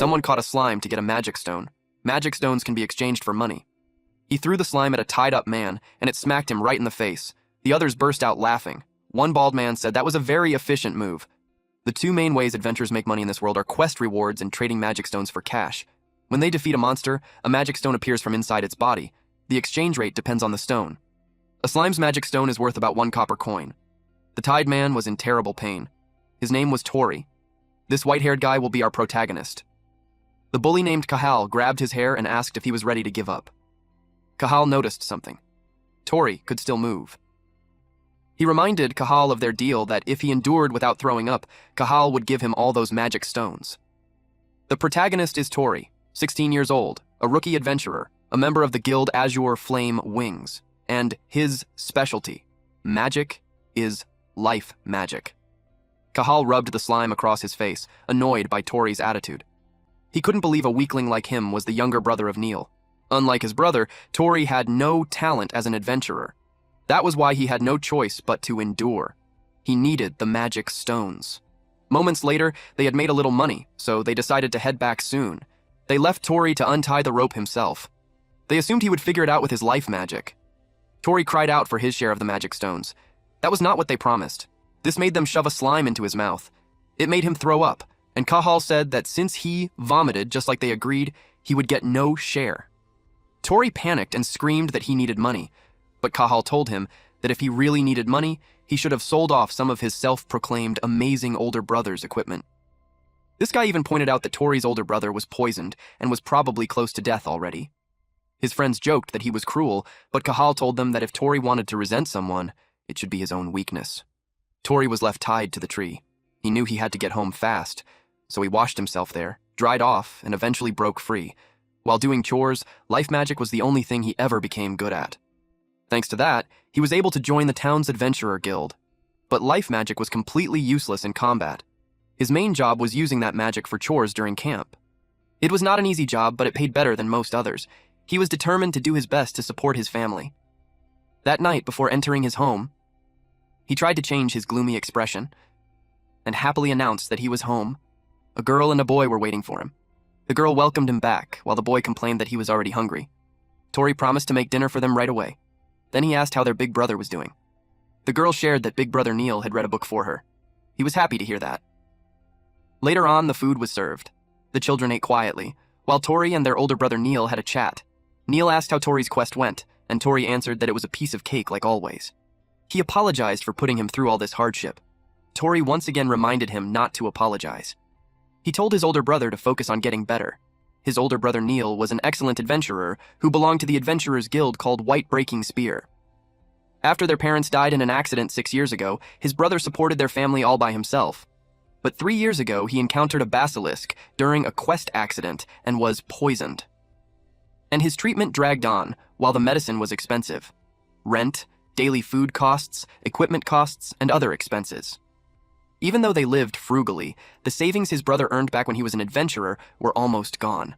Someone caught a slime to get a magic stone. Magic stones can be exchanged for money. He threw the slime at a tied-up man, and it smacked him right in the face. The others burst out laughing. One bald man said that was a very efficient move. The two main ways adventurers make money in this world are quest rewards and trading magic stones for cash. When they defeat a monster, a magic stone appears from inside its body. The exchange rate depends on the stone. A slime's magic stone is worth about 1 copper coin. The tied man was in terrible pain. His name was Tori. This white-haired guy will be our protagonist. The bully named Kahal grabbed his hair and asked if he was ready to give up. Kahal noticed something. Tori could still move. He reminded Kahal of their deal that if he endured without throwing up, Kahal would give him all those magic stones. The protagonist is Tori, 16 years old, a rookie adventurer, a member of the guild Azure Flame Wings, and his specialty, magic, is life magic. Kahal rubbed the slime across his face, annoyed by Tori's attitude. He couldn't believe a weakling like him was the younger brother of Neil. Unlike his brother, Tori had no talent as an adventurer. That was why he had no choice but to endure. He needed the magic stones. Moments later, they had made a little money, so they decided to head back soon. They left Tori to untie the rope himself. They assumed he would figure it out with his life magic. Tori cried out for his share of the magic stones. That was not what they promised. This made them shove a slime into his mouth. It made him throw up, and Kahal said that since he vomited just like they agreed, he would get no share. Tori panicked and screamed that he needed money, but Kahal told him that if he really needed money, he should have sold off some of his self-proclaimed amazing older brother's equipment. This guy even pointed out that Tori's older brother was poisoned and was probably close to death already. His friends joked that he was cruel, but Kahal told them that if Tori wanted to resent someone, it should be his own weakness. Tori was left tied to the tree. He knew he had to get home fast, so he washed himself there, dried off, and eventually broke free. While doing chores, life magic was the only thing he ever became good at. Thanks to that, he was able to join the town's adventurer guild. But life magic was completely useless in combat. His main job was using that magic for chores during camp. It was not an easy job, but it paid better than most others. He was determined to do his best to support his family. That night, before entering his home, he tried to change his gloomy expression and happily announced that he was home. A girl and a boy were waiting for him. The girl welcomed him back, while the boy complained that he was already hungry. Tori promised to make dinner for them right away. Then he asked how their big brother was doing. The girl shared that big brother Neil had read a book for her. He was happy to hear that. Later on, the food was served. The children ate quietly, while Tori and their older brother Neil had a chat. Neil asked how Tori's quest went, and Tori answered that it was a piece of cake like always. He apologized for putting him through all this hardship. Tori once again reminded him not to apologize. He told his older brother to focus on getting better. His older brother Neil was an excellent adventurer who belonged to the Adventurers Guild called White Breaking Spear. After their parents died in an accident 6 years ago, his brother supported their family all by himself. But 3 years ago, he encountered a basilisk during a quest accident and was poisoned. And his treatment dragged on, while the medicine was expensive. Rent, daily food costs, equipment costs, and other expenses. Even though they lived frugally, the savings his brother earned back when he was an adventurer were almost gone.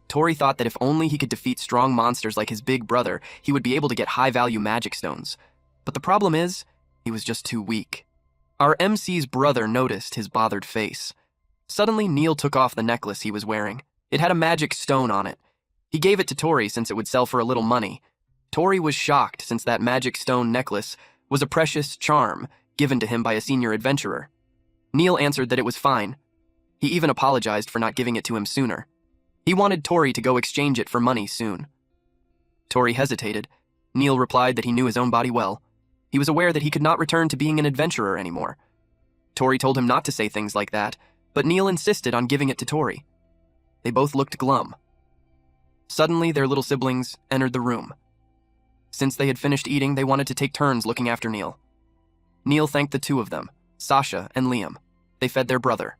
Tori thought that if only he could defeat strong monsters like his big brother, he would be able to get high-value magic stones. But the problem is, he was just too weak. Our MC's brother noticed his bothered face. Suddenly, Neil took off the necklace he was wearing. It had a magic stone on it. He gave it to Tori since it would sell for a little money. Tori was shocked since that magic stone necklace was a precious charm given to him by a senior adventurer. Neil answered that it was fine. He even apologized for not giving it to him sooner. He wanted Tori to go exchange it for money soon. Tori hesitated. Neil replied that he knew his own body well. He was aware that he could not return to being an adventurer anymore. Tori told him not to say things like that, but Neil insisted on giving it to Tori. They both looked glum. Suddenly, their little siblings entered the room. Since they had finished eating, they wanted to take turns looking after Neil. Neil thanked the two of them, Sasha and Liam. They fed their brother.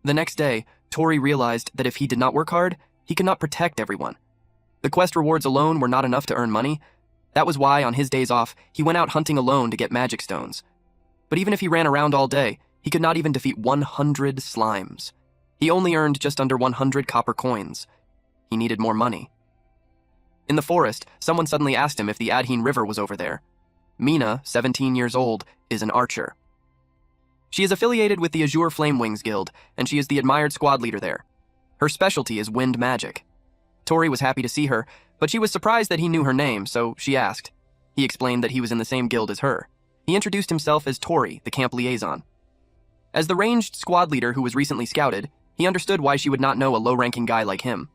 The next day, Tori realized that if he did not work hard, he could not protect everyone. The quest rewards alone were not enough to earn money. That was why, on his days off, he went out hunting alone to get magic stones. But even if he ran around all day, he could not even defeat 100 slimes. He only earned just under 100 copper coins. He needed more money. In the forest, someone suddenly asked him if the Adheen River was over there. Mina, 17 years old, is an archer. She is affiliated with the Azure Flame Wings Guild, and she is the admired squad leader there. Her specialty is wind magic. Tori was happy to see her, but she was surprised that he knew her name, so she asked. He explained that he was in the same guild as her. He introduced himself as Tori, the camp liaison. As the ranged squad leader who was recently scouted, he understood why she would not know a low-ranking guy like him.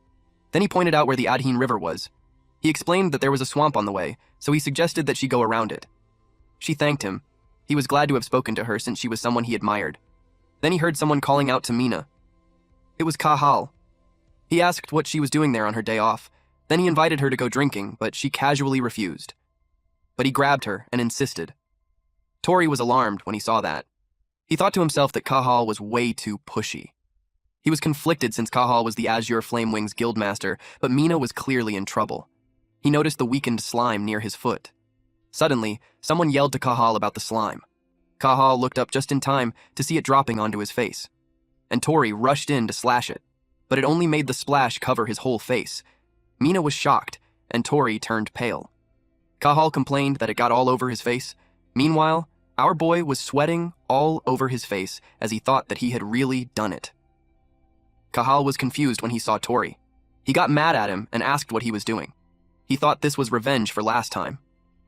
Then he pointed out where the Adhin River was. He explained that there was a swamp on the way, so he suggested that she go around it. She thanked him. He was glad to have spoken to her since she was someone he admired. Then he heard someone calling out to Mina. It was Kahal. He asked what she was doing there on her day off. Then he invited her to go drinking, but she casually refused. But he grabbed her and insisted. Tori was alarmed when he saw that. He thought to himself that Kahal was way too pushy. He was conflicted since Kahal was the Azure Flamewings guildmaster, but Mina was clearly in trouble. He noticed the weakened slime near his foot. Suddenly, someone yelled to Kahal about the slime. Kahal looked up just in time to see it dropping onto his face. And Tori rushed in to slash it, but it only made the splash cover his whole face. Mina was shocked, and Tori turned pale. Kahal complained that it got all over his face. Meanwhile, our boy was sweating all over his face as he thought that he had really done it. Kahal was confused when he saw Tori. He got mad at him and asked what he was doing. He thought this was revenge for last time.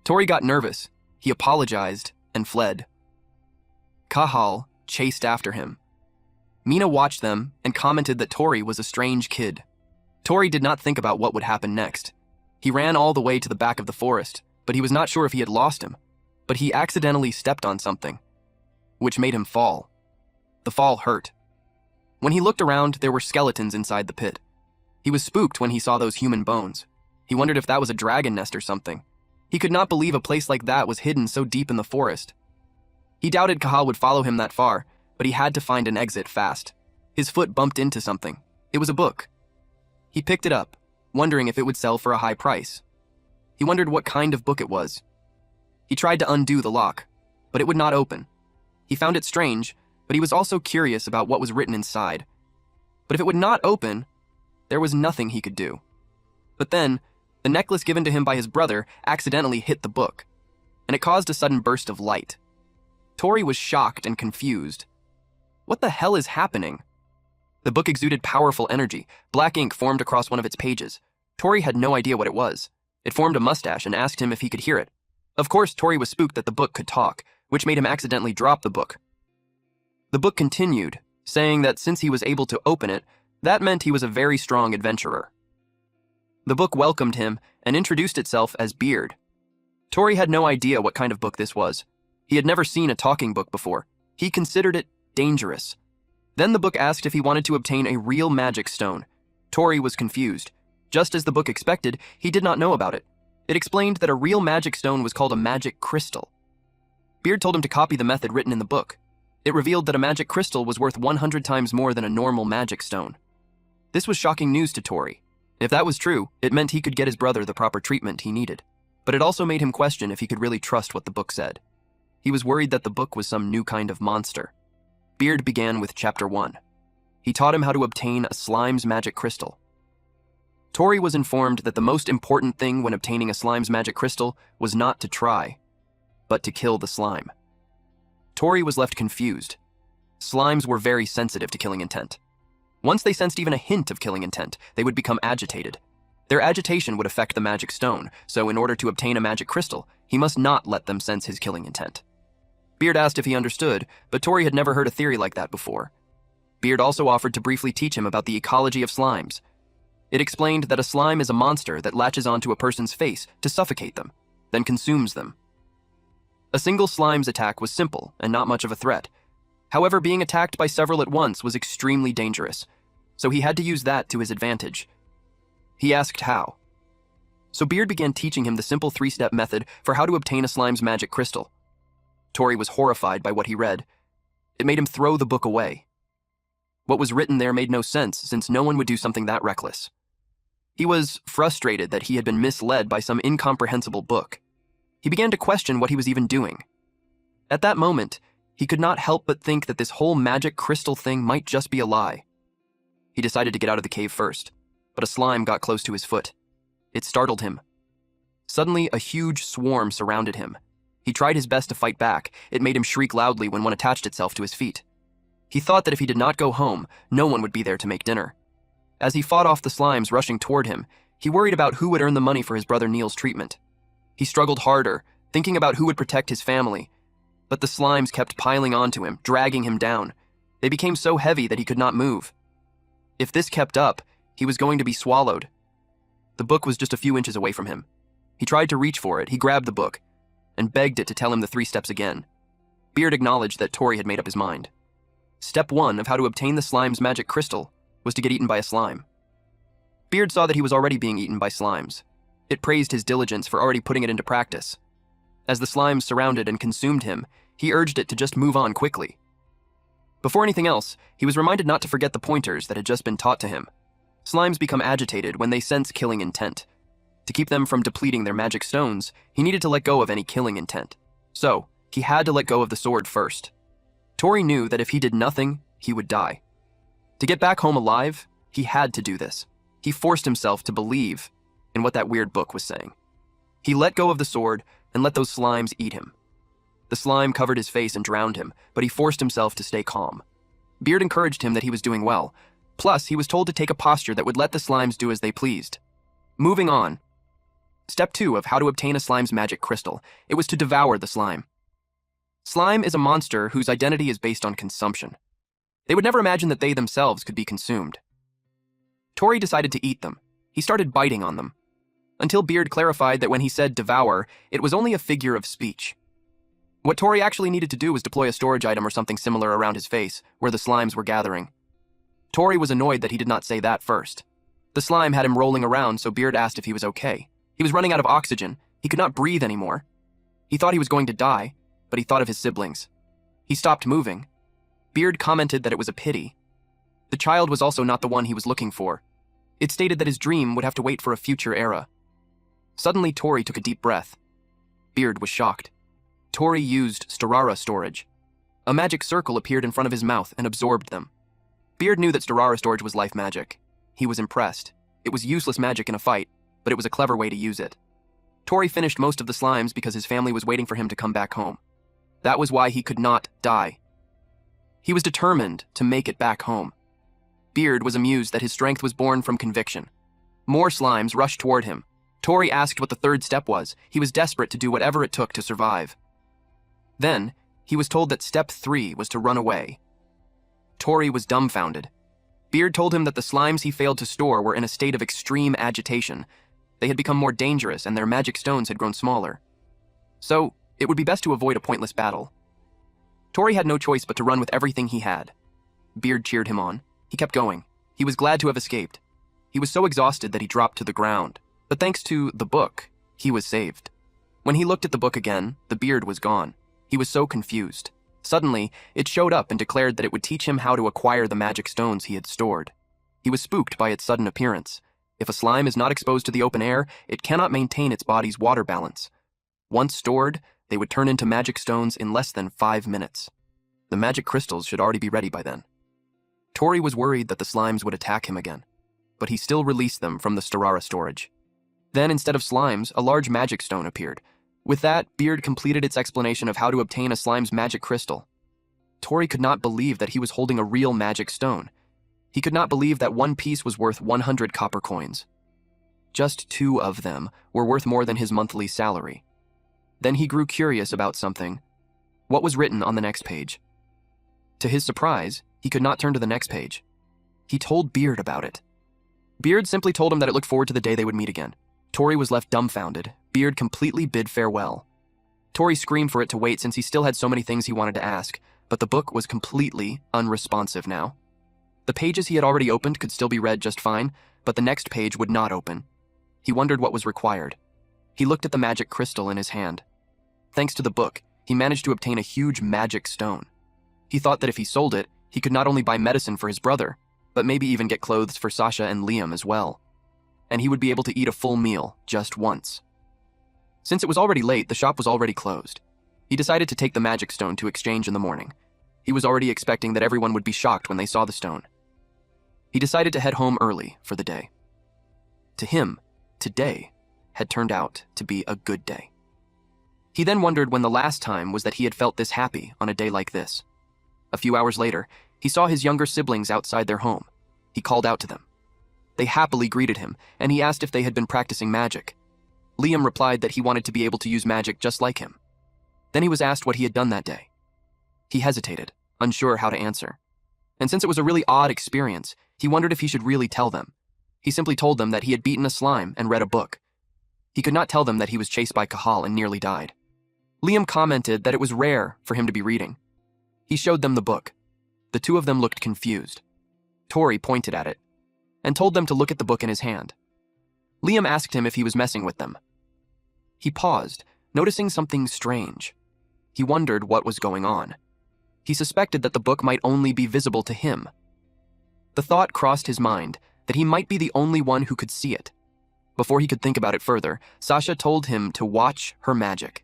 Tori got nervous. He apologized and fled. Kahal chased after him. Mina watched them and commented that Tori was a strange kid. Tori did not think about what would happen next. He ran all the way to the back of the forest, but he was not sure if he had lost him. But he accidentally stepped on something, which made him fall. The fall hurt. When he looked around, there were skeletons inside the pit. He was spooked when he saw those human bones. He wondered if that was a dragon nest or something. He could not believe a place like that was hidden so deep in the forest. He doubted Kahal would follow him that far, but he had to find an exit fast. His foot bumped into something. It was a book. He picked it up, wondering if it would sell for a high price. He wondered what kind of book it was. He tried to undo the lock, but it would not open. He found it strange, but he was also curious about what was written inside. But if it would not open, there was nothing he could do. But then, the necklace given to him by his brother accidentally hit the book, and it caused a sudden burst of light. Tori was shocked and confused. What the hell is happening? The book exuded powerful energy. Black ink formed across one of its pages. Tori had no idea what it was. It formed a mustache and asked him if he could hear it. Of course, Tori was spooked that the book could talk, which made him accidentally drop the book. The book continued, saying that since he was able to open it, that meant he was a very strong adventurer. The book welcomed him and introduced itself as Beard. Tori had no idea what kind of book this was. He had never seen a talking book before. He considered it dangerous. Then the book asked if he wanted to obtain a real magic stone. Tori was confused. Just as the book expected, he did not know about it. It explained that a real magic stone was called a magic crystal. Beard told him to copy the method written in the book. It revealed that a magic crystal was worth 100 times more than a normal magic stone. This was shocking news to Tori. If that was true, it meant he could get his brother the proper treatment he needed. But it also made him question if he could really trust what the book said. He was worried that the book was some new kind of monster. Beard began with Chapter 1. He taught him how to obtain a slime's magic crystal. Tori was informed that the most important thing when obtaining a slime's magic crystal was not to try, but to kill the slime. Tori was left confused. Slimes were very sensitive to killing intent. Once they sensed even a hint of killing intent, they would become agitated. Their agitation would affect the magic stone, so in order to obtain a magic crystal, he must not let them sense his killing intent. Beard asked if he understood, but Tori had never heard a theory like that before. Beard also offered to briefly teach him about the ecology of slimes. It explained that a slime is a monster that latches onto a person's face to suffocate them, then consumes them. A single slime's attack was simple and not much of a threat. However, being attacked by several at once was extremely dangerous, so he had to use that to his advantage. He asked how. So Beard began teaching him the simple 3-step method for how to obtain a slime's magic crystal. Tori was horrified by what he read. It made him throw the book away. What was written there made no sense, since no one would do something that reckless. He was frustrated that he had been misled by some incomprehensible book. He began to question what he was even doing. At that moment, he could not help but think that this whole magic crystal thing might just be a lie. He decided to get out of the cave first, but a slime got close to his foot. It startled him. Suddenly, a huge swarm surrounded him. He tried his best to fight back. It made him shriek loudly when one attached itself to his feet. He thought that if he did not go home, no one would be there to make dinner. As he fought off the slimes rushing toward him, he worried about who would earn the money for his brother Neil's treatment. He struggled harder, thinking about who would protect his family. But the slimes kept piling onto him, dragging him down. They became so heavy that he could not move. If this kept up, he was going to be swallowed. The book was just a few inches away from him. He tried to reach for it. He grabbed the book and begged it to tell him the 3 steps again. Beard acknowledged that Tori had made up his mind. Step 1 of how to obtain the slime's magic crystal was to get eaten by a slime. Beard saw that he was already being eaten by slimes. It praised his diligence for already putting it into practice. As the slimes surrounded and consumed him, he urged it to just move on quickly. Before anything else, he was reminded not to forget the pointers that had just been taught to him. Slimes become agitated when they sense killing intent. To keep them from depleting their magic stones, he needed to let go of any killing intent. So, he had to let go of the sword first. Tori knew that if he did nothing, he would die. To get back home alive, he had to do this. He forced himself to believe in what that weird book was saying. He let go of the sword and let those slimes eat him. The slime covered his face and drowned him, but he forced himself to stay calm. Beard encouraged him that he was doing well. Plus, he was told to take a posture that would let the slimes do as they pleased. Moving on. Step 2 of how to obtain a slime's magic crystal. It was to devour the slime. Slime is a monster whose identity is based on consumption. They would never imagine that they themselves could be consumed. Tori decided to eat them. He started biting on them. Until Beard clarified that when he said devour, it was only a figure of speech. What Tori actually needed to do was deploy a storage item or something similar around his face, where the slimes were gathering. Tori was annoyed that he did not say that first. The slime had him rolling around, so Beard asked if he was okay. He was running out of oxygen. He could not breathe anymore. He thought he was going to die, but he thought of his siblings. He stopped moving. Beard commented that it was a pity. The child was also not the one he was looking for. It stated that his dream would have to wait for a future era. Suddenly, Tori took a deep breath. Beard was shocked. Tori used Starara storage. A magic circle appeared in front of his mouth and absorbed them. Beard knew that Starara storage was life magic. He was impressed. It was useless magic in a fight, but it was a clever way to use it. Tori finished most of the slimes because his family was waiting for him to come back home. That was why he could not die. He was determined to make it back home. Beard was amused that his strength was born from conviction. More slimes rushed toward him. Tori asked what the 3rd step was. He was desperate to do whatever it took to survive. Then, he was told that step 3 was to run away. Tori was dumbfounded. Beard told him that the slimes he failed to store were in a state of extreme agitation. They had become more dangerous and their magic stones had grown smaller. So, it would be best to avoid a pointless battle. Tori had no choice but to run with everything he had. Beard cheered him on. He kept going. He was glad to have escaped. He was so exhausted that he dropped to the ground. But thanks to the book, he was saved. When he looked at the book again, the beard was gone. He was so confused. Suddenly, it showed up and declared that it would teach him how to acquire the magic stones he had stored. He was spooked by its sudden appearance. If a slime is not exposed to the open air, it cannot maintain its body's water balance. Once stored, they would turn into magic stones in less than 5 minutes. The magic crystals should already be ready by then. Tori was worried that the slimes would attack him again, but he still released them from the Starara storage. Then, instead of slimes, a large magic stone appeared. With that, Beard completed its explanation of how to obtain a slime's magic crystal. Tori could not believe that he was holding a real magic stone. He could not believe that one piece was worth 100 copper coins. Just 2 of them were worth more than his monthly salary. Then he grew curious about something. What was written on the next page? To his surprise, he could not turn to the next page. He told Beard about it. Beard simply told him that it looked forward to the day they would meet again. Tori was left dumbfounded. Beard completely bid farewell. Tori screamed for it to wait since he still had so many things he wanted to ask, but the book was completely unresponsive now. The pages he had already opened could still be read just fine, but the next page would not open. He wondered what was required. He looked at the magic crystal in his hand. Thanks to the book, he managed to obtain a huge magic stone. He thought that if he sold it, he could not only buy medicine for his brother, but maybe even get clothes for Sasha and Liam as well. And he would be able to eat a full meal just once. Since it was already late, the shop was already closed. He decided to take the magic stone to exchange in the morning. He was already expecting that everyone would be shocked when they saw the stone. He decided to head home early for the day. To him, today had turned out to be a good day. He then wondered when the last time was that he had felt this happy on a day like this. A few hours later, he saw his younger siblings outside their home. He called out to them. They happily greeted him, and he asked if they had been practicing magic. Liam replied that he wanted to be able to use magic just like him. Then he was asked what he had done that day. He hesitated, unsure how to answer. And since it was a really odd experience, he wondered if he should really tell them. He simply told them that he had beaten a slime and read a book. He could not tell them that he was chased by Cahal and nearly died. Liam commented that it was rare for him to be reading. He showed them the book. The two of them looked confused. Tori pointed at it and told them to look at the book in his hand. Liam asked him if he was messing with them. He paused, noticing something strange. He wondered what was going on. He suspected that the book might only be visible to him. The thought crossed his mind that he might be the only one who could see it. Before he could think about it further, Sasha told him to watch her magic.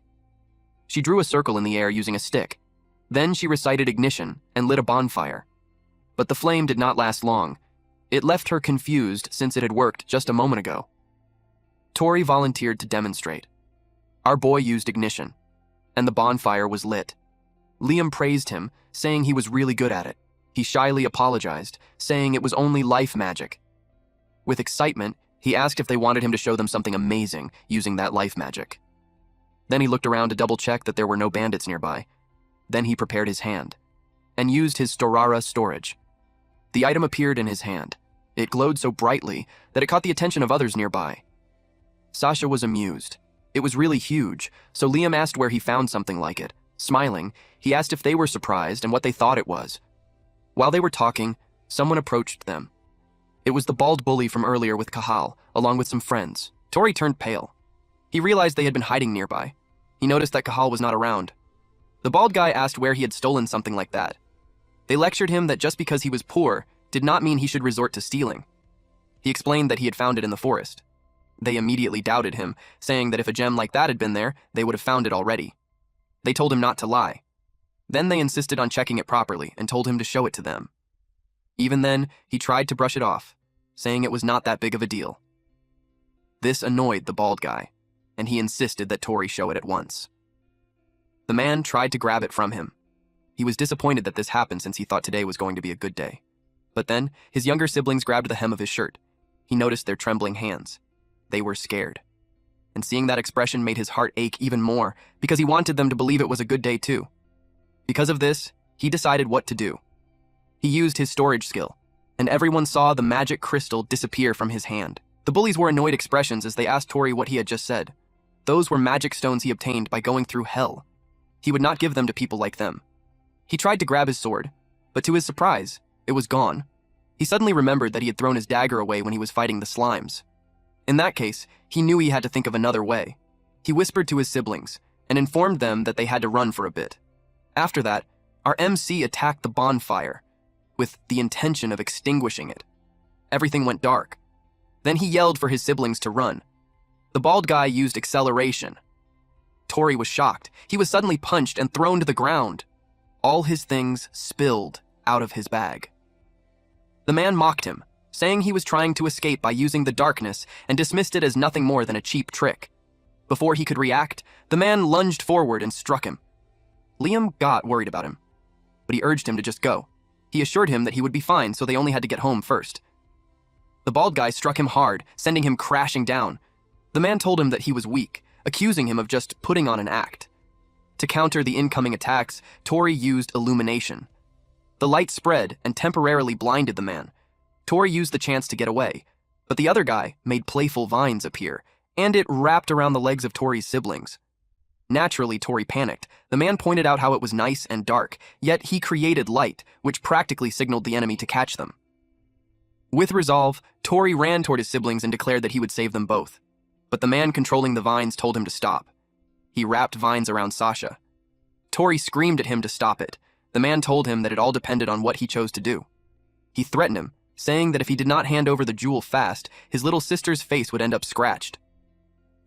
She drew a circle in the air using a stick. Then she recited ignition and lit a bonfire. But the flame did not last long. It left her confused since it had worked just a moment ago. Tori volunteered to demonstrate. Our boy used ignition, and the bonfire was lit. Liam praised him, saying he was really good at it. He shyly apologized, saying it was only life magic. With excitement, he asked if they wanted him to show them something amazing using that life magic. Then he looked around to double-check that there were no bandits nearby. Then he prepared his hand and used his Storara storage. The item appeared in his hand. It glowed so brightly that it caught the attention of others nearby. Sasha was amused. It was really huge, so Liam asked where he found something like it. Smiling, he asked if they were surprised and what they thought it was. While they were talking, someone approached them. It was the bald bully from earlier with Cahal, along with some friends. Tori turned pale. He realized they had been hiding nearby. He noticed that Cahal was not around. The bald guy asked where he had stolen something like that. They lectured him that just because he was poor did not mean he should resort to stealing. He explained that he had found it in the forest. They immediately doubted him, saying that if a gem like that had been there, they would have found it already. They told him not to lie. Then they insisted on checking it properly and told him to show it to them. Even then, he tried to brush it off, saying it was not that big of a deal. This annoyed the bald guy, and he insisted that Tori show it at once. The man tried to grab it from him. He was disappointed that this happened since he thought today was going to be a good day. But then, his younger siblings grabbed the hem of his shirt. He noticed their trembling hands. They were scared. And seeing that expression made his heart ache even more because he wanted them to believe it was a good day too. Because of this, he decided what to do. He used his storage skill, and everyone saw the magic crystal disappear from his hand. The bullies wore annoyed expressions as they asked Tori what he had just said. Those were magic stones he obtained by going through hell. He would not give them to people like them. He tried to grab his sword, but to his surprise, it was gone. He suddenly remembered that he had thrown his dagger away when he was fighting the slimes. In that case, he knew he had to think of another way. He whispered to his siblings and informed them that they had to run for a bit. After that, our MC attacked the bonfire with the intention of extinguishing it. Everything went dark. Then he yelled for his siblings to run. The bald guy used acceleration. Tori was shocked. He was suddenly punched and thrown to the ground. All his things spilled out of his bag. The man mocked him, saying he was trying to escape by using the darkness and dismissed it as nothing more than a cheap trick. Before he could react, the man lunged forward and struck him. Liam got worried about him, but he urged him to just go. He assured him that he would be fine, so they only had to get home first. The bald guy struck him hard, sending him crashing down. The man told him that he was weak, accusing him of just putting on an act. To counter the incoming attacks, Tori used illumination. The light spread and temporarily blinded the man. Tori used the chance to get away, but the other guy made playful vines appear, and it wrapped around the legs of Tori's siblings. Naturally, Tori panicked. The man pointed out how it was nice and dark, yet he created light, which practically signaled the enemy to catch them. With resolve, Tori ran toward his siblings and declared that he would save them both. But the man controlling the vines told him to stop. He wrapped vines around Sasha. Tori screamed at him to stop it. The man told him that it all depended on what he chose to do. He threatened him, saying that if he did not hand over the jewel fast, his little sister's face would end up scratched.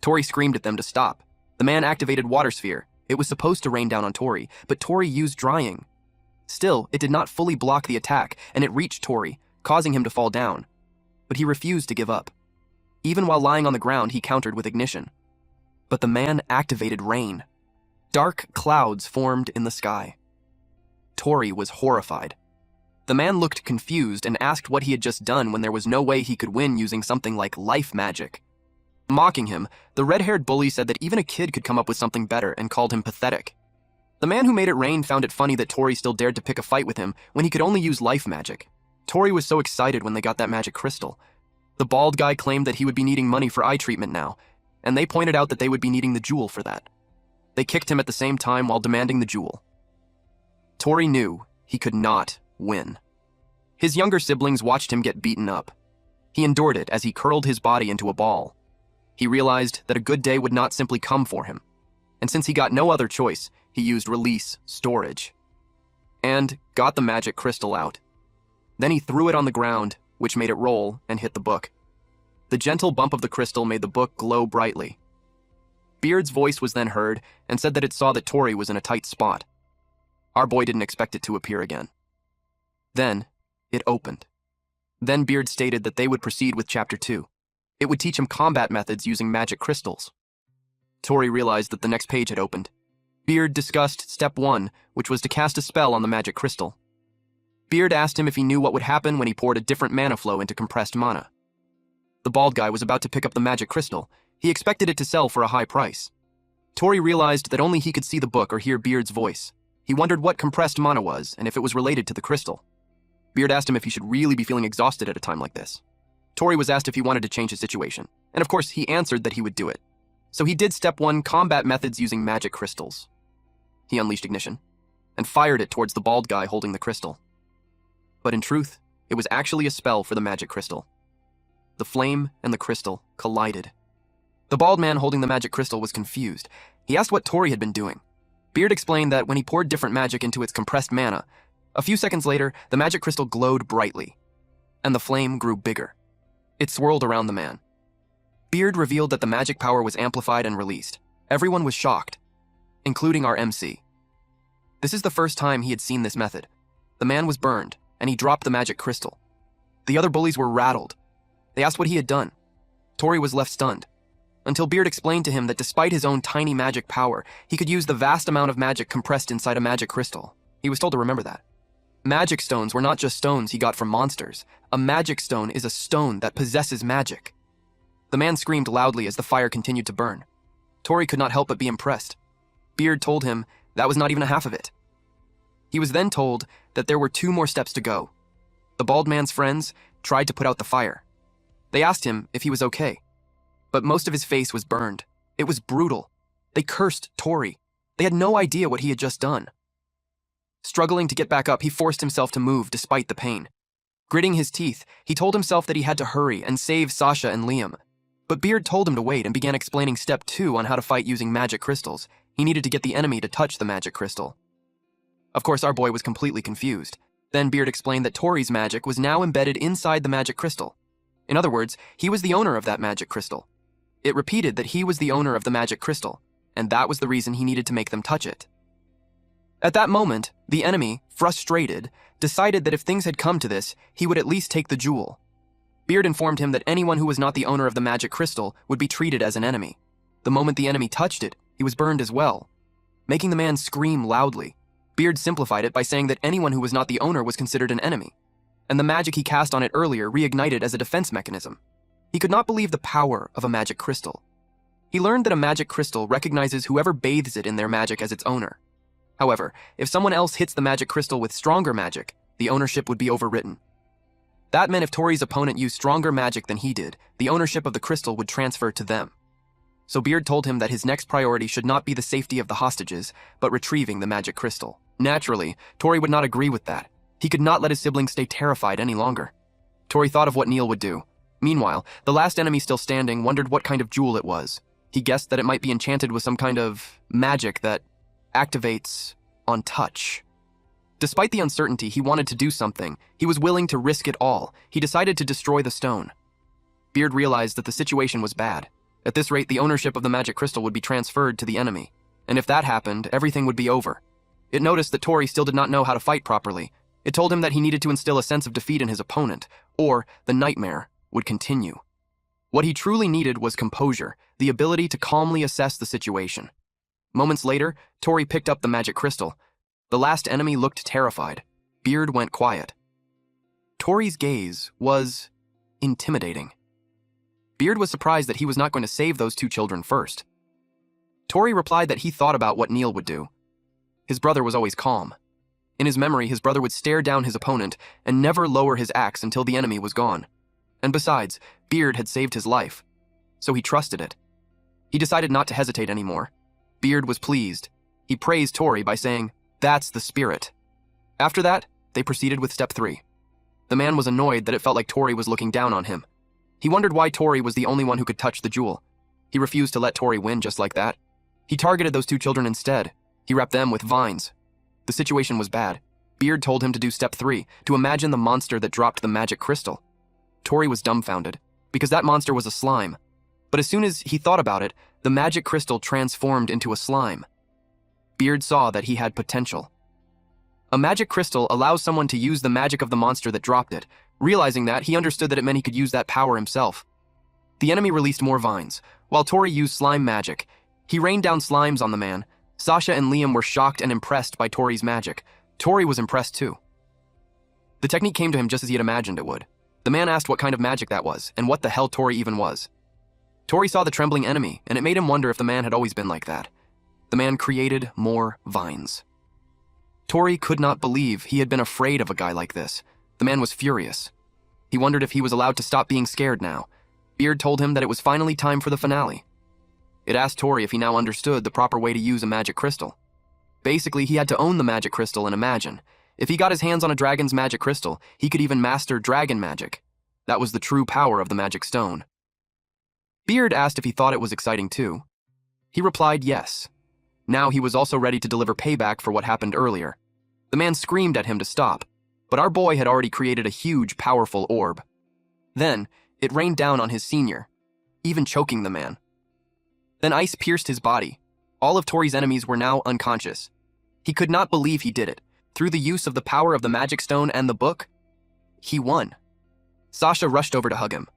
Tori screamed at them to stop. The man activated Water Sphere. It was supposed to rain down on Tori, but Tori used drying. Still, it did not fully block the attack, and it reached Tori, causing him to fall down. But he refused to give up. Even while lying on the ground, he countered with ignition. But the man activated rain. Dark clouds formed in the sky. Tori was horrified. The man looked confused and asked what he had just done when there was no way he could win using something like life magic. Mocking him, the red-haired bully said that even a kid could come up with something better and called him pathetic. The man who made it rain found it funny that Tori still dared to pick a fight with him when he could only use life magic. Tori was so excited when they got that magic crystal. The bald guy claimed that he would be needing money for eye treatment now, and they pointed out that they would be needing the jewel for that. They kicked him at the same time while demanding the jewel. Tori knew he could not win. His younger siblings watched him get beaten up. He endured it as he curled his body into a ball. He realized that a good day would not simply come for him, and since he got no other choice, he used release storage and got the magic crystal out. Then he threw it on the ground, which made it roll and hit the book. The gentle bump of the crystal made the book glow brightly. Beard's voice was then heard and said that it saw that Tori was in a tight spot. Our boy didn't expect it to appear again. Then, it opened. Then Beard stated that they would proceed with Chapter 2. It would teach him combat methods using magic crystals. Tori realized that the next page had opened. Beard discussed Step 1, which was to cast a spell on the magic crystal. Beard asked him if he knew what would happen when he poured a different mana flow into compressed mana. The bald guy was about to pick up the magic crystal. He expected it to sell for a high price. Tori realized that only he could see the book or hear Beard's voice. He wondered what compressed mana was and if it was related to the crystal. Beard asked him if he should really be feeling exhausted at a time like this. Tori was asked if he wanted to change his situation, and of course he answered that he would do it. So he did Step 1, combat methods using magic crystals. He unleashed ignition and fired it towards the bald guy holding the crystal. But in truth, it was actually a spell for the magic crystal. The flame and the crystal collided. The bald man holding the magic crystal was confused. He asked what Tori had been doing. Beard explained that when he poured different magic into its compressed mana, a few seconds later, the magic crystal glowed brightly, and the flame grew bigger. It swirled around the man. Beard revealed that the magic power was amplified and released. Everyone was shocked, including our MC. This is the first time he had seen this method. The man was burned, and he dropped the magic crystal. The other bullies were rattled. They asked what he had done. Tori was left stunned, until Beard explained to him that despite his own tiny magic power, he could use the vast amount of magic compressed inside a magic crystal. He was told to remember that. Magic stones were not just stones he got from monsters. A magic stone is a stone that possesses magic. The man screamed loudly as the fire continued to burn. Tori could not help but be impressed. Beard told him that was not even a half of it. He was then told that there were 2 more steps to go. The bald man's friends tried to put out the fire. They asked him if he was okay, but most of his face was burned. It was brutal. They cursed Tori. They had no idea what he had just done. Struggling to get back up, he forced himself to move despite the pain. Gritting his teeth, he told himself that he had to hurry and save Sasha and Liam. But Beard told him to wait and began explaining Step 2 on how to fight using magic crystals. He needed to get the enemy to touch the magic crystal. Of course, our boy was completely confused. Then Beard explained that Tori's magic was now embedded inside the magic crystal. In other words, he was the owner of that magic crystal. It repeated that he was the owner of the magic crystal, and that was the reason he needed to make them touch it. At that moment, the enemy, frustrated, decided that if things had come to this, he would at least take the jewel. Beard informed him that anyone who was not the owner of the magic crystal would be treated as an enemy. The moment the enemy touched it, he was burned as well. Making the man scream loudly, Beard simplified it by saying that anyone who was not the owner was considered an enemy, and the magic he cast on it earlier reignited as a defense mechanism. He could not believe the power of a magic crystal. He learned that a magic crystal recognizes whoever bathes it in their magic as its owner. However, if someone else hits the magic crystal with stronger magic, the ownership would be overwritten. That meant if Tori's opponent used stronger magic than he did, the ownership of the crystal would transfer to them. So Beard told him that his next priority should not be the safety of the hostages, but retrieving the magic crystal. Naturally, Tori would not agree with that. He could not let his siblings stay terrified any longer. Tori thought of what Neil would do. Meanwhile, the last enemy still standing wondered what kind of jewel it was. He guessed that it might be enchanted with some kind of magic that activates on touch. Despite the uncertainty, he wanted to do something. He was willing to risk it all. He decided to destroy the stone. Beard realized that the situation was bad. At this rate, the ownership of the magic crystal would be transferred to the enemy. And if that happened, everything would be over. It noticed that Tori still did not know how to fight properly. It told him that he needed to instill a sense of defeat in his opponent, or the nightmare would continue. What he truly needed was composure, the ability to calmly assess the situation. Moments later, Tori picked up the magic crystal. The last enemy looked terrified. Beard went quiet. Tori's gaze was intimidating. Beard was surprised that he was not going to save those two children first. Tori replied that he thought about what Neil would do. His brother was always calm. In his memory, his brother would stare down his opponent and never lower his axe until the enemy was gone. And besides, Beard had saved his life, so he trusted it. He decided not to hesitate anymore. Beard was pleased. He praised Tori by saying, "That's the spirit." After that, they proceeded with step 3. The man was annoyed that it felt like Tori was looking down on him. He wondered why Tori was the only one who could touch the jewel. He refused to let Tori win just like that. He targeted those two children instead. He wrapped them with vines. The situation was bad. Beard told him to do step 3, to imagine the monster that dropped the magic crystal. Tori was dumbfounded, because that monster was a slime. But as soon as he thought about it, the magic crystal transformed into a slime. Beard saw that he had potential. A magic crystal allows someone to use the magic of the monster that dropped it. Realizing that, he understood that it meant he could use that power himself. The enemy released more vines, while Tori used slime magic. He rained down slimes on the man. Sasha and Liam were shocked and impressed by Tori's magic. Tori was impressed too. The technique came to him just as he had imagined it would. The man asked what kind of magic that was, and what the hell Tori even was. Tori saw the trembling enemy, and it made him wonder if the man had always been like that. The man created more vines. Tori could not believe he had been afraid of a guy like this. The man was furious. He wondered if he was allowed to stop being scared now. Beard told him that it was finally time for the finale. It asked Tori if he now understood the proper way to use a magic crystal. Basically, he had to own the magic crystal and imagine. If he got his hands on a dragon's magic crystal, he could even master dragon magic. That was the true power of the magic stone. Beard asked if he thought it was exciting too. He replied yes. Now he was also ready to deliver payback for what happened earlier. The man screamed at him to stop, but our boy had already created a huge, powerful orb. Then, it rained down on his senior, even choking the man. Then ice pierced his body. All of Tori's enemies were now unconscious. He could not believe he did it. Through the use of the power of the magic stone and the book, he won. Sasha rushed over to hug him.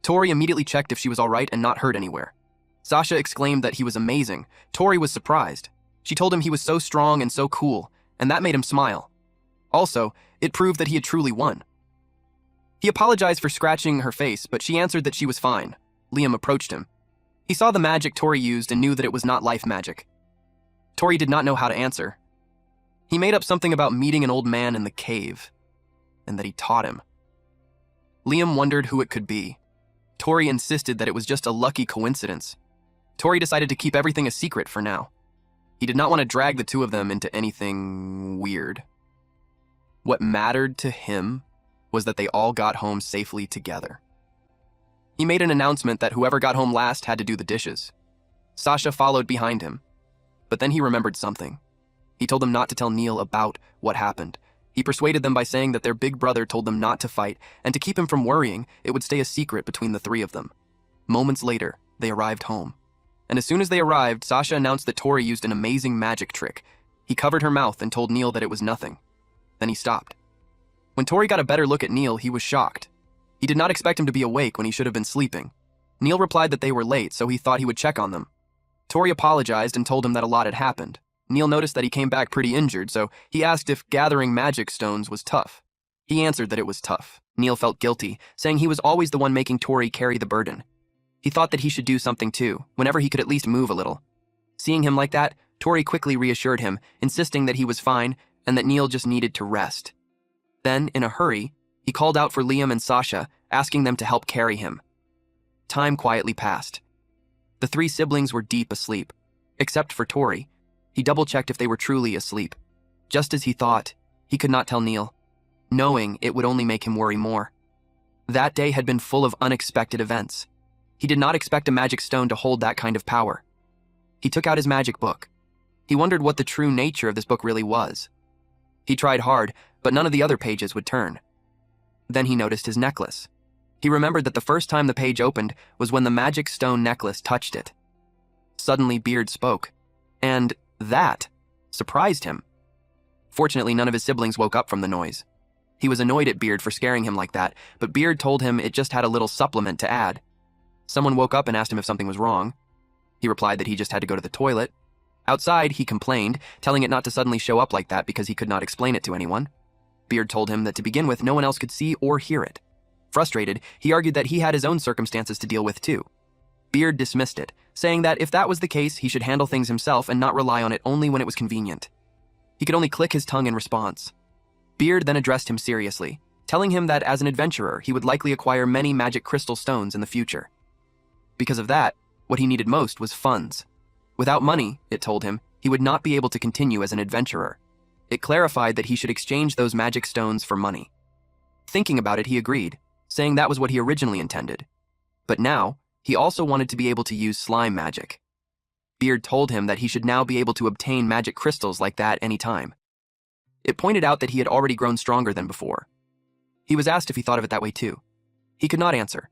Tori immediately checked if she was all right and not hurt anywhere. Sasha exclaimed that he was amazing. Tori was surprised. She told him he was so strong and so cool, and that made him smile. Also, it proved that he had truly won. He apologized for scratching her face, but she answered that she was fine. Liam approached him. He saw the magic Tori used and knew that it was not life magic. Tori did not know how to answer. He made up something about meeting an old man in the cave, and that he taught him. Liam wondered who it could be. Tori insisted that it was just a lucky coincidence. Tori decided to keep everything a secret for now. He did not want to drag the two of them into anything weird. What mattered to him was that they all got home safely together. He made an announcement that whoever got home last had to do the dishes. Sasha followed behind him, but then he remembered something. He told them not to tell Neil about what happened. He persuaded them by saying that their big brother told them not to fight, and to keep him from worrying, it would stay a secret between the three of them. Moments later, they arrived home. And as soon as they arrived, Sasha announced that Tori used an amazing magic trick. He covered her mouth and told Neil that it was nothing. Then he stopped. When Tori got a better look at Neil, he was shocked. He did not expect him to be awake when he should have been sleeping. Neil replied that they were late, so he thought he would check on them. Tori apologized and told him that a lot had happened. Neil noticed that he came back pretty injured, so he asked if gathering magic stones was tough. He answered that it was tough. Neil felt guilty, saying he was always the one making Tori carry the burden. He thought that he should do something too, whenever he could at least move a little. Seeing him like that, Tori quickly reassured him, insisting that he was fine and that Neil just needed to rest. Then, in a hurry, he called out for Liam and Sasha, asking them to help carry him. Time quietly passed. The three siblings were deep asleep, except for Tori. He double-checked if they were truly asleep. Just as he thought, he could not tell Neil, knowing it would only make him worry more. That day had been full of unexpected events. He did not expect a magic stone to hold that kind of power. He took out his magic book. He wondered what the true nature of this book really was. He tried hard, but none of the other pages would turn. Then he noticed his necklace. He remembered that the first time the page opened was when the magic stone necklace touched it. Suddenly, Beard spoke, and that surprised him. Fortunately, none of his siblings woke up from the noise. He was annoyed at Beard for scaring him like that, but Beard told him it just had a little supplement to add. Someone woke up and asked him if something was wrong. He replied that he just had to go to the toilet. Outside, he complained, telling it not to suddenly show up like that because he could not explain it to anyone. Beard told him that to begin with, no one else could see or hear it. Frustrated, he argued that he had his own circumstances to deal with too. Beard dismissed it, saying that if that was the case, he should handle things himself and not rely on it only when it was convenient. He could only click his tongue in response. Beard then addressed him seriously, telling him that as an adventurer, he would likely acquire many magic crystal stones in the future. Because of that, what he needed most was funds. Without money, it told him, he would not be able to continue as an adventurer. It clarified that he should exchange those magic stones for money. Thinking about it, he agreed, saying that was what he originally intended. But now, he also wanted to be able to use slime magic. Beard told him that he should now be able to obtain magic crystals like that anytime. It pointed out that he had already grown stronger than before. He was asked if he thought of it that way too. He could not answer.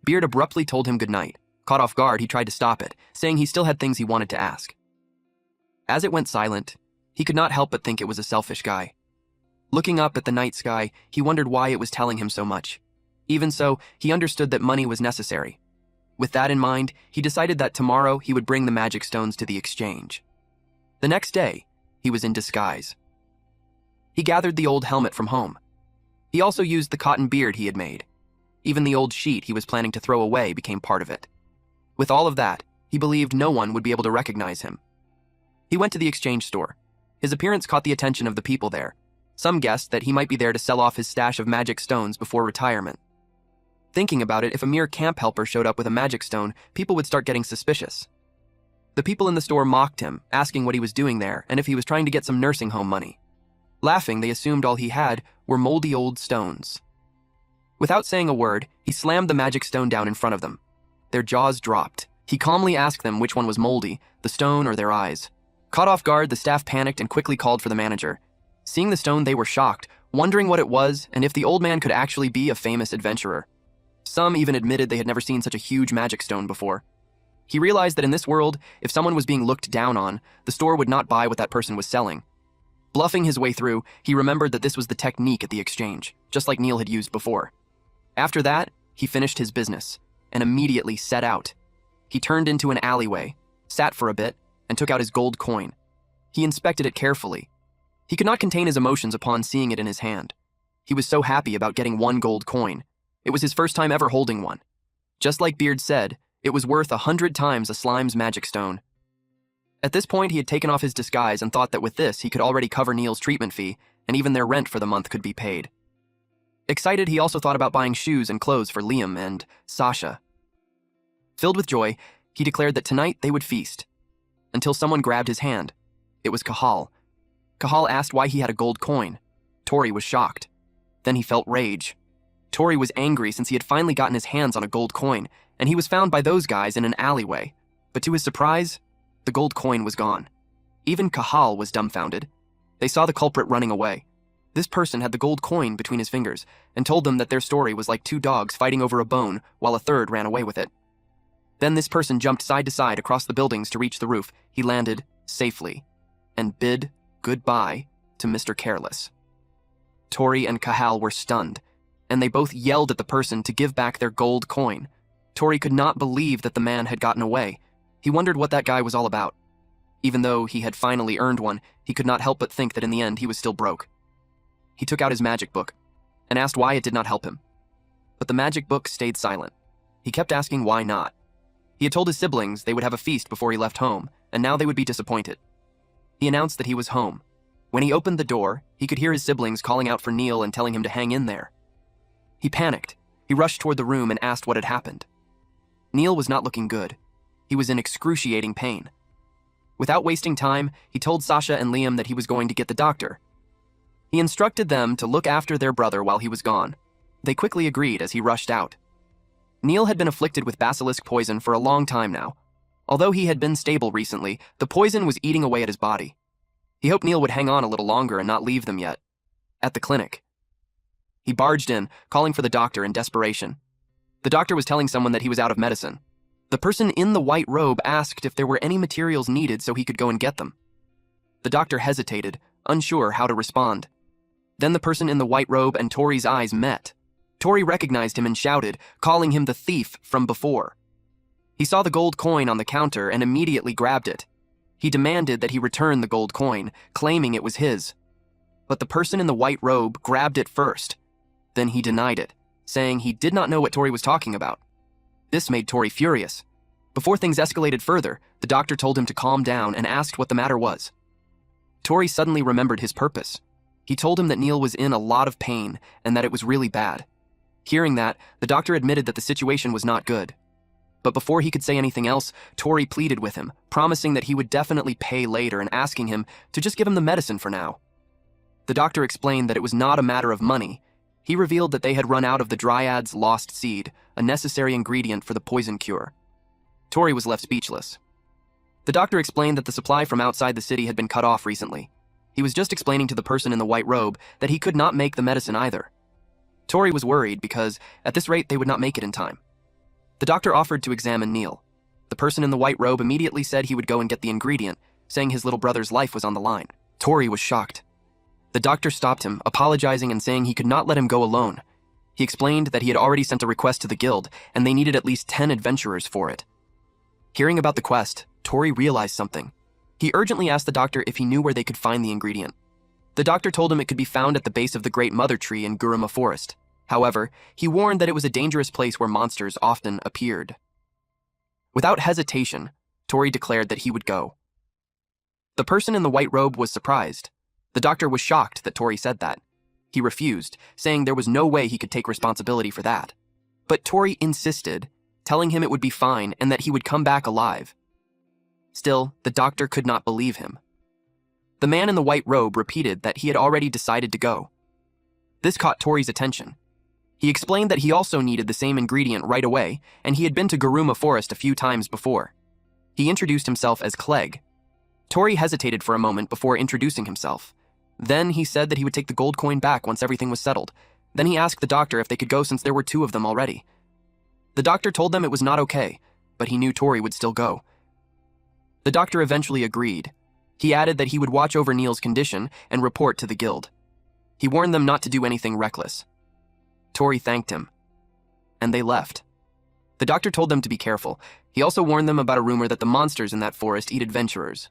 Beard abruptly told him goodnight. Caught off guard, he tried to stop it, saying he still had things he wanted to ask. As it went silent, he could not help but think it was a selfish guy. Looking up at the night sky, he wondered why it was telling him so much. Even so, he understood that money was necessary. With that in mind, he decided that tomorrow he would bring the magic stones to the exchange. The next day, he was in disguise. He gathered the old helmet from home. He also used the cotton beard he had made. Even the old sheet he was planning to throw away became part of it. With all of that, he believed no one would be able to recognize him. He went to the exchange store. His appearance caught the attention of the people there. Some guessed that he might be there to sell off his stash of magic stones before retirement. Thinking about it, if a mere camp helper showed up with a magic stone, people would start getting suspicious. The people in the store mocked him, asking what he was doing there and if he was trying to get some nursing home money. Laughing, they assumed all he had were moldy old stones. Without saying a word, he slammed the magic stone down in front of them. Their jaws dropped. He calmly asked them which one was moldy, the stone or their eyes. Caught off guard, the staff panicked and quickly called for the manager. Seeing the stone, they were shocked, wondering what it was and if the old man could actually be a famous adventurer. Some even admitted they had never seen such a huge magic stone before. He realized that in this world, if someone was being looked down on, the store would not buy what that person was selling. Bluffing his way through, he remembered that this was the technique at the exchange, just like Neil had used before. After that, he finished his business and immediately set out. He turned into an alleyway, sat for a bit, and took out his gold coin. He inspected it carefully. He could not contain his emotions upon seeing it in his hand. He was so happy about getting one gold coin. It was his first time ever holding one. Just like Beard said, it was worth 100 times a slime's magic stone. At this point, he had taken off his disguise and thought that with this, he could already cover Neil's treatment fee, and even their rent for the month could be paid. Excited, he also thought about buying shoes and clothes for Liam and Sasha. Filled with joy, he declared that tonight they would feast. Until someone grabbed his hand. It was Kahal. Kahal asked why he had a gold coin. Tori was shocked. Then he felt rage. Tori was angry since he had finally gotten his hands on a gold coin, and he was found by those guys in an alleyway. But to his surprise, the gold coin was gone. Even Kahal was dumbfounded. They saw the culprit running away. This person had the gold coin between his fingers and told them that their story was like two dogs fighting over a bone while a third ran away with it. Then this person jumped side to side across the buildings to reach the roof. He landed safely and bid goodbye to Mr. Careless. Tori and Kahal were stunned, and they both yelled at the person to give back their gold coin. Tori could not believe that the man had gotten away. He wondered what that guy was all about. Even though he had finally earned one, he could not help but think that in the end he was still broke. He took out his magic book and asked why it did not help him. But the magic book stayed silent. He kept asking why not. He had told his siblings they would have a feast before he left home, and now they would be disappointed. He announced that he was home. When he opened the door, he could hear his siblings calling out for Neil and telling him to hang in there. He panicked. He rushed toward the room and asked what had happened. Neil was not looking good. He was in excruciating pain. Without wasting time, he told Sasha and Liam that he was going to get the doctor. He instructed them to look after their brother while he was gone. They quickly agreed as he rushed out. Neil had been afflicted with basilisk poison for a long time now. Although he had been stable recently, the poison was eating away at his body. He hoped Neil would hang on a little longer and not leave them yet. At the clinic, he barged in, calling for the doctor in desperation. The doctor was telling someone that he was out of medicine. The person in the white robe asked if there were any materials needed so he could go and get them. The doctor hesitated, unsure how to respond. Then the person in the white robe and Tori's eyes met. Tori recognized him and shouted, calling him the thief from before. He saw the gold coin on the counter and immediately grabbed it. He demanded that he return the gold coin, claiming it was his. but the person in the white robe grabbed it first. Then he denied it, saying he did not know what Tori was talking about. This made Tori furious. Before things escalated further, the doctor told him to calm down and asked what the matter was. Tori suddenly remembered his purpose. He told him that Neil was in a lot of pain and that it was really bad. Hearing that, the doctor admitted that the situation was not good. But before he could say anything else, Tori pleaded with him, promising that he would definitely pay later and asking him to just give him the medicine for now. The doctor explained that it was not a matter of money. He revealed that they had run out of the dryad's lost seed, a necessary ingredient for the poison cure. Tori was left speechless. The doctor explained that the supply from outside the city had been cut off recently. He was just explaining to the person in the white robe that he could not make the medicine either. Tori was worried because, at this rate, they would not make it in time. The doctor offered to examine Neil. The person in the white robe immediately said he would go and get the ingredient, saying his little brother's life was on the line. Tori was shocked. The doctor stopped him, apologizing and saying he could not let him go alone. He explained that he had already sent a request to the guild, and they needed at least 10 adventurers for it. Hearing about the quest, Tori realized something. He urgently asked the doctor if he knew where they could find the ingredient. The doctor told him it could be found at the base of the Great Mother Tree in Guruma Forest. However, he warned that it was a dangerous place where monsters often appeared. Without hesitation, Tori declared that he would go. The person in the white robe was surprised. The doctor was shocked that Tori said that. He refused, saying there was no way he could take responsibility for that. But Tori insisted, telling him it would be fine and that he would come back alive. Still, the doctor could not believe him. The man in the white robe repeated that he had already decided to go. This caught Tori's attention. He explained that he also needed the same ingredient right away, and he had been to Guruma Forest a few times before. He introduced himself as Clegg. Tori hesitated for a moment before introducing himself. Then he said that he would take the gold coin back once everything was settled. Then he asked the doctor if they could go since there were 2 of them already. The doctor told them it was not okay, but he knew Tori would still go. The doctor eventually agreed. He added that he would watch over Neil's condition and report to the guild. He warned them not to do anything reckless. Tori thanked him, and they left. The doctor told them to be careful. He also warned them about a rumor that the monsters in that forest eat adventurers.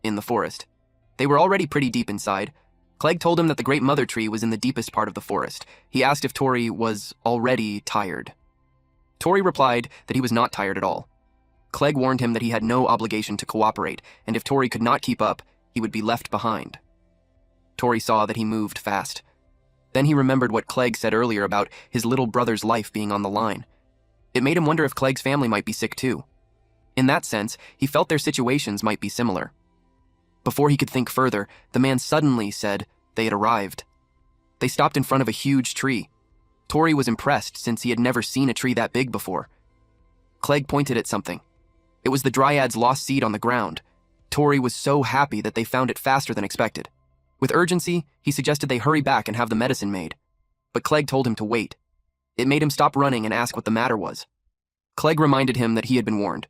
In the forest. They were already pretty deep inside. Clegg told him that the Great Mother Tree was in the deepest part of the forest. He asked if Tori was already tired. Tori replied that he was not tired at all. Clegg warned him that he had no obligation to cooperate, and if Tori could not keep up, he would be left behind. Tori saw that he moved fast. Then he remembered what Clegg said earlier about his little brother's life being on the line. It made him wonder if Clegg's family might be sick too. In that sense, he felt their situations might be similar. Before he could think further, the man suddenly said they had arrived. They stopped in front of a huge tree. Tori was impressed since he had never seen a tree that big before. Clegg pointed at something. It was the dryad's lost seed on the ground. Tori was so happy that they found it faster than expected. With urgency, he suggested they hurry back and have the medicine made. But Clegg told him to wait. It made him stop running and ask what the matter was. Clegg reminded him that he had been warned.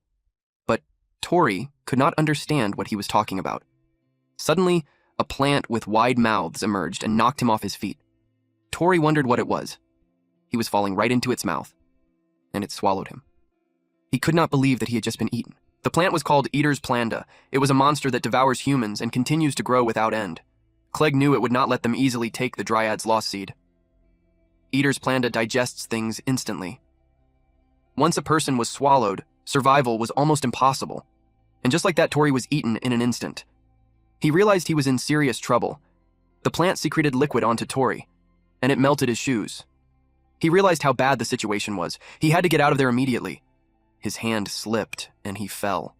But Tori could not understand what he was talking about. Suddenly, a plant with wide mouths emerged and knocked him off his feet. Tori wondered what it was. He was falling right into its mouth, and it swallowed him. He could not believe that he had just been eaten. The plant was called Eater's Planda. It was a monster that devours humans and continues to grow without end. Clegg knew it would not let them easily take the dryad's lost seed. Eater's Planda digests things instantly. Once a person was swallowed, survival was almost impossible. And just like that, Tori was eaten in an instant. He realized he was in serious trouble. The plant secreted liquid onto Tori, and it melted his shoes. He realized how bad the situation was. He had to get out of there immediately. His hand slipped, and he fell.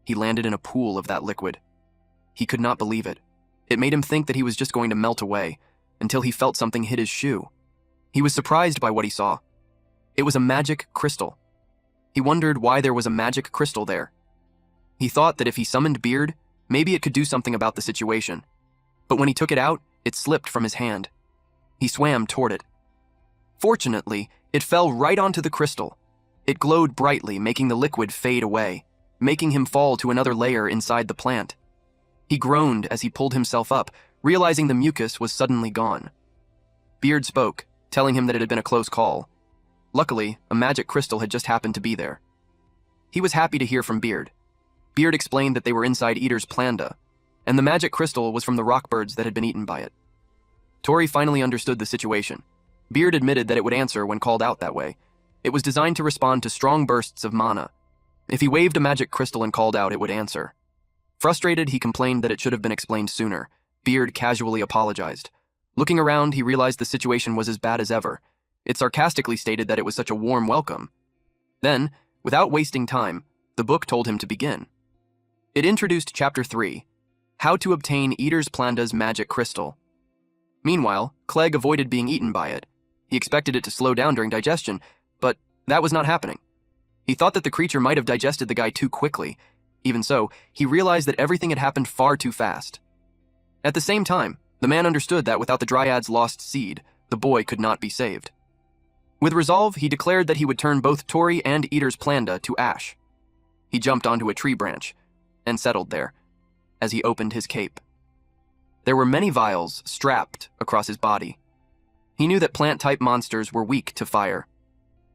He landed in a pool of that liquid. He could not believe it. It made him think that he was just going to melt away, until he felt something hit his shoe. He was surprised by what he saw. It was a magic crystal. He wondered why there was a magic crystal there. He thought that if he summoned Beard, maybe it could do something about the situation. But when he took it out, it slipped from his hand. He swam toward it. Fortunately, it fell right onto the crystal. It glowed brightly, making the liquid fade away, making him fall to another layer inside the plant. He groaned as he pulled himself up, realizing the mucus was suddenly gone. Beard spoke, telling him that it had been a close call. Luckily, a magic crystal had just happened to be there. He was happy to hear from Beard. Beard explained that they were inside Eater's Planda, and the magic crystal was from the rock birds that had been eaten by it. Tori finally understood the situation. Beard admitted that it would answer when called out that way. It was designed to respond to strong bursts of mana. If he waved a magic crystal and called out, it would answer. Frustrated, he complained that it should have been explained sooner. Beard casually apologized. Looking around, he realized the situation was as bad as ever. It sarcastically stated that it was such a warm welcome. Then, without wasting time, the book told him to begin. It introduced Chapter 3, How to Obtain Eater's Planda's Magic Crystal. Meanwhile, Clegg avoided being eaten by it. He expected it to slow down during digestion, but that was not happening. He thought that the creature might have digested the guy too quickly. Even so, he realized that everything had happened far too fast. At the same time, the man understood that without the Dryad's lost seed, the boy could not be saved. With resolve, he declared that he would turn both Tori and Eater's Planda to ash. He jumped onto a tree branch and settled there as he opened his cape. There were many vials strapped across his body. He knew that plant-type monsters were weak to fire.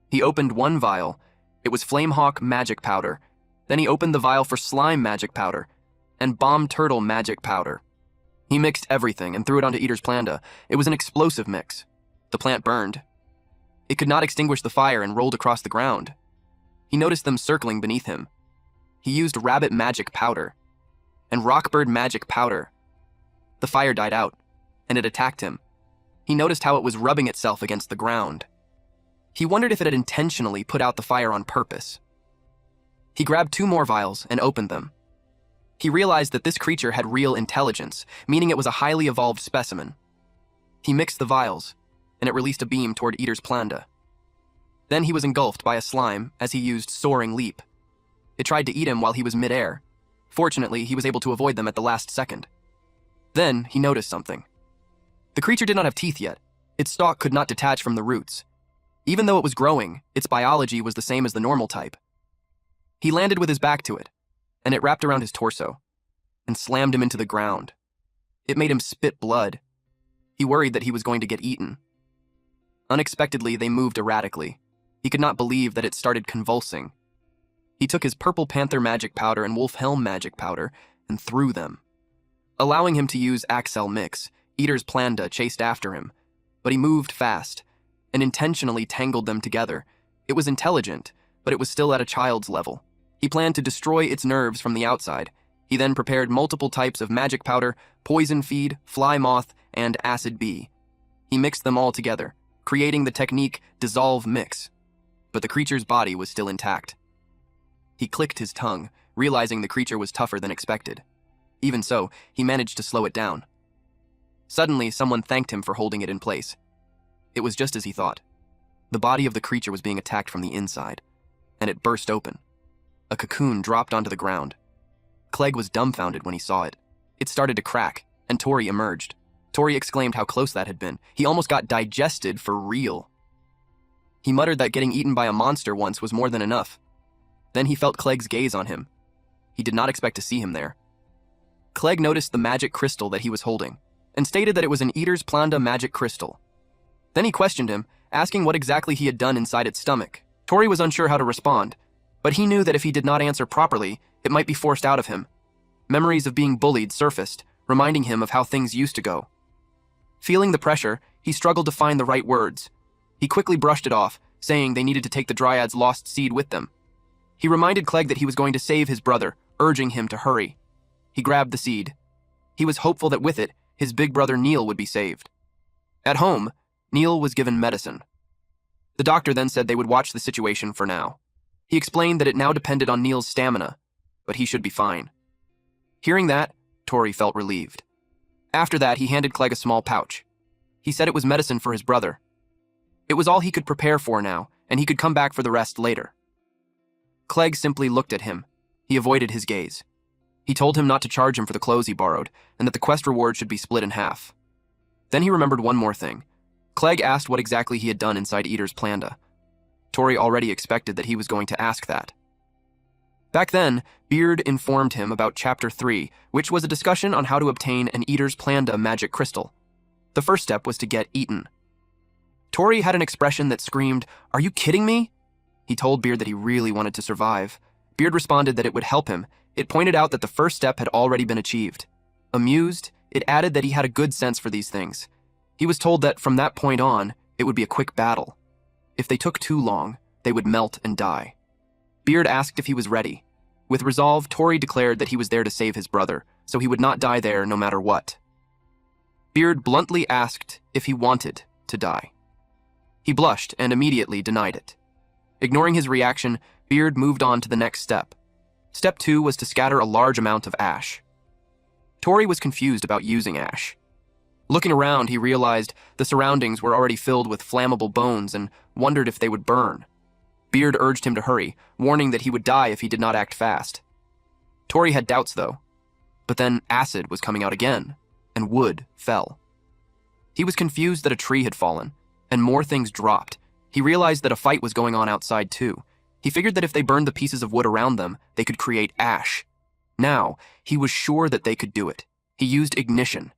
He opened one vial. It was Flamehawk magic powder. Then he opened the vial for slime magic powder and bomb turtle magic powder. He mixed everything and threw it onto Eater's Planda. It was an explosive mix. The plant burned. It could not extinguish the fire and rolled across the ground. He noticed them circling beneath him. He used rabbit magic powder and rockbird magic powder. The fire died out, and it attacked him. He noticed how it was rubbing itself against the ground. He wondered if it had intentionally put out the fire on purpose. He grabbed 2 more vials and opened them. He realized that this creature had real intelligence, meaning it was a highly evolved specimen. He mixed the vials, and it released a beam toward Eater's Planda. Then he was engulfed by a slime as he used Soaring Leap. It tried to eat him while he was mid-air. Fortunately, he was able to avoid them at the last second. Then he noticed something. The creature did not have teeth yet. Its stalk could not detach from the roots. Even though it was growing, its biology was the same as the normal type. He landed with his back to it, and it wrapped around his torso and slammed him into the ground. It made him spit blood. He worried that he was going to get eaten. Unexpectedly, they moved erratically. He could not believe that it started convulsing. He took his Purple Panther magic powder and Wolf Helm magic powder and threw them. Allowing him to use Axel Mix, Eater's Planda chased after him, but he moved fast and intentionally tangled them together. It was intelligent, but it was still at a child's level. He planned to destroy its nerves from the outside. He then prepared multiple types of magic powder, poison feed, fly moth, and acid bee. He mixed them all together, creating the technique Dissolve Mix. But the creature's body was still intact. He clicked his tongue, realizing the creature was tougher than expected. Even so, he managed to slow it down. Suddenly, someone thanked him for holding it in place. It was just as he thought. The body of the creature was being attacked from the inside, and it burst open. A cocoon dropped onto the ground. Clegg was dumbfounded when he saw it. It started to crack, and Tori emerged. Tori exclaimed how close that had been. He almost got digested for real. He muttered that getting eaten by a monster once was more than enough. Then he felt Clegg's gaze on him. He did not expect to see him there. Clegg noticed the magic crystal that he was holding, and stated that it was an Eater's Planda magic crystal. Then he questioned him, asking what exactly he had done inside its stomach. Tori was unsure how to respond, but he knew that if he did not answer properly, it might be forced out of him. Memories of being bullied surfaced, reminding him of how things used to go. Feeling the pressure, he struggled to find the right words. He quickly brushed it off, saying they needed to take the Dryad's lost seed with them. He reminded Clegg that he was going to save his brother, urging him to hurry. He grabbed the seed. He was hopeful that with it, his big brother Neil would be saved. At home, Neil was given medicine. The doctor then said they would watch the situation for now. He explained that it now depended on Neil's stamina, but he should be fine. Hearing that, Tori felt relieved. After that, he handed Clegg a small pouch. He said it was medicine for his brother. It was all he could prepare for now, and he could come back for the rest later. Clegg simply looked at him. He avoided his gaze. He told him not to charge him for the clothes he borrowed, and that the quest reward should be split in half. Then he remembered one more thing. Clegg asked what exactly he had done inside Eater's Planda. Tori already expected that he was going to ask that. Back then, Beard informed him about Chapter 3, which was a discussion on how to obtain an Eater's Planda magic crystal. The first step was to get eaten. Tori had an expression that screamed, "Are you kidding me?" He told Beard that he really wanted to survive. Beard responded that it would help him. It pointed out that the first step had already been achieved. Amused, it added that he had a good sense for these things. He was told that from that point on, it would be a quick battle. If they took too long, they would melt and die. Beard asked if he was ready. With resolve, Tori declared that he was there to save his brother, so he would not die there no matter what. Beard bluntly asked if he wanted to die. He blushed and immediately denied it. Ignoring his reaction, Beard moved on to the next step. Step 2 was to scatter a large amount of ash. Tori was confused about using ash. Looking around, he realized the surroundings were already filled with flammable bones and wondered if they would burn. Beard urged him to hurry, warning that he would die if he did not act fast. Tori had doubts, though. But then acid was coming out again, and wood fell. He was confused that a tree had fallen, and more things dropped. He realized that a fight was going on outside, too. He figured that if they burned the pieces of wood around them, they could create ash. Now, he was sure that they could do it. He used ignition.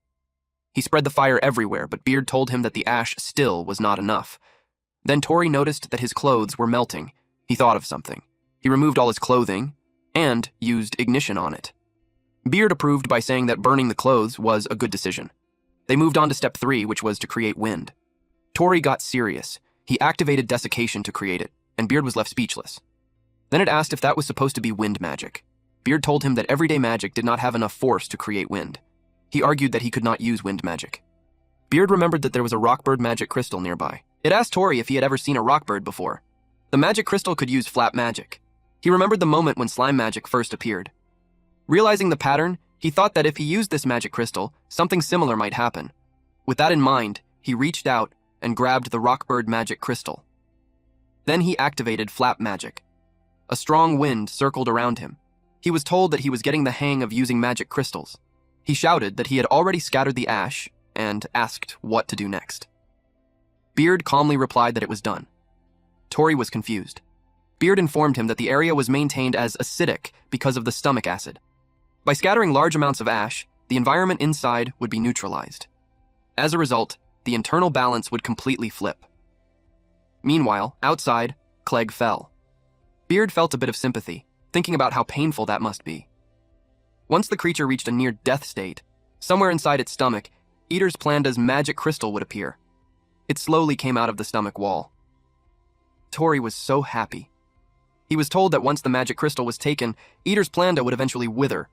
He spread the fire everywhere, but Beard told him that the ash still was not enough. Then Tori noticed that his clothes were melting. He thought of something. He removed all his clothing and used ignition on it. Beard approved by saying that burning the clothes was a good decision. They moved on to step 3, which was to create wind. Tori got serious. He activated desiccation to create it, and Beard was left speechless. Then it asked if that was supposed to be wind magic. Beard told him that everyday magic did not have enough force to create wind. He argued that he could not use wind magic. Beard remembered that there was a rockbird magic crystal nearby. It asked Tori if he had ever seen a rockbird before. The magic crystal could use flap magic. He remembered the moment when slime magic first appeared. Realizing the pattern, he thought that if he used this magic crystal, something similar might happen. With that in mind, he reached out and grabbed the rockbird magic crystal. Then he activated flap magic. A strong wind circled around him. He was told that he was getting the hang of using magic crystals. He shouted that he had already scattered the ash and asked what to do next. Beard calmly replied that it was done. Tori was confused. Beard informed him that the area was maintained as acidic because of the stomach acid. By scattering large amounts of ash, the environment inside would be neutralized. As a result, the internal balance would completely flip. Meanwhile, outside, Clegg fell. Beard felt a bit of sympathy, thinking about how painful that must be. Once the creature reached a near-death state, somewhere inside its stomach, Eater's Planda's magic crystal would appear. It slowly came out of the stomach wall. Tori was so happy. He was told that once the magic crystal was taken, Eater's Planda would eventually wither.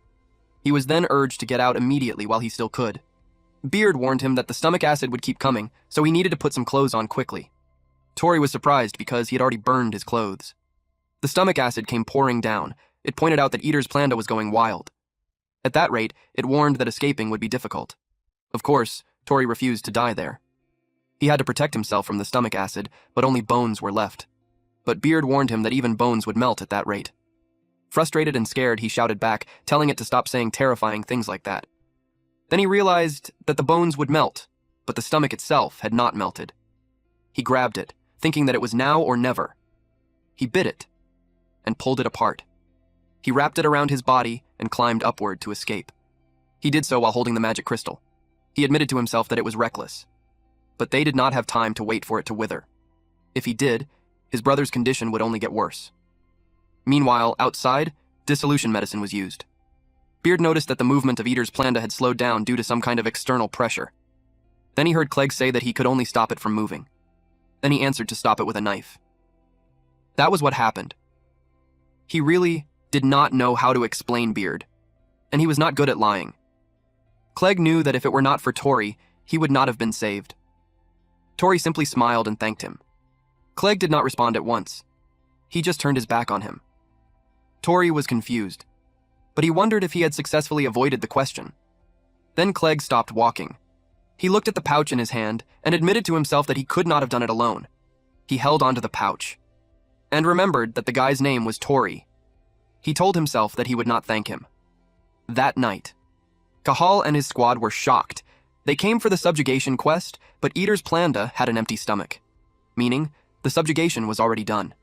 He was then urged to get out immediately while he still could. Beard warned him that the stomach acid would keep coming, so he needed to put some clothes on quickly. Tori was surprised because he had already burned his clothes. The stomach acid came pouring down. It pointed out that Eater's Planda was going wild. At that rate, it warned that escaping would be difficult. Of course, Tori refused to die there. He had to protect himself from the stomach acid, but only bones were left. But Beard warned him that even bones would melt at that rate. Frustrated and scared, he shouted back, telling it to stop saying terrifying things like that. Then he realized that the bones would melt, but the stomach itself had not melted. He grabbed it, thinking that it was now or never. He bit it and pulled it apart. He wrapped it around his body and climbed upward to escape. He did so while holding the magic crystal. He admitted to himself that it was reckless. But they did not have time to wait for it to wither. If he did, his brother's condition would only get worse. Meanwhile, outside, dissolution medicine was used. Beard noticed that the movement of Eater's Planda had slowed down due to some kind of external pressure. Then he heard Clegg say that he could only stop it from moving. Then he answered to stop it with a knife. That was what happened. He really did not know how to explain Beard, and he was not good at lying. Clegg knew that if it were not for Tori, he would not have been saved. Tori simply smiled and thanked him. Clegg did not respond at once. He just turned his back on him. Tori was confused, but he wondered if he had successfully avoided the question. Then Clegg stopped walking. He looked at the pouch in his hand and admitted to himself that he could not have done it alone. He held onto the pouch and remembered that the guy's name was Tori. He told himself that he would not thank him. That night, Cahal and his squad were shocked. They came for the subjugation quest, but Eater's Planda had an empty stomach, meaning the subjugation was already done.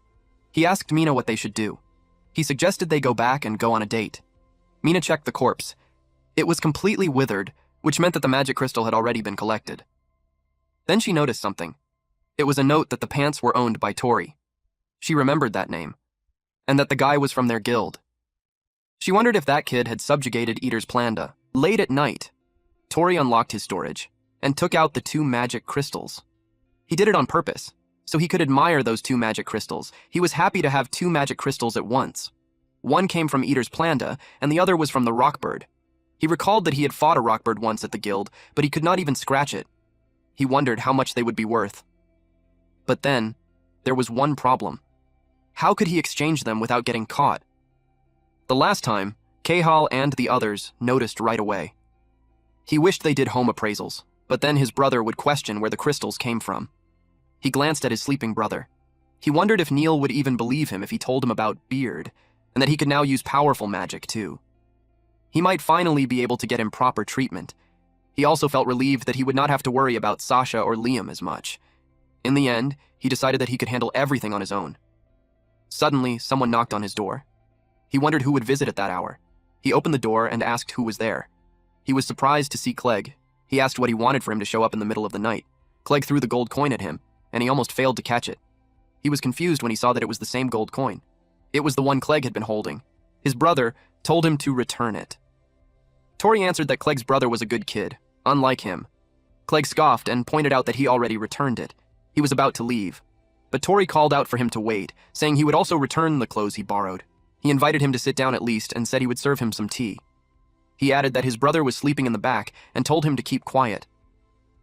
He asked Mina what they should do. He suggested they go back and go on a date. Mina checked the corpse. It was completely withered, which meant that the magic crystal had already been collected. Then she noticed something. It was a note that the pants were owned by Tori. She remembered that name, and that the guy was from their guild. She wondered if that kid had subjugated Eater's Planda. Late at night, Tori unlocked his storage and took out the 2 magic crystals. He did it on purpose, so he could admire those 2 magic crystals. He was happy to have 2 magic crystals at once. One came from Eater's Planda, and the other was from the rockbird. He recalled that he had fought a rockbird once at the guild, but he could not even scratch it. He wondered how much they would be worth. But then, there was one problem. How could he exchange them without getting caught? The last time, Cahal and the others noticed right away. He wished they did home appraisals, but then his brother would question where the crystals came from. He glanced at his sleeping brother. He wondered if Neil would even believe him if he told him about Beard, and that he could now use powerful magic too. He might finally be able to get him proper treatment. He also felt relieved that he would not have to worry about Sasha or Liam as much. In the end, he decided that he could handle everything on his own. Suddenly, someone knocked on his door. He wondered who would visit at that hour. He opened the door and asked who was there. He was surprised to see Clegg. He asked what he wanted for him to show up in the middle of the night. Clegg threw the gold coin at him, and he almost failed to catch it. He was confused when he saw that it was the same gold coin. It was the one Clegg had been holding. His brother told him to return it. Tori answered that Clegg's brother was a good kid, unlike him. Clegg scoffed and pointed out that he already returned it. He was about to leave, but Tori called out for him to wait, saying he would also return the clothes he borrowed. He invited him to sit down at least and said he would serve him some tea. He added that his brother was sleeping in the back and told him to keep quiet.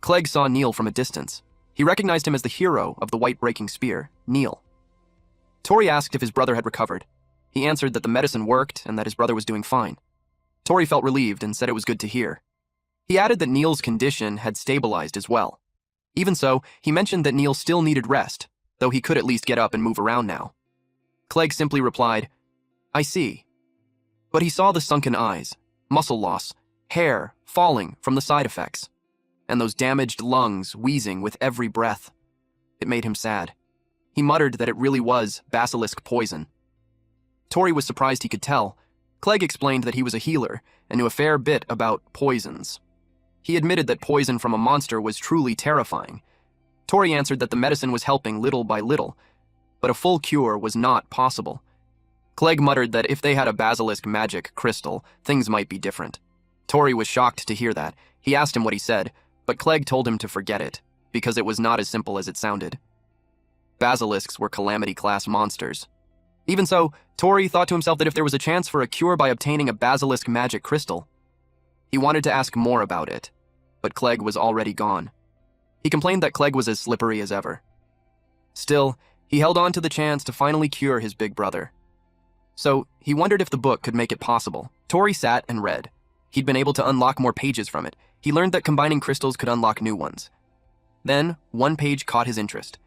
Clegg saw Neil from a distance. He recognized him as the hero of the white breaking spear, Neil. Tori asked if his brother had recovered. He answered that the medicine worked and that his brother was doing fine. Tori felt relieved and said it was good to hear. He added that Neil's condition had stabilized as well. Even so, he mentioned that Neil still needed rest, though he could at least get up and move around now. Clegg simply replied, "I see." But he saw the sunken eyes, muscle loss, hair falling from the side effects, and those damaged lungs wheezing with every breath. It made him sad. He muttered that it really was basilisk poison. Tori was surprised he could tell. Clegg explained that he was a healer and knew a fair bit about poisons. He admitted that poison from a monster was truly terrifying. Tori answered that the medicine was helping little by little, but a full cure was not possible. Clegg muttered that if they had a basilisk magic crystal, things might be different. Tori was shocked to hear that. He asked him what he said, but Clegg told him to forget it, because it was not as simple as it sounded. Basilisks were calamity-class monsters. Even so, Tori thought to himself that if there was a chance for a cure by obtaining a basilisk magic crystal, he wanted to ask more about it, but Clegg was already gone. He complained that Clegg was as slippery as ever. Still, he held on to the chance to finally cure his big brother. So, he wondered if the book could make it possible. Tori sat and read. He'd been able to unlock more pages from it. He learned that combining crystals could unlock new ones. Then, one page caught his interest.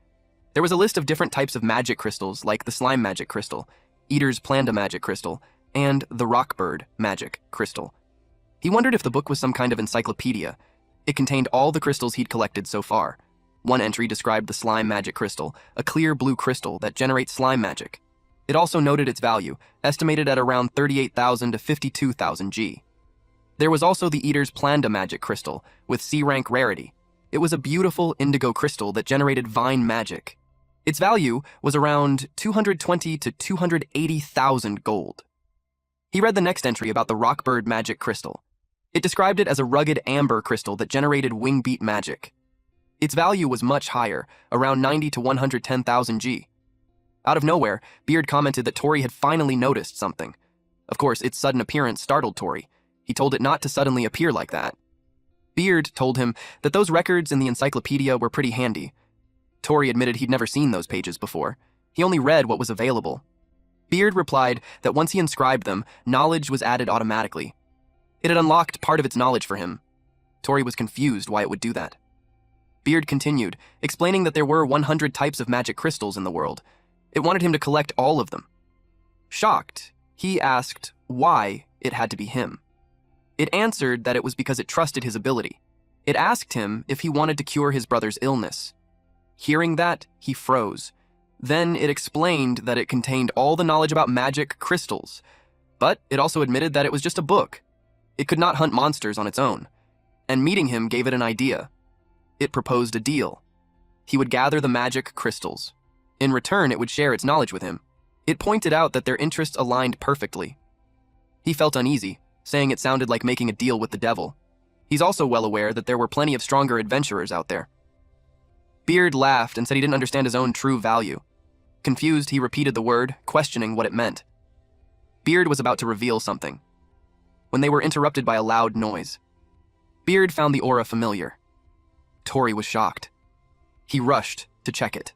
There was a list of different types of magic crystals, like the slime magic crystal, Eater's Planda magic crystal, and the rockbird magic crystal. He wondered if the book was some kind of encyclopedia. It contained all the crystals he'd collected so far. One entry described the slime magic crystal, a clear blue crystal that generates slime magic. It also noted its value, estimated at around 38,000 to 52,000 G. There was also the Eater's Planda magic crystal, with C-rank rarity. It was a beautiful indigo crystal that generated vine magic. Its value was around 220 to 280,000 gold. He read the next entry about the rockbird magic crystal. It described it as a rugged amber crystal that generated wing beat magic. Its value was much higher, around 90 to 110,000 G. Out of nowhere, Beard commented that Tori had finally noticed something. Of course, its sudden appearance startled Tori. He told it not to suddenly appear like that. Beard told him that those records in the encyclopedia were pretty handy. Tori admitted he'd never seen those pages before. He only read what was available. Beard replied that once he inscribed them, knowledge was added automatically. It had unlocked part of its knowledge for him. Tori was confused why it would do that. Beard continued, explaining that there were 100 types of magic crystals in the world. It wanted him to collect all of them. Shocked, he asked why it had to be him. It answered that it was because it trusted his ability. It asked him if he wanted to cure his brother's illness. Hearing that, he froze. Then it explained that it contained all the knowledge about magic crystals, but it also admitted that it was just a book. It could not hunt monsters on its own, and meeting him gave it an idea. It proposed a deal. He would gather the magic crystals. In return, it would share its knowledge with him. It pointed out that their interests aligned perfectly. He felt uneasy. saying it sounded like making a deal with the devil. He's also well aware that there were plenty of stronger adventurers out there. Beard laughed and said he didn't understand his own true value. Confused, he repeated the word, questioning what it meant. Beard was about to reveal something, when they were interrupted by a loud noise. Beard found the aura familiar. Tori was shocked. He rushed to check it.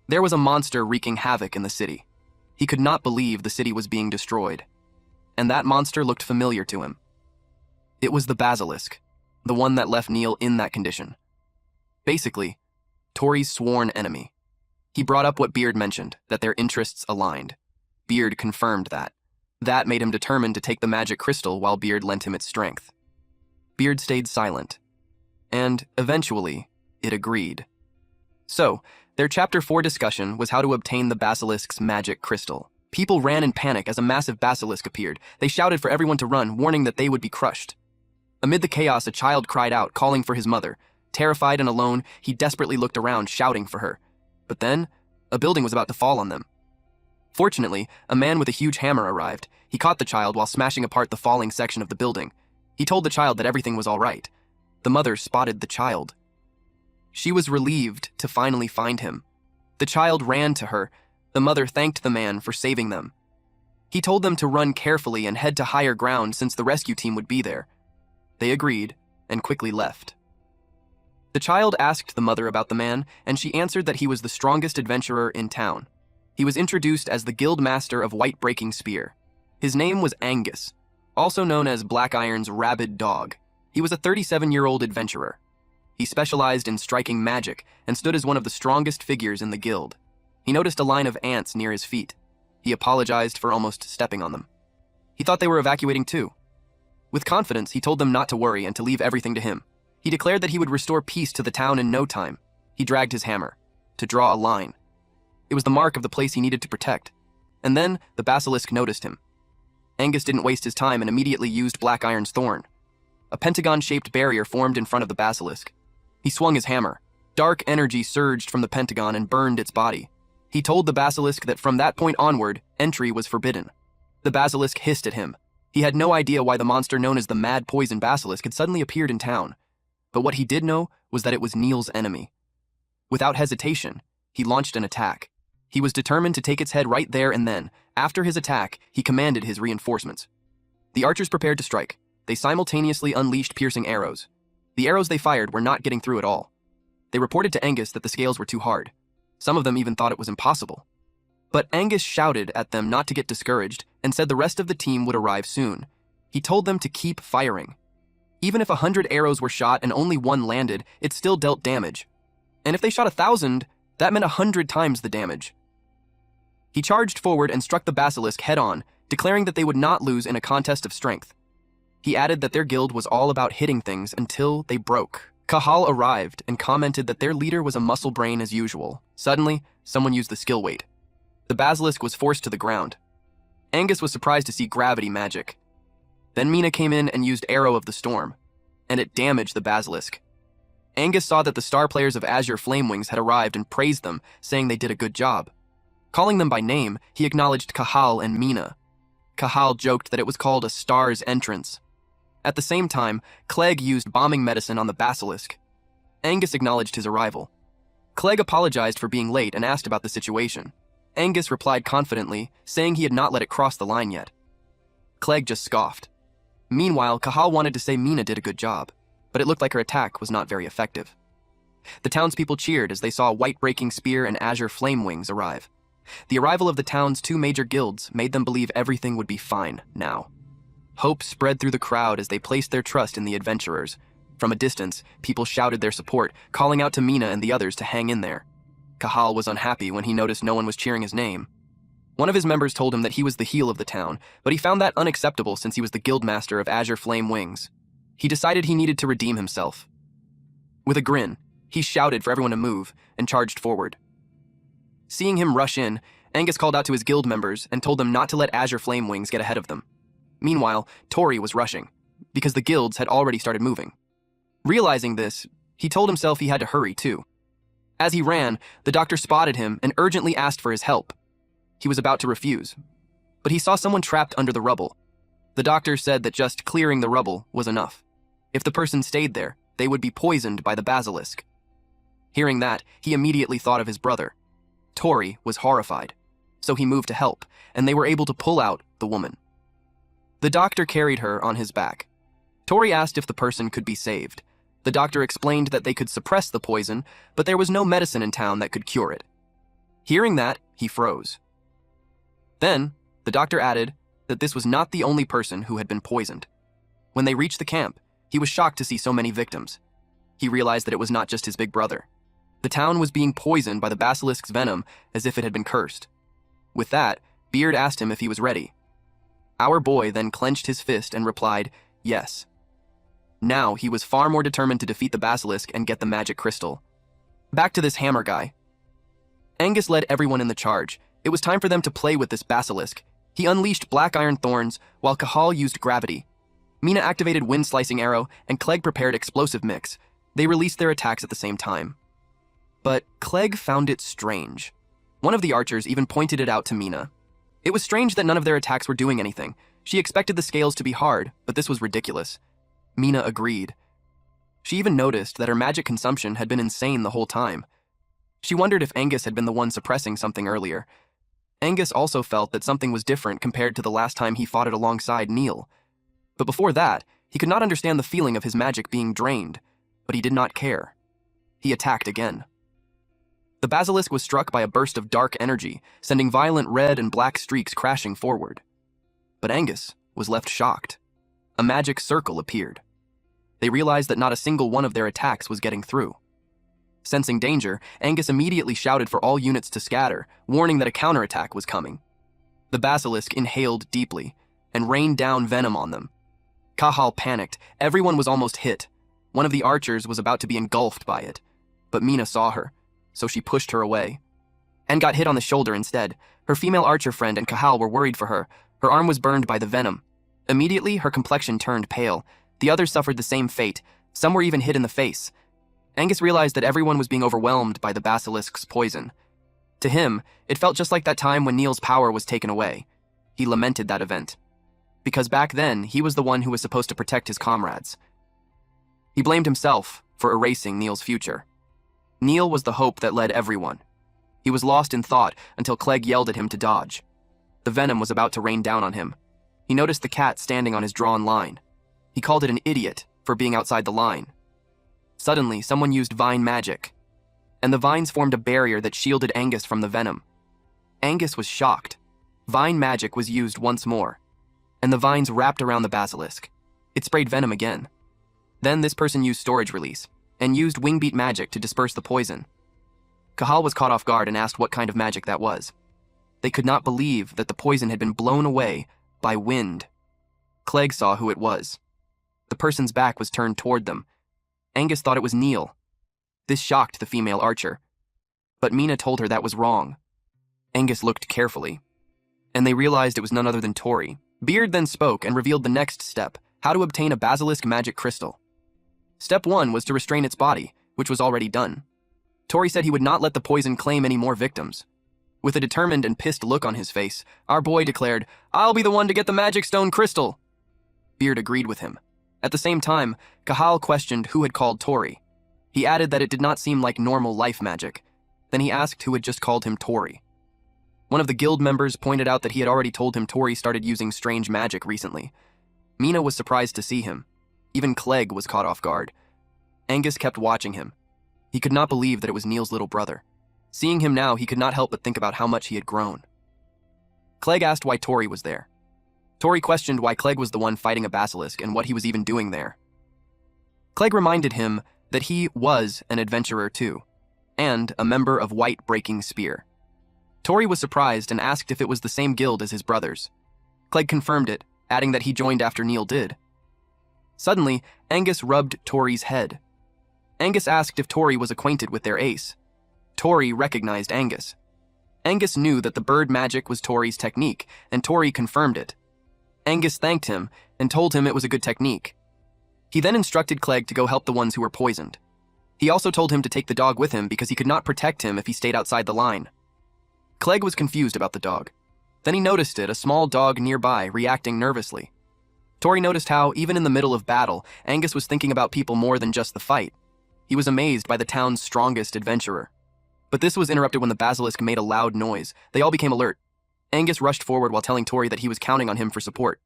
There was a monster wreaking havoc in the city. He could not believe the city was being destroyed. And that monster looked familiar to him. It was the basilisk, the one that left Neil in that condition. Basically, Tori's sworn enemy. He brought up what Beard mentioned, that their interests aligned. Beard confirmed that. That made him determined to take the magic crystal while Beard lent him its strength. Beard stayed silent. And, eventually, it agreed. So, their Chapter 4 discussion was how to obtain the basilisk's magic crystal. People ran in panic as a massive basilisk appeared. They shouted for everyone to run, warning that they would be crushed. Amid the chaos, a child cried out, calling for his mother. Terrified and alone, he desperately looked around, shouting for her. But then, a building was about to fall on them. Fortunately, a man with a huge hammer arrived. He caught the child while smashing apart the falling section of the building. He told the child that everything was all right. The mother spotted the child. She was relieved to finally find him. The child ran to her. The mother thanked the man for saving them. He told them to run carefully and head to higher ground since the rescue team would be there. They agreed and quickly left. The child asked the mother about the man, and she answered that he was the strongest adventurer in town. He was introduced as the guild master of White Breaking Spear. His name was Angus, also known as Black Iron's rabid dog. He was a 37-year-old adventurer. He specialized in striking magic and stood as one of the strongest figures in the guild. He noticed a line of ants near his feet. He apologized for almost stepping on them. He thought they were evacuating too. With confidence, he told them not to worry and to leave everything to him. He declared that he would restore peace to the town in no time. He dragged his hammer to draw a line. It was the mark of the place he needed to protect. And then the basilisk noticed him. Angus didn't waste his time and immediately used Black Iron's thorn. A pentagon-shaped barrier formed in front of the basilisk. He swung his hammer. Dark energy surged from the pentagon and burned its body. He told the basilisk that from that point onward, entry was forbidden. The basilisk hissed at him. He had no idea why the monster known as the Mad Poison Basilisk had suddenly appeared in town. But what he did know was that it was Neil's enemy. Without hesitation, he launched an attack. He was determined to take its head right there and then. After his attack, he commanded his reinforcements. The archers prepared to strike. They simultaneously unleashed piercing arrows. The arrows they fired were not getting through at all. They reported to Angus that the scales were too hard. Some of them even thought it was impossible. But Angus shouted at them not to get discouraged and said the rest of the team would arrive soon. He told them to keep firing. Even if 100 arrows were shot and only one landed, it still dealt damage. And if they shot 1,000, that meant 100 times the damage. He charged forward and struck the basilisk head-on, declaring that they would not lose in a contest of strength. He added that their guild was all about hitting things until they broke. Kahal arrived and commented that their leader was a muscle brain as usual. Suddenly, someone used the skill weight. The basilisk was forced to the ground. Angus was surprised to see gravity magic. Then Mina came in and used Arrow of the Storm, and it damaged the basilisk. Angus saw that the star players of Azure Flamewings had arrived and praised them, saying they did a good job. Calling them by name, he acknowledged Kahal and Mina. Kahal joked that it was called a star's entrance. At the same time, Clegg used bombing medicine on the basilisk. Angus acknowledged his arrival. Clegg apologized for being late and asked about the situation. Angus replied confidently, saying he had not let it cross the line yet. Clegg just scoffed. Meanwhile, Kahal wanted to say Mina did a good job, but it looked like her attack was not very effective. The townspeople cheered as they saw White Breaking Spear and Azure Flamewings arrive. The arrival of the town's two major guilds made them believe everything would be fine now. Hope spread through the crowd as they placed their trust in the adventurers. From a distance, people shouted their support, calling out to Mina and the others to hang in there. Kahal was unhappy when he noticed no one was cheering his name. One of his members told him that he was the heel of the town, but he found that unacceptable since he was the guildmaster of Azure Flame Wings. He decided he needed to redeem himself. With a grin, he shouted for everyone to move and charged forward. Seeing him rush in, Angus called out to his guild members and told them not to let Azure Flame Wings get ahead of them. Meanwhile, Tori was rushing, because the guilds had already started moving. Realizing this, he told himself he had to hurry too. As he ran, the doctor spotted him and urgently asked for his help. He was about to refuse, but he saw someone trapped under the rubble. The doctor said that just clearing the rubble was enough. If the person stayed there, they would be poisoned by the basilisk. Hearing that, he immediately thought of his brother. Tori was horrified, so he moved to help, and they were able to pull out the woman. The doctor carried her on his back. Tori asked if the person could be saved. The doctor explained that they could suppress the poison, but there was no medicine in town that could cure it. Hearing that, he froze. Then, the doctor added that this was not the only person who had been poisoned. When they reached the camp, he was shocked to see so many victims. He realized that it was not just his big brother. The town was being poisoned by the basilisk's venom as if it had been cursed. With that, Beard asked him if he was ready. Our boy then clenched his fist and replied, yes. Now he was far more determined to defeat the basilisk and get the magic crystal. Back to this hammer guy. Angus led everyone in the charge. It was time for them to play with this basilisk. He unleashed black iron thorns, while Cahal used gravity. Mina activated wind-slicing arrow, and Clegg prepared explosive mix. They released their attacks at the same time. But Clegg found it strange. One of the archers even pointed it out to Mina. It was strange that none of their attacks were doing anything. She expected the scales to be hard, but this was ridiculous. Mina agreed. She even noticed that her magic consumption had been insane the whole time. She wondered if Angus had been the one suppressing something earlier. Angus also felt that something was different compared to the last time he fought it alongside Neil. But before that, he could not understand the feeling of his magic being drained, but he did not care. He attacked again. The basilisk was struck by a burst of dark energy, sending violent red and black streaks crashing forward. But Angus was left shocked. A magic circle appeared. They realized that not a single one of their attacks was getting through. Sensing danger, Angus immediately shouted for all units to scatter, warning that a counterattack was coming. The basilisk inhaled deeply and rained down venom on them. Cahal panicked. Everyone was almost hit. One of the archers was about to be engulfed by it, but Mina saw her, so she pushed her away and got hit on the shoulder instead. Her female archer friend and Cahal were worried for her. Her arm was burned by the venom. Immediately, her complexion turned pale. The others suffered the same fate. Some were even hit in the face. Angus realized that everyone was being overwhelmed by the basilisk's poison. To him, it felt just like that time when Neil's power was taken away. He lamented that event, because back then, he was the one who was supposed to protect his comrades. He blamed himself for erasing Neil's future. Neil was the hope that led everyone. He was lost in thought until Clegg yelled at him to dodge. The venom was about to rain down on him. He noticed the cat standing on his drawn line. He called it an idiot for being outside the line. Suddenly, someone used vine magic, and the vines formed a barrier that shielded Angus from the venom. Angus was shocked. Vine magic was used once more, and the vines wrapped around the basilisk. It sprayed venom again. Then this person used storage release, and used wingbeat magic to disperse the poison. Cahal was caught off guard and asked what kind of magic that was. They could not believe that the poison had been blown away by wind. Clegg saw who it was. The person's back was turned toward them. Angus thought it was Neil. This shocked the female archer, but Mina told her that was wrong. Angus looked carefully, and they realized it was none other than Tori. Beard then spoke and revealed the next step, how to obtain a basilisk magic crystal. Step 1 was to restrain its body, which was already done. Tori said he would not let the poison claim any more victims. With a determined and pissed look on his face, our boy declared, "I'll be the one to get the magic stone crystal." Beard agreed with him. At the same time, Cahal questioned who had called Tori. He added that it did not seem like normal life magic. Then he asked who had just called him Tori. One of the guild members pointed out that he had already told him Tori started using strange magic recently. Mina was surprised to see him. Even Clegg was caught off guard. Angus kept watching him. He could not believe that it was Neil's little brother. Seeing him now, he could not help but think about how much he had grown. Clegg asked why Tori was there. Tori questioned why Clegg was the one fighting a basilisk and what he was even doing there. Clegg reminded him that he was an adventurer too, and a member of White Breaking Spear. Tori was surprised and asked if it was the same guild as his brothers. Clegg confirmed it, adding that he joined after Neil did. Suddenly, Angus rubbed Tori's head. Angus asked if Tori was acquainted with their ace. Tori recognized Angus. Angus knew that the bird magic was Tori's technique, and Tori confirmed it. Angus thanked him and told him it was a good technique. He then instructed Clegg to go help the ones who were poisoned. He also told him to take the dog with him because he could not protect him if he stayed outside the line. Clegg was confused about the dog. Then he noticed it, a small dog nearby, reacting nervously. Tori noticed how, even in the middle of battle, Angus was thinking about people more than just the fight. He was amazed by the town's strongest adventurer. But this was interrupted when the basilisk made a loud noise. They all became alert. Angus rushed forward while telling Tori that he was counting on him for support.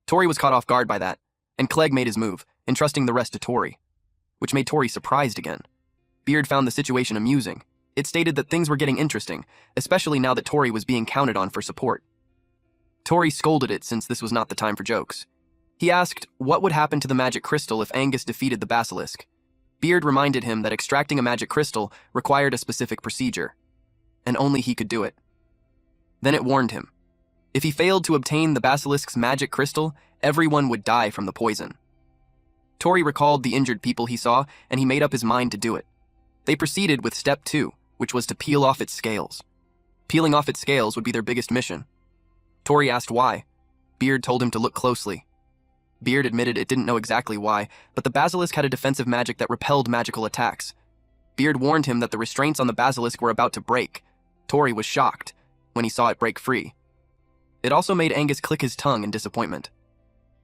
Tori was caught off guard by that, and Clegg made his move, entrusting the rest to Tori, which made Tori surprised again. Beard found the situation amusing. It stated that things were getting interesting, especially now that Tori was being counted on for support. Tori scolded it since this was not the time for jokes. He asked what would happen to the magic crystal if Angus defeated the basilisk. Beard reminded him that extracting a magic crystal required a specific procedure, and only he could do it. Then it warned him. If he failed to obtain the basilisk's magic crystal, everyone would die from the poison. Tori recalled the injured people he saw, and he made up his mind to do it. They proceeded with step 2, which was to peel off its scales. Peeling off its scales would be their biggest mission. Tori asked why. Beard told him to look closely. Beard admitted it didn't know exactly why, but the basilisk had a defensive magic that repelled magical attacks. Beard warned him that the restraints on the basilisk were about to break. Tori was shocked when he saw it break free. It also made Angus click his tongue in disappointment.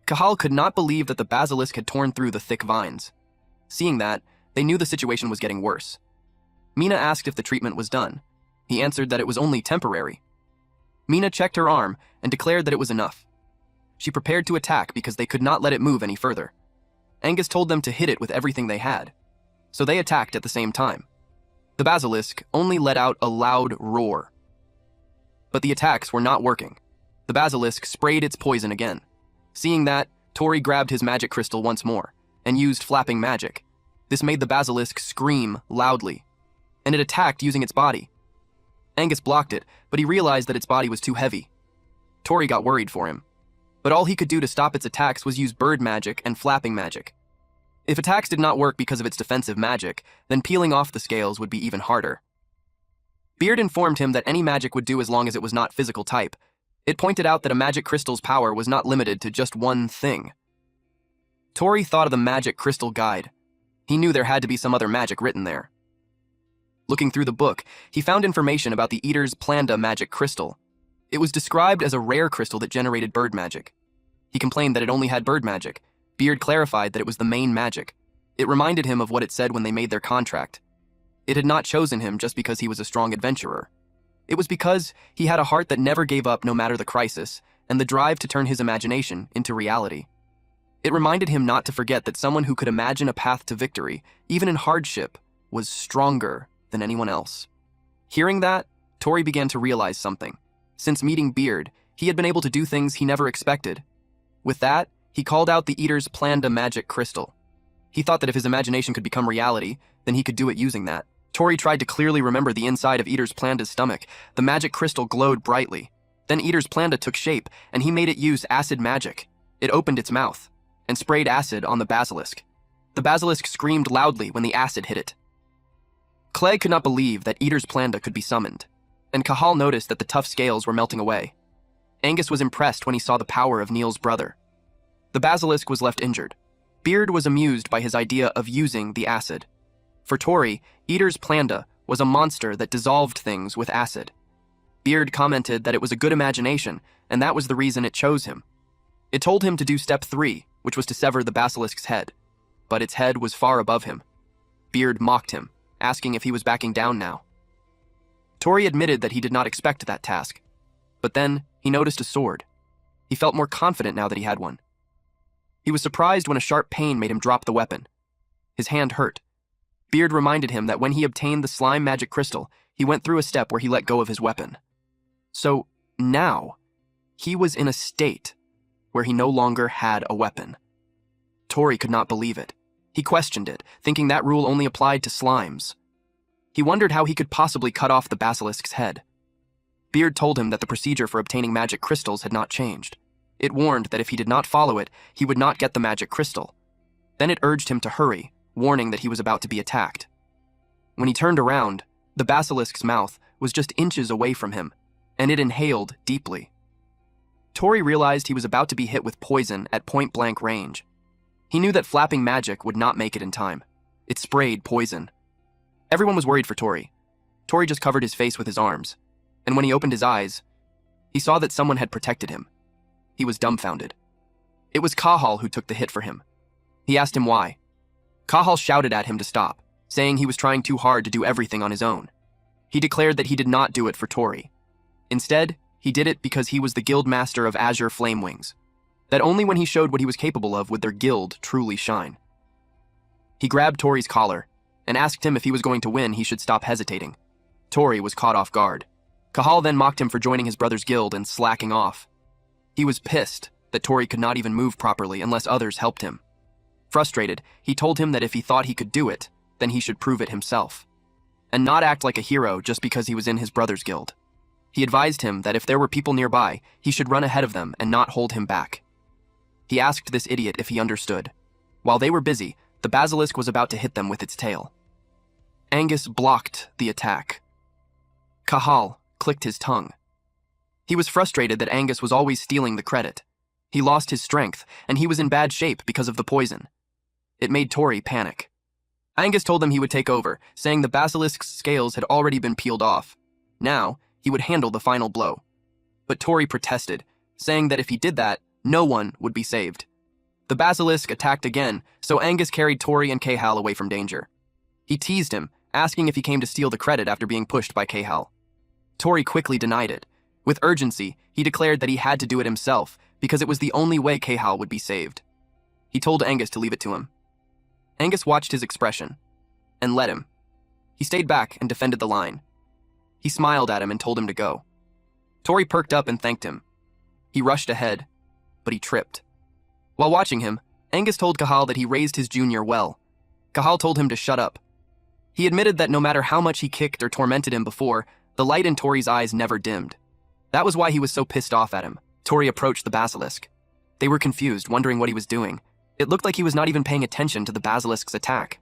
Cahal could not believe that the basilisk had torn through the thick vines. Seeing that, they knew the situation was getting worse. Mina asked if the treatment was done. He answered that it was only temporary. Mina checked her arm and declared that it was enough. She prepared to attack because they could not let it move any further. Angus told them to hit it with everything they had, so they attacked at the same time. The basilisk only let out a loud roar. But the attacks were not working. The basilisk sprayed its poison again. Seeing that, Tori grabbed his magic crystal once more and used flapping magic. This made the basilisk scream loudly, and it attacked using its body. Angus blocked it, but he realized that its body was too heavy. Tori got worried for him, but all he could do to stop its attacks was use bird magic and flapping magic. If attacks did not work because of its defensive magic, then peeling off the scales would be even harder. Beard informed him that any magic would do as long as it was not physical type. It pointed out that a magic crystal's power was not limited to just one thing. Tori thought of the magic crystal guide. He knew there had to be some other magic written there. Looking through the book, he found information about the Eater's Planda magic crystal. It was described as a rare crystal that generated bird magic. He complained that it only had bird magic. Beard clarified that it was the main magic. It reminded him of what it said when they made their contract. It had not chosen him just because he was a strong adventurer. It was because he had a heart that never gave up no matter the crisis, and the drive to turn his imagination into reality. It reminded him not to forget that someone who could imagine a path to victory, even in hardship, was stronger than anyone else. Hearing that, Tori began to realize something. Since meeting Beard, he had been able to do things he never expected. With that, he called out the Eater's Planda magic crystal. He thought that if his imagination could become reality, then he could do it using that. Tori tried to clearly remember the inside of Eater's Planda's stomach. The magic crystal glowed brightly. Then Eater's Planda took shape, and he made it use acid magic. It opened its mouth and sprayed acid on the basilisk. The basilisk screamed loudly when the acid hit it. Clegg could not believe that Eater's Planda could be summoned, and Cahal noticed that the tough scales were melting away. Angus was impressed when he saw the power of Neil's brother. The basilisk was left injured. Beard was amused by his idea of using the acid. For Tori, Eater's Planda was a monster that dissolved things with acid. Beard commented that it was a good imagination, and that was the reason it chose him. It told him to do step 3, which was to sever the basilisk's head, but its head was far above him. Beard mocked him, asking if he was backing down now. Tori admitted that he did not expect that task, but then he noticed a sword. He felt more confident now that he had one. He was surprised when a sharp pain made him drop the weapon. His hand hurt. Beard reminded him that when he obtained the slime magic crystal, he went through a step where he let go of his weapon. So now, he was in a state where he no longer had a weapon. Tori could not believe it. He questioned it, thinking that rule only applied to slimes. He wondered how he could possibly cut off the basilisk's head. Beard told him that the procedure for obtaining magic crystals had not changed. It warned that if he did not follow it, he would not get the magic crystal. Then it urged him to hurry, warning that he was about to be attacked. When he turned around, the basilisk's mouth was just inches away from him, and it inhaled deeply. Tori realized he was about to be hit with poison at point-blank range. He knew that flapping magic would not make it in time. It sprayed poison. Everyone was worried for Tori. Tori just covered his face with his arms, and when he opened his eyes, he saw that someone had protected him. He was dumbfounded. It was Kahal who took the hit for him. He asked him why. Kahal shouted at him to stop, saying he was trying too hard to do everything on his own. He declared that he did not do it for Tori. Instead, he did it because he was the guild master of Azure Flamewings, that only when he showed what he was capable of would their guild truly shine. He grabbed Tori's collar and asked him if he was going to win, he should stop hesitating. Tori was caught off guard. Kahal then mocked him for joining his brother's guild and slacking off. He was pissed that Tori could not even move properly unless others helped him. Frustrated, he told him that if he thought he could do it, then he should prove it himself, and not act like a hero just because he was in his brother's guild. He advised him that if there were people nearby, he should run ahead of them and not hold him back. He asked this idiot if he understood. While they were busy, the basilisk was about to hit them with its tail. Angus blocked the attack. Kahal clicked his tongue. He was frustrated that Angus was always stealing the credit. He lost his strength, and he was in bad shape because of the poison. It made Tori panic. Angus told him he would take over, saying the basilisk's scales had already been peeled off. Now, he would handle the final blow. But Tori protested, saying that if he did that, no one would be saved. The basilisk attacked again, so Angus carried Tori and Kahal away from danger. He teased him, asking if he came to steal the credit after being pushed by Kahal. Tori quickly denied it. With urgency, he declared that he had to do it himself, because it was the only way Kahal would be saved. He told Angus to leave it to him. Angus watched his expression, and let him. He stayed back and defended the line. He smiled at him and told him to go. Tori perked up and thanked him. He rushed ahead, but he tripped. While watching him, Angus told Kahal that he raised his junior well. Kahal told him to shut up. He admitted that no matter how much he kicked or tormented him before, the light in Tori's eyes never dimmed. That was why he was so pissed off at him. Tori approached the basilisk. They were confused, wondering what he was doing. It looked like he was not even paying attention to the basilisk's attack.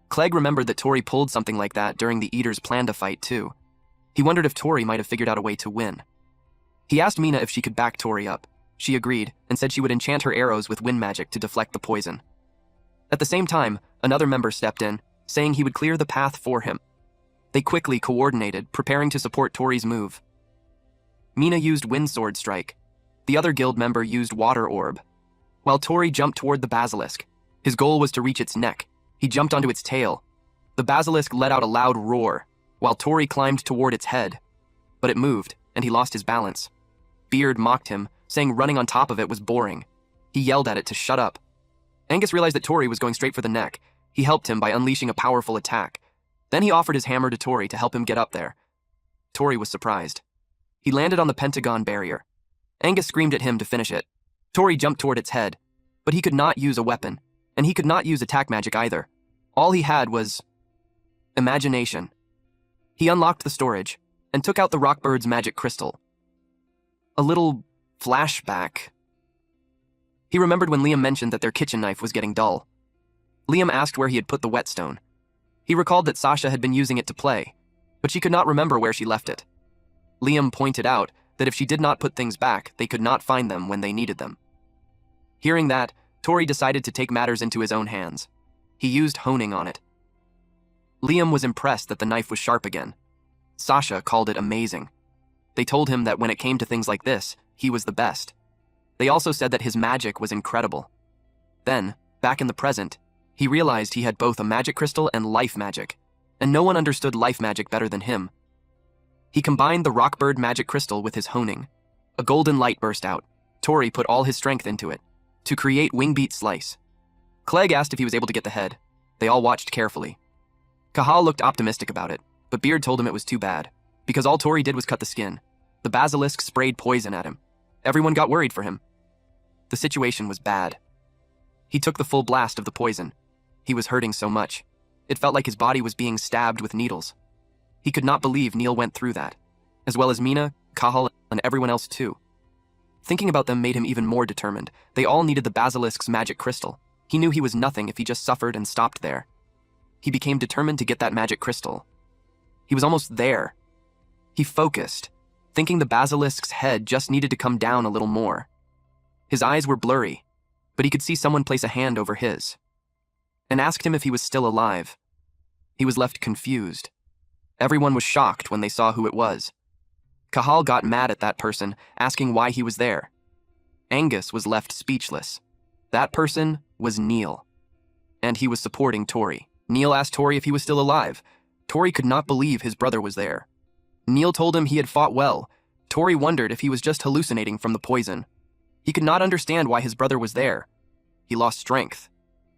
Clegg remembered that Tori pulled something like that during the Eater's plan to fight too. He wondered if Tori might have figured out a way to win. He asked Mina if she could back Tori up. She agreed and said she would enchant her arrows with wind magic to deflect the poison. At the same time, another member stepped in, saying he would clear the path for him. They quickly coordinated, preparing to support Tori's move. Mina used Wind Sword Strike. The other guild member used Water Orb. While Tori jumped toward the basilisk, his goal was to reach its neck. He jumped onto its tail. The basilisk let out a loud roar, while Tori climbed toward its head. But it moved, and he lost his balance. Beard mocked him, saying running on top of it was boring. He yelled at it to shut up. Angus realized that Tori was going straight for the neck. He helped him by unleashing a powerful attack. Then he offered his hammer to Tori to help him get up there. Tori was surprised. He landed on the pentagon barrier. Angus screamed at him to finish it. Tori jumped toward its head, but he could not use a weapon, and he could not use attack magic either. All he had was imagination. He unlocked the storage and took out the Rockbird's magic crystal. A little flashback. He remembered when Liam mentioned that their kitchen knife was getting dull. Liam asked where he had put the whetstone. He recalled that Sasha had been using it to play, but she could not remember where she left it. Liam pointed out that if she did not put things back, they could not find them when they needed them. Hearing that, Tori decided to take matters into his own hands. He used honing on it. Liam was impressed that the knife was sharp again. Sasha called it amazing. They told him that when it came to things like this, he was the best. They also said that his magic was incredible. Then, back in the present, he realized he had both a magic crystal and life magic, and no one understood life magic better than him. He combined the Rockbird magic crystal with his honing. A golden light burst out. Tori put all his strength into it, to create Wingbeat Slice. Clegg asked if he was able to get the head. They all watched carefully. Kahal looked optimistic about it, but Beard told him it was too bad, because all Tori did was cut the skin. The basilisk sprayed poison at him. Everyone got worried for him. The situation was bad. He took the full blast of the poison. He was hurting so much. It felt like his body was being stabbed with needles. He could not believe Neil went through that, as well as Mina, Kahal, and everyone else too. Thinking about them made him even more determined. They all needed the basilisk's magic crystal. He knew he was nothing if he just suffered and stopped there. He became determined to get that magic crystal. He was almost there. He focused, thinking the basilisk's head just needed to come down a little more. His eyes were blurry, but he could see someone place a hand over his, and asked him if he was still alive. He was left confused. Everyone was shocked when they saw who it was. Kahal got mad at that person, asking why he was there. Angus was left speechless. That person was Neil, and he was supporting Tori. Neil asked Tori if he was still alive. Tori could not believe his brother was there. Neil told him he had fought well. Tori wondered if he was just hallucinating from the poison. He could not understand why his brother was there. He lost strength.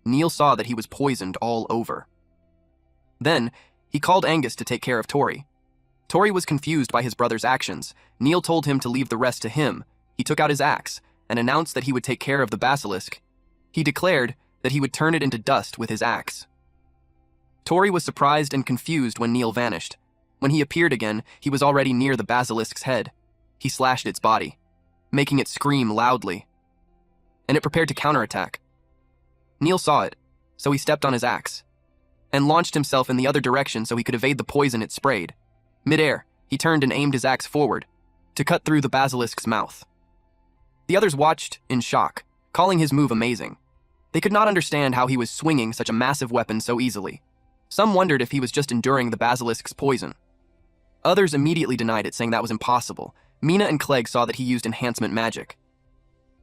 Neil saw that he was poisoned all over. Then, he called Angus to take care of Tori. Tori was confused by his brother's actions. Neil told him to leave the rest to him. He took out his axe and announced that he would take care of the basilisk. He declared that he would turn it into dust with his axe. Tori was surprised and confused when Neil vanished. When he appeared again, he was already near the basilisk's head. He slashed its body, making it scream loudly, and it prepared to counterattack. Neil saw it, so he stepped on his axe and launched himself in the other direction so he could evade the poison it sprayed. Mid-air, he turned and aimed his axe forward to cut through the basilisk's mouth. The others watched in shock, calling his move amazing. They could not understand how he was swinging such a massive weapon so easily. Some wondered if he was just enduring the basilisk's poison. Others immediately denied it, saying that was impossible. Mina and Clegg saw that he used enhancement magic.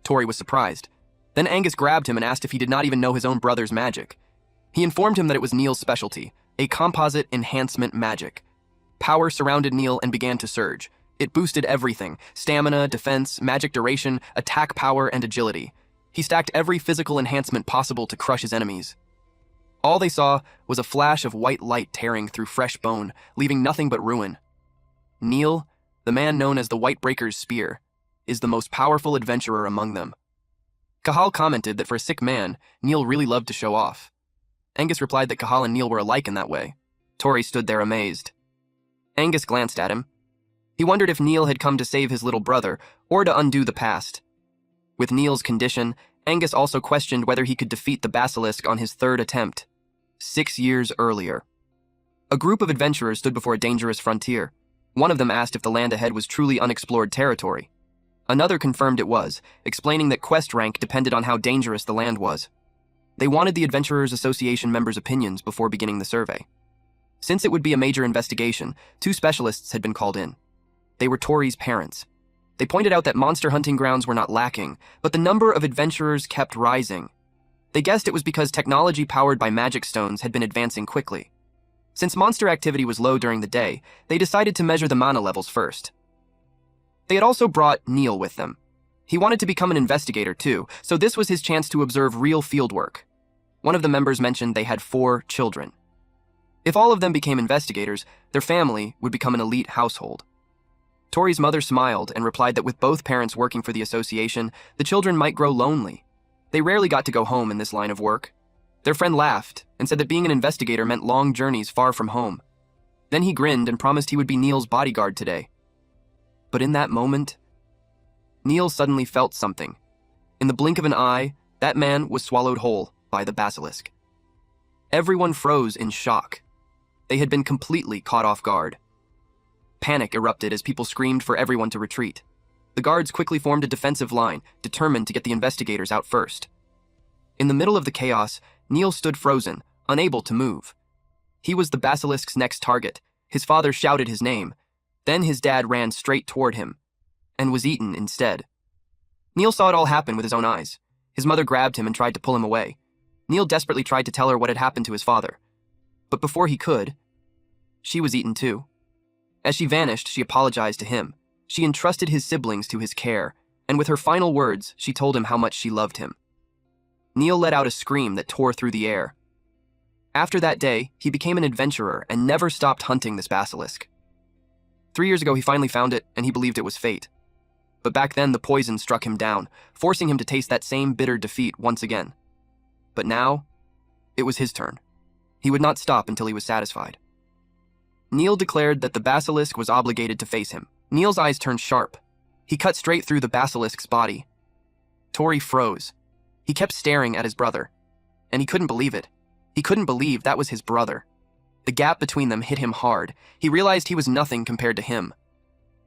Tori was surprised. Then Angus grabbed him and asked if he did not even know his own brother's magic. He informed him that it was Neil's specialty, a composite enhancement magic. Power surrounded Neil and began to surge. It boosted everything: stamina, defense, magic duration, attack power, and agility. He stacked every physical enhancement possible to crush his enemies. All they saw was a flash of white light tearing through fresh bone, leaving nothing but ruin. Neil, the man known as the White Breaker's Spear, is the most powerful adventurer among them. Cahal commented that for a sick man, Neil really loved to show off. Angus replied that Cahal and Neil were alike in that way. Tori stood there amazed. Angus glanced at him. He wondered if Neil had come to save his little brother, or to undo the past. With Neil's condition, Angus also questioned whether he could defeat the basilisk on his third attempt, 6 years earlier. A group of adventurers stood before a dangerous frontier. One of them asked if the land ahead was truly unexplored territory. Another confirmed it was, explaining that quest rank depended on how dangerous the land was. They wanted the Adventurers Association members' opinions before beginning the survey. Since it would be a major investigation, 2 specialists had been called in. They were Tori's parents. They pointed out that monster hunting grounds were not lacking, but the number of adventurers kept rising. They guessed it was because technology powered by magic stones had been advancing quickly. Since monster activity was low during the day, they decided to measure the mana levels first. They had also brought Neil with them. He wanted to become an investigator too, so this was his chance to observe real fieldwork. One of the members mentioned they had 4 children. If all of them became investigators, their family would become an elite household. Tori's mother smiled and replied that with both parents working for the association, the children might grow lonely. They rarely got to go home in this line of work. Their friend laughed and said that being an investigator meant long journeys far from home. Then he grinned and promised he would be Neil's bodyguard today. But in that moment, Neil suddenly felt something. In the blink of an eye, that man was swallowed whole by the basilisk. Everyone froze in shock. They had been completely caught off guard. Panic erupted as people screamed for everyone to retreat. The guards quickly formed a defensive line, determined to get the investigators out first. In the middle of the chaos, Neil stood frozen, unable to move. He was the basilisk's next target. His father shouted his name. Then his dad ran straight toward him, and was eaten instead. Neil saw it all happen with his own eyes. His mother grabbed him and tried to pull him away. Neil desperately tried to tell her what had happened to his father. But before he could, she was eaten too. As she vanished, she apologized to him. She entrusted his siblings to his care, and with her final words, she told him how much she loved him. Neil let out a scream that tore through the air. After that day, he became an adventurer and never stopped hunting this basilisk. 3 years ago, he finally found it, and he believed it was fate. But back then, the poison struck him down, forcing him to taste that same bitter defeat once again. But now, it was his turn. He would not stop until he was satisfied. Neil declared that the basilisk was obligated to face him. Neil's eyes turned sharp. He cut straight through the basilisk's body. Tori froze. He kept staring at his brother, and he couldn't believe it. He couldn't believe that was his brother. The gap between them hit him hard. He realized he was nothing compared to him.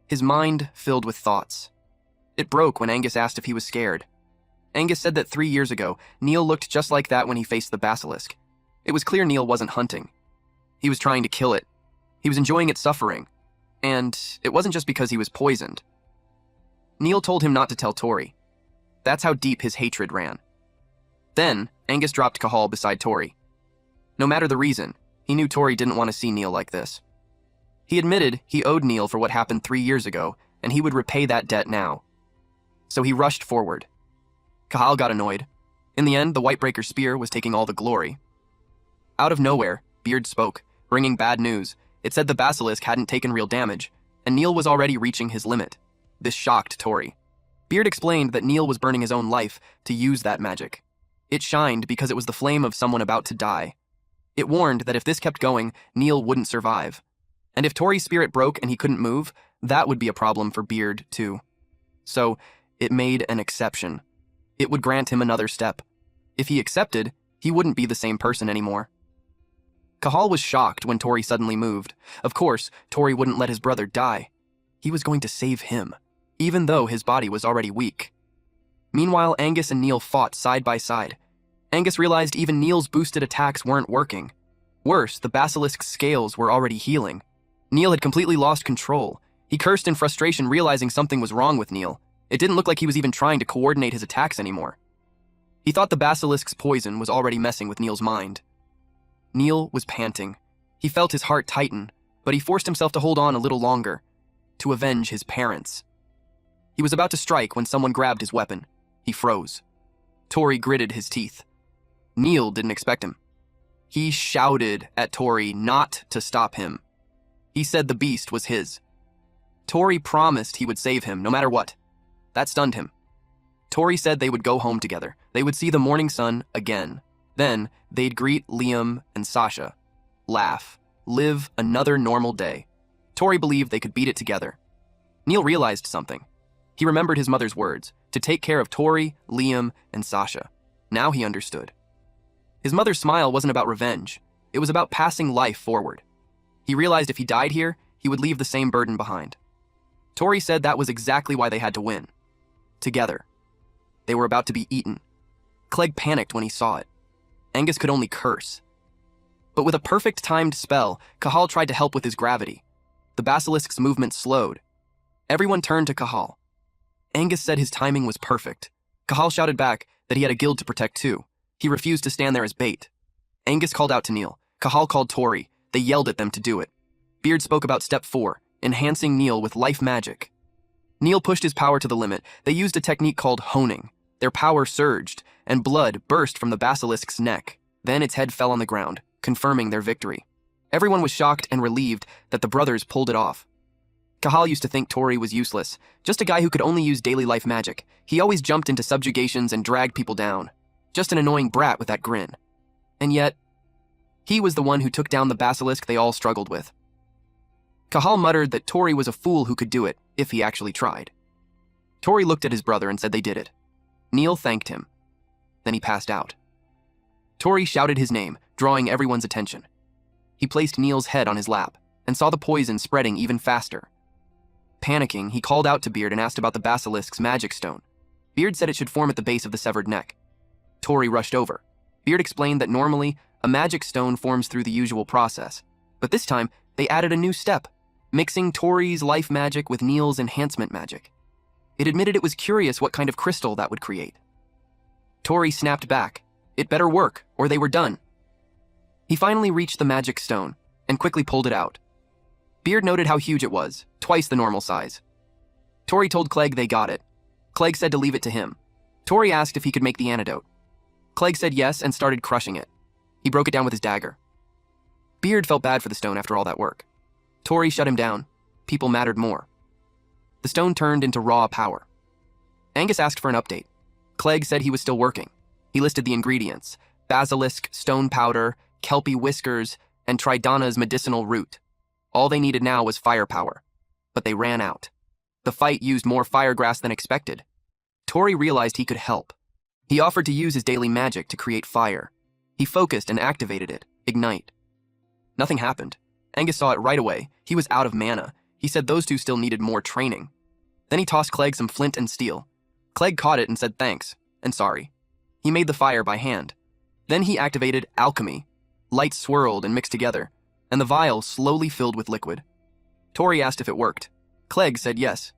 His mind filled with thoughts. It broke when Angus asked if he was scared. Angus said that 3 years ago, Neil looked just like that when he faced the basilisk. It was clear Neil wasn't hunting. He was trying to kill it. He was enjoying its suffering. And it wasn't just because he was poisoned. Neil told him not to tell Tori. That's how deep his hatred ran. Then, Angus dropped Cahal beside Tori. No matter the reason, he knew Tori didn't want to see Neil like this. He admitted he owed Neil for what happened 3 years ago, and he would repay that debt now. So he rushed forward. Cahal got annoyed. In the end, the Whitebreaker spear was taking all the glory. Out of nowhere, Beard spoke, bringing bad news. It said the basilisk hadn't taken real damage, and Neil was already reaching his limit. This shocked Tori. Beard explained that Neil was burning his own life to use that magic. It shined because it was the flame of someone about to die. It warned that if this kept going, Neil wouldn't survive. And if Tori's spirit broke and he couldn't move, that would be a problem for Beard, too. So, it made an exception. It would grant him another step. If he accepted, he wouldn't be the same person anymore. Cahal was shocked when Tori suddenly moved. Of course, Tori wouldn't let his brother die. He was going to save him, even though his body was already weak. Meanwhile, Angus and Neil fought side by side. Angus realized even Neil's boosted attacks weren't working. Worse, the basilisk's scales were already healing. Neil had completely lost control. He cursed in frustration, realizing something was wrong with Neil. It didn't look like he was even trying to coordinate his attacks anymore. He thought the basilisk's poison was already messing with Neil's mind. Neil was panting. He felt his heart tighten, but he forced himself to hold on a little longer, to avenge his parents. He was about to strike when someone grabbed his weapon. He froze. Tori gritted his teeth. Neil didn't expect him. He shouted at Tori not to stop him. He said the beast was his. Tori promised he would save him no matter what. That stunned him. Tori said they would go home together. They would see the morning sun again. Then, they'd greet Liam and Sasha, laugh, live another normal day. Tori believed they could beat it together. Neil realized something. He remembered his mother's words, to take care of Tori, Liam, and Sasha. Now he understood. His mother's smile wasn't about revenge. It was about passing life forward. He realized if he died here, he would leave the same burden behind. Tori said that was exactly why they had to win. Together. They were about to be eaten. Clegg panicked when he saw it. Angus could only curse. But with a perfect timed spell, Cahal tried to help with his gravity. The basilisk's movement slowed. Everyone turned to Cahal. Angus said his timing was perfect. Cahal shouted back that he had a guild to protect too. He refused to stand there as bait. Angus called out to Neil. Cahal called Tori. They yelled at them to do it. Beard spoke about step 4, enhancing Neil with life magic. Neil pushed his power to the limit. They used a technique called honing. Their power surged, and blood burst from the basilisk's neck. Then its head fell on the ground, confirming their victory. Everyone was shocked and relieved that the brothers pulled it off. Cahal used to think Tori was useless, just a guy who could only use daily life magic. He always jumped into subjugations and dragged people down. Just an annoying brat with that grin. And yet, he was the one who took down the basilisk they all struggled with. Cahal muttered that Tori was a fool who could do it, if he actually tried. Tori looked at his brother and said they did it. Neil thanked him. Then he passed out. Tori shouted his name, drawing everyone's attention. He placed Neil's head on his lap and saw the poison spreading even faster. Panicking, he called out to Beard and asked about the basilisk's magic stone. Beard said it should form at the base of the severed neck. Tori rushed over. Beard explained that normally, a magic stone forms through the usual process, but this time, they added a new step, mixing Tori's life magic with Neil's enhancement magic. It admitted it was curious what kind of crystal that would create. Tori snapped back. It better work, or they were done. He finally reached the magic stone and quickly pulled it out. Beard noted how huge it was, twice the normal size. Tori told Clegg they got it. Clegg said to leave it to him. Tori asked if he could make the antidote. Clegg said yes and started crushing it. He broke it down with his dagger. Beard felt bad for the stone after all that work. Tori shut him down. People mattered more. The stone turned into raw power. Angus asked for an update. Clegg said he was still working. He listed the ingredients: basilisk, stone powder, kelpie whiskers, and Tridana's medicinal root. All they needed now was firepower. But they ran out. The fight used more firegrass than expected. Tori realized he could help. He offered to use his daily magic to create fire. He focused and activated it, ignite. Nothing happened. Angus saw it right away. He was out of mana. He said those two still needed more training. Then he tossed Clegg some flint and steel. Clegg caught it and said thanks, and sorry. He made the fire by hand. Then he activated alchemy. Light swirled and mixed together, and the vial slowly filled with liquid. Tori asked if it worked. Clegg said yes.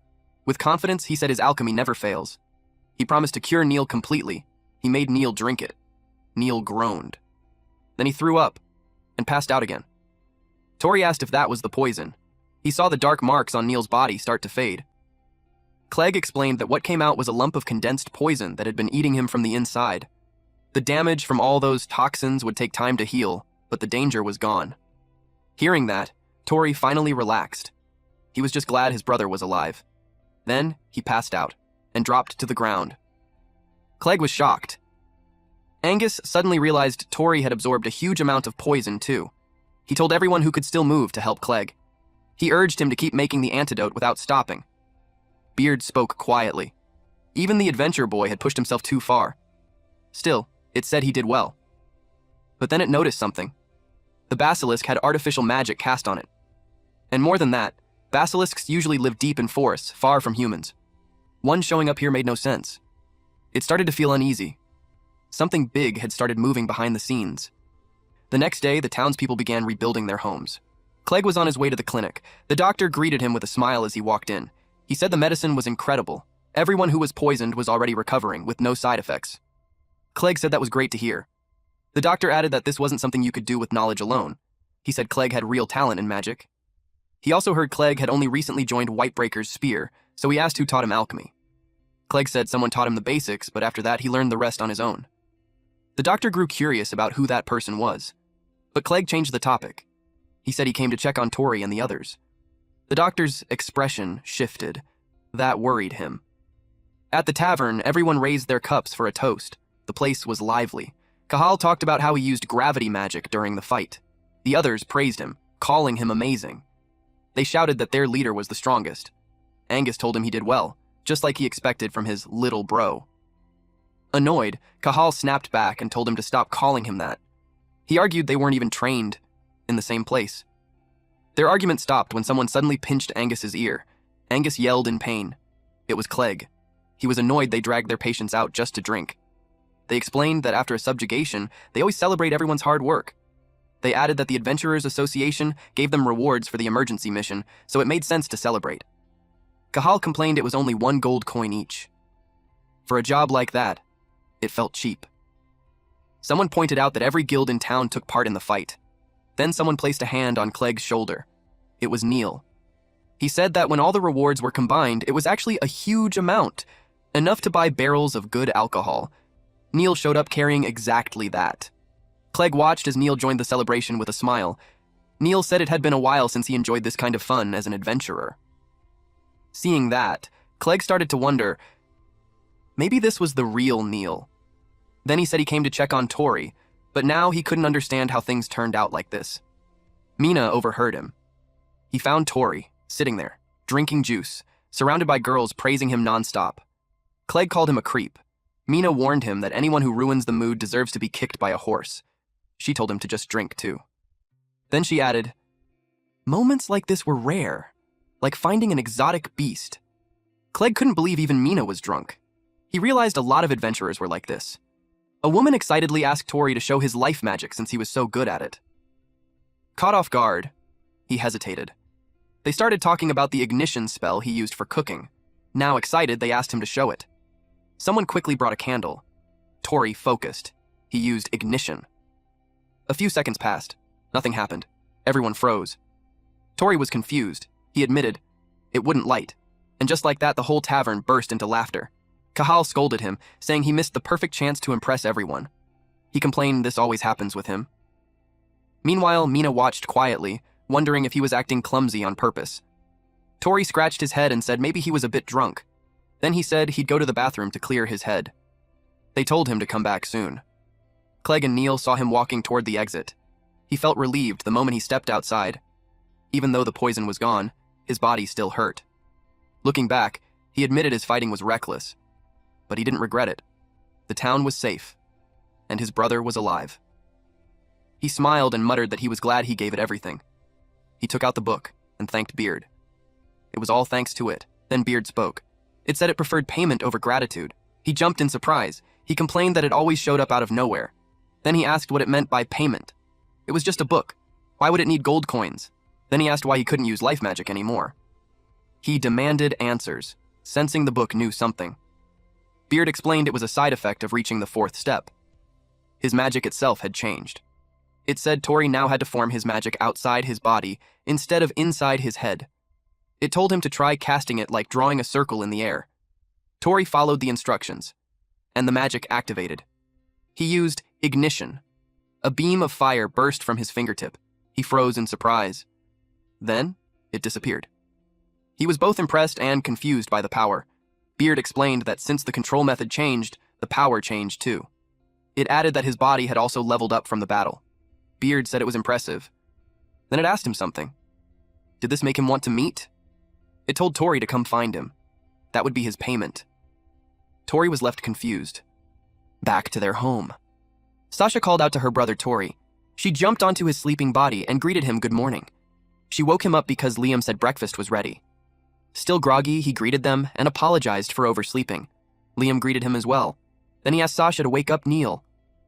With confidence, he said his alchemy never fails. He promised to cure Neil completely. He made Neil drink it. Neil groaned. Then he threw up and passed out again. Tori asked if that was the poison. He saw the dark marks on Neil's body start to fade. Clegg explained that what came out was a lump of condensed poison that had been eating him from the inside. The damage from all those toxins would take time to heal, but the danger was gone. Hearing that, Tori finally relaxed. He was just glad his brother was alive. Then he passed out and dropped to the ground. Clegg was shocked. Angus suddenly realized Tori had absorbed a huge amount of poison too. He told everyone who could still move to help Clegg. He urged him to keep making the antidote without stopping. Beard spoke quietly. Even the adventure boy had pushed himself too far. Still, it said he did well. But then it noticed something. The basilisk had artificial magic cast on it. And more than that, basilisks usually live deep in forests, far from humans. One showing up here made no sense. It started to feel uneasy. Something big had started moving behind the scenes. The next day, the townspeople began rebuilding their homes. Clegg was on his way to the clinic. The doctor greeted him with a smile as he walked in. He said the medicine was incredible. Everyone who was poisoned was already recovering, with no side effects. Clegg said that was great to hear. The doctor added that this wasn't something you could do with knowledge alone. He said Clegg had real talent in magic. He also heard Clegg had only recently joined Whitebreaker's spear, so he asked who taught him alchemy. Clegg said someone taught him the basics, but after that he learned the rest on his own. The doctor grew curious about who that person was, but Clegg changed the topic. He said he came to check on Tori and the others. The doctor's expression shifted. That worried him. At the tavern, everyone raised their cups for a toast. The place was lively. Cahal talked about how he used gravity magic during the fight. The others praised him, calling him amazing. They shouted that their leader was the strongest. Angus told him he did well, just like he expected from his little bro. Annoyed, Cahal snapped back and told him to stop calling him that. He argued they weren't even trained in the same place. Their argument stopped when someone suddenly pinched Angus's ear. Angus yelled in pain. It was Clegg. He was annoyed they dragged their patients out just to drink. They explained that after a subjugation, they always celebrate everyone's hard work. They added that the Adventurers Association gave them rewards for the emergency mission, so it made sense to celebrate. Cahal complained it was only 1 gold coin each. For a job like that, it felt cheap. Someone pointed out that every guild in town took part in the fight. Then someone placed a hand on Clegg's shoulder. It was Neil. He said that when all the rewards were combined, it was actually a huge amount, enough to buy barrels of good alcohol. Neil showed up carrying exactly that. Clegg watched as Neil joined the celebration with a smile. Neil said it had been a while since he enjoyed this kind of fun as an adventurer. Seeing that, Clegg started to wonder, maybe this was the real Neil. Then he said he came to check on Tori, but now he couldn't understand how things turned out like this. Mina overheard him. He found Tori, sitting there, drinking juice, surrounded by girls praising him nonstop. Clegg called him a creep. Mina warned him that anyone who ruins the mood deserves to be kicked by a horse. She told him to just drink too. Then she added, moments like this were rare, like finding an exotic beast. Clegg couldn't believe even Mina was drunk. He realized a lot of adventurers were like this. A woman excitedly asked Tori to show his life magic since he was so good at it. Caught off guard, he hesitated. They started talking about the ignition spell he used for cooking. Now excited, they asked him to show it. Someone quickly brought a candle. Tori focused. He used ignition. A few seconds passed. Nothing happened. Everyone froze. Tori was confused. He admitted it wouldn't light. And just like that, the whole tavern burst into laughter. Cahal scolded him, saying he missed the perfect chance to impress everyone. He complained this always happens with him. Meanwhile, Mina watched quietly, wondering if he was acting clumsy on purpose. Tori scratched his head and said maybe he was a bit drunk. Then he said he'd go to the bathroom to clear his head. They told him to come back soon. Clegg and Neil saw him walking toward the exit. He felt relieved the moment he stepped outside. Even though the poison was gone, his body still hurt. Looking back, he admitted his fighting was reckless. But he didn't regret it. The town was safe, and his brother was alive. He smiled and muttered that he was glad he gave it everything. He took out the book and thanked Beard. It was all thanks to it. Then Beard spoke. It said it preferred payment over gratitude. He jumped in surprise. He complained that it always showed up out of nowhere. Then he asked what it meant by payment. It was just a book. Why would it need gold coins? Then he asked why he couldn't use life magic anymore. He demanded answers, sensing the book knew something. Beard explained it was a side effect of reaching the 4th step. His magic itself had changed. It said Tori now had to form his magic outside his body instead of inside his head. It told him to try casting it like drawing a circle in the air. Tori followed the instructions, and the magic activated. He used ignition. A beam of fire burst from his fingertip. He froze in surprise. Then, it disappeared. He was both impressed and confused by the power. Beard explained that since the control method changed, the power changed too. It added that his body had also leveled up from the battle. Beard said it was impressive. Then it asked him something. Did this make him want to meet? It told Tori to come find him. That would be his payment. Tori was left confused. Back to their home. Sasha called out to her brother Tori. She jumped onto his sleeping body and greeted him good morning. She woke him up because Liam said breakfast was ready. Still groggy, he greeted them and apologized for oversleeping. Liam greeted him as well. Then he asked Sasha to wake up Neil.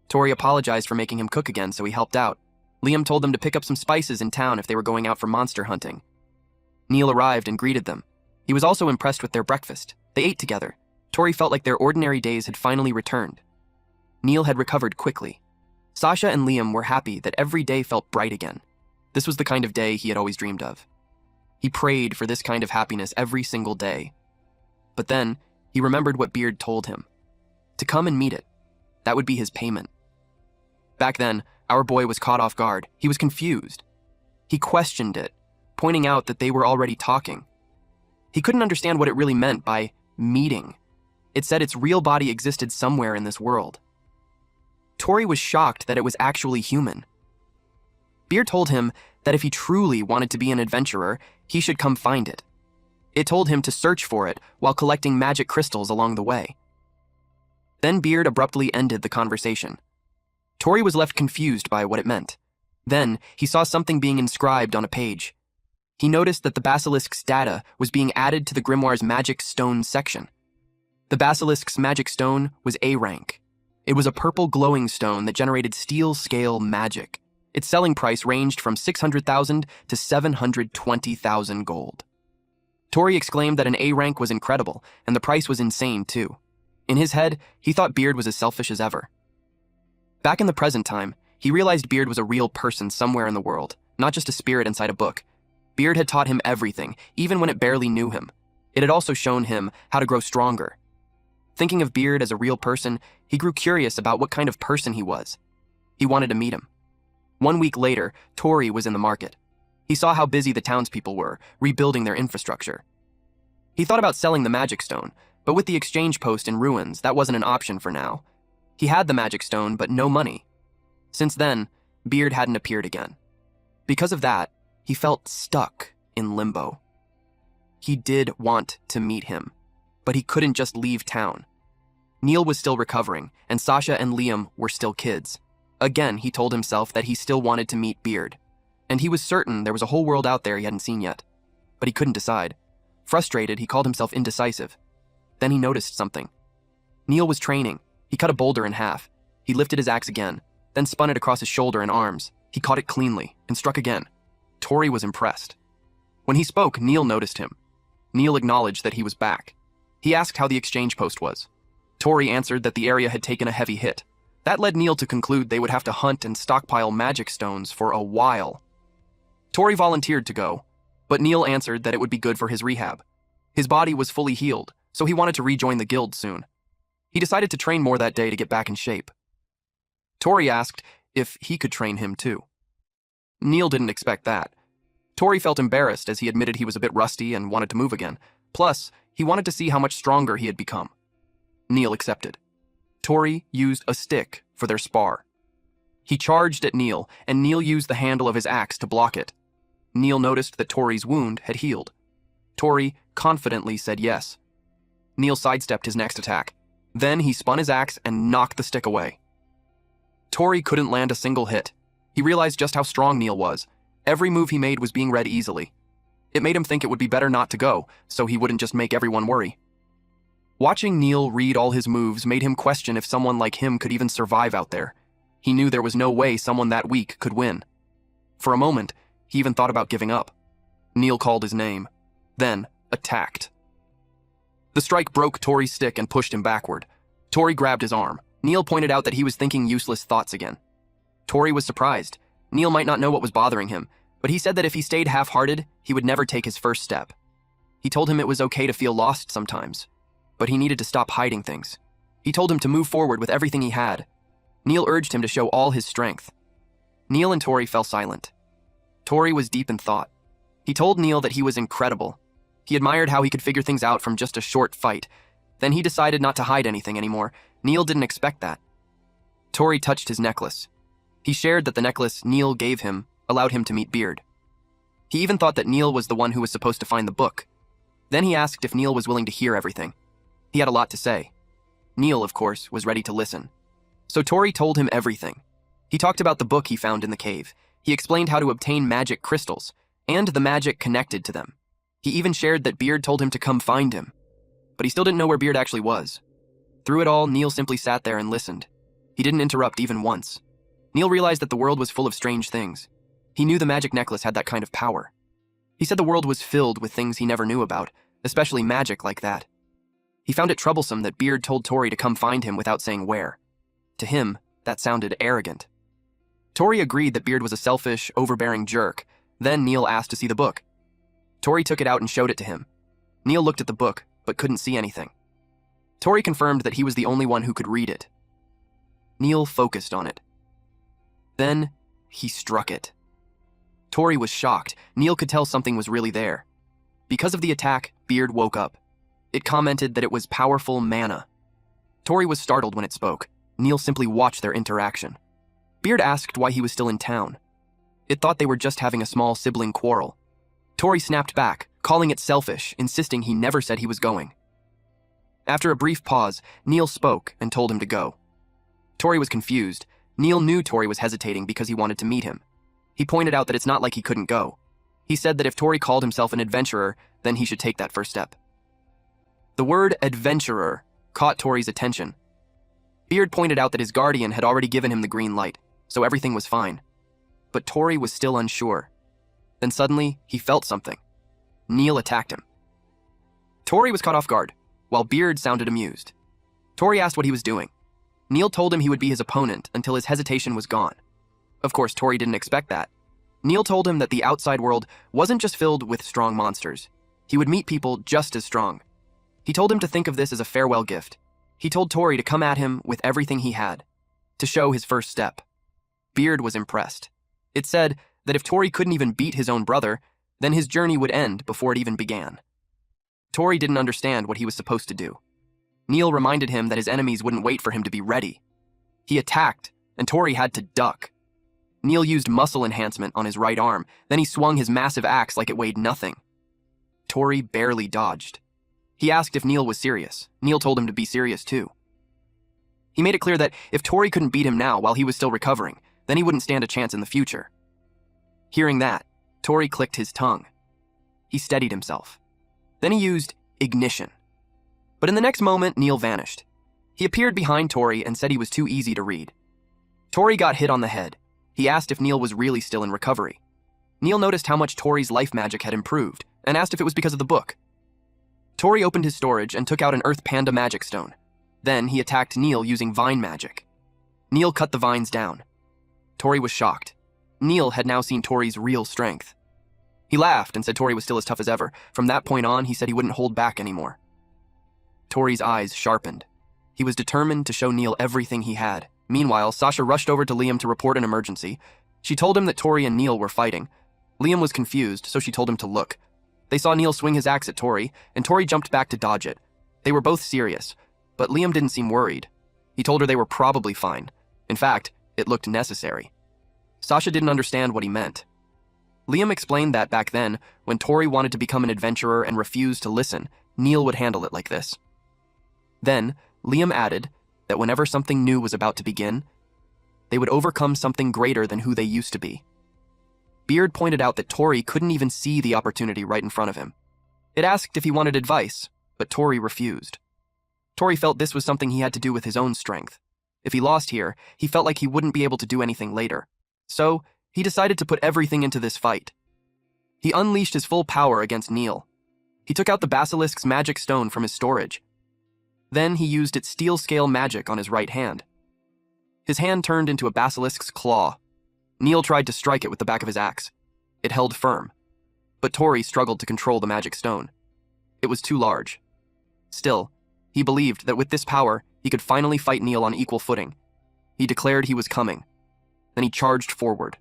Tori apologized for making him cook again, so he helped out. Liam told them to pick up some spices in town if they were going out for monster hunting. Neil arrived and greeted them. He was also impressed with their breakfast. They ate together. Tori felt like their ordinary days had finally returned. Neil had recovered quickly. Sasha and Liam were happy that every day felt bright again. This was the kind of day he had always dreamed of. He prayed for this kind of happiness every single day. But then, he remembered what Beard told him. To come and meet it. That would be his payment. Back then, our boy was caught off guard. He was confused. He questioned it, pointing out that they were already talking. He couldn't understand what it really meant by meeting. It said its real body existed somewhere in this world. Tori was shocked that it was actually human. Beard told him that if he truly wanted to be an adventurer, he should come find it. It told him to search for it while collecting magic crystals along the way. Then Beard abruptly ended the conversation. Tori was left confused by what it meant. Then, he saw something being inscribed on a page. He noticed that the basilisk's data was being added to the grimoire's magic stone section. The basilisk's magic stone was A rank. It was a purple glowing stone that generated steel-scale magic. Its selling price ranged from 600,000 to 720,000 gold. Tori exclaimed that an A rank was incredible, and the price was insane too. In his head, he thought Beard was as selfish as ever. Back in the present time, he realized Beard was a real person somewhere in the world, not just a spirit inside a book. Beard had taught him everything, even when it barely knew him. It had also shown him how to grow stronger. Thinking of Beard as a real person, he grew curious about what kind of person he was. He wanted to meet him. 1 week later, Tori was in the market. He saw how busy the townspeople were, rebuilding their infrastructure. He thought about selling the magic stone, but with the exchange post in ruins, that wasn't an option for now. He had the magic stone, but no money. Since then, Beard hadn't appeared again. Because of that, he felt stuck in limbo. He did want to meet him, but he couldn't just leave town. Neil was still recovering, and Sasha and Liam were still kids. Again, he told himself that he still wanted to meet Beard, and he was certain there was a whole world out there he hadn't seen yet. But he couldn't decide. Frustrated, he called himself indecisive. Then he noticed something. Neil was training. He cut a boulder in half. He lifted his axe again, then spun it across his shoulder and arms. He caught it cleanly and struck again. Tori was impressed. When he spoke, Neil noticed him. Neil acknowledged that he was back. He asked how the exchange post was. Tori answered that the area had taken a heavy hit. That led Neil to conclude they would have to hunt and stockpile magic stones for a while. Tori volunteered to go, but Neil answered that it would be good for his rehab. His body was fully healed, so he wanted to rejoin the guild soon. He decided to train more that day to get back in shape. Tori asked if he could train him too. Neil didn't expect that. Tori felt embarrassed as he admitted he was a bit rusty and wanted to move again. Plus, he wanted to see how much stronger he had become. Neil accepted. Tori used a stick for their spar. He charged at Neil, and Neil used the handle of his axe to block it. Neil noticed that Tori's wound had healed. Tori confidently said yes. Neil sidestepped his next attack. Then he spun his axe and knocked the stick away. Tori couldn't land a single hit. He realized just how strong Neil was. Every move he made was being read easily. It made him think it would be better not to go, so he wouldn't just make everyone worry. Watching Neil read all his moves made him question if someone like him could even survive out there. He knew there was no way someone that weak could win. For a moment, he even thought about giving up. Neil called his name, then attacked. The strike broke Tori's stick and pushed him backward. Tori grabbed his arm. Neil pointed out that he was thinking useless thoughts again. Tori was surprised. Neil might not know what was bothering him, but he said that if he stayed half-hearted, he would never take his first step. He told him it was okay to feel lost sometimes, but he needed to stop hiding things. He told him to move forward with everything he had. Neil urged him to show all his strength. Neil and Tori fell silent. Tori was deep in thought. He told Neil that he was incredible. He admired how he could figure things out from just a short fight. Then he decided not to hide anything anymore. Neil didn't expect that. Tori touched his necklace. He shared that the necklace Neil gave him allowed him to meet Beard. He even thought that Neil was the one who was supposed to find the book. Then he asked if Neil was willing to hear everything. He had a lot to say. Neil, of course, was ready to listen. So Tori told him everything. He talked about the book he found in the cave. He explained how to obtain magic crystals, and the magic connected to them. He even shared that Beard told him to come find him. But he still didn't know where Beard actually was. Through it all, Neil simply sat there and listened. He didn't interrupt even once. Neil realized that the world was full of strange things. He knew the magic necklace had that kind of power. He said the world was filled with things he never knew about, especially magic like that. He found it troublesome that Beard told Tori to come find him without saying where. To him, that sounded arrogant. Tori agreed that Beard was a selfish, overbearing jerk. Then Neil asked to see the book. Tori took it out and showed it to him. Neil looked at the book, but couldn't see anything. Tori confirmed that he was the only one who could read it. Neil focused on it. Then, he struck it. Tori was shocked. Neil could tell something was really there. Because of the attack, Beard woke up. It commented that it was powerful mana. Tori was startled when it spoke. Neil simply watched their interaction. Beard asked why he was still in town. It thought they were just having a small sibling quarrel. Tori snapped back, calling it selfish, insisting he never said he was going. After a brief pause, Neil spoke and told him to go. Tori was confused. Neil knew Tori was hesitating because he wanted to meet him. He pointed out that it's not like he couldn't go. He said that if Tori called himself an adventurer, then he should take that first step. The word adventurer caught Tori's attention. Beard pointed out that his guardian had already given him the green light, so everything was fine. But Tori was still unsure. Then suddenly, he felt something. Neil attacked him. Tori was caught off guard, while Beard sounded amused. Tori asked what he was doing. Neil told him he would be his opponent until his hesitation was gone. Of course, Tori didn't expect that. Neil told him that the outside world wasn't just filled with strong monsters. He would meet people just as strong. He told him to think of this as a farewell gift. He told Tori to come at him with everything he had, to show his first step. Beard was impressed. It said that if Tori couldn't even beat his own brother, then his journey would end before it even began. Tori didn't understand what he was supposed to do. Neil reminded him that his enemies wouldn't wait for him to be ready. He attacked, and Tori had to duck. Neil used muscle enhancement on his right arm, then he swung his massive axe like it weighed nothing. Tori barely dodged. He asked if Neil was serious. Neil told him to be serious too. He made it clear that if Tori couldn't beat him now while he was still recovering, then he wouldn't stand a chance in the future. Hearing that, Tori clicked his tongue. He steadied himself. Then he used ignition. But in the next moment, Neil vanished. He appeared behind Tori and said he was too easy to read. Tori got hit on the head. He asked if Neil was really still in recovery. Neil noticed how much Tori's life magic had improved and asked if it was because of the book. Tori opened his storage and took out an Earth Panda magic stone. Then he attacked Neil using vine magic. Neil cut the vines down. Tori was shocked. Neil had now seen Tori's real strength. He laughed and said Tori was still as tough as ever. From that point on, he said he wouldn't hold back anymore. Tori's eyes sharpened. He was determined to show Neil everything he had. Meanwhile, Sasha rushed over to Liam to report an emergency. She told him that Tori and Neil were fighting. Liam was confused, so she told him to look. They saw Neil swing his axe at Tori, and Tori jumped back to dodge it. They were both serious, but Liam didn't seem worried. He told her they were probably fine. In fact, it looked necessary. Sasha didn't understand what he meant. Liam explained that back then, when Tori wanted to become an adventurer and refused to listen, Neil would handle it like this. Then, Liam added that whenever something new was about to begin, they would overcome something greater than who they used to be. Beard pointed out that Tori couldn't even see the opportunity right in front of him. It asked if he wanted advice, but Tori refused. Tori felt this was something he had to do with his own strength. If he lost here, he felt like he wouldn't be able to do anything later. So, he decided to put everything into this fight. He unleashed his full power against Neil. He took out the basilisk's magic stone from his storage. Then he used its steel scale magic on his right hand. His hand turned into a basilisk's claw. Neil tried to strike it with the back of his axe. It held firm. But Tori struggled to control the magic stone. It was too large. Still, he believed that with this power, he could finally fight Neil on equal footing. He declared he was coming. Then he charged forward.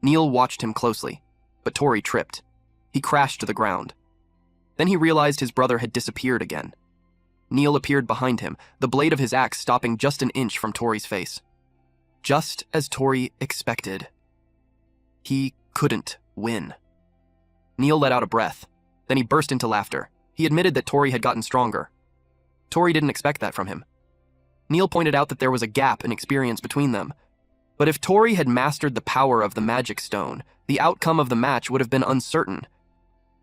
Neil watched him closely, but Tori tripped. He crashed to the ground. Then he realized his brother had disappeared again. Neil appeared behind him, the blade of his axe stopping just an inch from Tori's face. Just as Tori expected. He couldn't win. Neil let out a breath. Then he burst into laughter. He admitted that Tori had gotten stronger. Tori didn't expect that from him. Neil pointed out that there was a gap in experience between them. But if Tori had mastered the power of the magic stone, the outcome of the match would have been uncertain.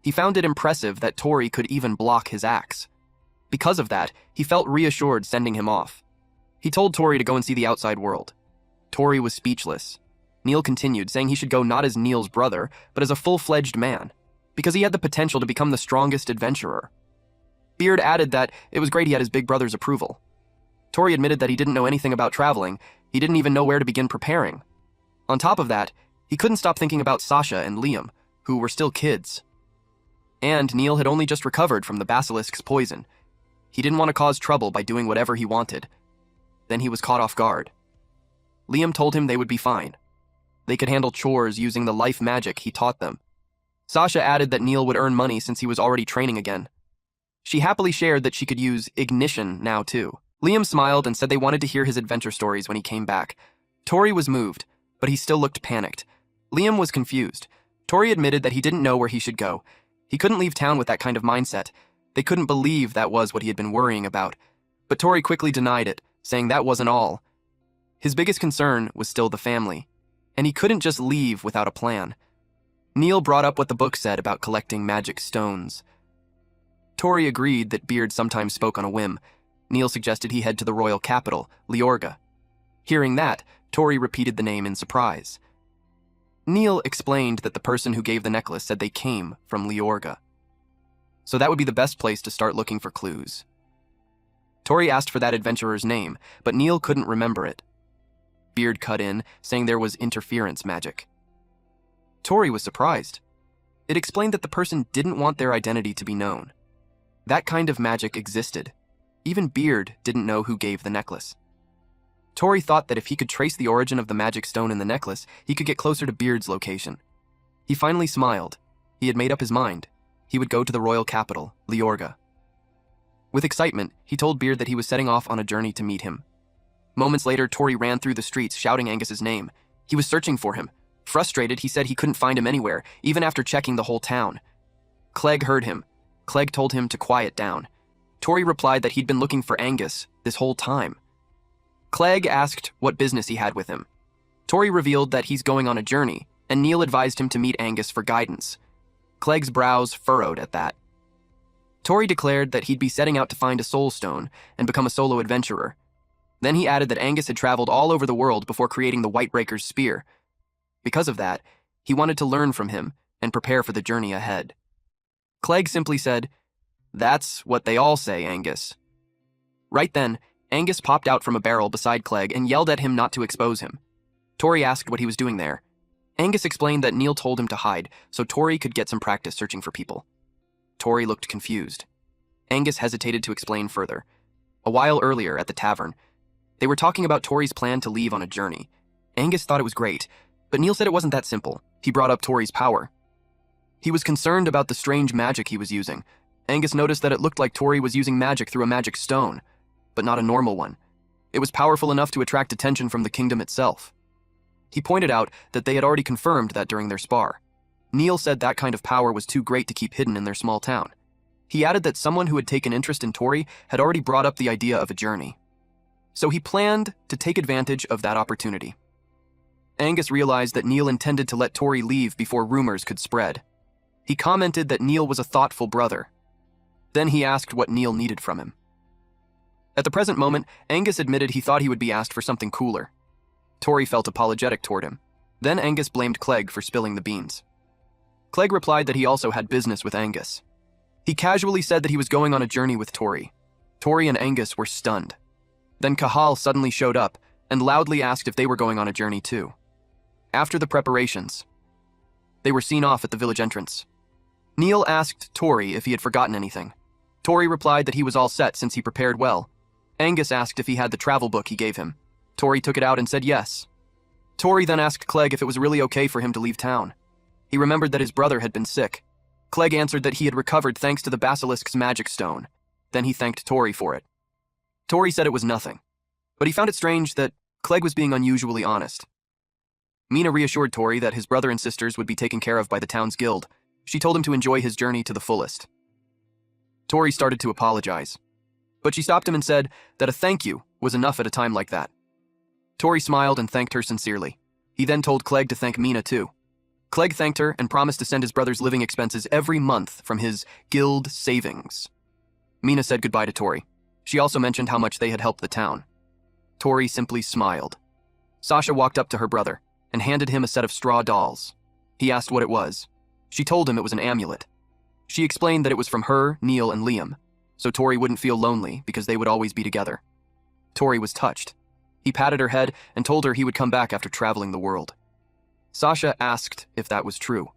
He found it impressive that Tori could even block his axe. Because of that, he felt reassured sending him off. He told Tori to go and see the outside world. Tori was speechless. Neil continued, saying he should go not as Neil's brother, but as a full-fledged man, because he had the potential to become the strongest adventurer. Beard added that it was great he had his big brother's approval. Tori admitted that he didn't know anything about traveling. He didn't even know where to begin preparing. On top of that, he couldn't stop thinking about Sasha and Liam, who were still kids. And Neil had only just recovered from the basilisk's poison. He didn't want to cause trouble by doing whatever he wanted. Then he was caught off guard. Liam told him they would be fine. They could handle chores using the life magic he taught them. Sasha added that Neil would earn money since he was already training again. She happily shared that she could use ignition now too. Liam smiled and said they wanted to hear his adventure stories when he came back. Tori was moved, but he still looked panicked. Liam was confused. Tori admitted that he didn't know where he should go. He couldn't leave town with that kind of mindset. They couldn't believe that was what he had been worrying about. But Tori quickly denied it, saying that wasn't all. His biggest concern was still the family, and he couldn't just leave without a plan. Neil brought up what the book said about collecting magic stones. Tori agreed that Beard sometimes spoke on a whim. Neil suggested he head to the royal capital, Leorga. Hearing that, Tori repeated the name in surprise. Neil explained that the person who gave the necklace said they came from Leorga. So that would be the best place to start looking for clues. Tori asked for that adventurer's name, but Neil couldn't remember it. Beard cut in, saying there was interference magic. Tori was surprised. It explained that the person didn't want their identity to be known. That kind of magic existed. Even Beard didn't know who gave the necklace. Tori thought that if he could trace the origin of the magic stone in the necklace, he could get closer to Beard's location. He finally smiled. He had made up his mind. He would go to the royal capital, Leorga. With excitement, he told Beard that he was setting off on a journey to meet him. Moments later, Tori ran through the streets shouting Angus's name. He was searching for him. Frustrated, he said he couldn't find him anywhere, even after checking the whole town. Clegg heard him. Clegg told him to quiet down. Tori replied that he'd been looking for Angus this whole time. Clegg asked what business he had with him. Tori revealed that he's going on a journey, and Neil advised him to meet Angus for guidance. Clegg's brows furrowed at that. Tori declared that he'd be setting out to find a soul stone and become a solo adventurer. Then he added that Angus had traveled all over the world before creating the Whitebreaker's spear. Because of that, he wanted to learn from him and prepare for the journey ahead. Clegg simply said, "That's what they all say, Angus." Right then, Angus popped out from a barrel beside Clegg and yelled at him not to expose him. Tori asked what he was doing there. Angus explained that Neil told him to hide, so Tori could get some practice searching for people. Tori looked confused. Angus hesitated to explain further. A while earlier, at the tavern, they were talking about Tori's plan to leave on a journey. Angus thought it was great, but Neil said it wasn't that simple. He brought up Tori's power. He was concerned about the strange magic he was using. Angus noticed that it looked like Tori was using magic through a magic stone, but not a normal one. It was powerful enough to attract attention from the kingdom itself. He pointed out that they had already confirmed that during their spar. Neil said that kind of power was too great to keep hidden in their small town. He added that someone who had taken interest in Tori had already brought up the idea of a journey. So he planned to take advantage of that opportunity. Angus realized that Neil intended to let Tori leave before rumors could spread. He commented that Neil was a thoughtful brother. Then he asked what Neil needed from him. At the present moment, Angus admitted he thought he would be asked for something cooler. Tori felt apologetic toward him. Then Angus blamed Clegg for spilling the beans. Clegg replied that he also had business with Angus. He casually said that he was going on a journey with Tori. Tori and Angus were stunned. Then Cahal suddenly showed up, and loudly asked if they were going on a journey too. After the preparations, they were seen off at the village entrance. Neil asked Tori if he had forgotten anything. Tori replied that he was all set since he prepared well. Angus asked if he had the travel book he gave him. Tori took it out and said yes. Tori then asked Clegg if it was really okay for him to leave town. He remembered that his brother had been sick. Clegg answered that he had recovered thanks to the basilisk's magic stone. Then he thanked Tori for it. Tori said it was nothing, but he found it strange that Clegg was being unusually honest. Mina reassured Tori that his brother and sisters would be taken care of by the town's guild. She told him to enjoy his journey to the fullest. Tori started to apologize, but she stopped him and said that a thank you was enough at a time like that. Tori smiled and thanked her sincerely. He then told Clegg to thank Mina too. Clegg thanked her and promised to send his brother's living expenses every month from his guild savings. Mina said goodbye to Tori. She also mentioned how much they had helped the town. Tori simply smiled. Sasha walked up to her brother and handed him a set of straw dolls. He asked what it was. She told him it was an amulet. She explained that it was from her, Neil, and Liam, so Tori wouldn't feel lonely because they would always be together. Tori was touched. He patted her head and told her he would come back after traveling the world. Sasha asked if that was true.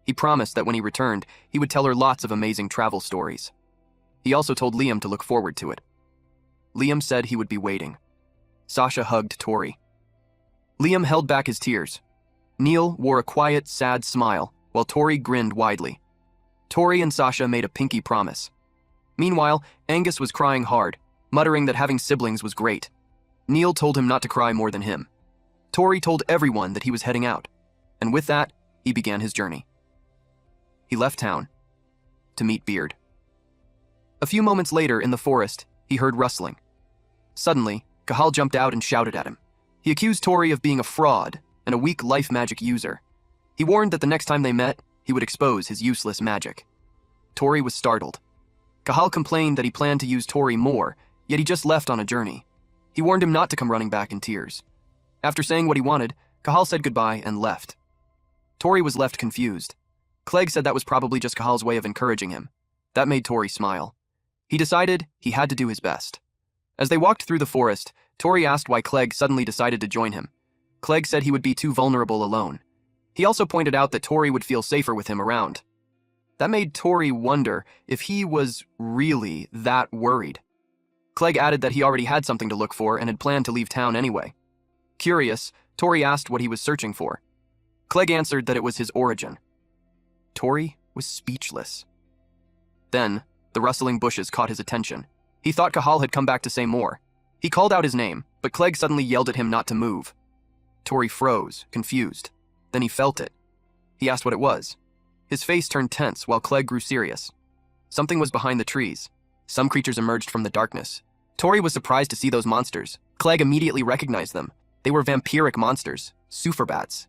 He promised that when he returned, he would tell her lots of amazing travel stories. He also told Liam to look forward to it. Liam said he would be waiting. Sasha hugged Tori. Liam held back his tears. Neil wore a quiet, sad smile, while Tori grinned widely. Tori and Sasha made a pinky promise. Meanwhile, Angus was crying hard, muttering that having siblings was great. Neil told him not to cry more than him. Tori told everyone that he was heading out, and with that, he began his journey. He left town to meet Beard. A few moments later in the forest, he heard rustling. Suddenly, Cahal jumped out and shouted at him. He accused Tori of being a fraud and a weak life magic user. He warned that the next time they met, he would expose his useless magic. Tori was startled. Cahal complained that he planned to use Tori more, yet he just left on a journey. He warned him not to come running back in tears. After saying what he wanted, Cahal said goodbye and left. Tori was left confused. Clegg said that was probably just Cahal's way of encouraging him. That made Tori smile. He decided he had to do his best. As they walked through the forest, Tori asked why Clegg suddenly decided to join him. Clegg said he would be too vulnerable alone. He also pointed out that Tori would feel safer with him around. That made Tori wonder if he was really that worried. Clegg added that he already had something to look for and had planned to leave town anyway. Curious, Tori asked what he was searching for. Clegg answered that it was his origin. Tori was speechless. Then, the rustling bushes caught his attention. He thought Cahal had come back to say more. He called out his name, but Clegg suddenly yelled at him not to move. Tori froze, confused. Then he felt it. He asked what it was. His face turned tense while Clegg grew serious. Something was behind the trees. Some creatures emerged from the darkness. Tori was surprised to see those monsters. Clegg immediately recognized them. They were vampiric monsters, superbats.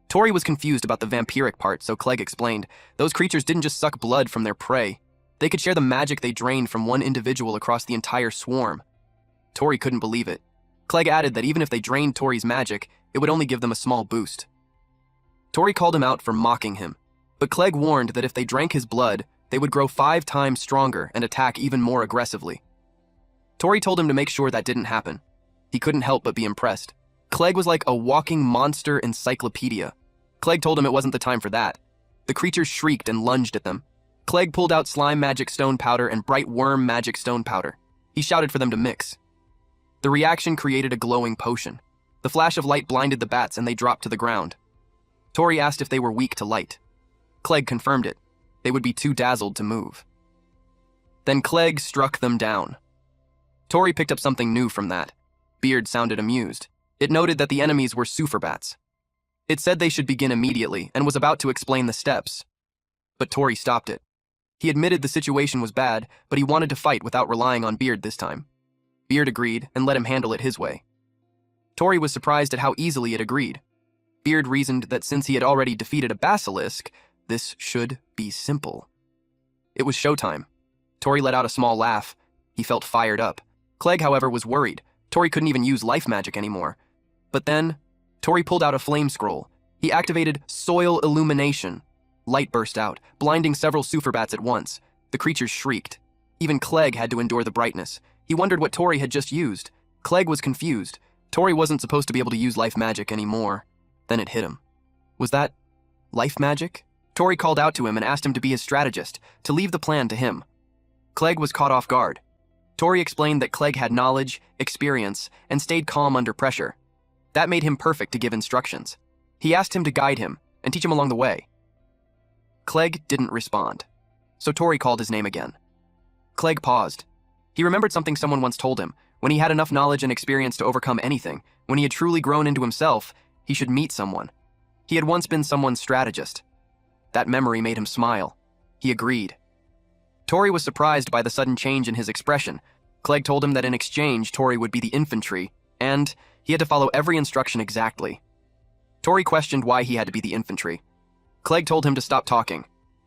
Tori was confused about the vampiric part, so Clegg explained, those creatures didn't just suck blood from their prey. They could share the magic they drained from one individual across the entire swarm. Tori couldn't believe it. Clegg added that even if they drained Tori's magic, it would only give them a small boost. Tori called him out for mocking him, but Clegg warned that if they drank his blood, they would grow 5 times stronger and attack even more aggressively. Tori told him to make sure that didn't happen. He couldn't help but be impressed. Clegg was like a walking monster encyclopedia. Clegg told him it wasn't the time for that. The creatures shrieked and lunged at them. Clegg pulled out slime magic stone powder and bright worm magic stone powder. He shouted for them to mix. The reaction created a glowing potion. The flash of light blinded the bats and they dropped to the ground. Tori asked if they were weak to light. Clegg confirmed it. They would be too dazzled to move. Then Clegg struck them down. Tori picked up something new from that. Beard sounded amused. It noted that the enemies were superbats. It said they should begin immediately and was about to explain the steps. But Tori stopped it. He admitted the situation was bad, but he wanted to fight without relying on Beard this time. Beard agreed and let him handle it his way. Tori was surprised at how easily it agreed. Beard reasoned that since he had already defeated a basilisk, this should be simple. It was showtime. Tori let out a small laugh. He felt fired up. Clegg, however, was worried. Tori couldn't even use life magic anymore. But then, Tori pulled out a flame scroll. He activated Soil Illumination. Light burst out, blinding several superbats at once. The creatures shrieked. Even Clegg had to endure the brightness. He wondered what Tori had just used. Clegg was confused. Tori wasn't supposed to be able to use life magic anymore. Then it hit him. Was that life magic? Tori called out to him and asked him to be his strategist, to leave the plan to him. Clegg was caught off guard. Tori explained that Clegg had knowledge, experience, and stayed calm under pressure. That made him perfect to give instructions. He asked him to guide him and teach him along the way. Clegg didn't respond, so Tori called his name again. Clegg paused. He remembered something someone once told him. When he had enough knowledge and experience to overcome anything, when he had truly grown into himself, he should meet someone. He had once been someone's strategist. That memory made him smile. He agreed. Tori was surprised by the sudden change in his expression. Clegg told him that in exchange, Tori would be the infantry, and he had to follow every instruction exactly. Tori questioned why he had to be the infantry. Clegg told him to stop talking.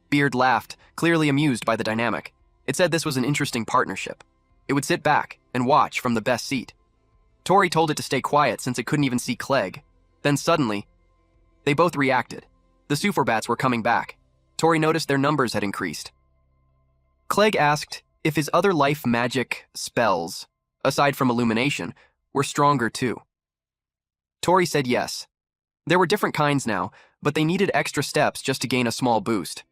Beard laughed, clearly amused by the dynamic. It said this was an interesting partnership. It would sit back and watch from the best seat. Tori told it to stay quiet since it couldn't even see Clegg. Then suddenly, they both reacted. The Superbats were coming back. Tori noticed their numbers had increased. Clegg asked if his other life magic spells, aside from illumination, were stronger too. Tori said yes. There were different kinds now, but they needed extra steps just to gain a small boost.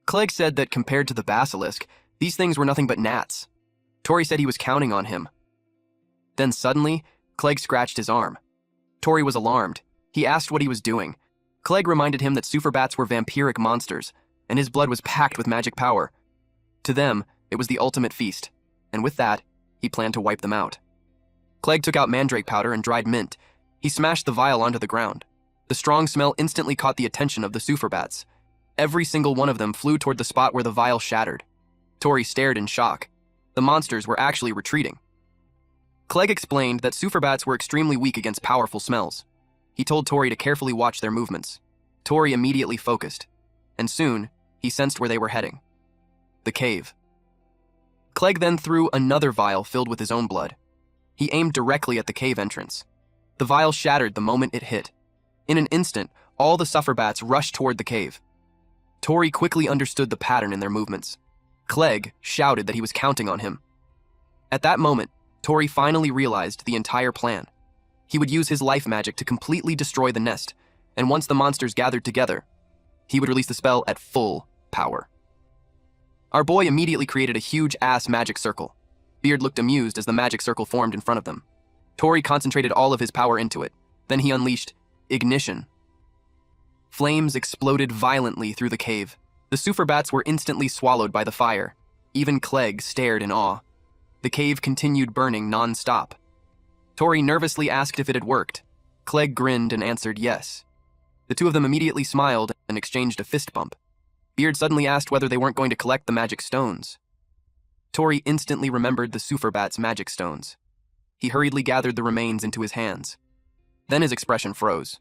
Clegg said that compared to the basilisk, these things were nothing but gnats. Tori said he was counting on him. Then suddenly, Clegg scratched his arm. Tori was alarmed. He asked what he was doing. Clegg reminded him that Superbats were vampiric monsters, and his blood was packed with magic power. To them, it was the ultimate feast, and with that, he planned to wipe them out. Clegg took out mandrake powder and dried mint. He smashed the vial onto the ground. The strong smell instantly caught the attention of the Superbats. Every single one of them flew toward the spot where the vial shattered. Tori stared in shock. The monsters were actually retreating. Clegg explained that Superbats were extremely weak against powerful smells. He told Tori to carefully watch their movements. Tori immediately focused, and soon, he sensed where they were heading. The cave. Clegg then threw another vial filled with his own blood. He aimed directly at the cave entrance. The vial shattered the moment it hit. In an instant, all the Superbats rushed toward the cave. Tori quickly understood the pattern in their movements. Clegg shouted that he was counting on him. At that moment, Tori finally realized the entire plan. He would use his life magic to completely destroy the nest, and once the monsters gathered together, he would release the spell at full power. Our boy immediately created a huge-ass magic circle. Beard looked amused as the magic circle formed in front of them. Tori concentrated all of his power into it. Then he unleashed ignition. Flames exploded violently through the cave. The Superbats were instantly swallowed by the fire. Even Clegg stared in awe. The cave continued burning non-stop. Tori nervously asked if it had worked. Clegg grinned and answered yes. The two of them immediately smiled and exchanged a fist bump. Beard suddenly asked whether they weren't going to collect the magic stones. Tori instantly remembered the Superbats' magic stones. He hurriedly gathered the remains into his hands. Then his expression froze.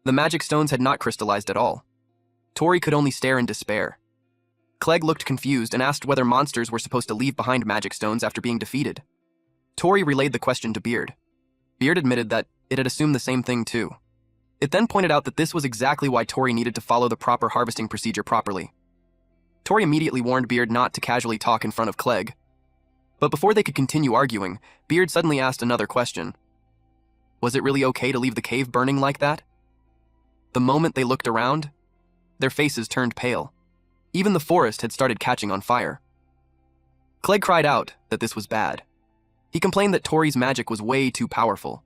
The magic stones had not crystallized at all. Tori could only stare in despair. Clegg looked confused and asked whether monsters were supposed to leave behind magic stones after being defeated. Tori relayed the question to Beard. Beard admitted that it had assumed the same thing too. It then pointed out that this was exactly why Tori needed to follow the proper harvesting procedure properly. Tori immediately warned Beard not to casually talk in front of Clegg. But before they could continue arguing, Beard suddenly asked another question. Was it really okay to leave the cave burning like that? The moment they looked around, their faces turned pale. Even the forest had started catching on fire. Clegg cried out that this was bad. He complained that Tori's magic was way too powerful.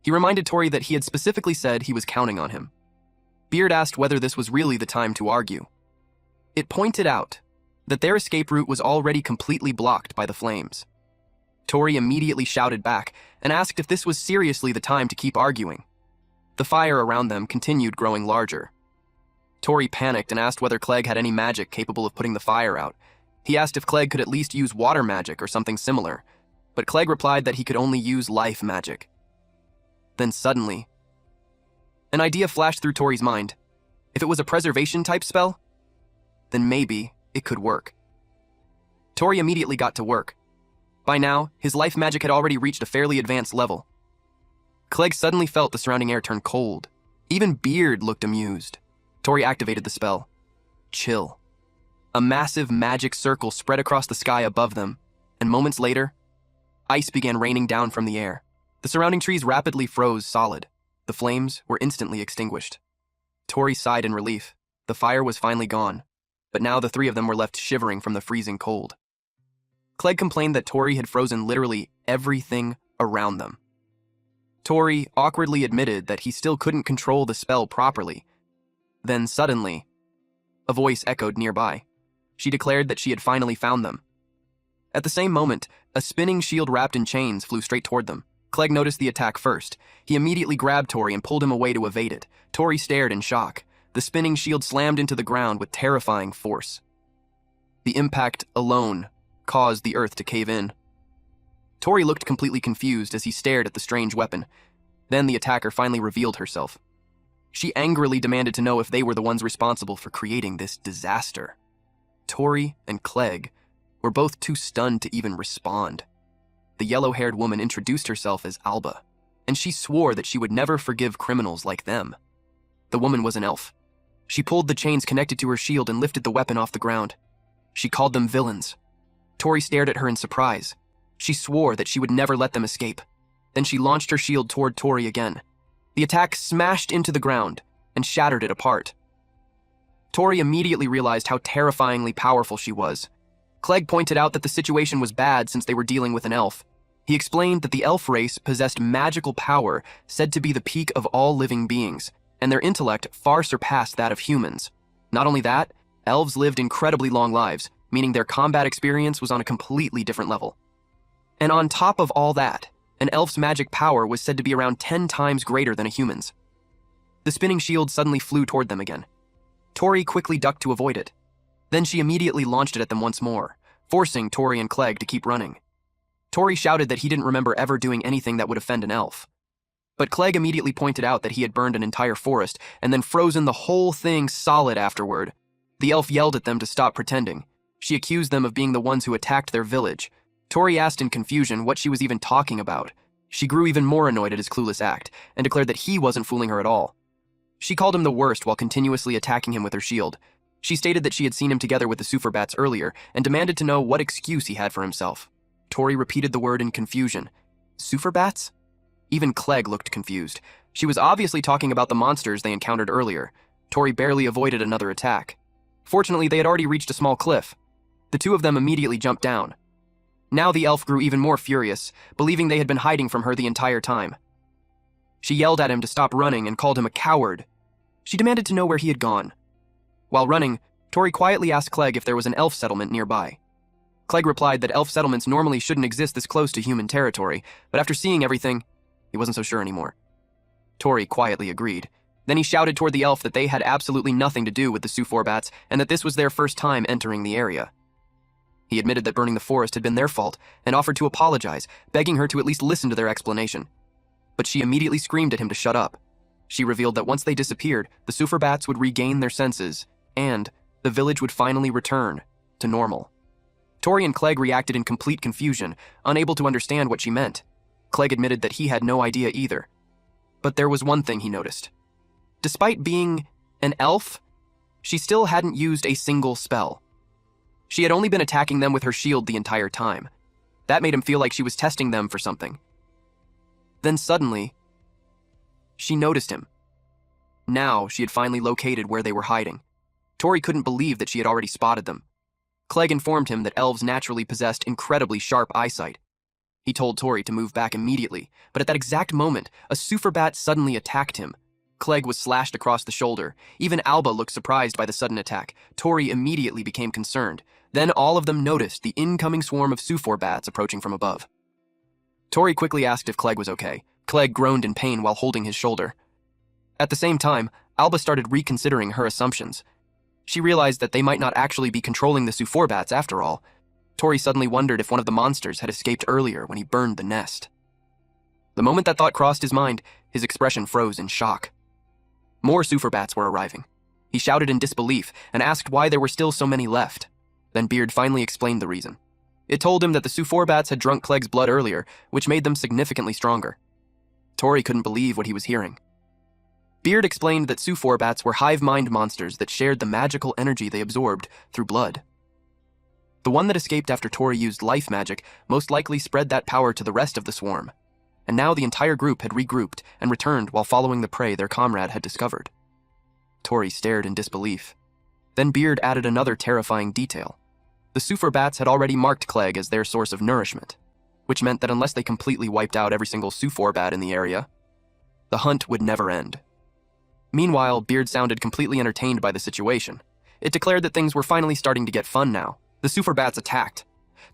He reminded Tori that he had specifically said he was counting on him. Beard asked whether this was really the time to argue. It pointed out that their escape route was already completely blocked by the flames. Tori immediately shouted back and asked if this was seriously the time to keep arguing. The fire around them continued growing larger. Tori panicked and asked whether Clegg had any magic capable of putting the fire out. He asked if Clegg could at least use water magic or something similar, but Clegg replied that he could only use life magic. Then suddenly, an idea flashed through Tori's mind. If it was a preservation-type spell, then maybe it could work. Tori immediately got to work. By now, his life magic had already reached a fairly advanced level. Clegg suddenly felt the surrounding air turn cold. Even Beard looked amused. Tori activated the spell. Chill. A massive magic circle spread across the sky above them, and moments later, ice began raining down from the air. The surrounding trees rapidly froze solid. The flames were instantly extinguished. Tori sighed in relief. The fire was finally gone, but now the three of them were left shivering from the freezing cold. Clegg complained that Tori had frozen literally everything around them. Tori awkwardly admitted that he still couldn't control the spell properly. Then suddenly, a voice echoed nearby. She declared that she had finally found them. At the same moment, a spinning shield wrapped in chains flew straight toward them. Clegg noticed the attack first. He immediately grabbed Tori and pulled him away to evade it. Tori stared in shock. The spinning shield slammed into the ground with terrifying force. The impact alone caused the earth to cave in. Tori looked completely confused as he stared at the strange weapon. Then the attacker finally revealed herself. She angrily demanded to know if they were the ones responsible for creating this disaster. Tori and Clegg were both too stunned to even respond. The yellow-haired woman introduced herself as Alba, and she swore that she would never forgive criminals like them. The woman was an elf. She pulled the chains connected to her shield and lifted the weapon off the ground. She called them villains. Tori stared at her in surprise. She swore that she would never let them escape. Then she launched her shield toward Tori again. The attack smashed into the ground and shattered it apart. Tori immediately realized how terrifyingly powerful she was. Clegg pointed out that the situation was bad since they were dealing with an elf. He explained that the elf race possessed magical power said to be the peak of all living beings, and their intellect far surpassed that of humans. Not only that, elves lived incredibly long lives, meaning their combat experience was on a completely different level. And on top of all that, an elf's magic power was said to be around 10 times greater than a human's. The spinning shield suddenly flew toward them again. Tori quickly ducked to avoid it. Then she immediately launched it at them once more, forcing Tori and Clegg to keep running. Tori shouted that he didn't remember ever doing anything that would offend an elf. But Clegg immediately pointed out that he had burned an entire forest and then frozen the whole thing solid afterward. The elf yelled at them to stop pretending. She accused them of being the ones who attacked their village. Tori asked in confusion what she was even talking about. She grew even more annoyed at his clueless act and declared that he wasn't fooling her at all. She called him the worst while continuously attacking him with her shield. She stated that she had seen him together with the Superbats earlier and demanded to know what excuse he had for himself. Tori repeated the word in confusion. Superbats? Even Clegg looked confused. She was obviously talking about the monsters they encountered earlier. Tori barely avoided another attack. Fortunately, they had already reached a small cliff. The two of them immediately jumped down. Now the elf grew even more furious, believing they had been hiding from her the entire time. She yelled at him to stop running and called him a coward. She demanded to know where he had gone. While running, Tori quietly asked Clegg if there was an elf settlement nearby. Clegg replied that elf settlements normally shouldn't exist this close to human territory, but after seeing everything, he wasn't so sure anymore. Tori quietly agreed. Then he shouted toward the elf that they had absolutely nothing to do with the Suforbats and that this was their first time entering the area. He admitted that burning the forest had been their fault and offered to apologize, begging her to at least listen to their explanation. But she immediately screamed at him to shut up. She revealed that once they disappeared, the Suforbats would regain their senses, and the village would finally return to normal. Tori and Clegg reacted in complete confusion, unable to understand what she meant. Clegg admitted that he had no idea either. But there was one thing he noticed. Despite being an elf, she still hadn't used a single spell. She had only been attacking them with her shield the entire time. That made him feel like she was testing them for something. Then suddenly, she noticed him. Now she had finally located where they were hiding. Tori couldn't believe that she had already spotted them. Clegg informed him that elves naturally possessed incredibly sharp eyesight. He told Tori to move back immediately, but at that exact moment, a Superbat suddenly attacked him. Clegg was slashed across the shoulder. Even Alba looked surprised by the sudden attack. Tori immediately became concerned. Then all of them noticed the incoming swarm of Suforbats approaching from above. Tori quickly asked if Clegg was okay. Clegg groaned in pain while holding his shoulder. At the same time, Alba started reconsidering her assumptions. She realized that they might not actually be controlling the Suforbats after all. Tori suddenly wondered if one of the monsters had escaped earlier when he burned the nest. The moment that thought crossed his mind, his expression froze in shock. More Suforbats were arriving. He shouted in disbelief and asked why there were still so many left. Then Beard finally explained the reason. It told him that the Suforbats had drunk Clegg's blood earlier, which made them significantly stronger. Tori couldn't believe what he was hearing. Beard explained that Suforbats were hive-mind monsters that shared the magical energy they absorbed through blood. The one that escaped after Tori used life magic most likely spread that power to the rest of the swarm, and now the entire group had regrouped and returned while following the prey their comrade had discovered. Tori stared in disbelief. Then Beard added another terrifying detail. The Suffer bats had already marked Clegg as their source of nourishment, which meant that unless they completely wiped out every single Suffer bat in the area, the hunt would never end. Meanwhile, Beard sounded completely entertained by the situation. It declared that things were finally starting to get fun now. The Suffer bats attacked.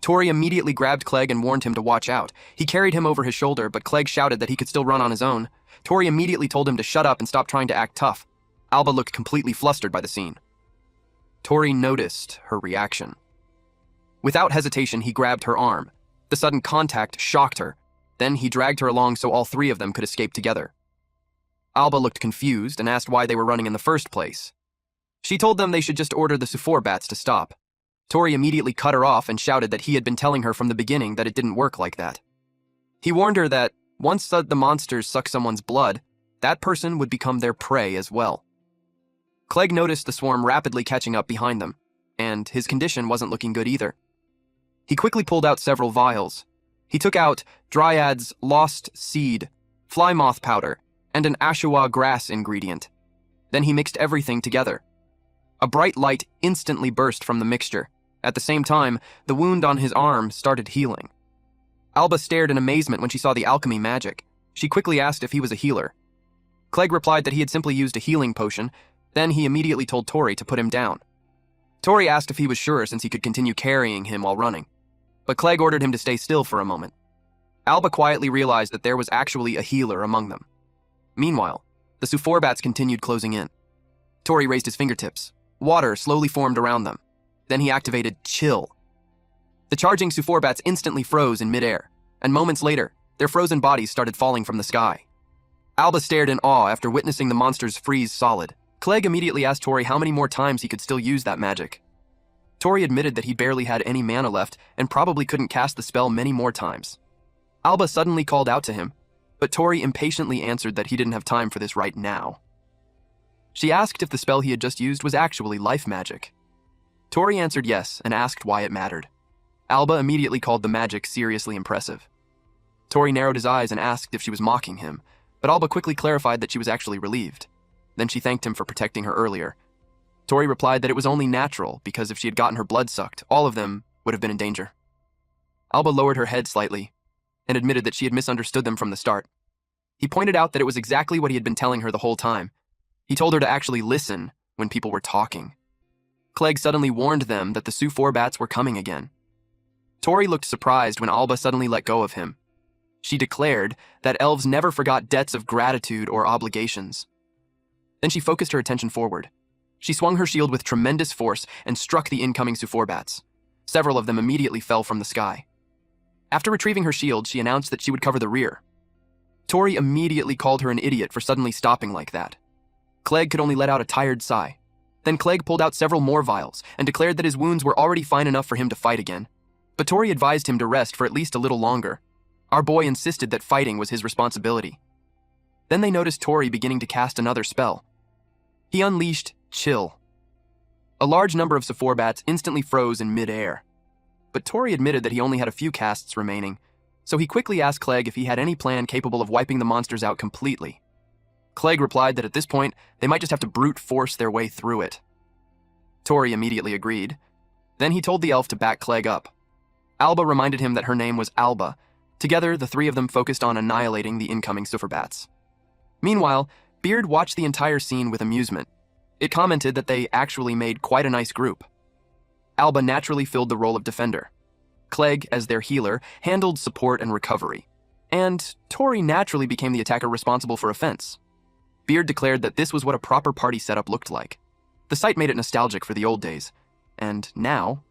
Tori immediately grabbed Clegg and warned him to watch out. He carried him over his shoulder, but Clegg shouted that he could still run on his own. Tori immediately told him to shut up and stop trying to act tough. Alba looked completely flustered by the scene. Tori noticed her reaction. Without hesitation, he grabbed her arm. The sudden contact shocked her. Then he dragged her along so all three of them could escape together. Alba looked confused and asked why they were running in the first place. She told them they should just order the Suffer bats to stop. Tori immediately cut her off and shouted that he had been telling her from the beginning that it didn't work like that. He warned her that once the monsters suck someone's blood, that person would become their prey as well. Clegg noticed the swarm rapidly catching up behind them, and his condition wasn't looking good either. He quickly pulled out several vials. He took out Dryad's Lost Seed, fly moth powder, and an Ashawa grass ingredient. Then he mixed everything together. A bright light instantly burst from the mixture. At the same time, the wound on his arm started healing. Alba stared in amazement when she saw the alchemy magic. She quickly asked if he was a healer. Clegg replied that he had simply used a healing potion. Then he immediately told Tori to put him down. Tori asked if he was sure since he could continue carrying him while running, but Clegg ordered him to stay still for a moment. Alba quietly realized that there was actually a healer among them. Meanwhile, the Suffer bats continued closing in. Tori raised his fingertips. Water slowly formed around them. Then he activated Chill. The charging Suffer bats instantly froze in midair, and moments later, their frozen bodies started falling from the sky. Alba stared in awe after witnessing the monsters freeze solid. Clegg immediately asked Tori how many more times he could still use that magic. Tori admitted that he barely had any mana left and probably couldn't cast the spell many more times. Alba suddenly called out to him, but Tori impatiently answered that he didn't have time for this right now. She asked if the spell he had just used was actually life magic. Tori answered yes and asked why it mattered. Alba immediately called the magic seriously impressive. Tori narrowed his eyes and asked if she was mocking him, but Alba quickly clarified that she was actually relieved. Then she thanked him for protecting her earlier. Tori replied that it was only natural because if she had gotten her blood sucked, all of them would have been in danger. Alba lowered her head slightly and admitted that she had misunderstood them from the start. He pointed out that it was exactly what he had been telling her the whole time. He told her to actually listen when people were talking. Clegg suddenly warned them that the Suffer bats were coming again. Tori looked surprised when Alba suddenly let go of him. She declared that elves never forgot debts of gratitude or obligations. Then she focused her attention forward. She swung her shield with tremendous force and struck the incoming Suffer bats. Several of them immediately fell from the sky. After retrieving her shield, she announced that she would cover the rear. Tori immediately called her an idiot for suddenly stopping like that. Clegg could only let out a tired sigh. Then Clegg pulled out several more vials and declared that his wounds were already fine enough for him to fight again. But Tori advised him to rest for at least a little longer. Our boy insisted that fighting was his responsibility. Then they noticed Tori beginning to cast another spell. He unleashed Chill. A large number of Suffer bats instantly froze in mid-air. But Tori admitted that he only had a few casts remaining, so he quickly asked Clegg if he had any plan capable of wiping the monsters out completely. Clegg replied that at this point, they might just have to brute force their way through it. Tori immediately agreed. Then he told the elf to back Clegg up. Alba reminded him that her name was Alba. Together, the three of them focused on annihilating the incoming Suffer bats. Meanwhile, Beard watched the entire scene with amusement. It commented that they actually made quite a nice group. Alba naturally filled the role of defender. Clegg, as their healer, handled support and recovery. And Tori naturally became the attacker responsible for offense. Beard declared that this was what a proper party setup looked like. The sight made it nostalgic for the old days. And now,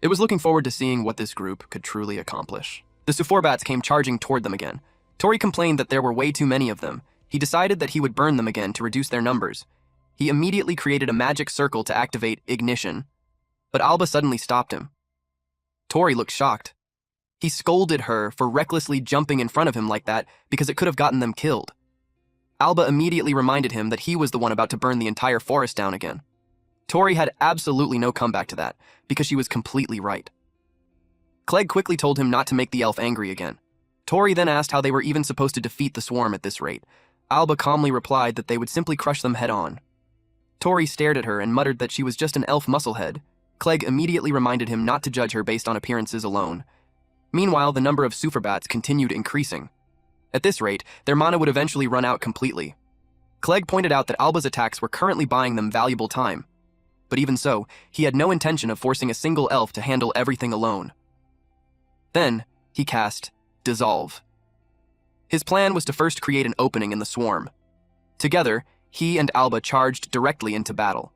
it was looking forward to seeing what this group could truly accomplish. The Suffer bats came charging toward them again. Tori complained that there were way too many of them. He decided that he would burn them again to reduce their numbers. He immediately created a magic circle to activate Ignition, but Alba suddenly stopped him. Tori looked shocked. He scolded her for recklessly jumping in front of him like that because it could have gotten them killed. Alba immediately reminded him that he was the one about to burn the entire forest down again. Tori had absolutely no comeback to that because she was completely right. Clegg quickly told him not to make the elf angry again. Tori then asked how they were even supposed to defeat the swarm at this rate. Alba calmly replied that they would simply crush them head-on. Tori stared at her and muttered that she was just an elf musclehead. Clegg immediately reminded him not to judge her based on appearances alone. Meanwhile, the number of superbats continued increasing. At this rate, their mana would eventually run out completely. Clegg pointed out that Alba's attacks were currently buying them valuable time. But even so, he had no intention of forcing a single elf to handle everything alone. Then, he cast Dissolve. His plan was to first create an opening in the swarm. Together, he and Alba charged directly into battle.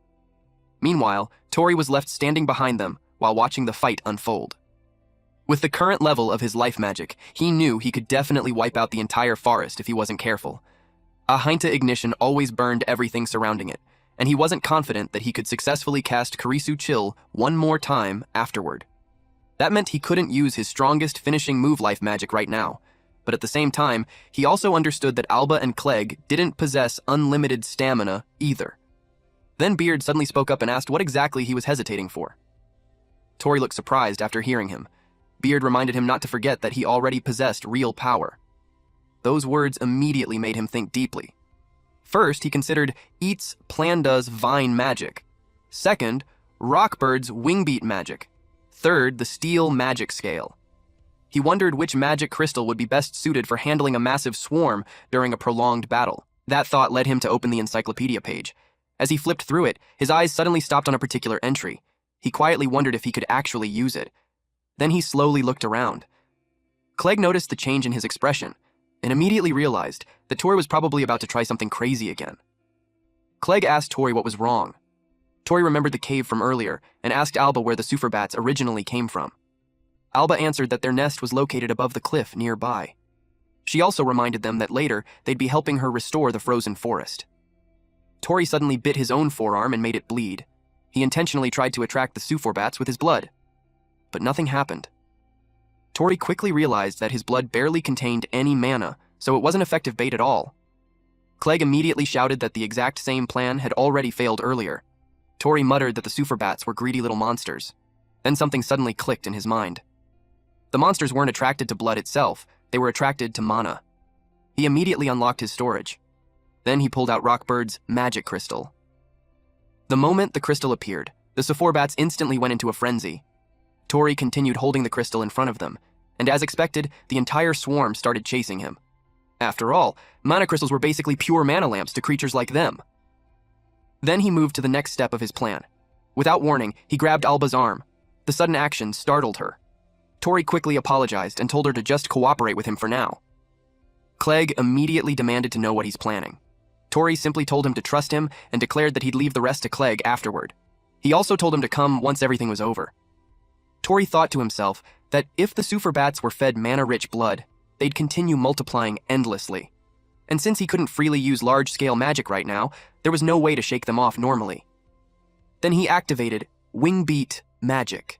Meanwhile, Tori was left standing behind them while watching the fight unfold. With the current level of his life magic, he knew he could definitely wipe out the entire forest if he wasn't careful. A Heinta ignition always burned everything surrounding it, and he wasn't confident that he could successfully cast Kurisu Chill one more time afterward. That meant he couldn't use his strongest finishing move life magic right now, but at the same time, he also understood that Alba and Clegg didn't possess unlimited stamina either. Then Beard suddenly spoke up and asked what exactly he was hesitating for. Tori looked surprised after hearing him. Beard reminded him not to forget that he already possessed real power. Those words immediately made him think deeply. First, he considered Eat's Planda's Vine magic. Second, Rockbird's Wingbeat magic. Third, the Steel magic scale. He wondered which magic crystal would be best suited for handling a massive swarm during a prolonged battle. That thought led him to open the encyclopedia page. As he flipped through it, his eyes suddenly stopped on a particular entry. He quietly wondered if he could actually use it. Then he slowly looked around. Clegg noticed the change in his expression, and immediately realized that Tori was probably about to try something crazy again. Clegg asked Tori what was wrong. Tori remembered the cave from earlier and asked Alba where the superbats originally came from. Alba answered that their nest was located above the cliff nearby. She also reminded them that later they'd be helping her restore the frozen forest. Tori suddenly bit his own forearm and made it bleed. He intentionally tried to attract the Suforbats with his blood, but nothing happened. Tori quickly realized that his blood barely contained any mana, so it wasn't effective bait at all. Clegg immediately shouted that the exact same plan had already failed earlier. Tori muttered that the Suforbats were greedy little monsters. Then something suddenly clicked in his mind. The monsters weren't attracted to blood itself, they were attracted to mana. He immediately unlocked his storage. Then he pulled out Rockbird's magic crystal. The moment the crystal appeared, the Suforbats instantly went into a frenzy. Tori continued holding the crystal in front of them, and as expected, the entire swarm started chasing him. After all, mana crystals were basically pure mana lamps to creatures like them. Then he moved to the next step of his plan. Without warning, he grabbed Alba's arm. The sudden action startled her. Tori quickly apologized and told her to just cooperate with him for now. Clegg immediately demanded to know what he's planning. Tori simply told him to trust him and declared that he'd leave the rest to Clegg afterward. He also told him to come once everything was over. Tori thought to himself that if the Suforbats were fed mana-rich blood, they'd continue multiplying endlessly. And since he couldn't freely use large-scale magic right now, there was no way to shake them off normally. Then he activated Wingbeat magic.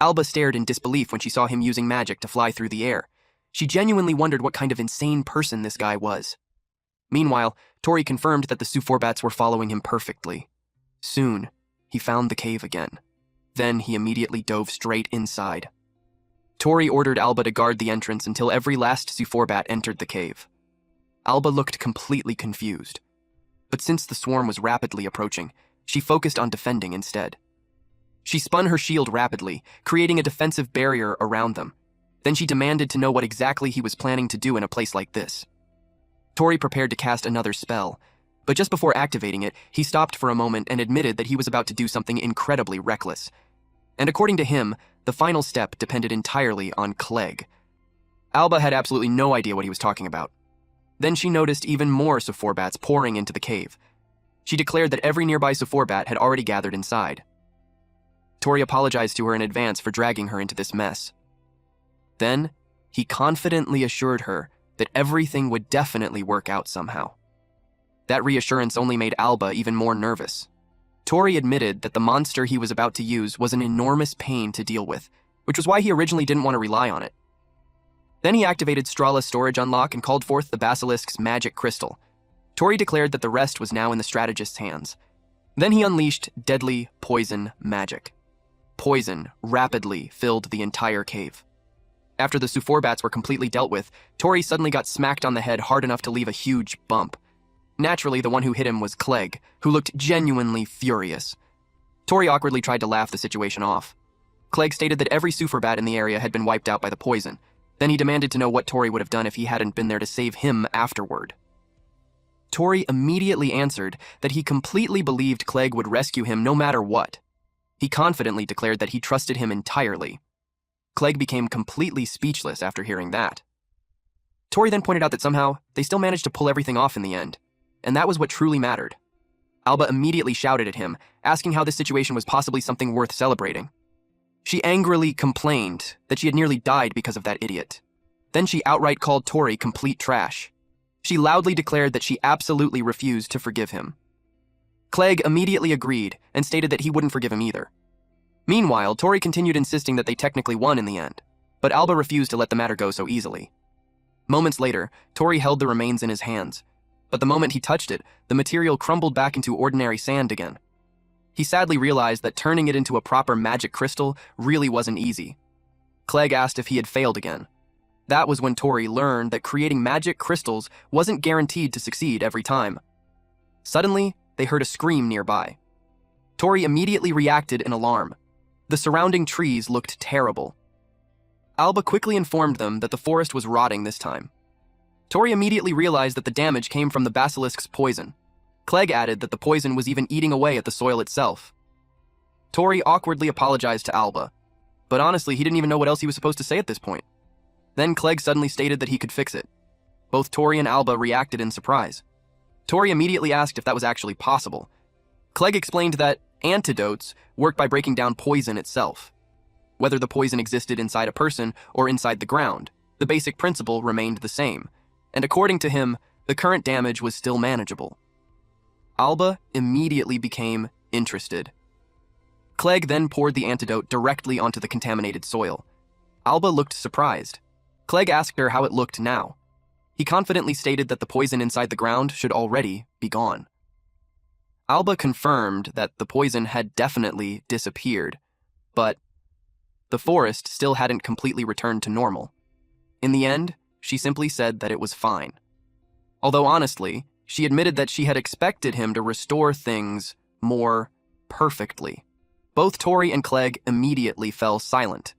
Alba stared in disbelief when she saw him using magic to fly through the air. She genuinely wondered what kind of insane person this guy was. Meanwhile, Tori confirmed that the Suforbats were following him perfectly. Soon, he found the cave again. Then he immediately dove straight inside. Tori ordered Alba to guard the entrance until every last Suforbat entered the cave. Alba looked completely confused. But since the swarm was rapidly approaching, she focused on defending instead. She spun her shield rapidly, creating a defensive barrier around them. Then she demanded to know what exactly he was planning to do in a place like this. Tori prepared to cast another spell, but just before activating it, he stopped for a moment and admitted that he was about to do something incredibly reckless. And according to him, the final step depended entirely on Clegg. Alba had absolutely no idea what he was talking about. Then she noticed even more Suforbats pouring into the cave. She declared that every nearby Suforbat had already gathered inside. Tori apologized to her in advance for dragging her into this mess. Then, he confidently assured her that everything would definitely work out somehow. That reassurance only made Alba even more nervous. Tori admitted that the monster he was about to use was an enormous pain to deal with, which was why he originally didn't want to rely on it. Then he activated Strala's storage unlock and called forth the basilisk's magic crystal. Tori declared that the rest was now in the strategist's hands. Then he unleashed deadly poison magic. Poison rapidly filled the entire cave. After the Suforbats were completely dealt with, Tori suddenly got smacked on the head hard enough to leave a huge bump. Naturally, the one who hit him was Clegg, who looked genuinely furious. Tori awkwardly tried to laugh the situation off. Clegg stated that every Suforbat in the area had been wiped out by the poison. Then he demanded to know what Tori would have done if he hadn't been there to save him afterward. Tori immediately answered that he completely believed Clegg would rescue him no matter what. He confidently declared that he trusted him entirely. Clegg became completely speechless after hearing that. Tori then pointed out that somehow they still managed to pull everything off in the end, and that was what truly mattered. Alba immediately shouted at him, asking how this situation was possibly something worth celebrating. She angrily complained that she had nearly died because of that idiot. Then she outright called Tori complete trash. She loudly declared that she absolutely refused to forgive him. Clegg immediately agreed and stated that he wouldn't forgive him either. Meanwhile, Tori continued insisting that they technically won in the end, but Alba refused to let the matter go so easily. Moments later, Tori held the remains in his hands, but the moment he touched it, the material crumbled back into ordinary sand again. He sadly realized that turning it into a proper magic crystal really wasn't easy. Clegg asked if he had failed again. That was when Tori learned that creating magic crystals wasn't guaranteed to succeed every time. Suddenly, they heard a scream nearby. Tori immediately reacted in alarm. The surrounding trees looked terrible. Alba quickly informed them that the forest was rotting this time. Tori immediately realized that the damage came from the basilisk's poison. Clegg added that the poison was even eating away at the soil itself. Tori awkwardly apologized to Alba, but honestly, he didn't even know what else he was supposed to say at this point. Then Clegg suddenly stated that he could fix it. Both Tori and Alba reacted in surprise. Tori immediately asked if that was actually possible. Clegg explained that antidotes work by breaking down poison itself. Whether the poison existed inside a person or inside the ground, the basic principle remained the same, and according to him, the current damage was still manageable. Alba immediately became interested. Clegg then poured the antidote directly onto the contaminated soil. Alba looked surprised. Clegg asked her how it looked now. He confidently stated that the poison inside the ground should already be gone. Alba confirmed that the poison had definitely disappeared, but the forest still hadn't completely returned to normal. In the end, she simply said that it was fine. Although honestly, she admitted that she had expected him to restore things more perfectly. Both Tori and Clegg immediately fell silent.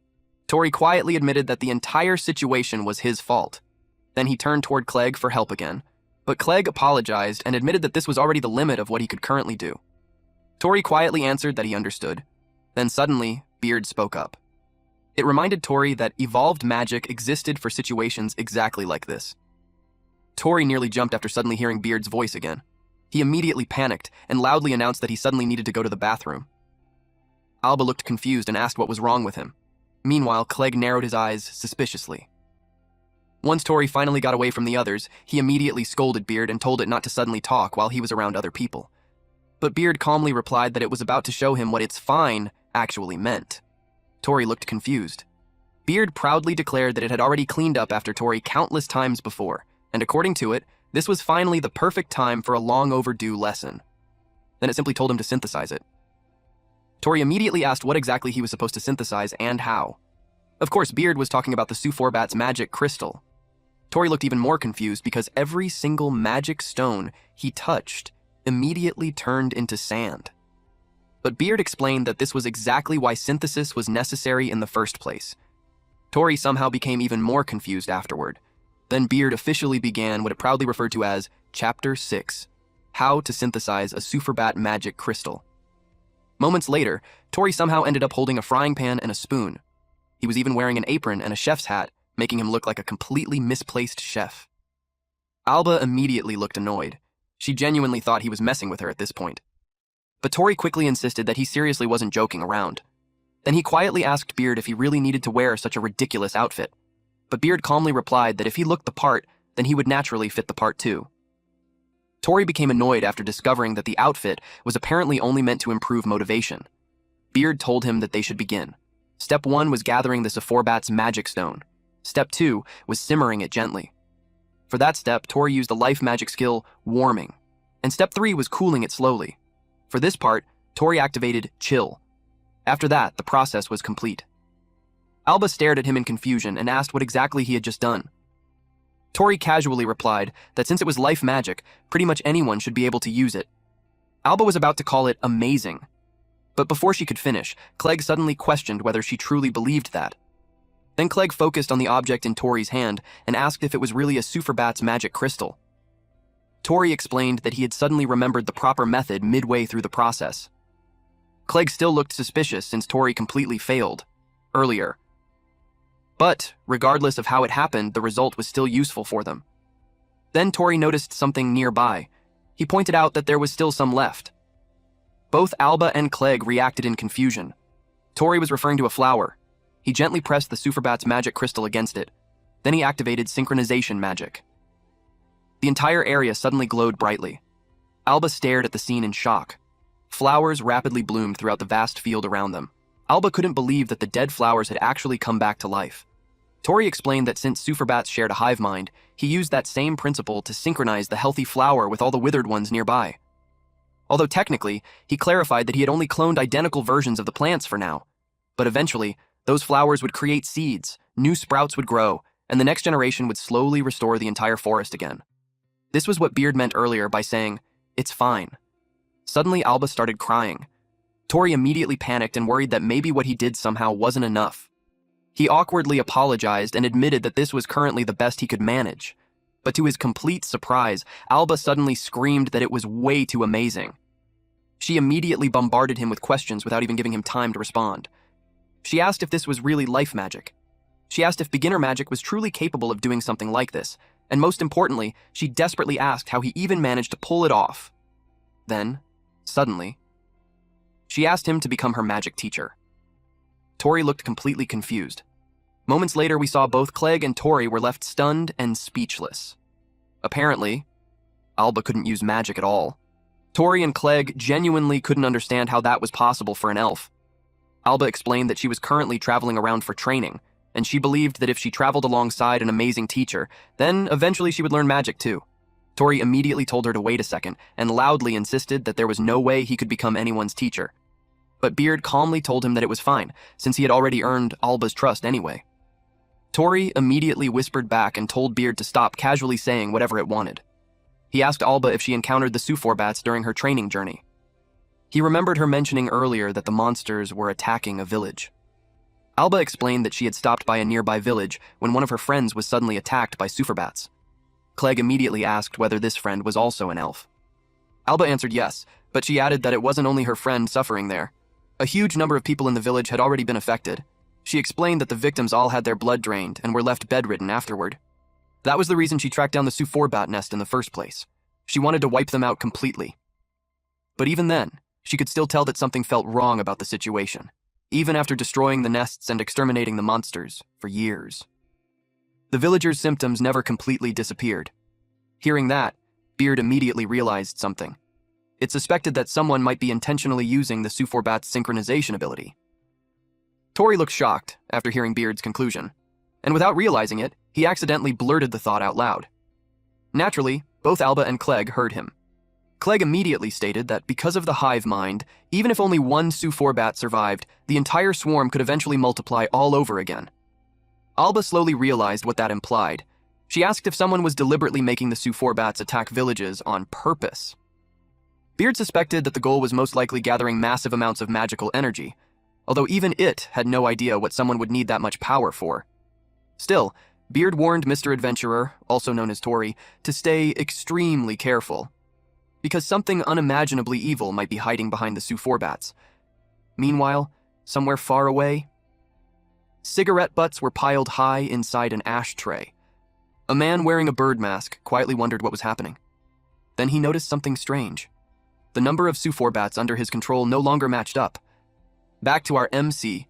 Tori quietly admitted that the entire situation was his fault. Then he turned toward Clegg for help again, but Clegg apologized and admitted that this was already the limit of what he could currently do. Tori quietly answered that he understood. Then suddenly, Beard spoke up. It reminded Tori that evolved magic existed for situations exactly like this. Tori nearly jumped after suddenly hearing Beard's voice again. He immediately panicked and loudly announced that he suddenly needed to go to the bathroom. Alba looked confused and asked what was wrong with him. Meanwhile, Clegg narrowed his eyes suspiciously. Once Tori finally got away from the others, he immediately scolded Beard and told it not to suddenly talk while he was around other people. But Beard calmly replied that it was about to show him what "it's fine" actually meant. Tori looked confused. Beard proudly declared that it had already cleaned up after Tori countless times before, and according to it, this was finally the perfect time for a long overdue lesson. Then it simply told him to synthesize it. Tori immediately asked what exactly he was supposed to synthesize and how. Of course, Beard was talking about the Suforbat's magic crystal. Tori looked even more confused because every single magic stone he touched immediately turned into sand. But Beard explained that this was exactly why synthesis was necessary in the first place. Tori somehow became even more confused afterward. Then Beard officially began what it proudly referred to as Chapter 6, How to Synthesize a Suforbat Magic Crystal. Moments later, Tori somehow ended up holding a frying pan and a spoon. He was even wearing an apron and a chef's hat, making him look like a completely misplaced chef. Alba immediately looked annoyed. She genuinely thought he was messing with her at this point. But Tori quickly insisted that he seriously wasn't joking around. Then he quietly asked Beard if he really needed to wear such a ridiculous outfit. But Beard calmly replied that if he looked the part, then he would naturally fit the part too. Tori became annoyed after discovering that the outfit was apparently only meant to improve motivation. Beard told him that they should begin. Step 1 was gathering the Suforbat's magic stone. Step 2 was simmering it gently. For that step, Tori used the life magic skill, warming. And step 3 was cooling it slowly. For this part, Tori activated chill. After that, the process was complete. Alba stared at him in confusion and asked what exactly he had just done. Tori casually replied that since it was life magic, pretty much anyone should be able to use it. Alba was about to call it amazing. But before she could finish, Clegg suddenly questioned whether she truly believed that. Then Clegg focused on the object in Tori's hand and asked if it was really a Superbat's magic crystal. Tori explained that he had suddenly remembered the proper method midway through the process. Clegg still looked suspicious since Tori completely failed earlier. But, regardless of how it happened, the result was still useful for them. Then Tori noticed something nearby. He pointed out that there was still some left. Both Alba and Clegg reacted in confusion. Tori was referring to a flower. He gently pressed the Superbat's magic crystal against it. Then he activated synchronization magic. The entire area suddenly glowed brightly. Alba stared at the scene in shock. Flowers rapidly bloomed throughout the vast field around them. Alba couldn't believe that the dead flowers had actually come back to life. Tori explained that since Superbats shared a hive mind, he used that same principle to synchronize the healthy flower with all the withered ones nearby. Although technically, he clarified that he had only cloned identical versions of the plants for now. But eventually, those flowers would create seeds, new sprouts would grow, and the next generation would slowly restore the entire forest again. This was what Beard meant earlier by saying, "It's fine." Suddenly, Alba started crying. Tori immediately panicked and worried that maybe what he did somehow wasn't enough. He awkwardly apologized and admitted that this was currently the best he could manage. But to his complete surprise, Alba suddenly screamed that it was way too amazing. She immediately bombarded him with questions without even giving him time to respond. She asked if this was really life magic. She asked if beginner magic was truly capable of doing something like this, and most importantly, she desperately asked how he even managed to pull it off. Then, suddenly, she asked him to become her magic teacher. Tori looked completely confused. Moments later, we saw both Clegg and Tori were left stunned and speechless. Apparently, Alba couldn't use magic at all. Tori and Clegg genuinely couldn't understand how that was possible for an elf. Alba explained that she was currently traveling around for training, and she believed that if she traveled alongside an amazing teacher, then eventually she would learn magic too. Tori immediately told her to wait a second and loudly insisted that there was no way he could become anyone's teacher. But Beard calmly told him that it was fine, since he had already earned Alba's trust anyway. Tori immediately whispered back and told Beard to stop casually saying whatever it wanted. He asked Alba if she encountered the Suforbats during her training journey. He remembered her mentioning earlier that the monsters were attacking a village. Alba explained that she had stopped by a nearby village when one of her friends was suddenly attacked by Suforbats. Clegg immediately asked whether this friend was also an elf. Alba answered yes, but she added that it wasn't only her friend suffering there. A huge number of people in the village had already been affected. She explained that the victims all had their blood drained and were left bedridden afterward. That was the reason she tracked down the Suforbat nest in the first place. She wanted to wipe them out completely. But even then, she could still tell that something felt wrong about the situation, even after destroying the nests and exterminating the monsters for years. The villagers' symptoms never completely disappeared. Hearing that, Beard immediately realized something. It suspected that someone might be intentionally using the Suforbat's synchronization ability. Tori looked shocked after hearing Beard's conclusion, and without realizing it, he accidentally blurted the thought out loud. Naturally, both Alba and Clegg heard him. Clegg immediately stated that because of the hive mind, even if only one Suforbat survived, the entire swarm could eventually multiply all over again. Alba slowly realized what that implied. She asked if someone was deliberately making the Suforbats attack villages on purpose. Beard suspected that the goal was most likely gathering massive amounts of magical energy, although even it had no idea what someone would need that much power for. Still, Beard warned Mr. Adventurer, also known as Tori, to stay extremely careful, because something unimaginably evil might be hiding behind the Suforbats. Meanwhile, somewhere far away, cigarette butts were piled high inside an ashtray. A man wearing a bird mask quietly wondered what was happening. Then he noticed something strange. The number of Suforbats under his control no longer matched up. Back to our MC.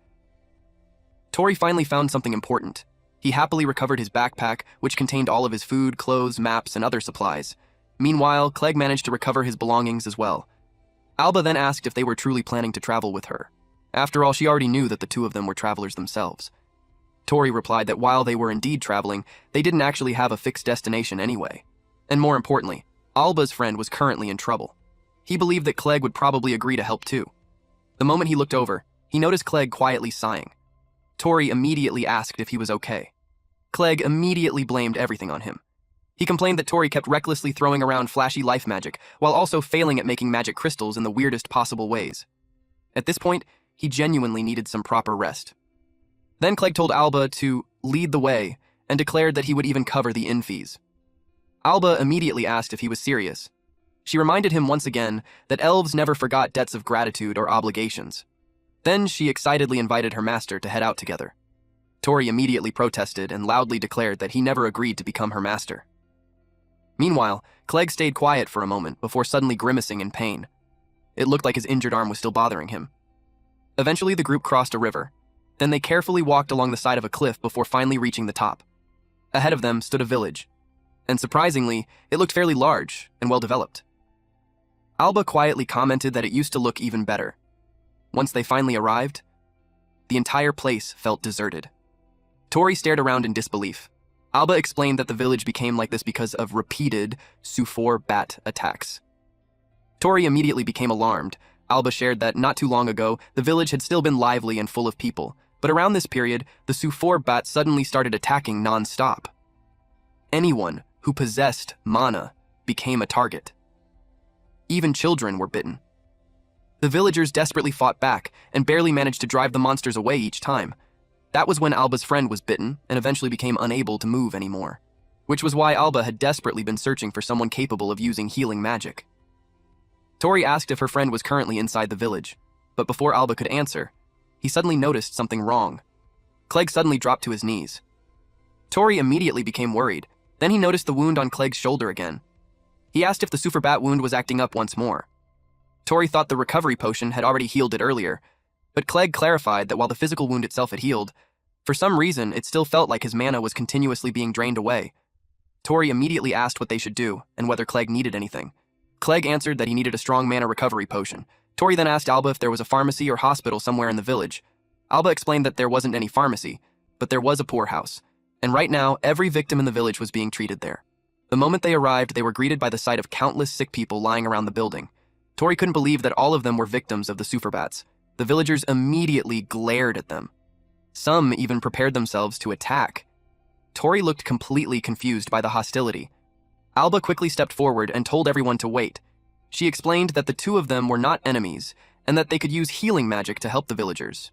Tori finally found something important. He happily recovered his backpack, which contained all of his food, clothes, maps, and other supplies. Meanwhile, Clegg managed to recover his belongings as well. Alba then asked if they were truly planning to travel with her. After all, she already knew that the two of them were travelers themselves. Tori replied that while they were indeed traveling, they didn't actually have a fixed destination anyway. And more importantly, Alba's friend was currently in trouble. He believed that Clegg would probably agree to help too. The moment he looked over, he noticed Clegg quietly sighing. Tori immediately asked if he was okay. Clegg immediately blamed everything on him. He complained that Tori kept recklessly throwing around flashy life magic, while also failing at making magic crystals in the weirdest possible ways. At this point, he genuinely needed some proper rest. Then Clegg told Alba to lead the way and declared that he would even cover the inn fees. Alba immediately asked if he was serious. She reminded him once again that elves never forgot debts of gratitude or obligations. Then she excitedly invited her master to head out together. Tori immediately protested and loudly declared that he never agreed to become her master. Meanwhile, Clegg stayed quiet for a moment before suddenly grimacing in pain. It looked like his injured arm was still bothering him. Eventually, the group crossed a river. Then they carefully walked along the side of a cliff before finally reaching the top. Ahead of them stood a village, and surprisingly, it looked fairly large and well-developed. Alba quietly commented that it used to look even better. Once they finally arrived, the entire place felt deserted. Tori stared around in disbelief. Alba explained that the village became like this because of repeated Sufor bat attacks. Tori immediately became alarmed. Alba shared that not too long ago, the village had still been lively and full of people, but around this period, the Sufor bat suddenly started attacking non-stop. Anyone who possessed mana became a target. Even children were bitten. The villagers desperately fought back and barely managed to drive the monsters away each time. That was when Alba's friend was bitten and eventually became unable to move anymore, which was why Alba had desperately been searching for someone capable of using healing magic. Tori asked if her friend was currently inside the village, but before Alba could answer, he suddenly noticed something wrong. Clegg suddenly dropped to his knees. Tori immediately became worried. Then he noticed the wound on Clegg's shoulder again. He asked if the Sufor bat wound was acting up once more. Tori thought the recovery potion had already healed it earlier, but Clegg clarified that while the physical wound itself had healed, for some reason it still felt like his mana was continuously being drained away. Tori immediately asked what they should do and whether Clegg needed anything. Clegg answered that he needed a strong mana recovery potion. Tori then asked Alba if there was a pharmacy or hospital somewhere in the village. Alba explained that there wasn't any pharmacy, but there was a poorhouse, and right now every victim in the village was being treated there. The moment they arrived, they were greeted by the sight of countless sick people lying around the building. Tori couldn't believe that all of them were victims of the Sufor bats. The villagers immediately glared at them. Some even prepared themselves to attack. Tori looked completely confused by the hostility. Alba quickly stepped forward and told everyone to wait. She explained that the two of them were not enemies and that they could use healing magic to help the villagers.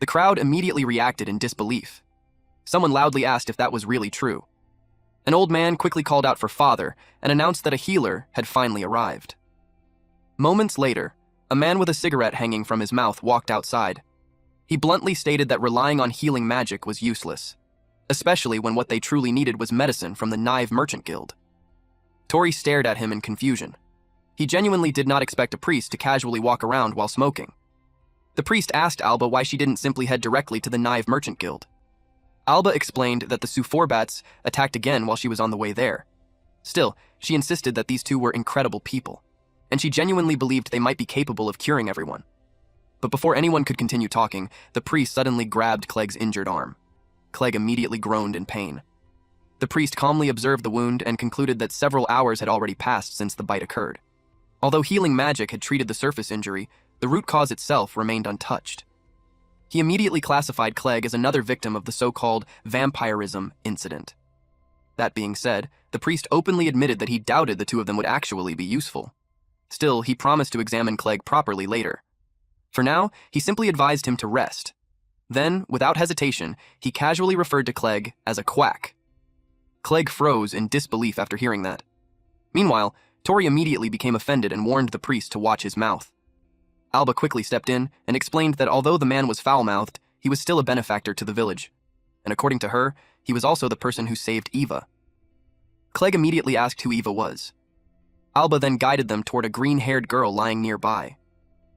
The crowd immediately reacted in disbelief. Someone loudly asked if that was really true. An old man quickly called out for Father and announced that a healer had finally arrived. Moments later, a man with a cigarette hanging from his mouth walked outside. He bluntly stated that relying on healing magic was useless, especially when what they truly needed was medicine from the Knive Merchant Guild. Tori stared at him in confusion. He genuinely did not expect a priest to casually walk around while smoking. The priest asked Alba why she didn't simply head directly to the Knive Merchant Guild. Alba explained that the Sufor bats attacked again while she was on the way there. Still, she insisted that these two were incredible people, and she genuinely believed they might be capable of curing everyone. But before anyone could continue talking, the priest suddenly grabbed Clegg's injured arm. Clegg immediately groaned in pain. The priest calmly observed the wound and concluded that several hours had already passed since the bite occurred. Although healing magic had treated the surface injury, the root cause itself remained untouched. He immediately classified Clegg as another victim of the so-called vampirism incident. That being said, the priest openly admitted that he doubted the two of them would actually be useful. Still, he promised to examine Clegg properly later. For now, he simply advised him to rest. Then, without hesitation, he casually referred to Clegg as a quack. Clegg froze in disbelief after hearing that. Meanwhile, Tori immediately became offended and warned the priest to watch his mouth. Alba quickly stepped in and explained that although the man was foul-mouthed, he was still a benefactor to the village. And according to her, he was also the person who saved Eva. Clegg immediately asked who Eva was. Alba then guided them toward a green-haired girl lying nearby.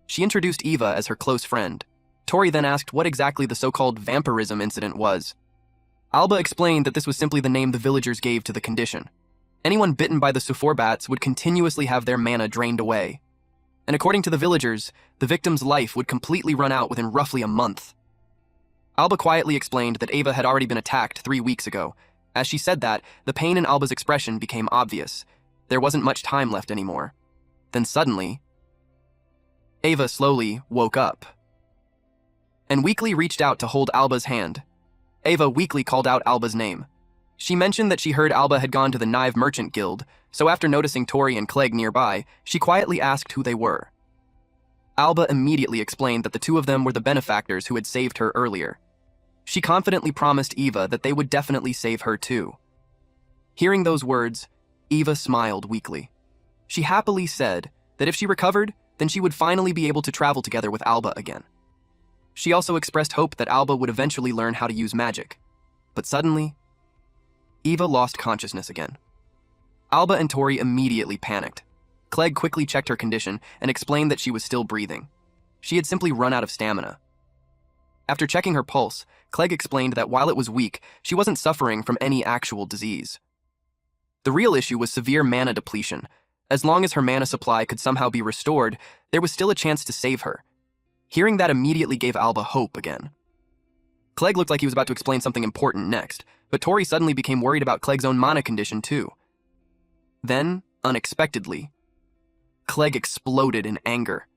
She introduced Eva as her close friend. Tori then asked what exactly the so-called vampirism incident was. Alba explained that this was simply the name the villagers gave to the condition. Anyone bitten by the Sufor bats would continuously have their mana drained away. And according to the villagers, the victim's life would completely run out within roughly a month. Alba quietly explained that Eva had already been attacked 3 weeks ago. As she said that, the pain in Alba's expression became obvious. There wasn't much time left anymore. Then suddenly, Eva slowly woke up. and weakly reached out to hold Alba's hand. Ava weakly called out Alba's name. She mentioned that she heard Alba had gone to the Knive Merchant Guild, so after noticing Tori and Clegg nearby, she quietly asked who they were. Alba immediately explained that the two of them were the benefactors who had saved her earlier. She confidently promised Eva that they would definitely save her too. Hearing those words, Eva smiled weakly. She happily said that if she recovered, then she would finally be able to travel together with Alba again. She also expressed hope that Alba would eventually learn how to use magic. But suddenly, Eva lost consciousness again. Alba and Tori immediately panicked. Clegg quickly checked her condition and explained that she was still breathing. She had simply run out of stamina. After checking her pulse, Clegg explained that while it was weak, she wasn't suffering from any actual disease. The real issue was severe mana depletion. As long as her mana supply could somehow be restored, there was still a chance to save her. Hearing that immediately gave Alba hope again. Clegg looked like he was about to explain something important next, but Tori suddenly became worried about Clegg's own mana condition too. Then, unexpectedly, Clegg exploded in anger.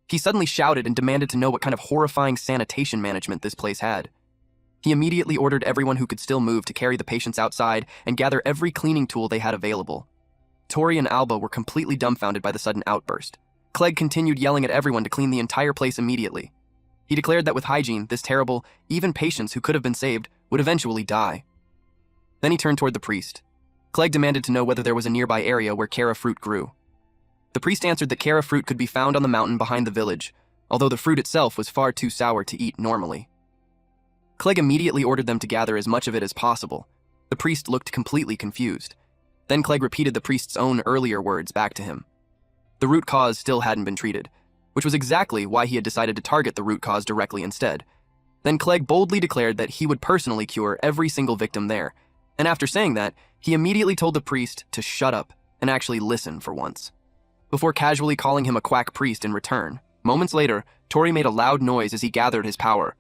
He suddenly shouted and demanded to know what kind of horrifying sanitation management this place had. He immediately ordered everyone who could still move to carry the patients outside and gather every cleaning tool they had available. Tori and Alba were completely dumbfounded by the sudden outburst. Clegg continued yelling at everyone to clean the entire place immediately. He declared that with hygiene, this terrible, even patients who could have been saved would eventually die. Then he turned toward the priest. Clegg demanded to know whether there was a nearby area where Kara fruit grew. The priest answered that Kara fruit could be found on the mountain behind the village, although the fruit itself was far too sour to eat normally. Clegg immediately ordered them to gather as much of it as possible. The priest looked completely confused. Then Clegg repeated the priest's own earlier words back to him. The root cause still hadn't been treated, which was exactly why he had decided to target the root cause directly instead. Then Clegg boldly declared that he would personally cure every single victim there, and after saying that, he immediately told the priest to shut up and actually listen for once. Before casually calling him a quack priest in return, moments later, Tori made a loud noise as he gathered his power.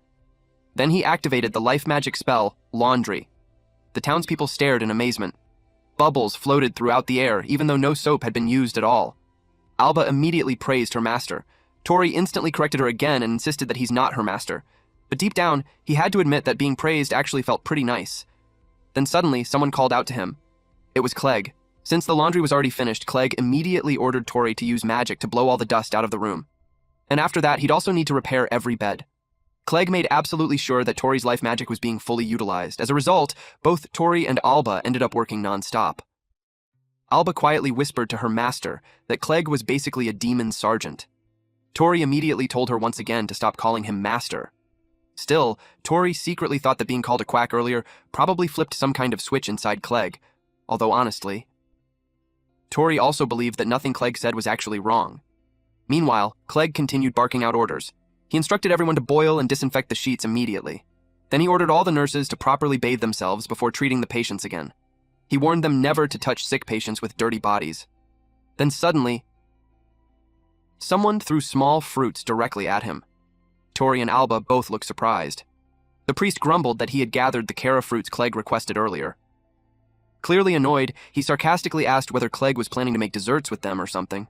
Then he activated the life magic spell, Laundry. The townspeople stared in amazement. Bubbles floated throughout the air, even though no soap had been used at all. Alba immediately praised her master. Tori instantly corrected her again and insisted that he's not her master. But deep down, he had to admit that being praised actually felt pretty nice. Then suddenly, someone called out to him. It was Clegg. Since the laundry was already finished, Clegg immediately ordered Tori to use magic to blow all the dust out of the room. And after that, he'd also need to repair every bed. Clegg made absolutely sure that Tori's life magic was being fully utilized. As a result, both Tori and Alba ended up working non-stop. Alba quietly whispered to her master that Clegg was basically a demon sergeant. Tori immediately told her once again to stop calling him master. Still, Tori secretly thought that being called a quack earlier probably flipped some kind of switch inside Clegg, although honestly, Tori also believed that nothing Clegg said was actually wrong. Meanwhile, Clegg continued barking out orders. He instructed everyone to boil and disinfect the sheets immediately. Then he ordered all the nurses to properly bathe themselves before treating the patients again. He warned them never to touch sick patients with dirty bodies. Then suddenly, someone threw small fruits directly at him. Tori and Alba both looked surprised. The priest grumbled that he had gathered the Kara fruits Clegg requested earlier. Clearly annoyed, he sarcastically asked whether Clegg was planning to make desserts with them or something.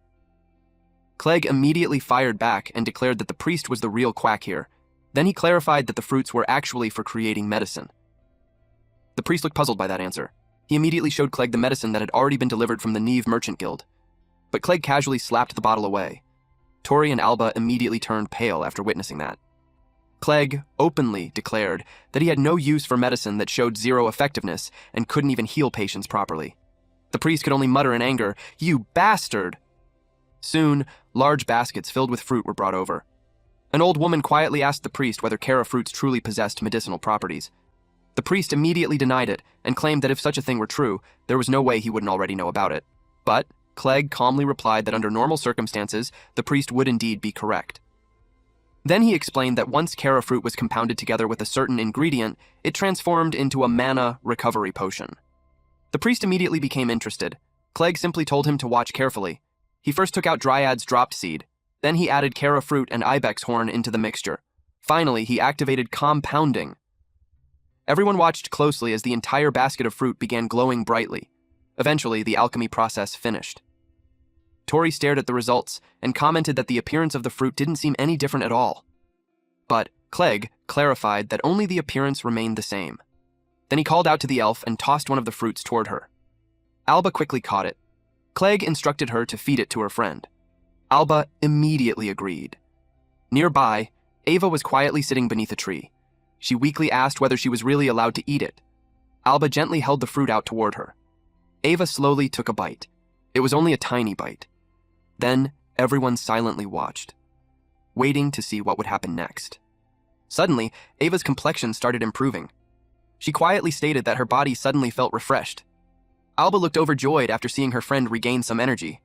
Clegg immediately fired back and declared that the priest was the real quack here. Then he clarified that the fruits were actually for creating medicine. The priest looked puzzled by that answer. He immediately showed Clegg the medicine that had already been delivered from the Knive Merchant Guild. But Clegg casually slapped the bottle away. Tori and Alba immediately turned pale after witnessing that. Clegg openly declared that he had no use for medicine that showed zero effectiveness and couldn't even heal patients properly. The priest could only mutter in anger, "You bastard!" Soon, large baskets filled with fruit were brought over. An old woman quietly asked the priest whether Kara fruits truly possessed medicinal properties. The priest immediately denied it and claimed that if such a thing were true, there was no way he wouldn't already know about it. But Clegg calmly replied that under normal circumstances, the priest would indeed be correct. Then he explained that once Kara fruit was compounded together with a certain ingredient, it transformed into a mana recovery potion. The priest immediately became interested. Clegg simply told him to watch carefully. He first took out Dryad's dropped seed. Then he added Kara fruit and ibex horn into the mixture. Finally, he activated compounding. Everyone watched closely as the entire basket of fruit began glowing brightly. Eventually, the alchemy process finished. Tori stared at the results and commented that the appearance of the fruit didn't seem any different at all. But Clegg clarified that only the appearance remained the same. Then he called out to the elf and tossed one of the fruits toward her. Alba quickly caught it. Clegg instructed her to feed it to her friend. Alba immediately agreed. Nearby, Ava was quietly sitting beneath a tree. She weakly asked whether she was really allowed to eat it. Alba gently held the fruit out toward her. Ava slowly took a bite. It was only a tiny bite. Then everyone silently watched, waiting to see what would happen next. Suddenly, Ava's complexion started improving. She quietly stated that her body suddenly felt refreshed. Alba looked overjoyed after seeing her friend regain some energy.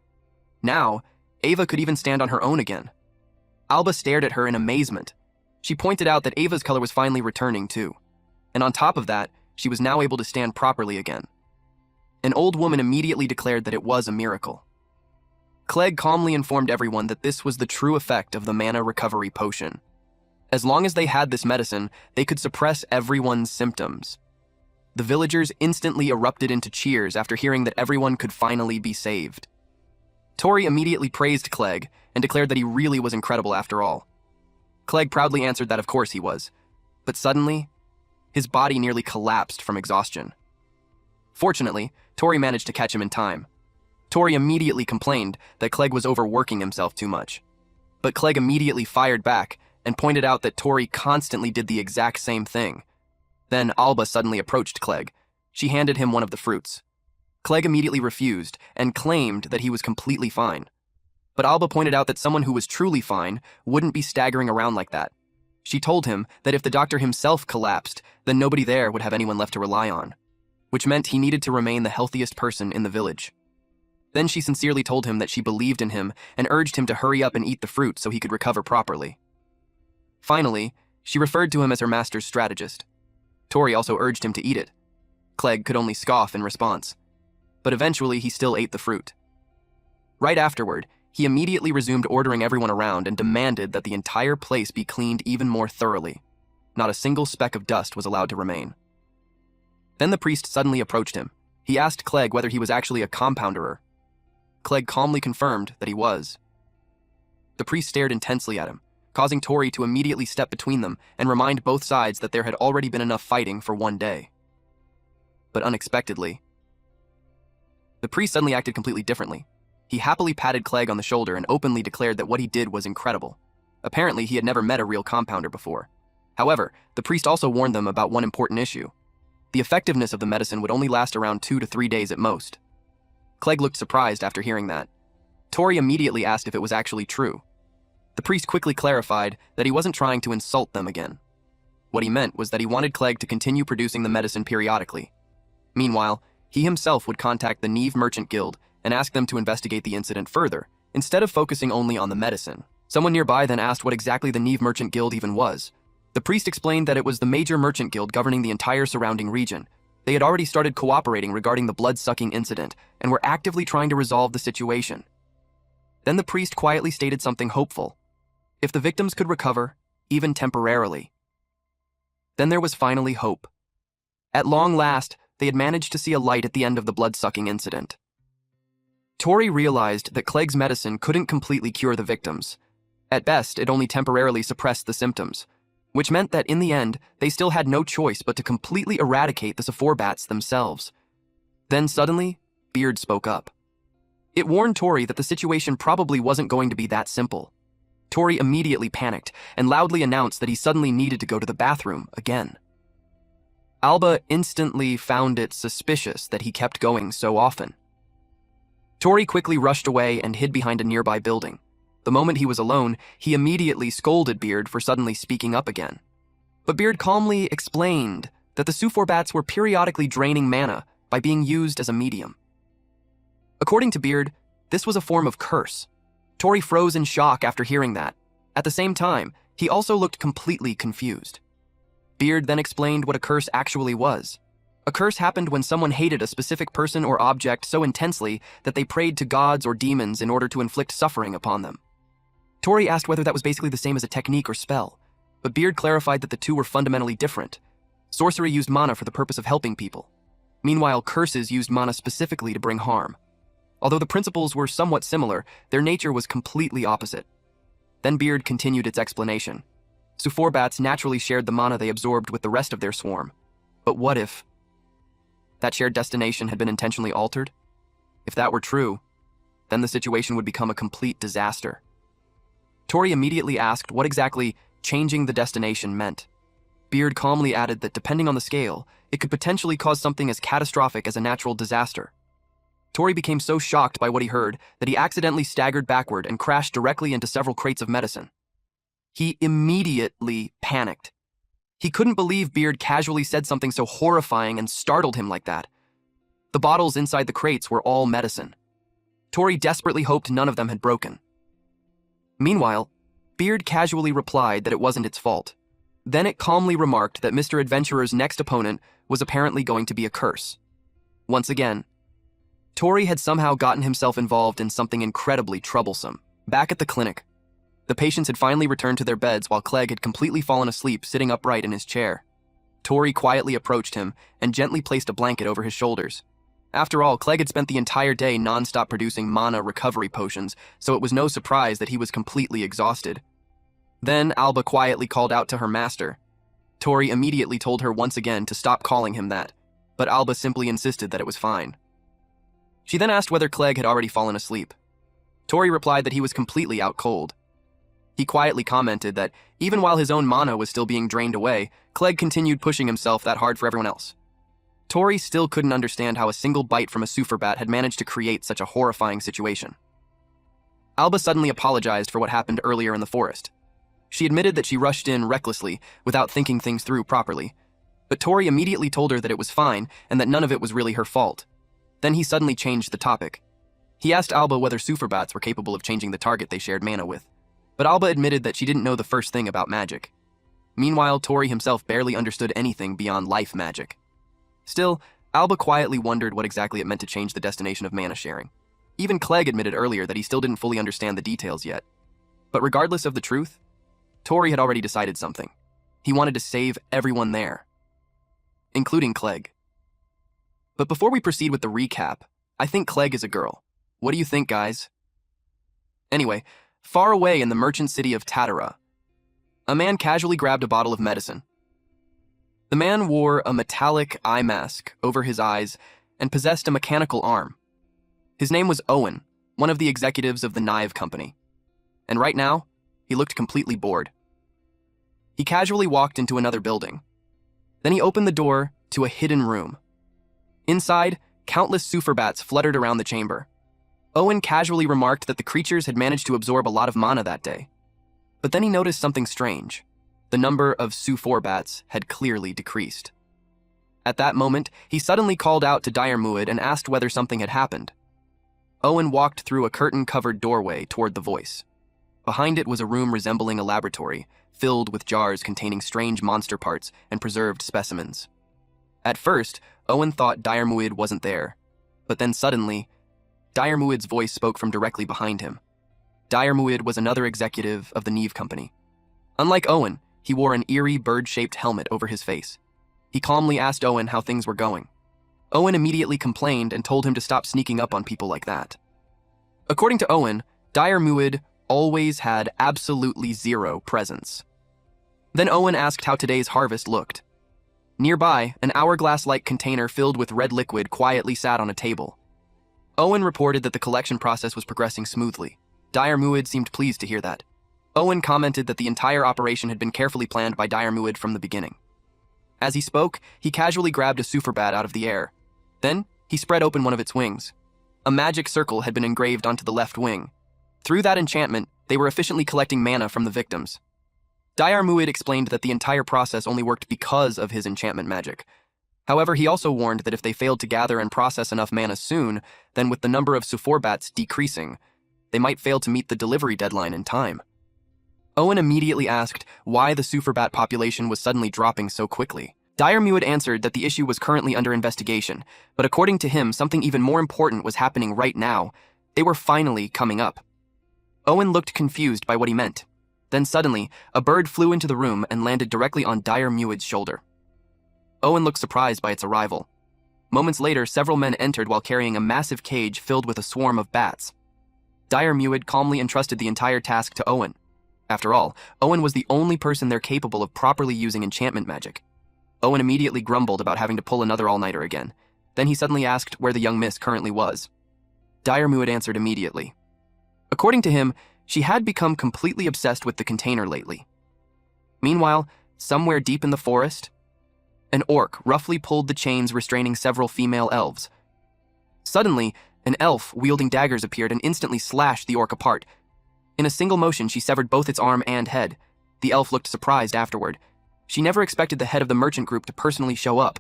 Now, Ava could even stand on her own again. Alba stared at her in amazement. She pointed out that Ava's color was finally returning too. And on top of that, she was now able to stand properly again. An old woman immediately declared that it was a miracle. Clegg calmly informed everyone that this was the true effect of the mana recovery potion. As long as they had this medicine, they could suppress everyone's symptoms. The villagers instantly erupted into cheers after hearing that everyone could finally be saved. Tori immediately praised Clegg and declared that he really was incredible after all. Clegg proudly answered that of course he was, but suddenly, his body nearly collapsed from exhaustion. Fortunately, Tori managed to catch him in time. Tori immediately complained that Clegg was overworking himself too much. But Clegg immediately fired back and pointed out that Tori constantly did the exact same thing. Then Alba suddenly approached Clegg. She handed him one of the fruits. Clegg immediately refused and claimed that he was completely fine. But Alba pointed out that someone who was truly fine wouldn't be staggering around like that. She told him that if the doctor himself collapsed, then nobody there would have anyone left to rely on, which meant he needed to remain the healthiest person in the village. Then she sincerely told him that she believed in him and urged him to hurry up and eat the fruit so he could recover properly. Finally, she referred to him as her master's strategist. Tori also urged him to eat it. Clegg could only scoff in response, but eventually he still ate the fruit. Right afterward, he immediately resumed ordering everyone around and demanded that the entire place be cleaned even more thoroughly. Not a single speck of dust was allowed to remain. Then the priest suddenly approached him. He asked Clegg whether he was actually a compounderer. Clegg calmly confirmed that he was. The priest stared intensely at him, causing Tori to immediately step between them and remind both sides that there had already been enough fighting for one day. But unexpectedly, the priest suddenly acted completely differently. He happily patted Clegg on the shoulder and openly declared that what he did was incredible. Apparently, he had never met a real compounder before. However, the priest also warned them about one important issue. The effectiveness of the medicine would only last around 2 to 3 days at most. Clegg looked surprised after hearing that. Tori immediately asked if it was actually true. The priest quickly clarified that he wasn't trying to insult them again. What he meant was that he wanted Clegg to continue producing the medicine periodically. Meanwhile, he himself would contact the Neve Merchant Guild and ask them to investigate the incident further, instead of focusing only on the medicine. Someone nearby then asked what exactly the Neve Merchant Guild even was. The priest explained that it was the major merchant guild governing the entire surrounding region. They had already started cooperating regarding the blood-sucking incident and were actively trying to resolve the situation. Then the priest quietly stated something hopeful. If the victims could recover, even temporarily. Then there was finally hope. At long last, they had managed to see a light at the end of the blood-sucking incident. Tori realized that Clegg's medicine couldn't completely cure the victims. At best, it only temporarily suppressed the symptoms, which meant that in the end, they still had no choice but to completely eradicate the Sephorbats themselves. Then suddenly, Beard spoke up. It warned Tori that the situation probably wasn't going to be that simple. Tori immediately panicked and loudly announced that he suddenly needed to go to the bathroom again. Alba instantly found it suspicious that he kept going so often. Tori quickly rushed away and hid behind a nearby building. The moment he was alone, he immediately scolded Beard for suddenly speaking up again. But Beard calmly explained that the Sephorbats were periodically draining mana by being used as a medium. According to Beard, this was a form of curse. Tori froze in shock after hearing that. At the same time, he also looked completely confused. Beard then explained what a curse actually was. A curse happened when someone hated a specific person or object so intensely that they prayed to gods or demons in order to inflict suffering upon them. Tori asked whether that was basically the same as a technique or spell, but Beard clarified that the two were fundamentally different. Sorcery used mana for the purpose of helping people. Meanwhile, curses used mana specifically to bring harm. Although the principles were somewhat similar, their nature was completely opposite. Then Beard continued its explanation. Su-4 bats naturally shared the mana they absorbed with the rest of their swarm. But what if that shared destination had been intentionally altered? If that were true, then the situation would become a complete disaster. Tori immediately asked what exactly changing the destination meant. Beard calmly added that depending on the scale, it could potentially cause something as catastrophic as a natural disaster. Tori became so shocked by what he heard that he accidentally staggered backward and crashed directly into several crates of medicine. He immediately panicked. He couldn't believe Beard casually said something so horrifying and startled him like that. The bottles inside the crates were all medicine. Tori desperately hoped none of them had broken. Meanwhile, Beard casually replied that it wasn't its fault. Then it calmly remarked that Mr. Adventurer's next opponent was apparently going to be a curse. Once again, Tori had somehow gotten himself involved in something incredibly troublesome. Back at the clinic, the patients had finally returned to their beds while Clegg had completely fallen asleep sitting upright in his chair. Tori quietly approached him and gently placed a blanket over his shoulders. After all, Clegg had spent the entire day non-stop producing mana recovery potions, so it was no surprise that he was completely exhausted. Then Alba quietly called out to her master. Tori immediately told her once again to stop calling him that, but Alba simply insisted that it was fine. She then asked whether Clegg had already fallen asleep. Tori replied that he was completely out cold. He quietly commented that even while his own mana was still being drained away, Clegg continued pushing himself that hard for everyone else. Tori still couldn't understand how a single bite from a Su-4 bat had managed to create such a horrifying situation. Alba suddenly apologized for what happened earlier in the forest. She admitted that she rushed in recklessly without thinking things through properly, but Tori immediately told her that it was fine and that none of it was really her fault. Then he suddenly changed the topic. He asked Alba whether Su-4 bats were capable of changing the target they shared mana with, but Alba admitted that she didn't know the first thing about magic. Meanwhile, Tori himself barely understood anything beyond life magic. Still, Alba quietly wondered what exactly it meant to change the destination of mana sharing. Even Clegg admitted earlier that he still didn't fully understand the details yet. But regardless of the truth, Tori had already decided something. He wanted to save everyone there, including Clegg. But before we proceed with the recap, I think Clegg is a girl. What do you think, guys? Anyway, far away in the merchant city of Tatara, a man casually grabbed a bottle of medicine. The man wore a metallic eye mask over his eyes and possessed a mechanical arm. His name was Owen, one of the executives of the knife company. And right now, he looked completely bored. He casually walked into another building. Then he opened the door to a hidden room. Inside, countless Su-4 bats fluttered around the chamber. Owen casually remarked that the creatures had managed to absorb a lot of mana that day. But then he noticed something strange. The number of Su-4 bats had clearly decreased. At that moment, he suddenly called out to Diarmuid and asked whether something had happened. Owen walked through a curtain-covered doorway toward the voice. Behind it was a room resembling a laboratory, filled with jars containing strange monster parts and preserved specimens. At first, Owen thought Diarmuid wasn't there, but then suddenly, Diarmuid's voice spoke from directly behind him. Diarmuid was another executive of the Neve Company. Unlike Owen, he wore an eerie bird-shaped helmet over his face. He calmly asked Owen how things were going. Owen immediately complained and told him to stop sneaking up on people like that. According to Owen, Diarmuid always had absolutely zero presence. Then Owen asked how today's harvest looked. Nearby, an hourglass-like container filled with red liquid quietly sat on a table. Owen reported that the collection process was progressing smoothly. Diarmuid seemed pleased to hear that. Owen commented that the entire operation had been carefully planned by Diarmuid from the beginning. As he spoke, he casually grabbed a Su-4 bat out of the air. Then, he spread open one of its wings. A magic circle had been engraved onto the left wing. Through that enchantment, they were efficiently collecting mana from the victims. Diarmuid explained that the entire process only worked because of his enchantment magic. However, he also warned that if they failed to gather and process enough mana soon, then with the number of Su-4 bats decreasing, they might fail to meet the delivery deadline in time. Owen immediately asked why the Su-4 bat population was suddenly dropping so quickly. Diarmuid answered that the issue was currently under investigation, but according to him, something even more important was happening right now. They were finally coming up. Owen looked confused by what he meant. Then suddenly, a bird flew into the room and landed directly on Diarmuid's shoulder. Owen looked surprised by its arrival. Moments later, several men entered while carrying a massive cage filled with a swarm of bats. Diarmuid calmly entrusted the entire task to Owen. After all, Owen was the only person there capable of properly using enchantment magic. Owen immediately grumbled about having to pull another all-nighter again. Then he suddenly asked where the young miss currently was. Diarmuid answered immediately. According to him, she had become completely obsessed with the container lately. Meanwhile, somewhere deep in the forest, an orc roughly pulled the chains restraining several female elves. Suddenly, an elf wielding daggers appeared and instantly slashed the orc apart. In a single motion, she severed both its arm and head. The elf looked surprised afterward. She never expected the head of the merchant group to personally show up.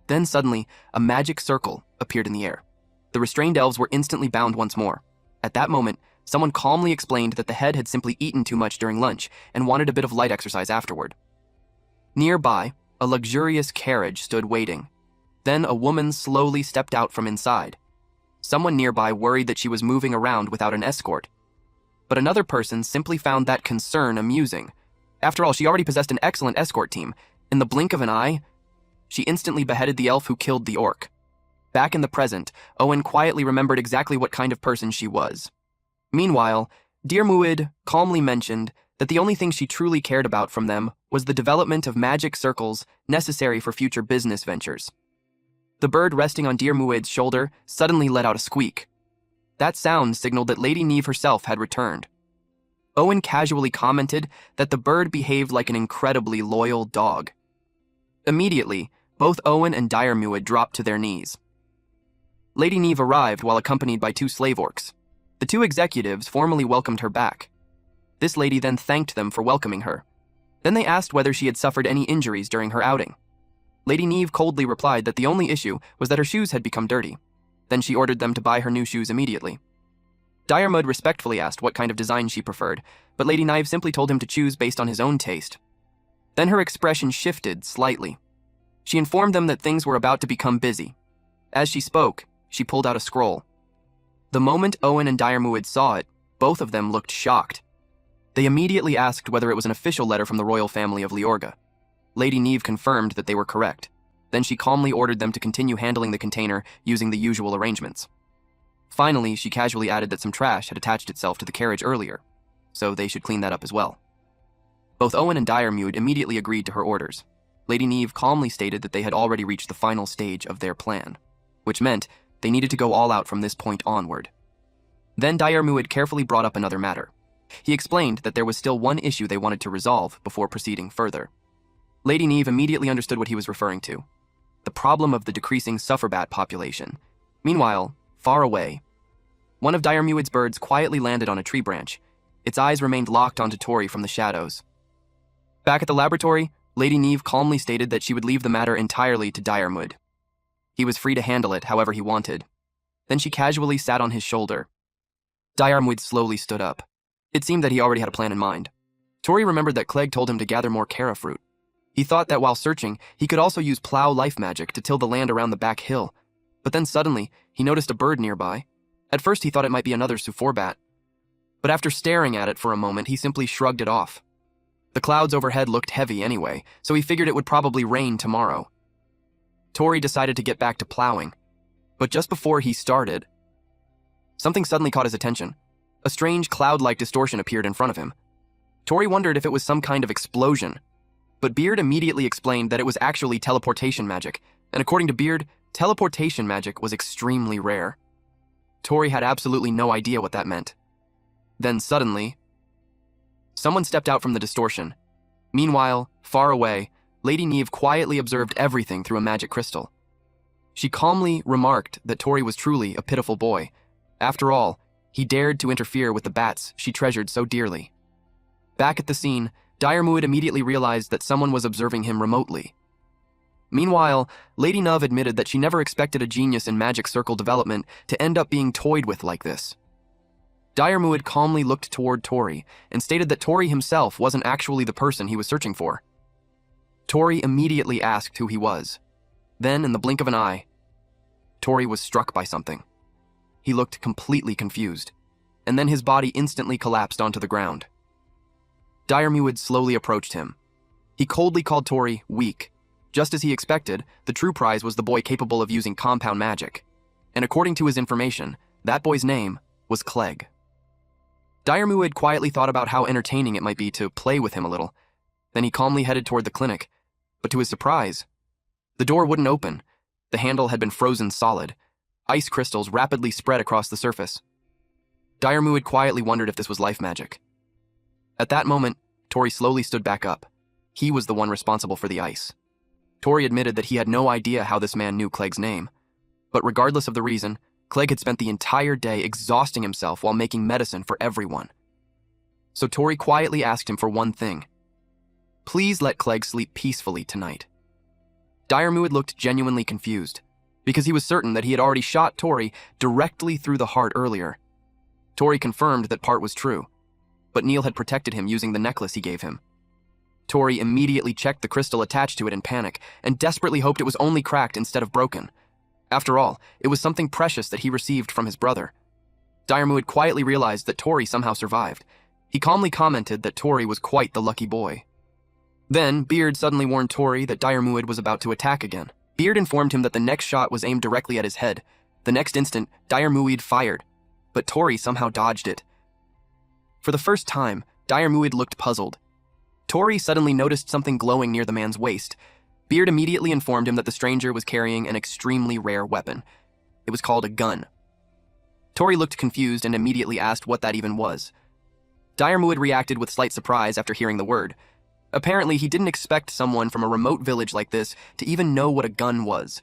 Then suddenly, a magic circle appeared in the air. The restrained elves were instantly bound once more. At that moment, someone calmly explained that the head had simply eaten too much during lunch and wanted a bit of light exercise afterward. Nearby, a luxurious carriage stood waiting. Then a woman slowly stepped out from inside. Someone nearby worried that she was moving around without an escort. But another person simply found that concern amusing. After all, she already possessed an excellent escort team. In the blink of an eye, she instantly beheaded the elf who killed the orc. Back in the present, Owen quietly remembered exactly what kind of person she was. Meanwhile, Diarmuid calmly mentioned that the only thing she truly cared about from them was the development of magic circles necessary for future business ventures. The bird resting on Diarmuid's shoulder suddenly let out a squeak. That sound signaled that Lady Neve herself had returned. Owen casually commented that the bird behaved like an incredibly loyal dog. Immediately, both Owen and Diarmuid dropped to their knees. Lady Neve arrived while accompanied by 2 slave orcs. The 2 executives formally welcomed her back. This lady then thanked them for welcoming her. Then they asked whether she had suffered any injuries during her outing. Lady Neve coldly replied that the only issue was that her shoes had become dirty. Then she ordered them to buy her new shoes immediately. Diarmuid respectfully asked what kind of design she preferred, but Lady Neve simply told him to choose based on his own taste. Then her expression shifted slightly. She informed them that things were about to become busy. As she spoke, she pulled out a scroll. The moment Owen and Diarmuid saw it, both of them looked shocked. They immediately asked whether it was an official letter from the royal family of Leorga. Lady Neve confirmed that they were correct. Then she calmly ordered them to continue handling the container using the usual arrangements. Finally, she casually added that some trash had attached itself to the carriage earlier, so they should clean that up as well. Both Owen and Diarmuid immediately agreed to her orders. Lady Neve calmly stated that they had already reached the final stage of their plan, which meant they needed to go all out from this point onward. Then Diarmuid carefully brought up another matter. He explained that there was still one issue they wanted to resolve before proceeding further. Lady Neve immediately understood what he was referring to: the problem of the decreasing sufferbat population. Meanwhile, far away, one of Diarmuid's birds quietly landed on a tree branch. Its eyes remained locked onto Tori from the shadows. Back at the laboratory, Lady Neve calmly stated that she would leave the matter entirely to Diarmuid. He was free to handle it however he wanted. Then she casually sat on his shoulder. Diarmuid slowly stood up. It seemed that he already had a plan in mind. Tori remembered that Clegg told him to gather more Kara fruit. He thought that while searching, he could also use plow life magic to till the land around the back hill. But then suddenly, he noticed a bird nearby. At first he thought it might be another suforbat. But after staring at it for a moment, he simply shrugged it off. The clouds overhead looked heavy anyway, so he figured it would probably rain tomorrow. Tori decided to get back to plowing. But just before he started, something suddenly caught his attention. A strange cloud-like distortion appeared in front of him. Tori wondered if it was some kind of explosion. But Beard immediately explained that it was actually teleportation magic, and according to Beard, teleportation magic was extremely rare. Tori had absolutely no idea what that meant. Then suddenly, someone stepped out from the distortion. Meanwhile, far away, Lady Neve quietly observed everything through a magic crystal. She calmly remarked that Tori was truly a pitiful boy. After all, he dared to interfere with the bats she treasured so dearly. Back at the scene, Diarmuid immediately realized that someone was observing him remotely. Meanwhile, Lady Neve admitted that she never expected a genius in magic circle development to end up being toyed with like this. Diarmuid calmly looked toward Tori and stated that Tori himself wasn't actually the person he was searching for. Tori immediately asked who he was. Then, in the blink of an eye, Tori was struck by something. He looked completely confused, and then his body instantly collapsed onto the ground. Diarmuid slowly approached him. He coldly called Tori weak. Just as he expected, the true prize was the boy capable of using compound magic. And according to his information, that boy's name was Clegg. Muid quietly thought about how entertaining it might be to play with him a little. Then he calmly headed toward the clinic. But to his surprise, the door wouldn't open. The handle had been frozen solid. Ice crystals rapidly spread across the surface. Muid quietly wondered if this was life magic. At that moment, Tori slowly stood back up. He was the one responsible for the ice. Tori admitted that he had no idea how this man knew Clegg's name. But regardless of the reason, Clegg had spent the entire day exhausting himself while making medicine for everyone. So Tori quietly asked him for one thing. Please let Clegg sleep peacefully tonight. Muid looked genuinely confused, because he was certain that he had already shot Tori directly through the heart earlier. Tori confirmed that part was true, but Neil had protected him using the necklace he gave him. Tori immediately checked the crystal attached to it in panic and desperately hoped it was only cracked instead of broken. After all, it was something precious that he received from his brother. Muid quietly realized that Tori somehow survived. He calmly commented that Tori was quite the lucky boy. Then, Beard suddenly warned Tori that Muid was about to attack again. Beard informed him that the next shot was aimed directly at his head. The next instant, Muid fired, but Tori somehow dodged it. For the first time, Muid looked puzzled. Tori suddenly noticed something glowing near the man's waist. Beard immediately informed him that the stranger was carrying an extremely rare weapon. It was called a gun. Tori looked confused and immediately asked what that even was. Muid reacted with slight surprise after hearing the word. Apparently, he didn't expect someone from a remote village like this to even know what a gun was.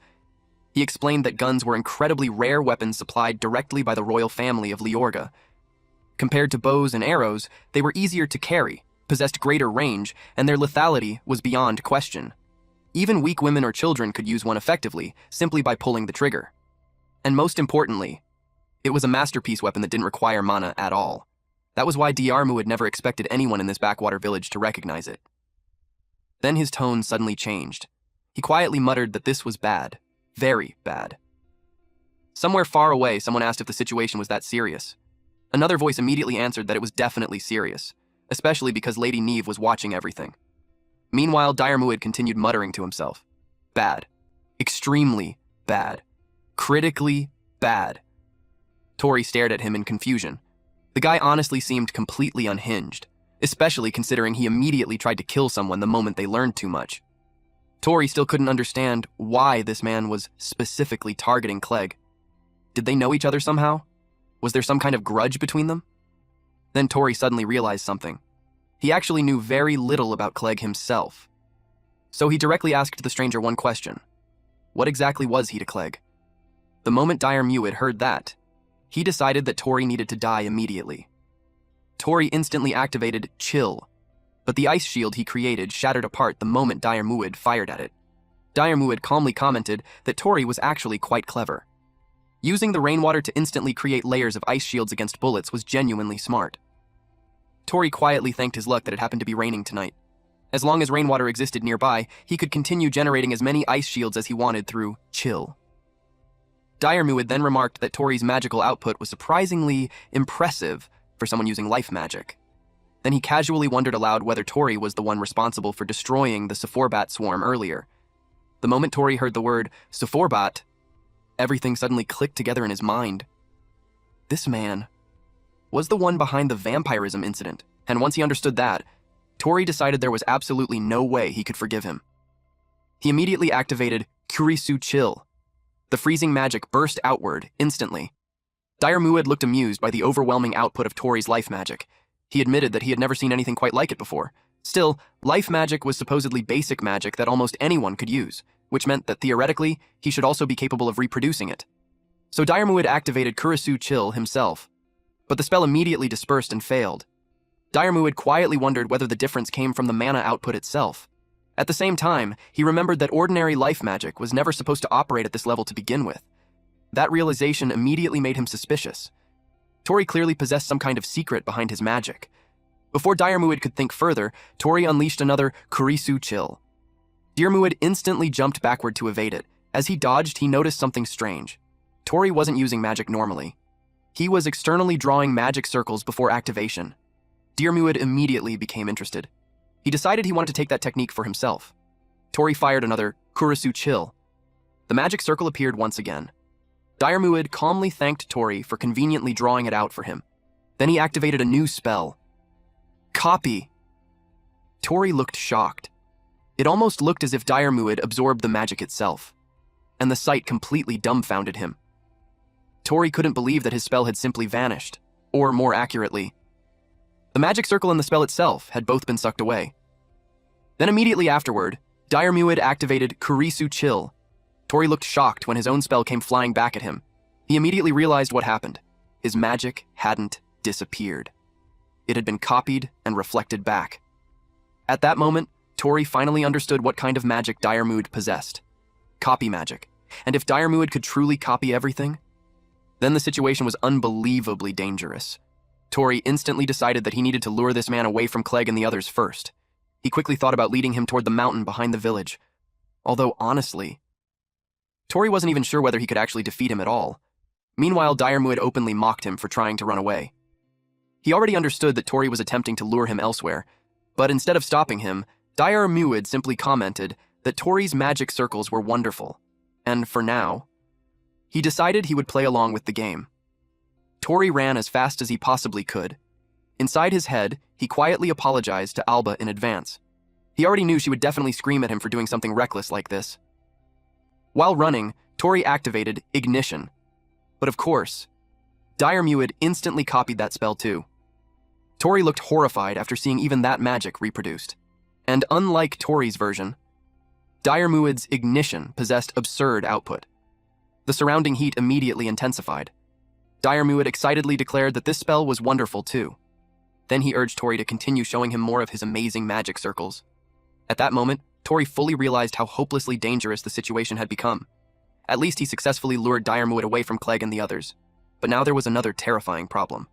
He explained that guns were incredibly rare weapons supplied directly by the royal family of Leorga. Compared to bows and arrows, they were easier to carry, possessed greater range, and their lethality was beyond question. Even weak women or children could use one effectively, simply by pulling the trigger. And most importantly, it was a masterpiece weapon that didn't require mana at all. That was why Muid never expected anyone in this backwater village to recognize it. Then his tone suddenly changed. He quietly muttered that this was bad. Very bad. Somewhere far away, someone asked if the situation was that serious. Another voice immediately answered that it was definitely serious, especially because Lady Neve was watching everything. Meanwhile, Muid continued muttering to himself. Bad. Extremely bad. Critically bad. Tori stared at him in confusion. The guy honestly seemed completely unhinged, especially considering he immediately tried to kill someone the moment they learned too much. Tori still couldn't understand why this man was specifically targeting Clegg. Did they know each other somehow? Was there some kind of grudge between them? Then Tori suddenly realized something. He actually knew very little about Clegg himself. So he directly asked the stranger one question. What exactly was he to Clegg? The moment Muid heard that, he decided that Tori needed to die immediately. Tori instantly activated Chill, but the ice shield he created shattered apart the moment Muid fired at it. Muid calmly commented that Tori was actually quite clever. Using the rainwater to instantly create layers of ice shields against bullets was genuinely smart. Tori quietly thanked his luck that it happened to be raining tonight. As long as rainwater existed nearby, he could continue generating as many ice shields as he wanted through Chill. Muid then remarked that Tori's magical output was surprisingly impressive for someone using life magic. Then he casually wondered aloud whether Tori was the one responsible for destroying the Sephorabat swarm earlier. The moment Tori heard the word Sephorabat, everything suddenly clicked together in his mind. This man was the one behind the vampirism incident, and once he understood that, Tori decided there was absolutely no way he could forgive him. He immediately activated Kurisu Chill. The freezing magic burst outward instantly. Muid looked amused by the overwhelming output of Tori's life magic. He admitted that he had never seen anything quite like it before. Still, life magic was supposedly basic magic that almost anyone could use, which meant that theoretically, he should also be capable of reproducing it. So Muid activated Kurisu Chill himself, but the spell immediately dispersed and failed. Muid quietly wondered whether the difference came from the mana output itself. At the same time, he remembered that ordinary life magic was never supposed to operate at this level to begin with. That realization immediately made him suspicious. Tori clearly possessed some kind of secret behind his magic. Before Muid could think further, Tori unleashed another Kurisu Chill. Muid instantly jumped backward to evade it. As he dodged, he noticed something strange. Tori wasn't using magic normally. He was externally drawing magic circles before activation. Muid immediately became interested. He decided he wanted to take that technique for himself. Tori fired another Kurisu Chill. The magic circle appeared once again. Muid calmly thanked Tori for conveniently drawing it out for him. Then he activated a new spell. Copy! Tori looked shocked. It almost looked as if Diarmuid absorbed the magic itself, and the sight completely dumbfounded him. Tori couldn't believe that his spell had simply vanished, or more accurately, the magic circle and the spell itself had both been sucked away. Then immediately afterward, Diarmuid activated Kurisu Chill. Tori looked shocked when his own spell came flying back at him. He immediately realized what happened. His magic hadn't disappeared. It had been copied and reflected back. At that moment, Tori finally understood what kind of magic Diarmuid possessed. Copy magic. And if Diarmuid could truly copy everything, then the situation was unbelievably dangerous. Tori instantly decided that he needed to lure this man away from Clegg and the others first. He quickly thought about leading him toward the mountain behind the village. Although, honestly, Tori wasn't even sure whether he could actually defeat him at all. Meanwhile, Diarmuid openly mocked him for trying to run away. He already understood that Tori was attempting to lure him elsewhere, but instead of stopping him, Diarmuid simply commented that Tori's magic circles were wonderful, and for now, he decided he would play along with the game. Tori ran as fast as he possibly could. Inside his head, he quietly apologized to Alba in advance. He already knew she would definitely scream at him for doing something reckless like this. While running, Tori activated Ignition. But of course, Diarmuid instantly copied that spell too. Tori looked horrified after seeing even that magic reproduced. And unlike Tori's version, Diarmuid's Ignition possessed absurd output. The surrounding heat immediately intensified. Diarmuid excitedly declared that this spell was wonderful too. Then he urged Tori to continue showing him more of his amazing magic circles. At that moment, Tori fully realized how hopelessly dangerous the situation had become. At least he successfully lured Diarmuid away from Clegg and the others. But now there was another terrifying problem.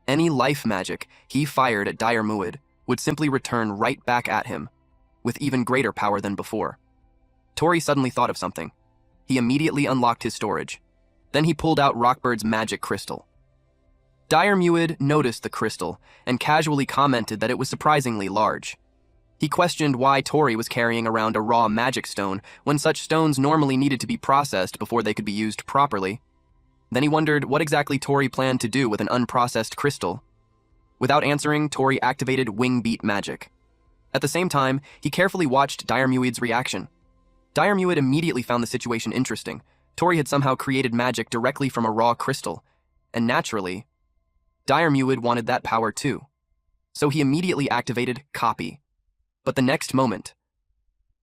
Any life magic he fired at Diarmuid would simply return right back at him, with even greater power than before. Tori suddenly thought of something. He immediately unlocked his storage. Then he pulled out Rockbird's magic crystal. Diarmuid noticed the crystal and casually commented that it was surprisingly large. He questioned why Tori was carrying around a raw magic stone when such stones normally needed to be processed before they could be used properly. Then he wondered what exactly Tori planned to do with an unprocessed crystal. Without answering, Tori activated Wing Beat magic. At the same time, he carefully watched Diarmuid's reaction. Diarmuid immediately found the situation interesting. Tori had somehow created magic directly from a raw crystal, and naturally, Diarmuid wanted that power too. So he immediately activated Copy. But the next moment,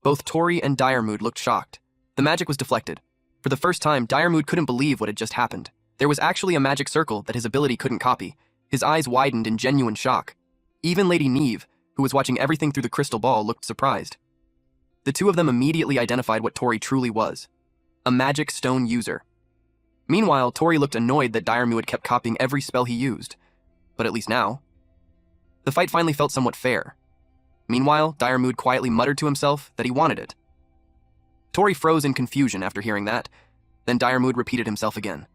both Tori and Diarmuid looked shocked. The magic was deflected. For the first time, Diarmuid couldn't believe what had just happened. There was actually a magic circle that his ability couldn't copy. His eyes widened in genuine shock. Even Lady Neve, who was watching everything through the crystal ball, looked surprised. The two of them immediately identified what Tori truly was: a magic stone user. Meanwhile, Tori looked annoyed that Diarmuid kept copying every spell he used. But at least now, the fight finally felt somewhat fair. Meanwhile, Diarmuid quietly muttered to himself that he wanted it. Tori froze in confusion after hearing that. Then Diarmuid repeated himself again.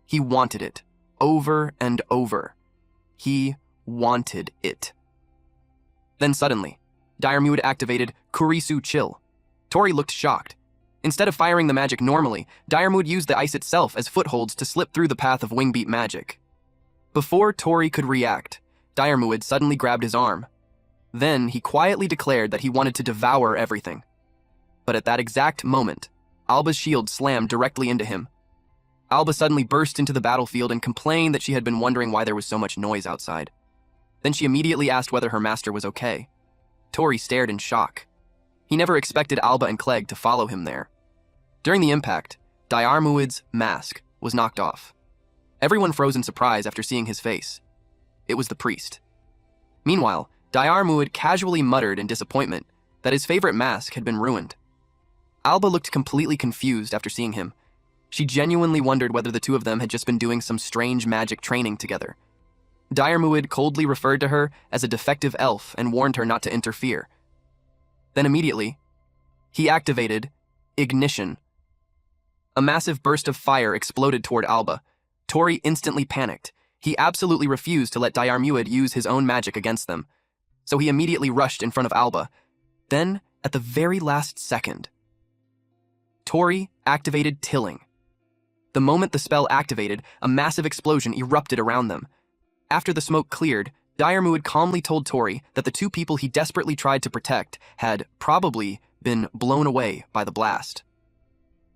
He wanted it. Over and over. He wanted it. Then suddenly, Diarmuid activated Kurisu Chill. Tori looked shocked. Instead of firing the magic normally, Diarmuid used the ice itself as footholds to slip through the path of Wingbeat magic. Before Tori could react, Diarmuid suddenly grabbed his arm. Then he quietly declared that he wanted to devour everything. But at that exact moment, Alba's shield slammed directly into him. Alba suddenly burst into the battlefield and complained that she had been wondering why there was so much noise outside. Then she immediately asked whether her master was okay. Tori stared in shock. He never expected Alba and Clegg to follow him there. During the impact, Diarmuid's mask was knocked off. Everyone froze in surprise after seeing his face. It was the priest. Meanwhile, Diarmuid casually muttered in disappointment that his favorite mask had been ruined. Alba looked completely confused after seeing him. She genuinely wondered whether the two of them had just been doing some strange magic training together. Diarmuid coldly referred to her as a defective elf and warned her not to interfere. Then immediately, he activated Ignition. A massive burst of fire exploded toward Alba. Tori instantly panicked. He absolutely refused to let Diarmuid use his own magic against them. So he immediately rushed in front of Alba. Then, at the very last second, Tori activated Tilling. The moment the spell activated, a massive explosion erupted around them. After the smoke cleared, Diarmuid calmly told Tori that the two people he desperately tried to protect had probably been blown away by the blast.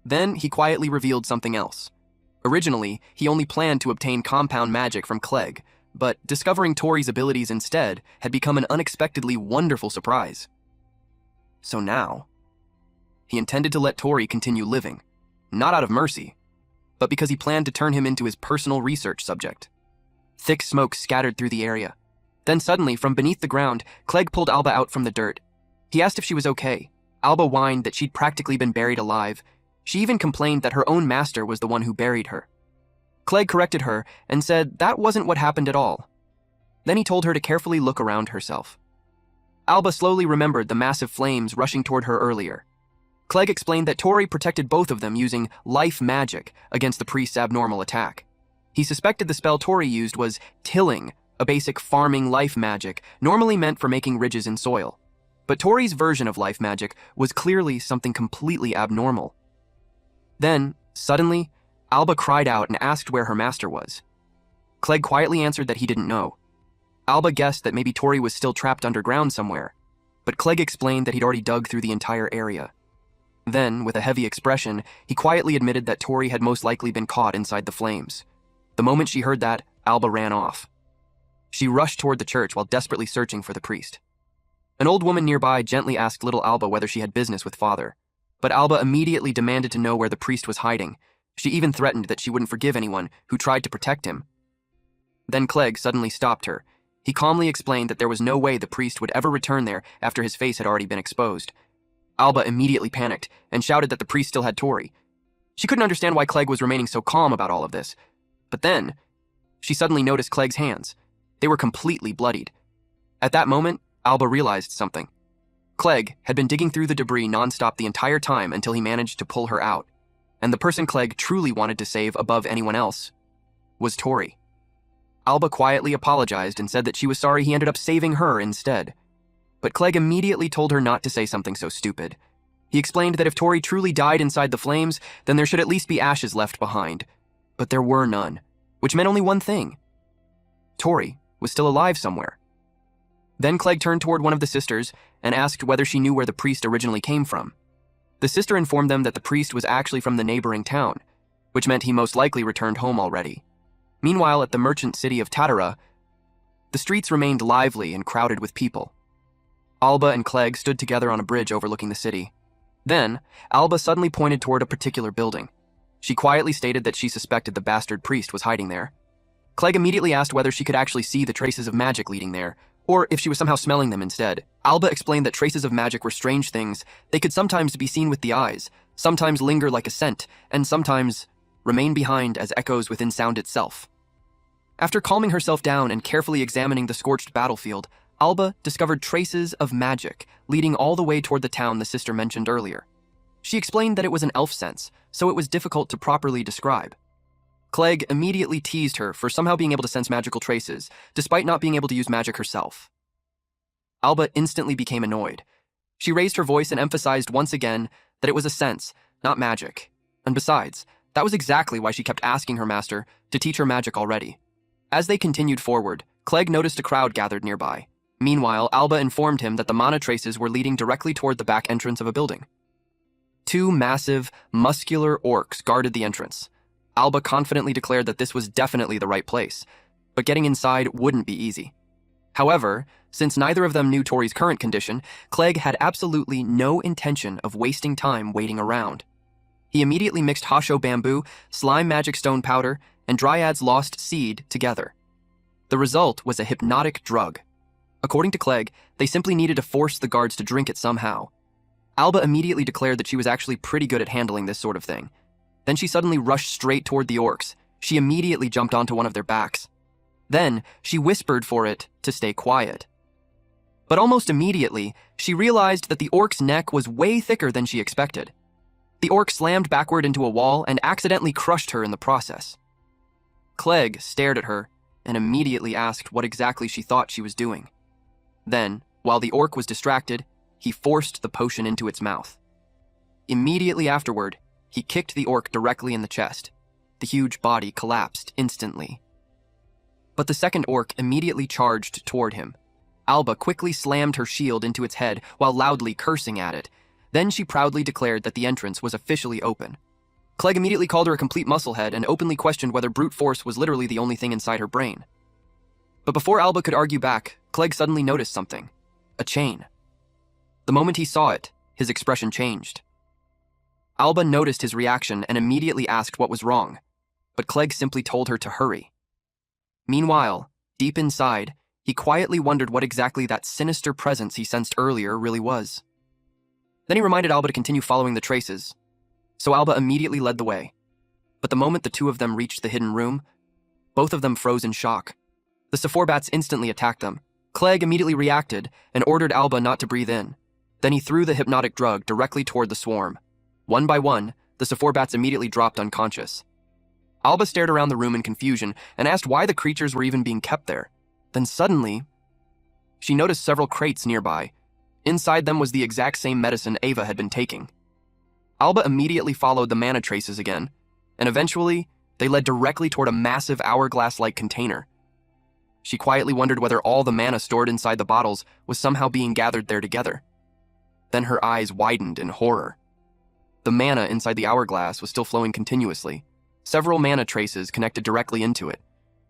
Then he quietly revealed something else. Originally, he only planned to obtain compound magic from Clegg, but discovering Tori's abilities instead had become an unexpectedly wonderful surprise. So now, he intended to let Tori continue living, not out of mercy, but because he planned to turn him into his personal research subject. Thick smoke scattered through the area. Then suddenly, from beneath the ground, Clegg pulled Alba out from the dirt. He asked if she was okay. Alba whined that she'd practically been buried alive. She even complained that her own master was the one who buried her. Clegg corrected her and said that wasn't what happened at all. Then he told her to carefully look around herself. Alba slowly remembered the massive flames rushing toward her earlier. Clegg explained that Tori protected both of them using life magic against the priest's abnormal attack. He suspected the spell Tori used was tilling, a basic farming life magic normally meant for making ridges in soil. But Tori's version of life magic was clearly something completely abnormal. Then, suddenly, Alba cried out and asked where her master was. Clegg quietly answered that he didn't know. Alba guessed that maybe Tori was still trapped underground somewhere, but Clegg explained that he'd already dug through the entire area. Then, with a heavy expression, he quietly admitted that Tori had most likely been caught inside the flames. The moment she heard that, Alba ran off. She rushed toward the church while desperately searching for the priest. An old woman nearby gently asked little Alba whether she had business with Father, but Alba immediately demanded to know where the priest was hiding. She even threatened that she wouldn't forgive anyone who tried to protect him. Then Clegg suddenly stopped her. He calmly explained that there was no way the priest would ever return there after his face had already been exposed. Alba immediately panicked and shouted that the priest still had Tori. She couldn't understand why Clegg was remaining so calm about all of this. But then, she suddenly noticed Clegg's hands. They were completely bloodied. At that moment, Alba realized something. Clegg had been digging through the debris nonstop the entire time until he managed to pull her out. And the person Clegg truly wanted to save above anyone else was Tori. Alba quietly apologized and said that she was sorry he ended up saving her instead. But Clegg immediately told her not to say something so stupid. He explained that if Tori truly died inside the flames, then there should at least be ashes left behind. But there were none, which meant only one thing. Tori was still alive somewhere. Then Clegg turned toward one of the sisters and asked whether she knew where the priest originally came from. The sister informed them that the priest was actually from the neighboring town, which meant he most likely returned home already. Meanwhile, at the merchant city of Tatara, the streets remained lively and crowded with people. Alba and Clegg stood together on a bridge overlooking the city. Then, Alba suddenly pointed toward a particular building. She quietly stated that she suspected the bastard priest was hiding there. Clegg immediately asked whether she could actually see the traces of magic leading there, or if she was somehow smelling them instead. Alba explained that traces of magic were strange things. They could sometimes be seen with the eyes, sometimes linger like a scent, and sometimes remain behind as echoes within sound itself. After calming herself down and carefully examining the scorched battlefield, Alba discovered traces of magic leading all the way toward the town the sister mentioned earlier. She explained that it was an elf sense, so it was difficult to properly describe. Clegg immediately teased her for somehow being able to sense magical traces, despite not being able to use magic herself. Alba instantly became annoyed. She raised her voice and emphasized once again that it was a sense, not magic. And besides, that was exactly why she kept asking her master to teach her magic already. As they continued forward, Clegg noticed a crowd gathered nearby. Meanwhile, Alba informed him that the mana traces were leading directly toward the back entrance of a building. Two massive, muscular orcs guarded the entrance. Alba confidently declared that this was definitely the right place, but getting inside wouldn't be easy. However, since neither of them knew Tori's current condition, Clegg had absolutely no intention of wasting time waiting around. He immediately mixed Hasho bamboo, slime magic stone powder, and Dryad's lost seed together. The result was a hypnotic drug. According to Clegg, they simply needed to force the guards to drink it somehow. Alba immediately declared that she was actually pretty good at handling this sort of thing. Then she suddenly rushed straight toward the orcs. She immediately jumped onto one of their backs. Then she whispered for it to stay quiet. But almost immediately, she realized that the orc's neck was way thicker than she expected. The orc slammed backward into a wall and accidentally crushed her in the process. Clegg stared at her and immediately asked what exactly she thought she was doing. Then, while the orc was distracted, he forced the potion into its mouth. Immediately afterward, he kicked the orc directly in the chest. The huge body collapsed instantly. But the second orc immediately charged toward him. Alba quickly slammed her shield into its head while loudly cursing at it. Then she proudly declared that the entrance was officially open. Clegg immediately called her a complete musclehead and openly questioned whether brute force was literally the only thing inside her brain. But before Alba could argue back, Clegg suddenly noticed something. A chain. The moment he saw it, his expression changed. Alba noticed his reaction and immediately asked what was wrong, but Clegg simply told her to hurry. Meanwhile, deep inside, he quietly wondered what exactly that sinister presence he sensed earlier really was. Then he reminded Alba to continue following the traces, so Alba immediately led the way. But the moment the two of them reached the hidden room, both of them froze in shock. The Sephorbats instantly attacked them. Clegg immediately reacted and ordered Alba not to breathe in. Then he threw the hypnotic drug directly toward the swarm. One by one, the Sephorbats immediately dropped unconscious. Alba stared around the room in confusion and asked why the creatures were even being kept there. Then suddenly, she noticed several crates nearby. Inside them was the exact same medicine Ava had been taking. Alba immediately followed the mana traces again, and eventually, they led directly toward a massive hourglass-like container. She quietly wondered whether all the mana stored inside the bottles was somehow being gathered there together. Then her eyes widened in horror. The mana inside the hourglass was still flowing continuously. Several mana traces connected directly into it,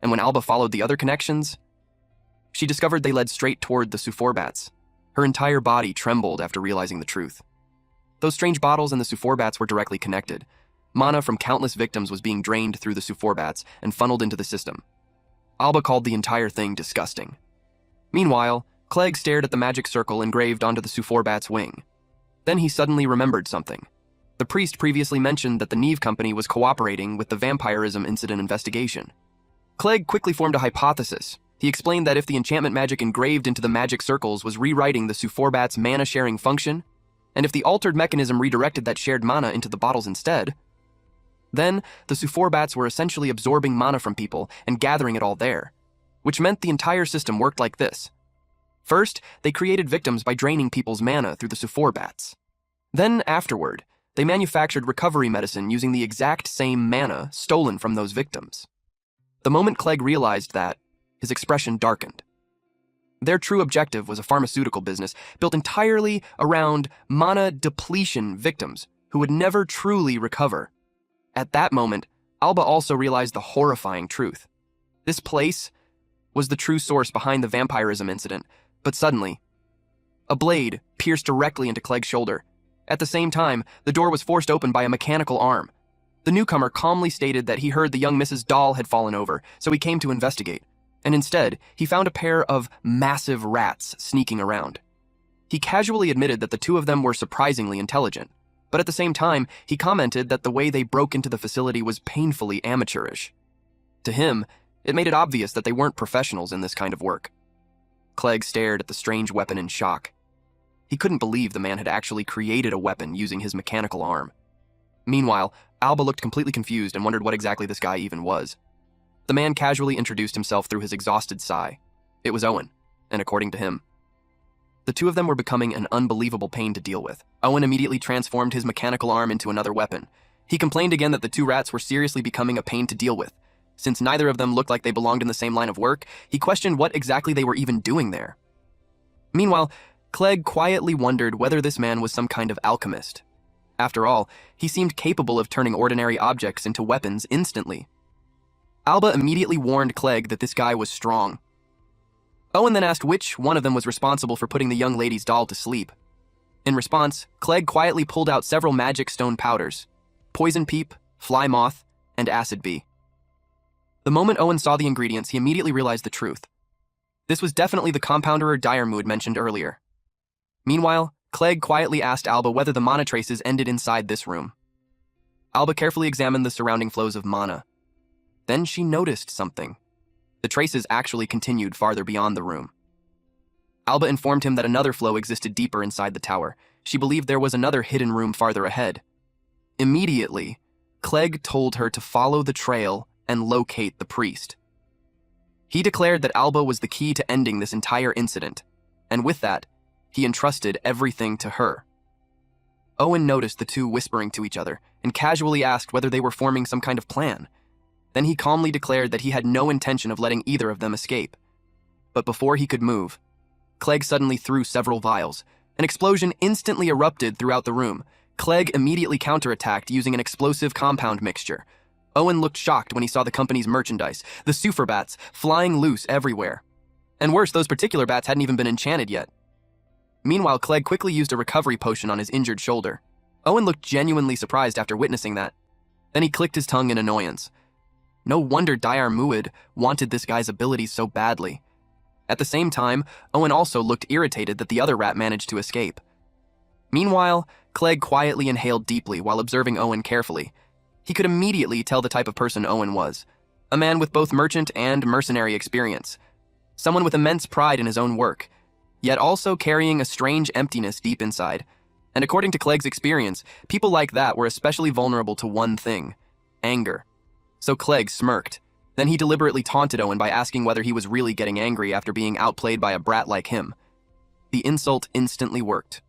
and when Alba followed the other connections, she discovered they led straight toward the Sephorbats. Her entire body trembled after realizing the truth. Those strange bottles and the Sephorbats were directly connected. Mana from countless victims was being drained through the Sephorbats and funneled into the system. Alba called the entire thing disgusting. Meanwhile, Clegg stared at the magic circle engraved onto the Sephorbats' wing. Then he suddenly remembered something. The priest previously mentioned that the Neve Company was cooperating with the vampirism incident investigation. Clegg quickly formed a hypothesis. He explained that if the enchantment magic engraved into the magic circles was rewriting the Sephorbats' mana-sharing function, and if the altered mechanism redirected that shared mana into the bottles instead, then the Sephorbats were essentially absorbing mana from people and gathering it all there, which meant the entire system worked like this. First, they created victims by draining people's mana through the Sephorbats. Then, afterward, they manufactured recovery medicine using the exact same mana stolen from those victims. The moment Clegg realized that, his expression darkened. Their true objective was a pharmaceutical business built entirely around mana depletion victims who would never truly recover. At that moment, Alba also realized the horrifying truth. This place was the true source behind the vampirism incident, but suddenly, a blade pierced directly into Clegg's shoulder. At the same time, the door was forced open by a mechanical arm. The newcomer calmly stated that he heard the young Mrs. Dahl had fallen over, so he came to investigate. And instead, he found a pair of massive rats sneaking around. He casually admitted that the two of them were surprisingly intelligent, but at the same time, he commented that the way they broke into the facility was painfully amateurish. To him, it made it obvious that they weren't professionals in this kind of work. Clegg stared at the strange weapon in shock. He couldn't believe the man had actually created a weapon using his mechanical arm. Meanwhile, Alba looked completely confused and wondered what exactly this guy even was. The man casually introduced himself through his exhausted sigh. It was Owen, and according to him, the two of them were becoming an unbelievable pain to deal with. Owen immediately transformed his mechanical arm into another weapon. He complained again that the two rats were seriously becoming a pain to deal with. Since neither of them looked like they belonged in the same line of work, he questioned what exactly they were even doing there. Meanwhile, Clegg quietly wondered whether this man was some kind of alchemist. After all, he seemed capable of turning ordinary objects into weapons instantly. Alba immediately warned Clegg that this guy was strong. Owen then asked which one of them was responsible for putting the young lady's doll to sleep. In response, Clegg quietly pulled out several magic stone powders: poison peep, fly moth, and acid bee. The moment Owen saw the ingredients, he immediately realized the truth. This was definitely the compounder or dire mood mentioned earlier. Meanwhile, Clegg quietly asked Alba whether the mana traces ended inside this room. Alba carefully examined the surrounding flows of mana. Then she noticed something. The traces actually continued farther beyond the room. Alba informed him that another flow existed deeper inside the tower. She believed there was another hidden room farther ahead. Immediately, Clegg told her to follow the trail and locate the priest. He declared that Alba was the key to ending this entire incident, and with that, he entrusted everything to her. Owen noticed the two whispering to each other and casually asked whether they were forming some kind of plan. Then he calmly declared that he had no intention of letting either of them escape. But before he could move, Clegg suddenly threw several vials. An explosion instantly erupted throughout the room. Clegg immediately counterattacked using an explosive compound mixture. Owen looked shocked when he saw the company's merchandise, the super bats, flying loose everywhere. And worse, those particular bats hadn't even been enchanted yet. Meanwhile, Clegg quickly used a recovery potion on his injured shoulder. Owen looked genuinely surprised after witnessing that. Then he clicked his tongue in annoyance. No wonder Dayar Muid wanted this guy's abilities so badly. At the same time, Owen also looked irritated that the other rat managed to escape. Meanwhile, Clegg quietly inhaled deeply while observing Owen carefully. He could immediately tell the type of person Owen was. A man with both merchant and mercenary experience. Someone with immense pride in his own work, yet also carrying a strange emptiness deep inside. And according to Clegg's experience, people like that were especially vulnerable to one thing: anger. So Clegg smirked. Then he deliberately taunted Owen by asking whether he was really getting angry after being outplayed by a brat like him. The insult instantly worked.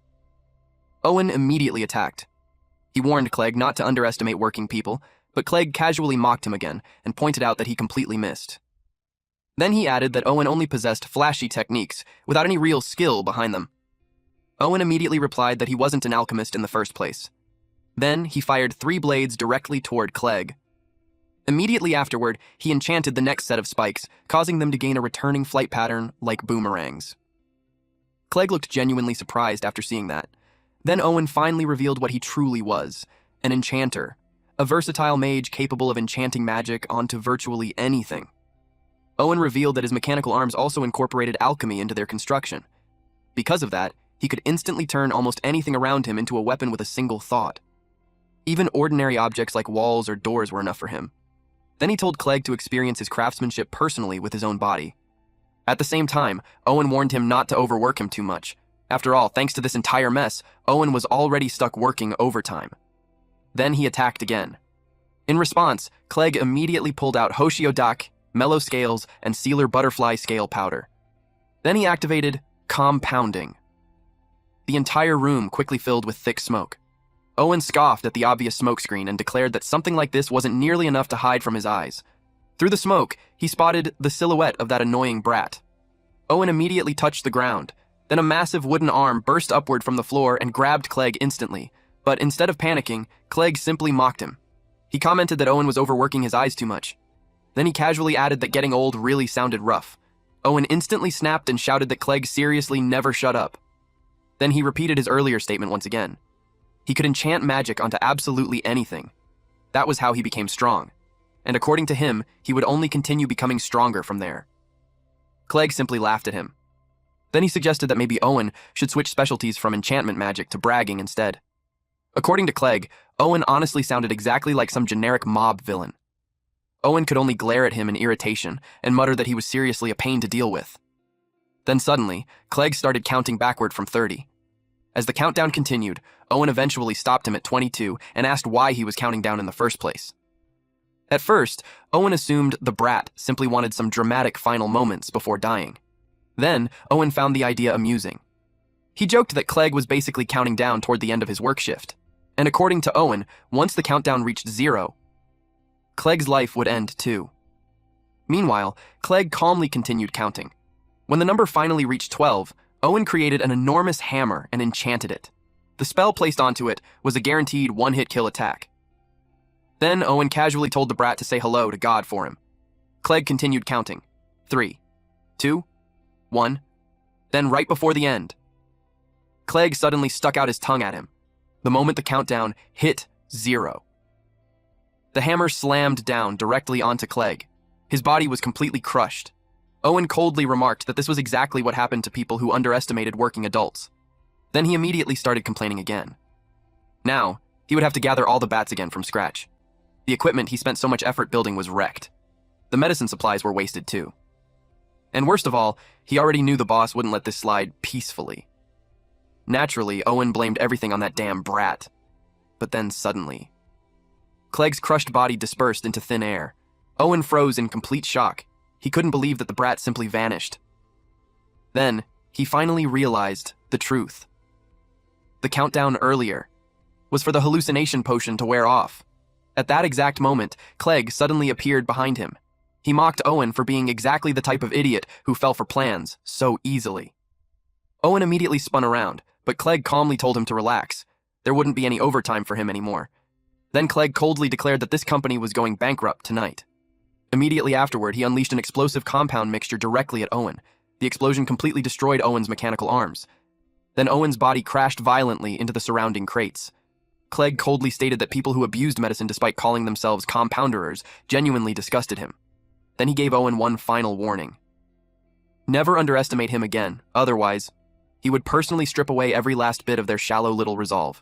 Owen immediately attacked. He warned Clegg not to underestimate working people, but Clegg casually mocked him again and pointed out that he completely missed. Then he added that Owen only possessed flashy techniques without any real skill behind them. Owen immediately replied that he wasn't an alchemist in the first place. Then he fired 3 blades directly toward Clegg. Immediately afterward, he enchanted the next set of spikes, causing them to gain a returning flight pattern like boomerangs. Clegg looked genuinely surprised after seeing that. Then Owen finally revealed what he truly was: an enchanter, a versatile mage capable of enchanting magic onto virtually anything. Owen revealed that his mechanical arms also incorporated alchemy into their construction. Because of that, he could instantly turn almost anything around him into a weapon with a single thought. Even ordinary objects like walls or doors were enough for him. Then he told Clegg to experience his craftsmanship personally with his own body. At the same time, Owen warned him not to overwork him too much. After all, thanks to this entire mess, Owen was already stuck working overtime. Then he attacked again. In response, Clegg immediately pulled out Hoshiodak, Mellow Scales, and Sealer Butterfly Scale Powder. Then he activated Compounding. The entire room quickly filled with thick smoke. Owen scoffed at the obvious smokescreen and declared that something like this wasn't nearly enough to hide from his eyes. Through the smoke, he spotted the silhouette of that annoying brat. Owen immediately touched the ground. Then a massive wooden arm burst upward from the floor and grabbed Clegg instantly. But instead of panicking, Clegg simply mocked him. He commented that Owen was overworking his eyes too much. Then he casually added that getting old really sounded rough. Owen instantly snapped and shouted that Clegg seriously never shut up. Then he repeated his earlier statement once again. He could enchant magic onto absolutely anything. That was how he became strong. And according to him, he would only continue becoming stronger from there. Clegg simply laughed at him. Then he suggested that maybe Owen should switch specialties from enchantment magic to bragging instead. According to Clegg, Owen honestly sounded exactly like some generic mob villain. Owen could only glare at him in irritation and mutter that he was seriously a pain to deal with. Then suddenly, Clegg started counting backward from 30. As the countdown continued, Owen eventually stopped him at 22 and asked why he was counting down in the first place. At first, Owen assumed the brat simply wanted some dramatic final moments before dying. Then, Owen found the idea amusing. He joked that Clegg was basically counting down toward the end of his work shift. And according to Owen, once the countdown reached 0, Clegg's life would end too. Meanwhile, Clegg calmly continued counting. When the number finally reached 12, Owen created an enormous hammer and enchanted it. The spell placed onto it was a guaranteed one-hit kill attack. Then Owen casually told the brat to say hello to God for him. Clegg continued counting. 3, 2, 1. Then right before the end, Clegg suddenly stuck out his tongue at him. The moment the countdown hit 0. The hammer slammed down directly onto Clegg. His body was completely crushed. Owen coldly remarked that this was exactly what happened to people who underestimated working adults. Then he immediately started complaining again. Now, he would have to gather all the bats again from scratch. The equipment he spent so much effort building was wrecked. The medicine supplies were wasted too. And worst of all, he already knew the boss wouldn't let this slide peacefully. Naturally, Owen blamed everything on that damn brat. But then suddenly, Clegg's crushed body dispersed into thin air. Owen froze in complete shock. He couldn't believe that the brat simply vanished. Then, he finally realized the truth. The countdown earlier was for the hallucination potion to wear off. At that exact moment, Clegg suddenly appeared behind him. He mocked Owen for being exactly the type of idiot who fell for plans so easily. Owen immediately spun around, but Clegg calmly told him to relax. There wouldn't be any overtime for him anymore. Then Clegg coldly declared that this company was going bankrupt tonight. Immediately afterward, he unleashed an explosive compound mixture directly at Owen. The explosion completely destroyed Owen's mechanical arms. Then Owen's body crashed violently into the surrounding crates. Clegg coldly stated that people who abused medicine despite calling themselves compounderers genuinely disgusted him. Then he gave Owen one final warning. Never underestimate him again, otherwise, he would personally strip away every last bit of their shallow little resolve.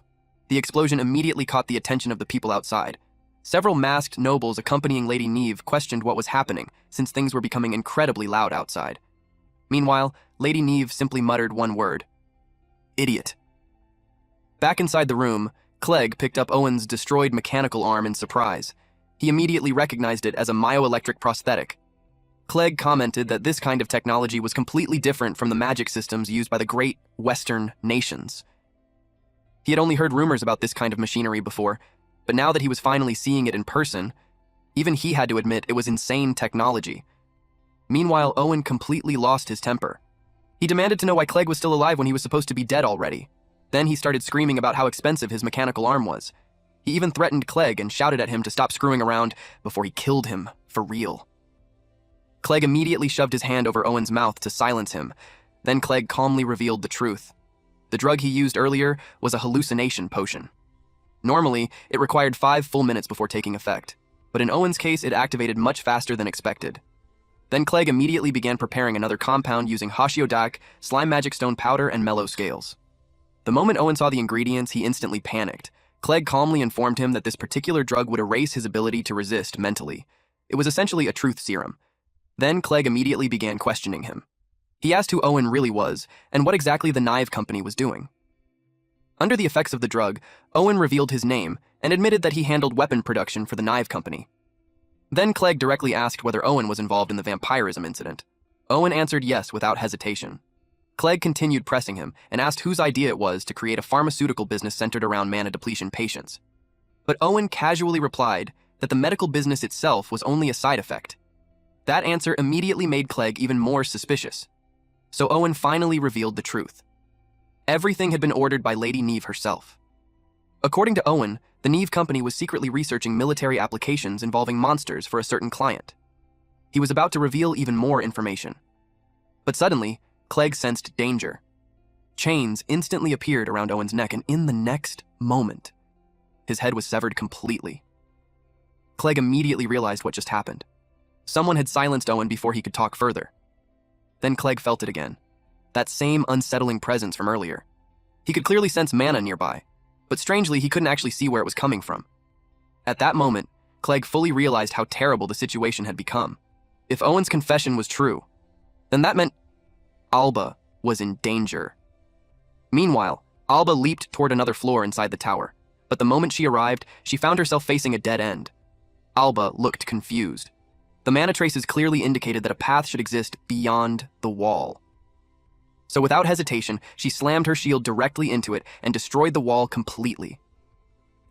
The explosion immediately caught the attention of the people outside. Several masked nobles accompanying Lady Neve questioned what was happening, since things were becoming incredibly loud outside. Meanwhile, Lady Neve simply muttered one word. Idiot. Back inside the room, Clegg picked up Owen's destroyed mechanical arm in surprise. He immediately recognized it as a myoelectric prosthetic. Clegg commented that this kind of technology was completely different from the magic systems used by the great Western nations. He had only heard rumors about this kind of machinery before, but now that he was finally seeing it in person, even he had to admit it was insane technology. Meanwhile, Owen completely lost his temper. He demanded to know why Clegg was still alive when he was supposed to be dead already. Then he started screaming about how expensive his mechanical arm was. He even threatened Clegg and shouted at him to stop screwing around before he killed him for real. Clegg immediately shoved his hand over Owen's mouth to silence him. Then Clegg calmly revealed the truth. The drug he used earlier was a hallucination potion. Normally, it required 5 full minutes before taking effect, but in Owen's case, it activated much faster than expected. Then Clegg immediately began preparing another compound using Hashiodak, slime magic stone powder, and mellow scales. The moment Owen saw the ingredients, he instantly panicked. Clegg calmly informed him that this particular drug would erase his ability to resist mentally. It was essentially a truth serum. Then Clegg immediately began questioning him. He asked who Owen really was, and what exactly the knife company was doing. Under the effects of the drug, Owen revealed his name and admitted that he handled weapon production for the knife company. Then Clegg directly asked whether Owen was involved in the vampirism incident. Owen answered yes without hesitation. Clegg continued pressing him and asked whose idea it was to create a pharmaceutical business centered around mana depletion patients. But Owen casually replied that the medical business itself was only a side effect. That answer immediately made Clegg even more suspicious. So Owen finally revealed the truth. Everything had been ordered by Lady Neve herself. According to Owen, the Neve company was secretly researching military applications involving monsters for a certain client. He was about to reveal even more information. But suddenly, Clegg sensed danger. Chains instantly appeared around Owen's neck, and in the next moment, his head was severed completely. Clegg immediately realized what just happened. Someone had silenced Owen before he could talk further. Then Clegg felt it again. That same unsettling presence from earlier. He could clearly sense mana nearby, but strangely he couldn't actually see where it was coming from. At that moment, Clegg fully realized how terrible the situation had become. If Owen's confession was true, then that meant Alba was in danger. Meanwhile, Alba leaped toward another floor inside the tower, but the moment she arrived, she found herself facing a dead end. Alba looked confused. The mana traces clearly indicated that a path should exist beyond the wall. So without hesitation, she slammed her shield directly into it and destroyed the wall completely.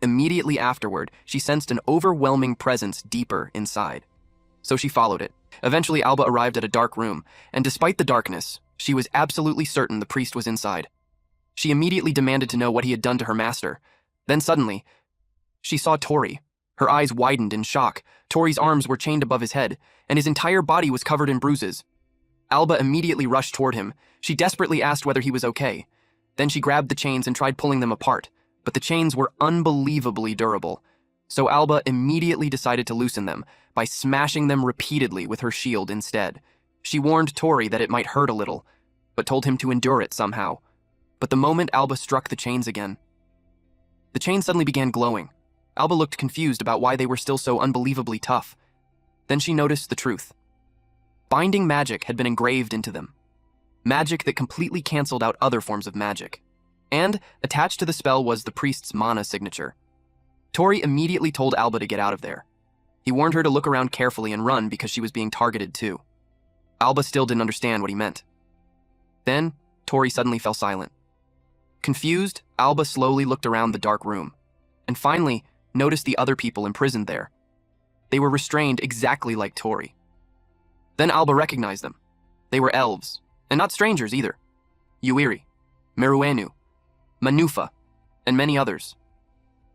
Immediately afterward, she sensed an overwhelming presence deeper inside. So she followed it. Eventually, Alba arrived at a dark room, and despite the darkness, she was absolutely certain the priest was inside. She immediately demanded to know what he had done to her master. Then suddenly, she saw Tori. Her eyes widened in shock. Tori's arms were chained above his head, and his entire body was covered in bruises. Alba immediately rushed toward him. She desperately asked whether he was okay. Then she grabbed the chains and tried pulling them apart, but the chains were unbelievably durable. So Alba immediately decided to loosen them by smashing them repeatedly with her shield instead. She warned Tori that it might hurt a little, but told him to endure it somehow. But the moment Alba struck the chains again, the chains suddenly began glowing. Alba looked confused about why they were still so unbelievably tough. Then she noticed the truth. Binding magic had been engraved into them. Magic that completely canceled out other forms of magic. And attached to the spell was the priest's mana signature. Tori immediately told Alba to get out of there. He warned her to look around carefully and run because she was being targeted too. Alba still didn't understand what he meant. Then, Tori suddenly fell silent. Confused, Alba slowly looked around the dark room. And finally, noticed the other people imprisoned there. They were restrained exactly like Tori. Then Alba recognized them. They were elves, and not strangers either. Yuiri, Meruenu, Manufa, and many others.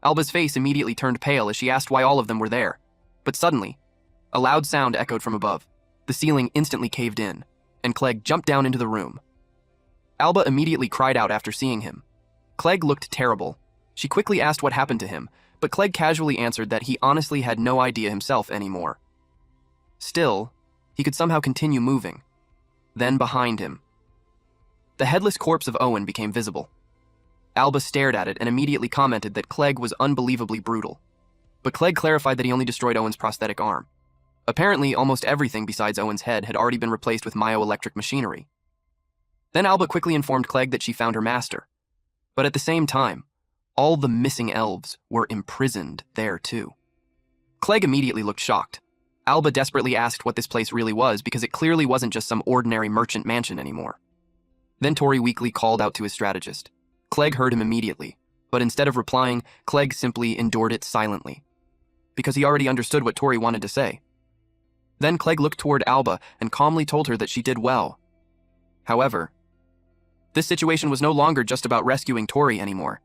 Alba's face immediately turned pale as she asked why all of them were there. But suddenly, a loud sound echoed from above. The ceiling instantly caved in, and Clegg jumped down into the room. Alba immediately cried out after seeing him. Clegg looked terrible. She quickly asked what happened to him, but Clegg casually answered that he honestly had no idea himself anymore. Still, he could somehow continue moving. Then behind him, the headless corpse of Owen became visible. Alba stared at it and immediately commented that Clegg was unbelievably brutal. But Clegg clarified that he only destroyed Owen's prosthetic arm. Apparently, almost everything besides Owen's head had already been replaced with myoelectric machinery. Then Alba quickly informed Clegg that she found her master. But at the same time, all the missing elves were imprisoned there too. Clegg immediately looked shocked. Alba desperately asked what this place really was because it clearly wasn't just some ordinary merchant mansion anymore. Then Tori weakly called out to his strategist. Clegg heard him immediately, but instead of replying, Clegg simply endured it silently, because he already understood what Tori wanted to say. Then Clegg looked toward Alba and calmly told her that she did well. However, this situation was no longer just about rescuing Tori anymore.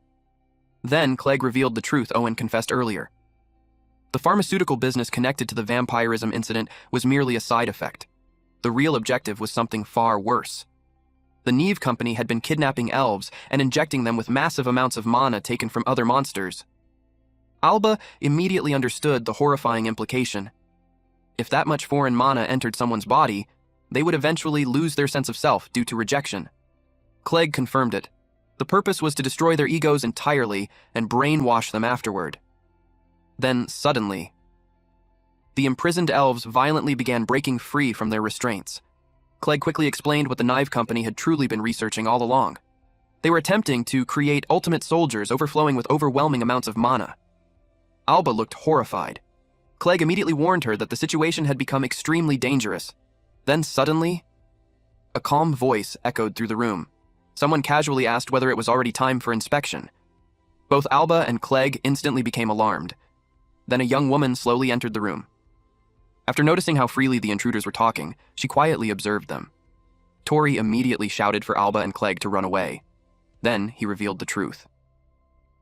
Then Clegg revealed the truth Owen confessed earlier. The pharmaceutical business connected to the vampirism incident was merely a side effect. The real objective was something far worse. The Neve company had been kidnapping elves and injecting them with massive amounts of mana taken from other monsters. Alba immediately understood the horrifying implication. If that much foreign mana entered someone's body, they would eventually lose their sense of self due to rejection. Clegg confirmed it. The purpose was to destroy their egos entirely and brainwash them afterward. Then, suddenly, the imprisoned elves violently began breaking free from their restraints. Clegg quickly explained what the Neve company had truly been researching all along. They were attempting to create ultimate soldiers overflowing with overwhelming amounts of mana. Alba looked horrified. Clegg immediately warned her that the situation had become extremely dangerous. Then suddenly, a calm voice echoed through the room. Someone casually asked whether it was already time for inspection. Both Alba and Clegg instantly became alarmed. Then a young woman slowly entered the room. After noticing how freely the intruders were talking, she quietly observed them. Tori immediately shouted for Alba and Clegg to run away. Then he revealed the truth.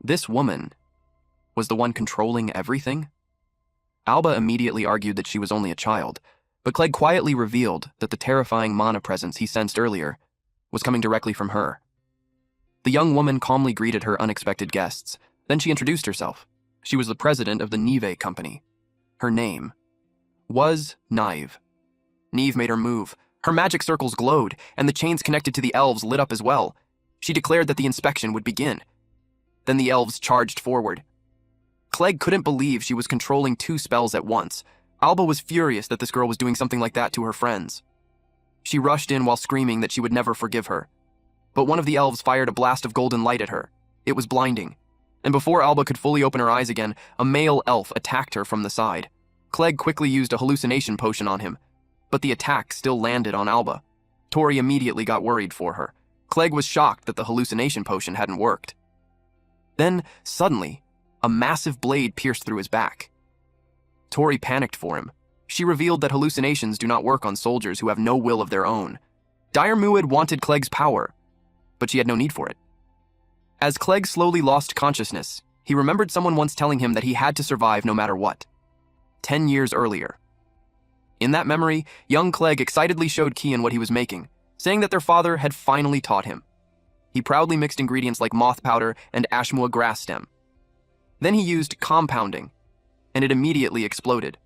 This woman was the one controlling everything? Alba immediately argued that she was only a child, but Clegg quietly revealed that the terrifying mana presence he sensed earlier was coming directly from her. The young woman calmly greeted her unexpected guests. Then she introduced herself. She was the president of the Neve company. Her name was Neve. Neve made her move. Her magic circles glowed, and the chains connected to the elves lit up as well. She declared that the inspection would begin. Then the elves charged forward. Clegg couldn't believe she was controlling 2 spells at once. Alba was furious that this girl was doing something like that to her friends. She rushed in while screaming that she would never forgive her. But one of the elves fired a blast of golden light at her. It was blinding. And before Alba could fully open her eyes again, a male elf attacked her from the side. Clegg quickly used a hallucination potion on him, but the attack still landed on Alba. Tori immediately got worried for her. Clegg was shocked that the hallucination potion hadn't worked. Then, suddenly, a massive blade pierced through his back. Tori panicked for him. She revealed that hallucinations do not work on soldiers who have no will of their own. Dire Muid wanted Clegg's power, but she had no need for it. As Clegg slowly lost consciousness, he remembered someone once telling him that he had to survive no matter what. 10 years earlier. In that memory, young Clegg excitedly showed Kian what he was making, saying that their father had finally taught him. He proudly mixed ingredients like moth powder and ashmua grass stem. Then he used compounding, and it immediately exploded.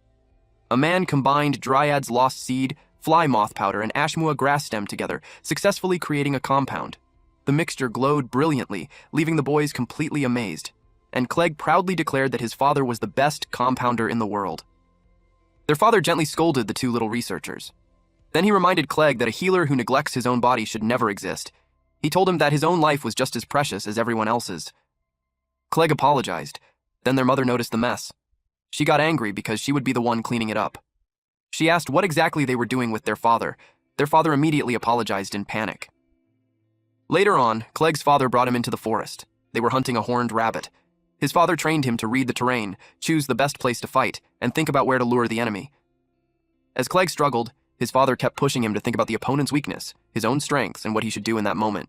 A man combined Dryad's lost seed, fly moth powder, and ashmua grass stem together, successfully creating a compound. The mixture glowed brilliantly, leaving the boys completely amazed, and Clegg proudly declared that his father was the best compounder in the world. Their father gently scolded the 2 little researchers. Then he reminded Clegg that a healer who neglects his own body should never exist. He told him that his own life was just as precious as everyone else's. Clegg apologized. Then their mother noticed the mess. She got angry because she would be the one cleaning it up. She asked what exactly they were doing with their father. Their father immediately apologized in panic. Later on, Clegg's father brought him into the forest. They were hunting a horned rabbit. His father trained him to read the terrain, choose the best place to fight, and think about where to lure the enemy. As Clegg struggled, his father kept pushing him to think about the opponent's weakness, his own strengths, and what he should do in that moment.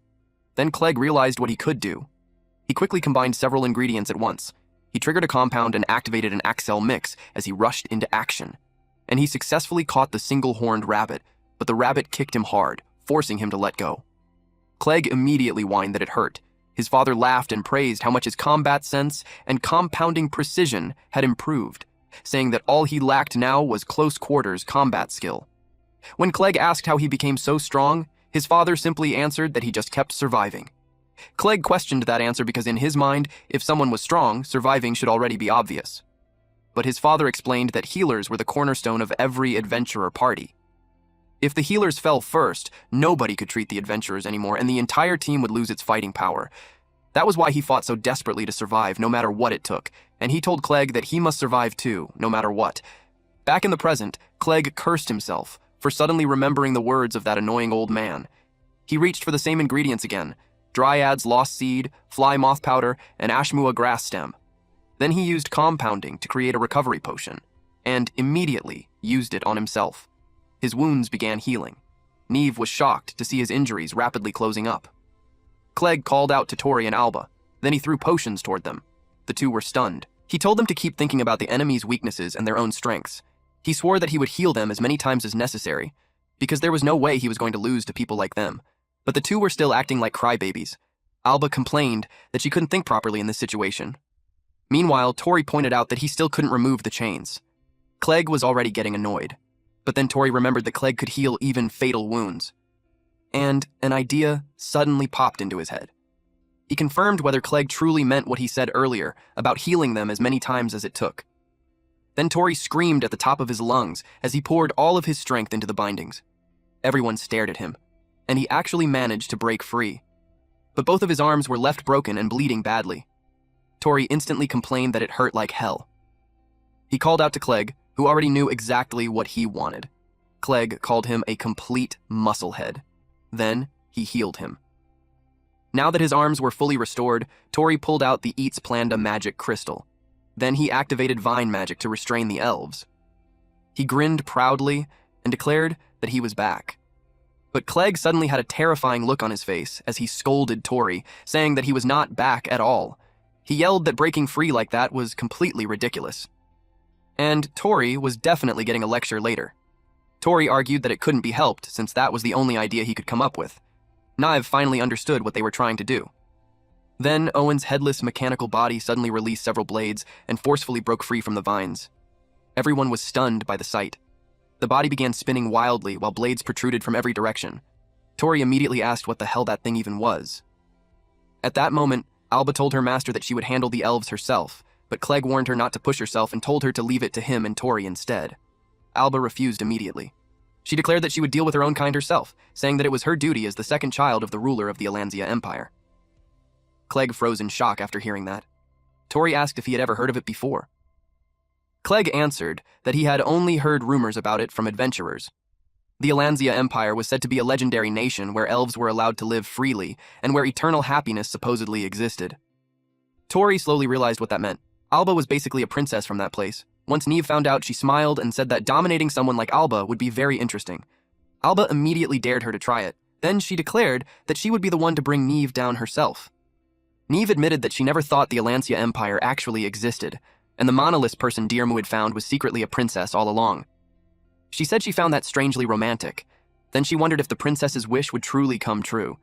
Then Clegg realized what he could do. He quickly combined several ingredients at once. He triggered a compound and activated an Axel mix as he rushed into action. And he successfully caught the single-horned rabbit, but the rabbit kicked him hard, forcing him to let go. Clegg immediately whined that it hurt. His father laughed and praised how much his combat sense and compounding precision had improved, saying that all he lacked now was close-quarters combat skill. When Clegg asked how he became so strong, his father simply answered that he just kept surviving. Clegg questioned that answer because in his mind, if someone was strong, surviving should already be obvious. But his father explained that healers were the cornerstone of every adventurer party. If the healers fell first, nobody could treat the adventurers anymore, and the entire team would lose its fighting power. That was why he fought so desperately to survive, no matter what it took, and he told Clegg that he must survive too, no matter what. Back in the present, Clegg cursed himself for suddenly remembering the words of that annoying old man. He reached for the same ingredients again: Dryad's lost seed, fly moth powder, and Ashmua grass stem. Then he used compounding to create a recovery potion, and immediately used it on himself. His wounds began healing. Neve was shocked to see his injuries rapidly closing up. Clegg called out to Tori and Alba. Then he threw potions toward them. The two were stunned. He told them to keep thinking about the enemy's weaknesses and their own strengths. He swore that he would heal them as many times as necessary, because there was no way he was going to lose to people like them. But the two were still acting like crybabies. Alba complained that she couldn't think properly in this situation. Meanwhile, Tori pointed out that he still couldn't remove the chains. Clegg was already getting annoyed. But then Tori remembered that Clegg could heal even fatal wounds. And an idea suddenly popped into his head. He confirmed whether Clegg truly meant what he said earlier about healing them as many times as it took. Then Tori screamed at the top of his lungs as he poured all of his strength into the bindings. Everyone stared at him, and he actually managed to break free. But both of his arms were left broken and bleeding badly. Tori instantly complained that it hurt like hell. He called out to Clegg, who already knew exactly what he wanted. Clegg called him a complete musclehead. Then he healed him. Now that his arms were fully restored, Tori pulled out the Eats Planda magic crystal. Then he activated vine magic to restrain the elves. He grinned proudly and declared that he was back. But Clegg suddenly had a terrifying look on his face as he scolded Tori, saying that he was not back at all. He yelled that breaking free like that was completely ridiculous. And Tori was definitely getting a lecture later. Tori argued that it couldn't be helped since that was the only idea he could come up with. Nive finally understood what they were trying to do. Then Owen's headless mechanical body suddenly released several blades and forcefully broke free from the vines. Everyone was stunned by the sight. The body began spinning wildly while blades protruded from every direction. Tori immediately asked what the hell that thing even was. At that moment, Alba told her master that she would handle the elves herself, but Clegg warned her not to push herself and told her to leave it to him and Tori instead. Alba refused immediately. She declared that she would deal with her own kind herself, saying that it was her duty as the second child of the ruler of the Alanzia Empire. Clegg froze in shock after hearing that. Tori asked if he had ever heard of it before. Clegg answered that he had only heard rumors about it from adventurers. The Alanzia Empire was said to be a legendary nation where elves were allowed to live freely and where eternal happiness supposedly existed. Tori slowly realized what that meant. Alba was basically a princess from that place. Once Neve found out, she smiled and said that dominating someone like Alba would be very interesting. Alba immediately dared her to try it. Then she declared that she would be the one to bring Neve down herself. Neve admitted that she never thought the Alanzia Empire actually existed, and the monolith person Dirmu had found was secretly a princess all along. She said she found that strangely romantic. Then she wondered if the princess's wish would truly come true.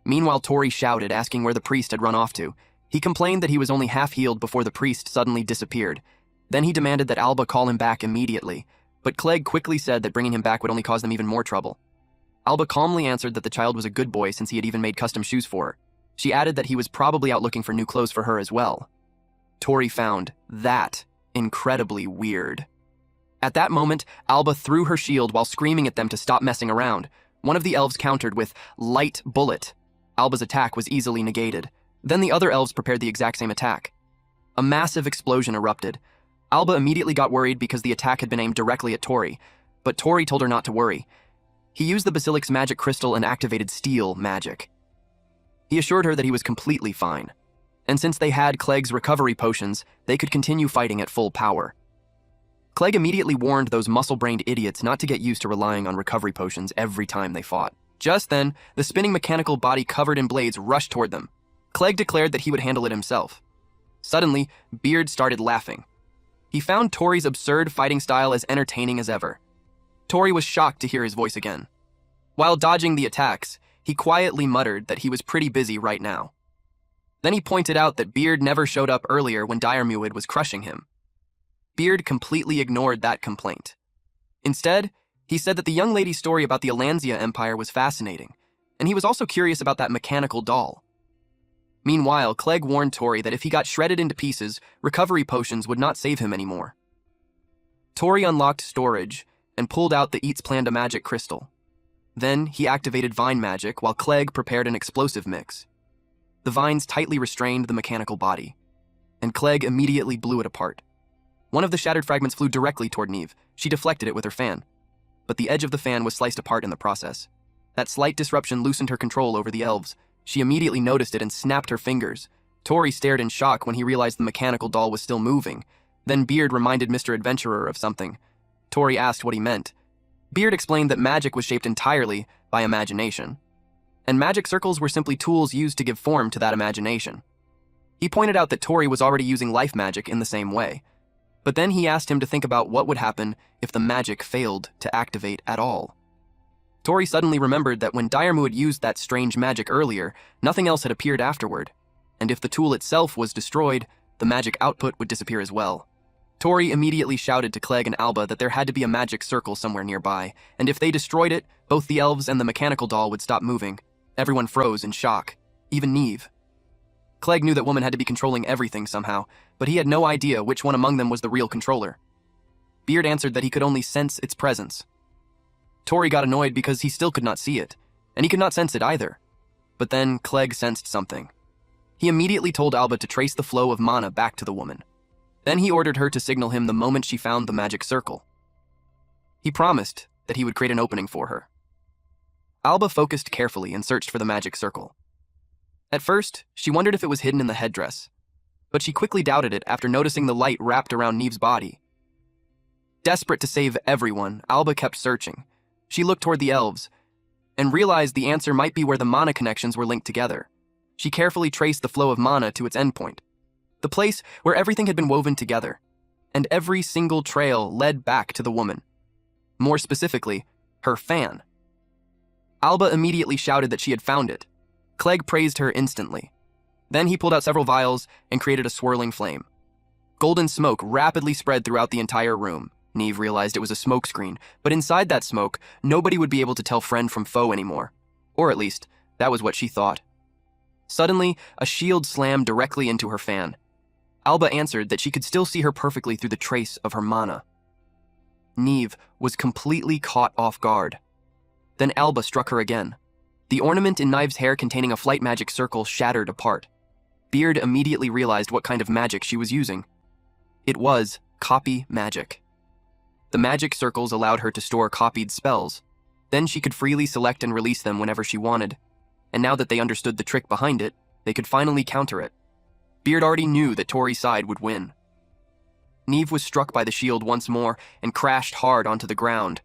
Meanwhile, Tori shouted, asking where the priest had run off to. He complained that he was only half healed before the priest suddenly disappeared. Then he demanded that Alba call him back immediately, but Clegg quickly said that bringing him back would only cause them even more trouble. Alba calmly answered that the child was a good boy since he had even made custom shoes for her. She added that he was probably out looking for new clothes for her as well. Tori found that incredibly weird. At that moment, Alba threw her shield while screaming at them to stop messing around. One of the elves countered with light bullet. Alba's attack was easily negated. Then the other elves prepared the exact same attack. A massive explosion erupted. Alba immediately got worried because the attack had been aimed directly at Tori, but Tori told her not to worry. He used the Basilic's magic crystal and activated steel magic. He assured her that he was completely fine. And since they had Clegg's recovery potions, they could continue fighting at full power. Clegg immediately warned those muscle-brained idiots not to get used to relying on recovery potions every time they fought. Just then, the spinning mechanical body covered in blades rushed toward them. Clegg declared that he would handle it himself. Suddenly, Beard started laughing. He found Tori's absurd fighting style as entertaining as ever. Tori was shocked to hear his voice again. While dodging the attacks, he quietly muttered that he was pretty busy right now. Then he pointed out that Beard never showed up earlier when Diarmuid was crushing him. Beard completely ignored that complaint. Instead, he said that the young lady's story about the Alanzia Empire was fascinating, and he was also curious about that mechanical doll. Meanwhile, Clegg warned Tori that if he got shredded into pieces, recovery potions would not save him anymore. Tori unlocked storage and pulled out the Eats Planned a Magic crystal. Then he activated Vine Magic while Clegg prepared an explosive mix. The vines tightly restrained the mechanical body, and Clegg immediately blew it apart. One of the shattered fragments flew directly toward Neve. She deflected it with her fan, but the edge of the fan was sliced apart in the process. That slight disruption loosened her control over the elves. She immediately noticed it and snapped her fingers. Tori stared in shock when he realized the mechanical doll was still moving. Then Beard reminded Mr. Adventurer of something. Tori asked what he meant. Beard explained that magic was shaped entirely by imagination, and magic circles were simply tools used to give form to that imagination. He pointed out that Tori was already using life magic in the same way, but then he asked him to think about what would happen if the magic failed to activate at all. Tori suddenly remembered that when Diarmu had used that strange magic earlier, nothing else had appeared afterward, and if the tool itself was destroyed, the magic output would disappear as well. Tori immediately shouted to Clegg and Alba that there had to be a magic circle somewhere nearby, and if they destroyed it, both the elves and the mechanical doll would stop moving. Everyone froze in shock, even Neve. Clegg knew that woman had to be controlling everything somehow, but he had no idea which one among them was the real controller. Beard answered that he could only sense its presence. Tori got annoyed because he still could not see it, and he could not sense it either. But then Clegg sensed something. He immediately told Alba to trace the flow of mana back to the woman. Then he ordered her to signal him the moment she found the magic circle. He promised that he would create an opening for her. Alba focused carefully and searched for the magic circle. At first, she wondered if it was hidden in the headdress, but she quickly doubted it after noticing the light wrapped around Neve's body. Desperate to save everyone, Alba kept searching. She looked toward the elves and realized the answer might be where the mana connections were linked together. She carefully traced the flow of mana to its endpoint, the place where everything had been woven together, and every single trail led back to the woman. More specifically, her fan. Alba immediately shouted that she had found it. Clegg praised her instantly. Then he pulled out several vials and created a swirling flame. Golden smoke rapidly spread throughout the entire room. Neve realized it was a smokescreen, but inside that smoke, nobody would be able to tell friend from foe anymore. Or at least, that was what she thought. Suddenly, a shield slammed directly into her fan. Alba answered that she could still see her perfectly through the trace of her mana. Neve was completely caught off guard. Then Alba struck her again. The ornament in Nive's hair containing a flight magic circle shattered apart. Beard immediately realized what kind of magic she was using. It was copy magic. The magic circles allowed her to store copied spells. Then she could freely select and release them whenever she wanted. And now that they understood the trick behind it, they could finally counter it. Beard already knew that Tori's side would win. Neve was struck by the shield once more and crashed hard onto the ground.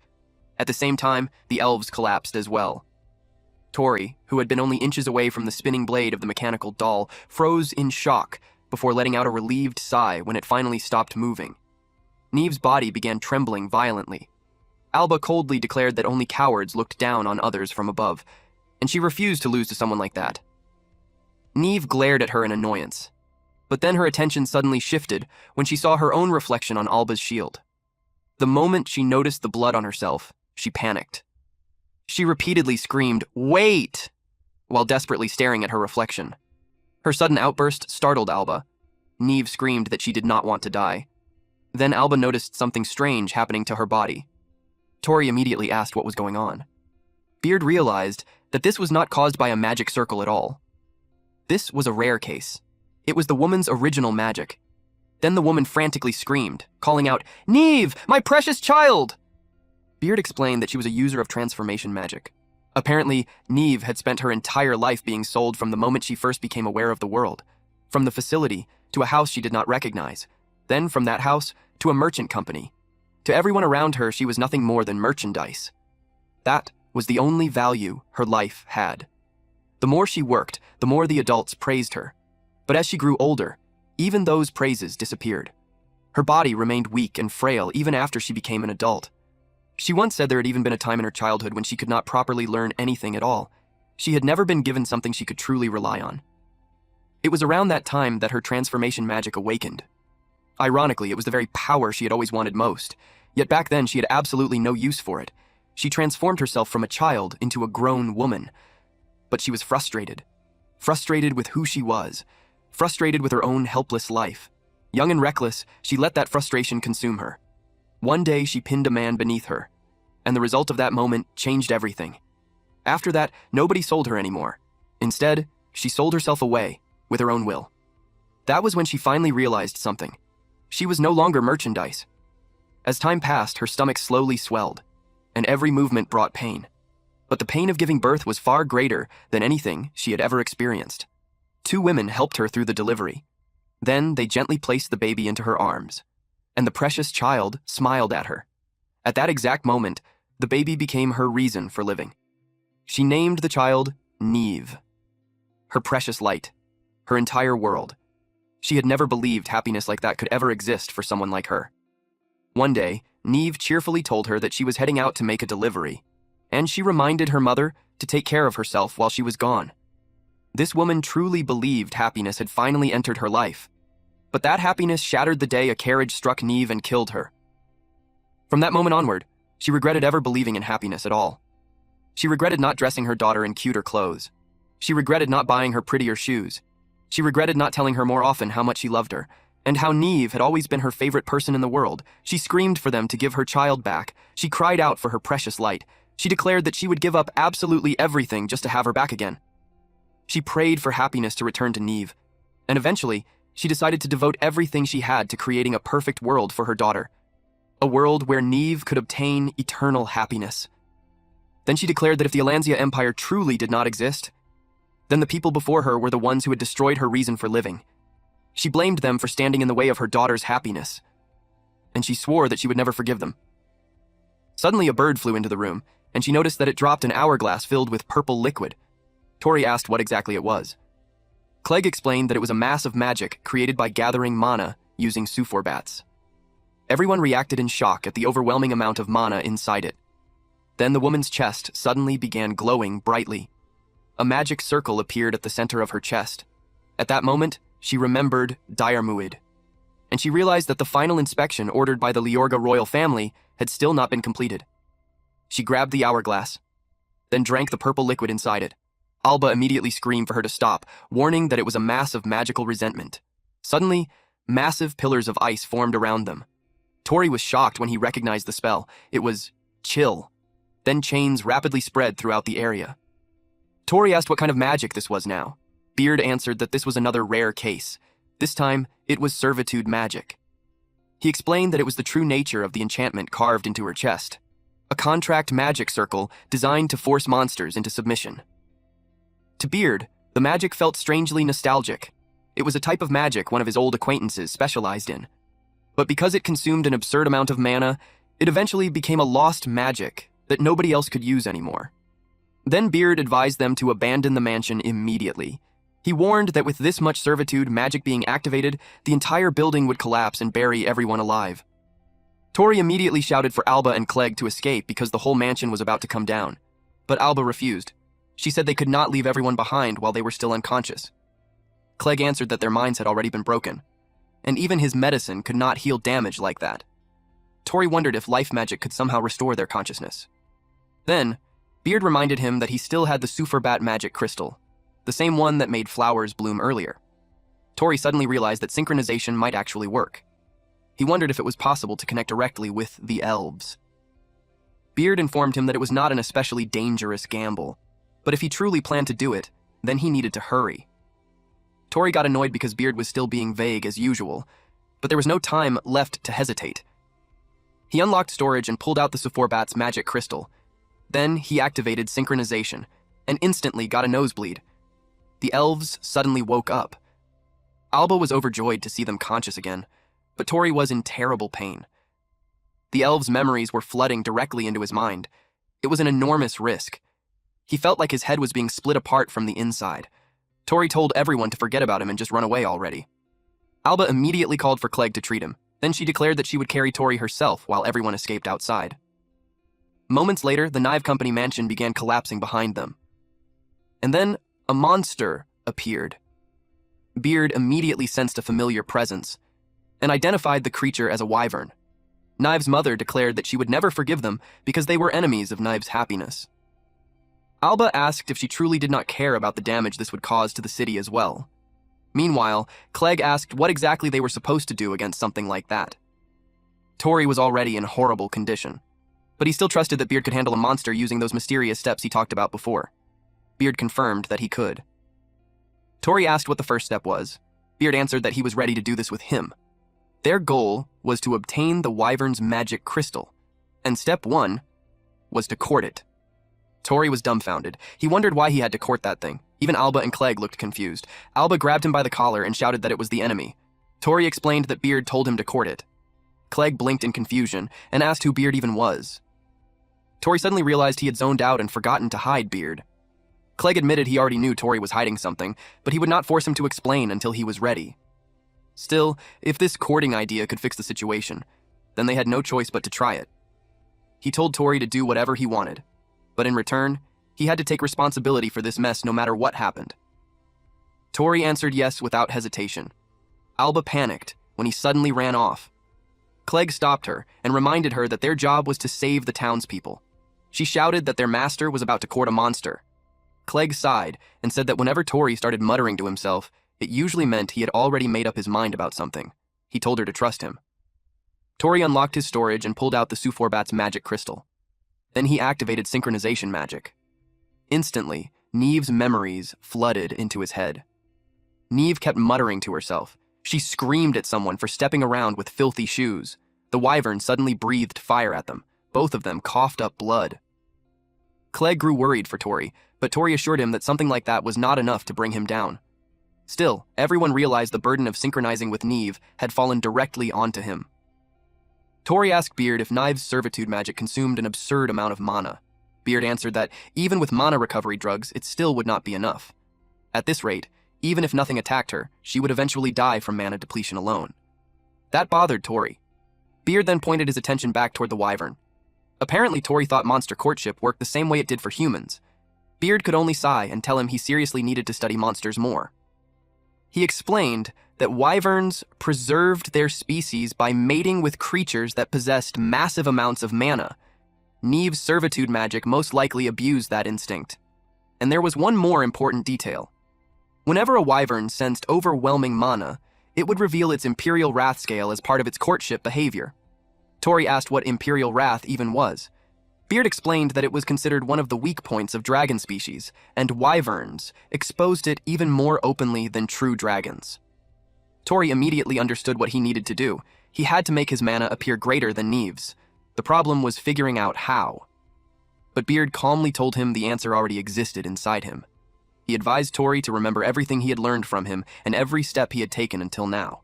At the same time, the elves collapsed as well. Tori, who had been only inches away from the spinning blade of the mechanical doll, froze in shock before letting out a relieved sigh when it finally stopped moving. Neve's body began trembling violently. Alba coldly declared that only cowards looked down on others from above, and she refused to lose to someone like that. Neve glared at her in annoyance, but then her attention suddenly shifted when she saw her own reflection on Alba's shield. The moment she noticed the blood on herself, she panicked. She repeatedly screamed, "Wait!" while desperately staring at her reflection. Her sudden outburst startled Alba. Neve screamed that she did not want to die. Then Alba noticed something strange happening to her body. Tori immediately asked what was going on. Beard realized that this was not caused by a magic circle at all. This was a rare case. It was the woman's original magic. Then the woman frantically screamed, calling out, "Neve, my precious child!" Beard explained that she was a user of transformation magic. Apparently, Neve had spent her entire life being sold from the moment she first became aware of the world. from the facility to a house she did not recognize, then from that house to a merchant company. To everyone around her, she was nothing more than merchandise. That was the only value her life had. The more she worked, the more the adults praised her. But as she grew older, even those praises disappeared. Her body remained weak and frail even after she became an adult. She once said there had even been a time in her childhood when she could not properly learn anything at all. She had never been given something she could truly rely on. It was around that time that her transformation magic awakened. Ironically, it was the very power she had always wanted most, yet back then she had absolutely no use for it. She transformed herself from a child into a grown woman. But she was frustrated. Frustrated with who she was. Frustrated with her own helpless life. Young and reckless, she let that frustration consume her. One day, she pinned a man beneath her, and the result of that moment changed everything. After that, nobody sold her anymore. Instead, she sold herself away, with her own will. That was when she finally realized something. She was no longer merchandise. As time passed, her stomach slowly swelled, and every movement brought pain. But the pain of giving birth was far greater than anything she had ever experienced. 2 women helped her through the delivery. Then they gently placed the baby into her arms, and the precious child smiled at her. At that exact moment, the baby became her reason for living. She named the child Neve, her precious light, her entire world. She had never believed happiness like that could ever exist for someone like her. One day, Neve cheerfully told her that she was heading out to make a delivery, and she reminded her mother to take care of herself while she was gone. This woman truly believed happiness had finally entered her life, but that happiness shattered the day a carriage struck Neve and killed her. From that moment onward, she regretted ever believing in happiness at all. She regretted not dressing her daughter in cuter clothes. She regretted not buying her prettier shoes. She regretted not telling her more often how much she loved her, and how Neve had always been her favorite person in the world. She screamed for them to give her child back. She cried out for her precious light. She declared that she would give up absolutely everything just to have her back again. She prayed for happiness to return to Neve, and eventually, she decided to devote everything she had to creating a perfect world for her daughter. A world where Neve could obtain eternal happiness. Then she declared that if the Alanzia Empire truly did not exist, then the people before her were the ones who had destroyed her reason for living. She blamed them for standing in the way of her daughter's happiness, and she swore that she would never forgive them. Suddenly, a bird flew into the room, and she noticed that it dropped an hourglass filled with purple liquid. Tori asked what exactly it was. Clegg explained that it was a mass of magic created by gathering mana using Sufor bats. Everyone reacted in shock at the overwhelming amount of mana inside it. Then the woman's chest suddenly began glowing brightly. A magic circle appeared at the center of her chest. At that moment, she remembered Diarmuid, and she realized that the final inspection ordered by the Liorga royal family had still not been completed. She grabbed the hourglass, then drank the purple liquid inside it. Alba immediately screamed for her to stop, warning that it was a mass of magical resentment. Suddenly, massive pillars of ice formed around them. Tori was shocked when he recognized the spell. It was chill. Then chains rapidly spread throughout the area. Tori asked what kind of magic this was now. Beard answered that this was another rare case. This time, it was servitude magic. He explained that it was the true nature of the enchantment carved into her chest. A contract magic circle designed to force monsters into submission. To Beard, the magic felt strangely nostalgic. It was a type of magic one of his old acquaintances specialized in. But because it consumed an absurd amount of mana, it eventually became a lost magic that nobody else could use anymore. Then Beard advised them to abandon the mansion immediately. He warned that with this much servitude magic being activated, the entire building would collapse and bury everyone alive. Tori immediately shouted for Alba and Clegg to escape because the whole mansion was about to come down. But Alba refused. She said they could not leave everyone behind while they were still unconscious. Clegg answered that their minds had already been broken, and even his medicine could not heal damage like that. Tori wondered if life magic could somehow restore their consciousness. Then, Beard reminded him that he still had the Suforbat magic crystal, the same one that made flowers bloom earlier. Tori suddenly realized that synchronization might actually work. He wondered if it was possible to connect directly with the elves. Beard informed him that it was not an especially dangerous gamble, but if he truly planned to do it, then he needed to hurry. Tori got annoyed because Beard was still being vague as usual, but there was no time left to hesitate. He unlocked storage and pulled out the Suforbat's magic crystal. Then he activated synchronization and instantly got a nosebleed. The elves suddenly woke up. Alba was overjoyed to see them conscious again, but Tori was in terrible pain. The elves' memories were flooding directly into his mind. It was an enormous risk. He felt like his head was being split apart from the inside. Tori told everyone to forget about him and just run away already. Alba immediately called for Clegg to treat him. Then she declared that she would carry Tori herself while everyone escaped outside. Moments later, the Knive Company mansion began collapsing behind them. And then a monster appeared. Beard immediately sensed a familiar presence and identified the creature as a wyvern. Knive's mother declared that she would never forgive them because they were enemies of Knive's happiness. Alba asked if she truly did not care about the damage this would cause to the city as well. Meanwhile, Clegg asked what exactly they were supposed to do against something like that. Tori was already in horrible condition, but he still trusted that Beard could handle a monster using those mysterious steps he talked about before. Beard confirmed that he could. Tori asked what the first step was. Beard answered that he was ready to do this with him. Their goal was to obtain the wyvern's magic crystal, and step 1 was to court it. Tori was dumbfounded. He wondered why he had to court that thing. Even Alba and Clegg looked confused. Alba grabbed him by the collar and shouted that it was the enemy. Tori explained that Beard told him to court it. Clegg blinked in confusion and asked who Beard even was. Tori suddenly realized he had zoned out and forgotten to hide Beard. Clegg admitted he already knew Tori was hiding something, but he would not force him to explain until he was ready. Still, if this courting idea could fix the situation, then they had no choice but to try it. He told Tori to do whatever he wanted, but in return, he had to take responsibility for this mess no matter what happened. Tori answered yes without hesitation. Alba panicked when he suddenly ran off. Clegg stopped her and reminded her that their job was to save the townspeople. She shouted that their master was about to court a monster. Clegg sighed and said that whenever Tori started muttering to himself, it usually meant he had already made up his mind about something. He told her to trust him. Tori unlocked his storage and pulled out the Suforbat's magic crystal. Then he activated synchronization magic. Instantly, Neve's memories flooded into his head. Neve kept muttering to herself. She screamed at someone for stepping around with filthy shoes. The wyvern suddenly breathed fire at them. Both of them coughed up blood. Clegg grew worried for Tori, but Tori assured him that something like that was not enough to bring him down. Still, everyone realized the burden of synchronizing with Neve had fallen directly onto him. Tori asked Beard if Knive's servitude magic consumed an absurd amount of mana. Beard answered that even with mana recovery drugs, it still would not be enough. At this rate, even if nothing attacked her, she would eventually die from mana depletion alone. That bothered Tori. Beard then pointed his attention back toward the wyvern. Apparently, Tori thought monster courtship worked the same way it did for humans. Beard could only sigh and tell him he seriously needed to study monsters more. He explained that wyverns preserved their species by mating with creatures that possessed massive amounts of mana. Neve's servitude magic most likely abused that instinct. And there was one more important detail. Whenever a wyvern sensed overwhelming mana, it would reveal its Imperial Wrath scale as part of its courtship behavior. Tori asked what Imperial Wrath even was. Beard explained that it was considered one of the weak points of dragon species, and wyverns exposed it even more openly than true dragons. Tori immediately understood what he needed to do. He had to make his mana appear greater than Neve's. The problem was figuring out how. But Beard calmly told him the answer already existed inside him. He advised Tori to remember everything he had learned from him and every step he had taken until now.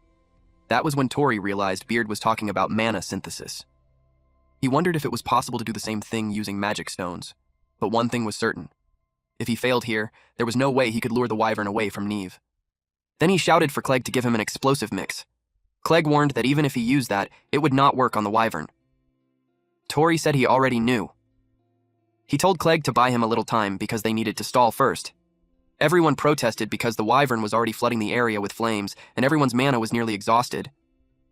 That was when Tori realized Beard was talking about mana synthesis. He wondered if it was possible to do the same thing using magic stones. But one thing was certain. If he failed here, there was no way he could lure the wyvern away from Neve. Then he shouted for Clegg to give him an explosive mix. Clegg warned that even if he used that, it would not work on the wyvern. Tori said he already knew. He told Clegg to buy him a little time because they needed to stall first. Everyone protested because the wyvern was already flooding the area with flames and everyone's mana was nearly exhausted.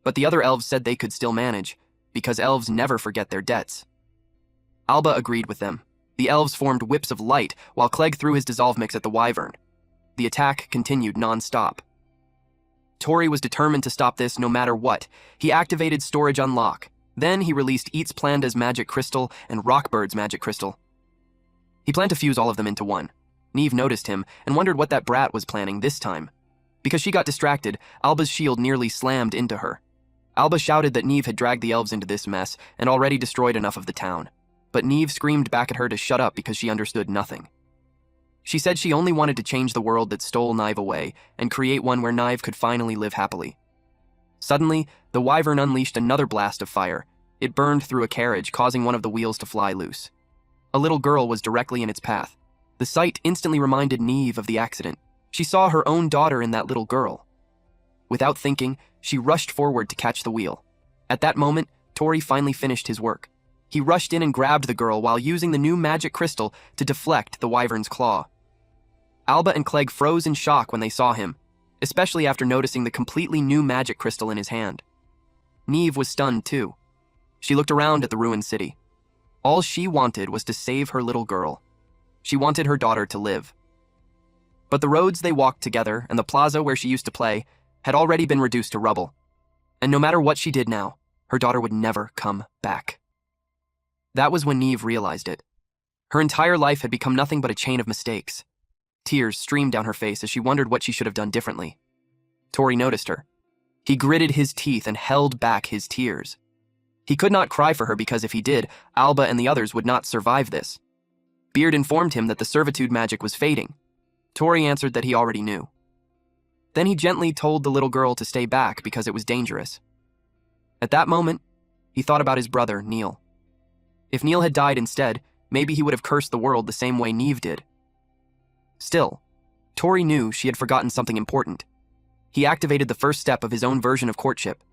But the other elves said they could still manage, because elves never forget their debts. Alba agreed with them. The elves formed whips of light while Clegg threw his dissolve mix at the wyvern. The attack continued non-stop. Tori was determined to stop this no matter what. He activated Storage Unlock. Then he released Eats Planda's magic crystal and Rockbird's magic crystal. He planned to fuse all of them into one. Neve noticed him and wondered what that brat was planning this time. Because she got distracted, Alba's shield nearly slammed into her. Alba shouted that Neve had dragged the elves into this mess and already destroyed enough of the town. But Neve screamed back at her to shut up because she understood nothing. She said she only wanted to change the world that stole Nive away and create one where Nive could finally live happily. Suddenly, the wyvern unleashed another blast of fire. It burned through a carriage, causing one of the wheels to fly loose. A little girl was directly in its path. The sight instantly reminded Nive of the accident. She saw her own daughter in that little girl. Without thinking, she rushed forward to catch the wheel. At that moment, Tori finally finished his work. He rushed in and grabbed the girl while using the new magic crystal to deflect the wyvern's claw. Alba and Clegg froze in shock when they saw him, especially after noticing the completely new magic crystal in his hand. Nive was stunned too. She looked around at the ruined city. All she wanted was to save her little girl. She wanted her daughter to live. But the roads they walked together and the plaza where she used to play had already been reduced to rubble. And no matter what she did now, her daughter would never come back. That was when Nive realized it. Her entire life had become nothing but a chain of mistakes. Tears streamed down her face as she wondered what she should have done differently. Tori noticed her. He gritted his teeth and held back his tears. He could not cry for her because if he did, Alba and the others would not survive this. Beard informed him that the servitude magic was fading. Tori answered that he already knew. Then he gently told the little girl to stay back because it was dangerous. At that moment, he thought about his brother, Neil. If Neil had died instead, maybe he would have cursed the world the same way Nive did. Still, Tori knew she had forgotten something important. He activated the first step of his own version of courtship.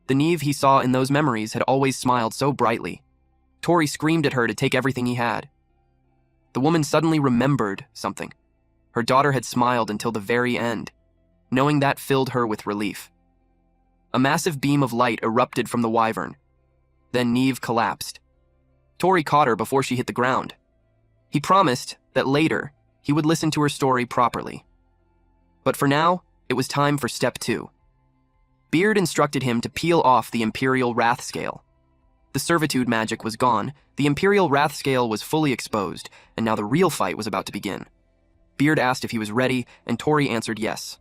The Nive he saw in those memories had always smiled so brightly. Tori screamed at her to take everything he had. The woman suddenly remembered something. Her daughter had smiled until the very end. Knowing that filled her with relief. A massive beam of light erupted from the wyvern. Then Nive collapsed. Tori caught her before she hit the ground. He promised that later he would listen to her story properly. But for now, it was time for step 2. Beard instructed him to peel off the Imperial Wrath Scale. The servitude magic was gone, the Imperial Wrath Scale was fully exposed, and now the real fight was about to begin. Beard asked if he was ready, and Tori answered yes.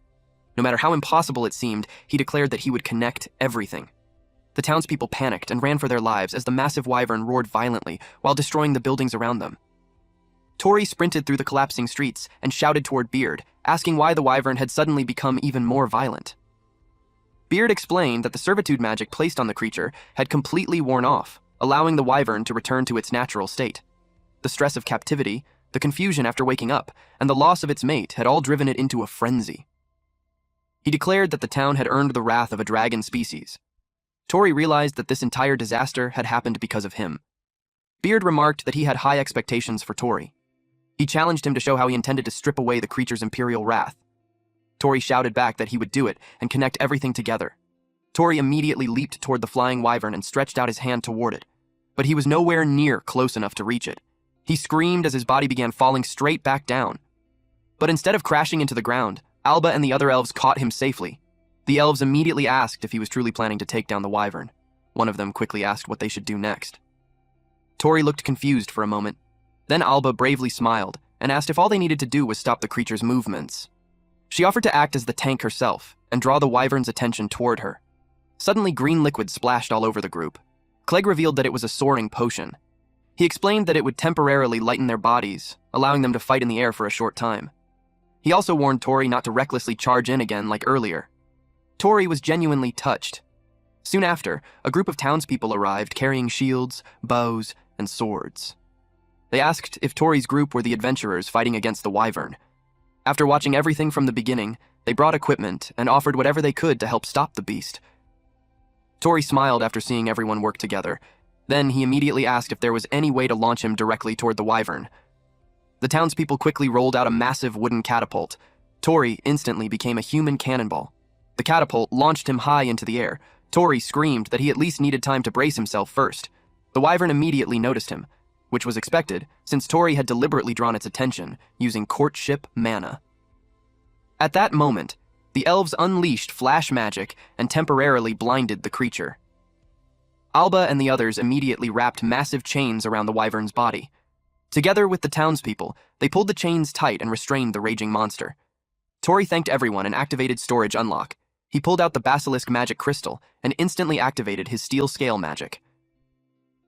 No matter how impossible it seemed, he declared that he would connect everything. The townspeople panicked and ran for their lives as the massive wyvern roared violently while destroying the buildings around them. Tori sprinted through the collapsing streets and shouted toward Beard, asking why the wyvern had suddenly become even more violent. Beard explained that the servitude magic placed on the creature had completely worn off, allowing the wyvern to return to its natural state. The stress of captivity, the confusion after waking up, and the loss of its mate had all driven it into a frenzy. He declared that the town had earned the wrath of a dragon species. Tori realized that this entire disaster had happened because of him. Beard remarked that he had high expectations for Tori. He challenged him to show how he intended to strip away the creature's imperial wrath. Tori shouted back that he would do it and connect everything together. Tori immediately leaped toward the flying wyvern and stretched out his hand toward it, but he was nowhere near close enough to reach it. He screamed as his body began falling straight back down. But instead of crashing into the ground, Alba and the other elves caught him safely. The elves immediately asked if he was truly planning to take down the wyvern. One of them quickly asked what they should do next. Tori looked confused for a moment. Then Alba bravely smiled and asked if all they needed to do was stop the creature's movements. She offered to act as the tank herself and draw the wyvern's attention toward her. Suddenly, green liquid splashed all over the group. Clegg revealed that it was a soaring potion. He explained that it would temporarily lighten their bodies, allowing them to fight in the air for a short time. He also warned Tori not to recklessly charge in again like earlier. Tori was genuinely touched. Soon after, a group of townspeople arrived carrying shields, bows, and swords. They asked if Tori's group were the adventurers fighting against the wyvern. After watching everything from the beginning, they brought equipment and offered whatever they could to help stop the beast. Tori smiled after seeing everyone work together. Then he immediately asked if there was any way to launch him directly toward the wyvern. The townspeople quickly rolled out a massive wooden catapult. Tori instantly became a human cannonball. The catapult launched him high into the air. Tori screamed that he at least needed time to brace himself first. The wyvern immediately noticed him, which was expected since Tori had deliberately drawn its attention using courtship mana. At that moment, the elves unleashed flash magic and temporarily blinded the creature. Alba and the others immediately wrapped massive chains around the wyvern's body. Together with the townspeople, they pulled the chains tight and restrained the raging monster. Tori thanked everyone and activated storage unlock. He pulled out the basilisk magic crystal and instantly activated his steel scale magic.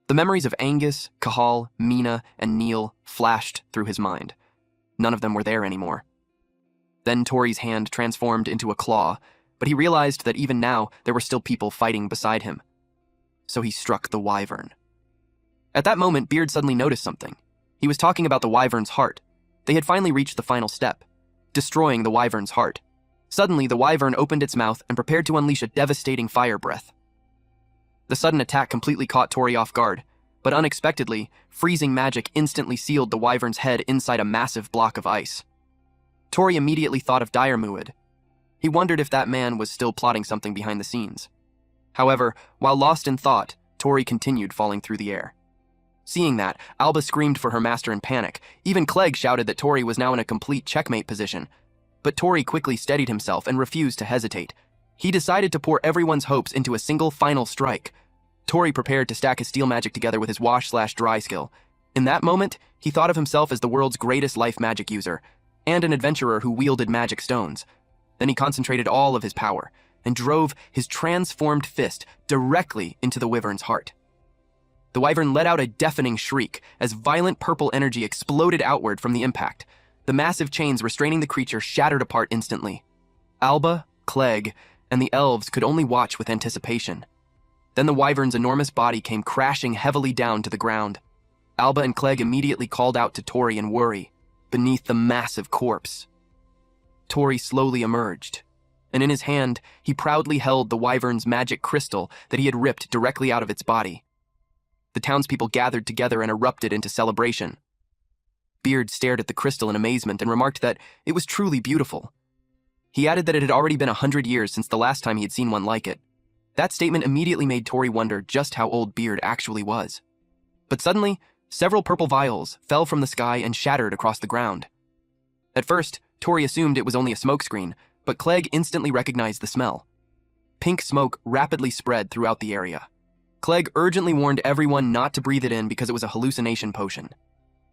The memories of Angus, Cahal, Mina, and Neil flashed through his mind. None of them were there anymore. Then Tori's hand transformed into a claw, but he realized that even now there were still people fighting beside him. So he struck the wyvern. At that moment, Beard suddenly noticed something. He was talking about the wyvern's heart. They had finally reached the final step, destroying the wyvern's heart. Suddenly, the wyvern opened its mouth and prepared to unleash a devastating fire breath. The sudden attack completely caught Tori off guard, but unexpectedly, freezing magic instantly sealed the wyvern's head inside a massive block of ice. Tori immediately thought of Diarmuid. He wondered if that man was still plotting something behind the scenes. However, while lost in thought, Tori continued falling through the air. Seeing that, Alba screamed for her master in panic. Even Clegg shouted that Tori was now in a complete checkmate position. But Tori quickly steadied himself and refused to hesitate. He decided to pour everyone's hopes into a single final strike. Tori prepared to stack his steel magic together with his wash/dry skill. In that moment, he thought of himself as the world's greatest life magic user, and an adventurer who wielded magic stones. Then he concentrated all of his power, and drove his transformed fist directly into the wyvern's heart. The wyvern let out a deafening shriek as violent purple energy exploded outward from the impact. The massive chains restraining the creature shattered apart instantly. Alba, Clegg, and the elves could only watch with anticipation. Then the wyvern's enormous body came crashing heavily down to the ground. Alba and Clegg immediately called out to Tori in worry, beneath the massive corpse. Tori slowly emerged, and in his hand, he proudly held the wyvern's magic crystal that he had ripped directly out of its body. The townspeople gathered together and erupted into celebration. Beard stared at the crystal in amazement and remarked that it was truly beautiful. He added that it had already been 100 years since the last time he had seen one like it. That statement immediately made Tori wonder just how old Beard actually was. But suddenly, several purple vials fell from the sky and shattered across the ground. At first, Tori assumed it was only a smokescreen, but Clegg instantly recognized the smell. Pink smoke rapidly spread throughout the area. Clegg urgently warned everyone not to breathe it in because it was a hallucination potion.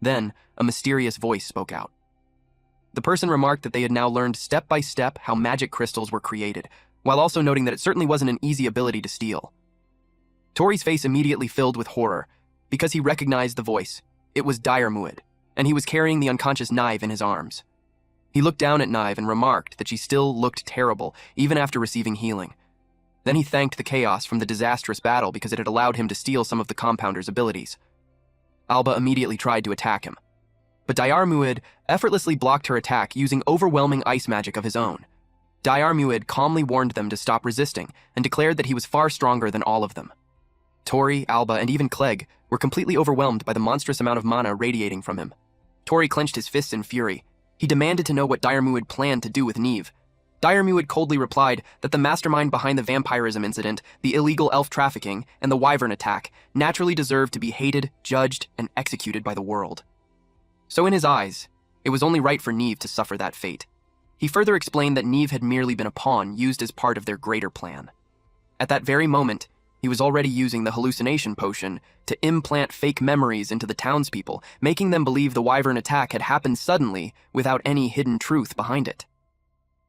Then, a mysterious voice spoke out. The person remarked that they had now learned step by step how magic crystals were created, while also noting that it certainly wasn't an easy ability to steal. Tori's face immediately filled with horror, because he recognized the voice. It was Diarmuid, and he was carrying the unconscious Nive in his arms. He looked down at Nive and remarked that she still looked terrible, even after receiving healing. Then he thanked the chaos from the disastrous battle because it had allowed him to steal some of the compounder's abilities. Alba immediately tried to attack him, but Diarmuid effortlessly blocked her attack using overwhelming ice magic of his own. Diarmuid calmly warned them to stop resisting and declared that he was far stronger than all of them. Tori, Alba, and even Clegg were completely overwhelmed by the monstrous amount of mana radiating from him. Tori clenched his fists in fury. He demanded to know what Diarmuid planned to do with Niamh. Diarmuid coldly replied that the mastermind behind the vampirism incident, the illegal elf trafficking, and the wyvern attack naturally deserved to be hated, judged, and executed by the world. So in his eyes, it was only right for Niamh to suffer that fate. He further explained that Niamh had merely been a pawn used as part of their greater plan. At that very moment, he was already using the hallucination potion to implant fake memories into the townspeople, making them believe the wyvern attack had happened suddenly without any hidden truth behind it.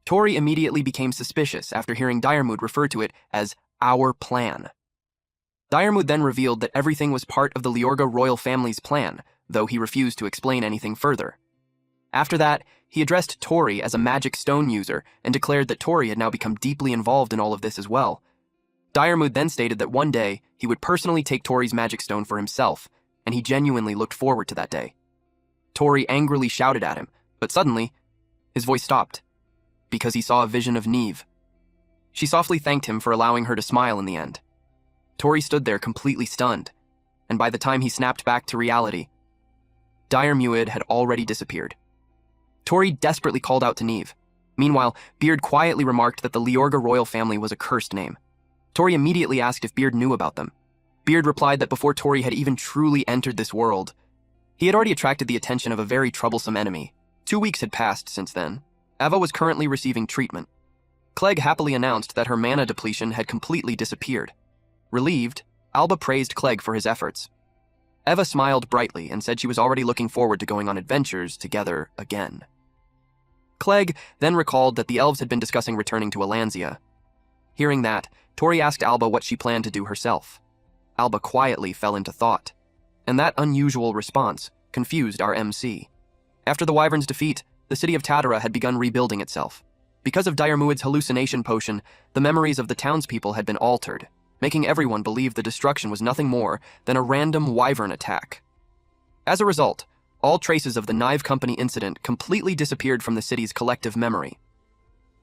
Tori immediately became suspicious after hearing Diarmuid refer to it as our plan. Diarmuid then revealed that everything was part of the Leorga royal family's plan, though he refused to explain anything further. After that, he addressed Tori as a magic stone user and declared that Tori had now become deeply involved in all of this as well. Diarmuid then stated that one day he would personally take Tori's magic stone for himself, and he genuinely looked forward to that day. Tori angrily shouted at him, but suddenly, his voice stopped, because he saw a vision of Niamh. She softly thanked him for allowing her to smile in the end. Tori stood there completely stunned, and by the time he snapped back to reality, Diarmuid had already disappeared. Tori desperately called out to Niamh. Meanwhile, Beard quietly remarked that the Leorga royal family was a cursed name. Tori immediately asked if Beard knew about them. Beard replied that before Tori had even truly entered this world, he had already attracted the attention of a very troublesome enemy. 2 weeks had passed since then. Eva was currently receiving treatment. Clegg happily announced that her mana depletion had completely disappeared. Relieved, Alba praised Clegg for his efforts. Eva smiled brightly and said she was already looking forward to going on adventures together again. Clegg then recalled that the elves had been discussing returning to Alanzia. Hearing that, Tori asked Alba what she planned to do herself. Alba quietly fell into thought, and that unusual response confused our MC. After the Wyvern's defeat, the city of Tatara had begun rebuilding itself. Because of Diarmuid's hallucination potion, the memories of the townspeople had been altered, making everyone believe the destruction was nothing more than a random Wyvern attack. As a result, all traces of the Knive Company incident completely disappeared from the city's collective memory.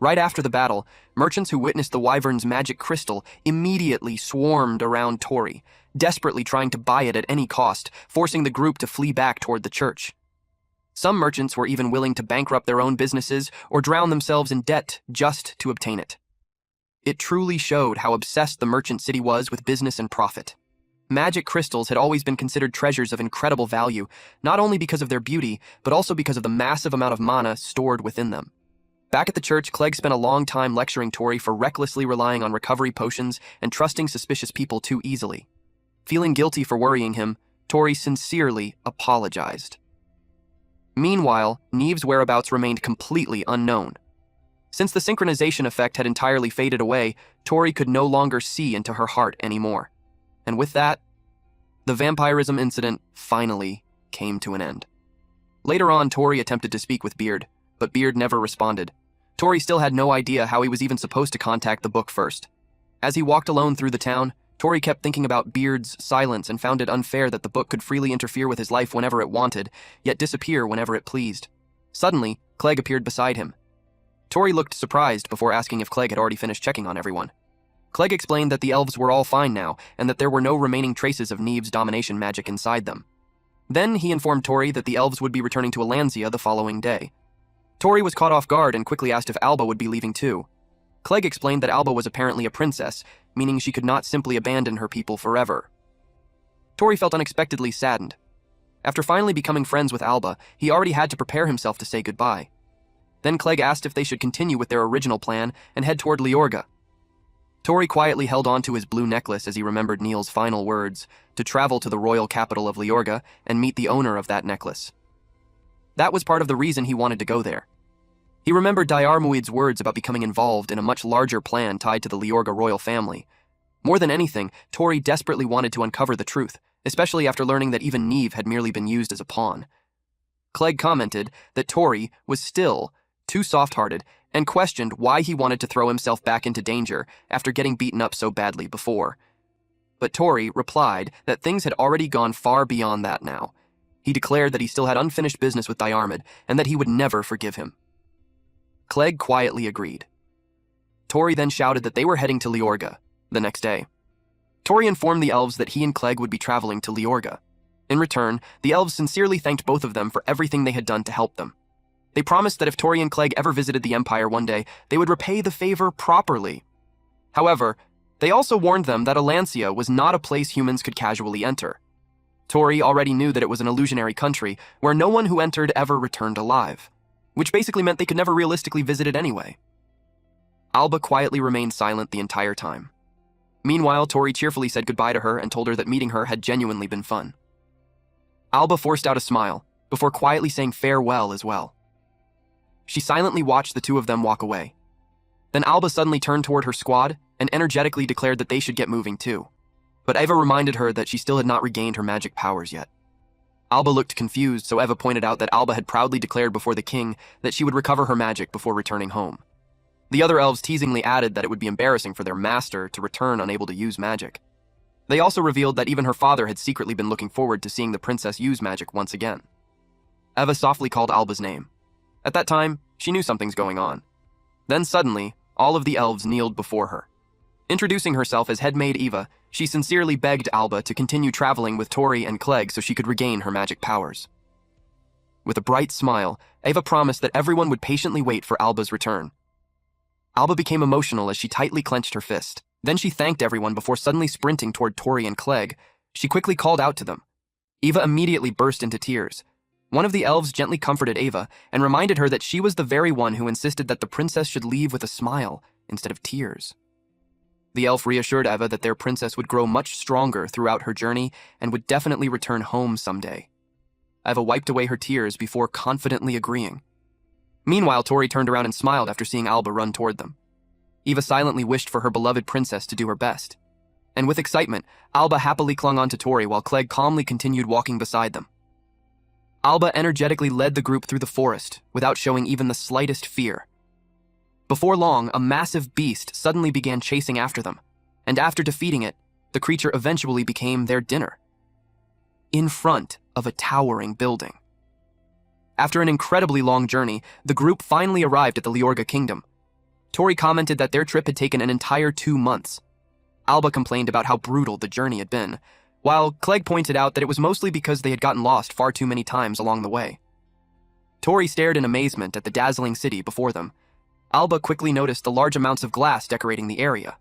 Right after the battle, merchants who witnessed the Wyvern's magic crystal immediately swarmed around Tori, desperately trying to buy it at any cost, forcing the group to flee back toward the church. Some merchants were even willing to bankrupt their own businesses or drown themselves in debt just to obtain it. It truly showed how obsessed the merchant city was with business and profit. Magic crystals had always been considered treasures of incredible value, not only because of their beauty, but also because of the massive amount of mana stored within them. Back at the church, Clegg spent a long time lecturing Tori for recklessly relying on recovery potions and trusting suspicious people too easily. Feeling guilty for worrying him, Tori sincerely apologized. Meanwhile, Neve's whereabouts remained completely unknown. Since the synchronization effect had entirely faded away, Tori could no longer see into her heart anymore. And with that, the vampirism incident finally came to an end. Later on, Tori attempted to speak with Beard, but Beard never responded. Tori still had no idea how he was even supposed to contact the book first. As he walked alone through the town, Tori kept thinking about Beard's silence and found it unfair that the book could freely interfere with his life whenever it wanted, yet disappear whenever it pleased. Suddenly, Clegg appeared beside him. Tori looked surprised before asking if Clegg had already finished checking on everyone. Clegg explained that the elves were all fine now, and that there were no remaining traces of Neve's domination magic inside them. Then he informed Tori that the elves would be returning to Alanzia the following day. Tori was caught off guard and quickly asked if Alba would be leaving too. Clegg explained that Alba was apparently a princess, meaning she could not simply abandon her people forever. Tori felt unexpectedly saddened. After finally becoming friends with Alba, he already had to prepare himself to say goodbye. Then Clegg asked if they should continue with their original plan and head toward Leorga. Tori quietly held on to his blue necklace as he remembered Neil's final words, to travel to the royal capital of Leorga and meet the owner of that necklace. That was part of the reason he wanted to go there. He remembered Diarmuid's words about becoming involved in a much larger plan tied to the Leorga royal family. More than anything, Tori desperately wanted to uncover the truth, especially after learning that even Neve had merely been used as a pawn. Clegg commented that Tori was still too soft-hearted and questioned why he wanted to throw himself back into danger after getting beaten up so badly before. But Tori replied that things had already gone far beyond that now. He declared that he still had unfinished business with Diarmuid and that he would never forgive him. Clegg quietly agreed. Tori then shouted that they were heading to Leorga the next day. Tori informed the elves that he and Clegg would be traveling to Leorga. In return, the elves sincerely thanked both of them for everything they had done to help them. They promised that if Tori and Clegg ever visited the Empire one day, they would repay the favor properly. However, they also warned them that Alanzia was not a place humans could casually enter. Tori already knew that it was an illusionary country where no one who entered ever returned alive, which basically meant they could never realistically visit it anyway. Alba quietly remained silent the entire time. Meanwhile, Tori cheerfully said goodbye to her and told her that meeting her had genuinely been fun. Alba forced out a smile, before quietly saying farewell as well. She silently watched the two of them walk away. Then Alba suddenly turned toward her squad and energetically declared that they should get moving too. But Eva reminded her that she still had not regained her magic powers yet. Alba looked confused, so Eva pointed out that Alba had proudly declared before the king that she would recover her magic before returning home. The other elves teasingly added that it would be embarrassing for their master to return unable to use magic. They also revealed that even her father had secretly been looking forward to seeing the princess use magic once again. Eva softly called Alba's name. At that time, she knew something's going on. Then suddenly, all of the elves kneeled before her. Introducing herself as headmaid Eva, she sincerely begged Alba to continue traveling with Tori and Clegg so she could regain her magic powers. With a bright smile, Eva promised that everyone would patiently wait for Alba's return. Alba became emotional as she tightly clenched her fist. Then she thanked everyone before suddenly sprinting toward Tori and Clegg. She quickly called out to them. Eva immediately burst into tears. One of the elves gently comforted Eva and reminded her that she was the very one who insisted that the princess should leave with a smile instead of tears. The elf reassured Eva that their princess would grow much stronger throughout her journey and would definitely return home someday. Eva wiped away her tears before confidently agreeing. Meanwhile, Tori turned around and smiled after seeing Alba run toward them. Eva silently wished for her beloved princess to do her best. And with excitement, Alba happily clung on to Tori while Clegg calmly continued walking beside them. Alba energetically led the group through the forest without showing even the slightest fear. Before long, a massive beast suddenly began chasing after them, and after defeating it, the creature eventually became their dinner. In front of a towering building. After an incredibly long journey, the group finally arrived at the Liorga Kingdom. Tori commented that their trip had taken an entire 2 months. Alba complained about how brutal the journey had been, while Clegg pointed out that it was mostly because they had gotten lost far too many times along the way. Tori stared in amazement at the dazzling city before them. Alba quickly noticed the large amounts of glass decorating the area.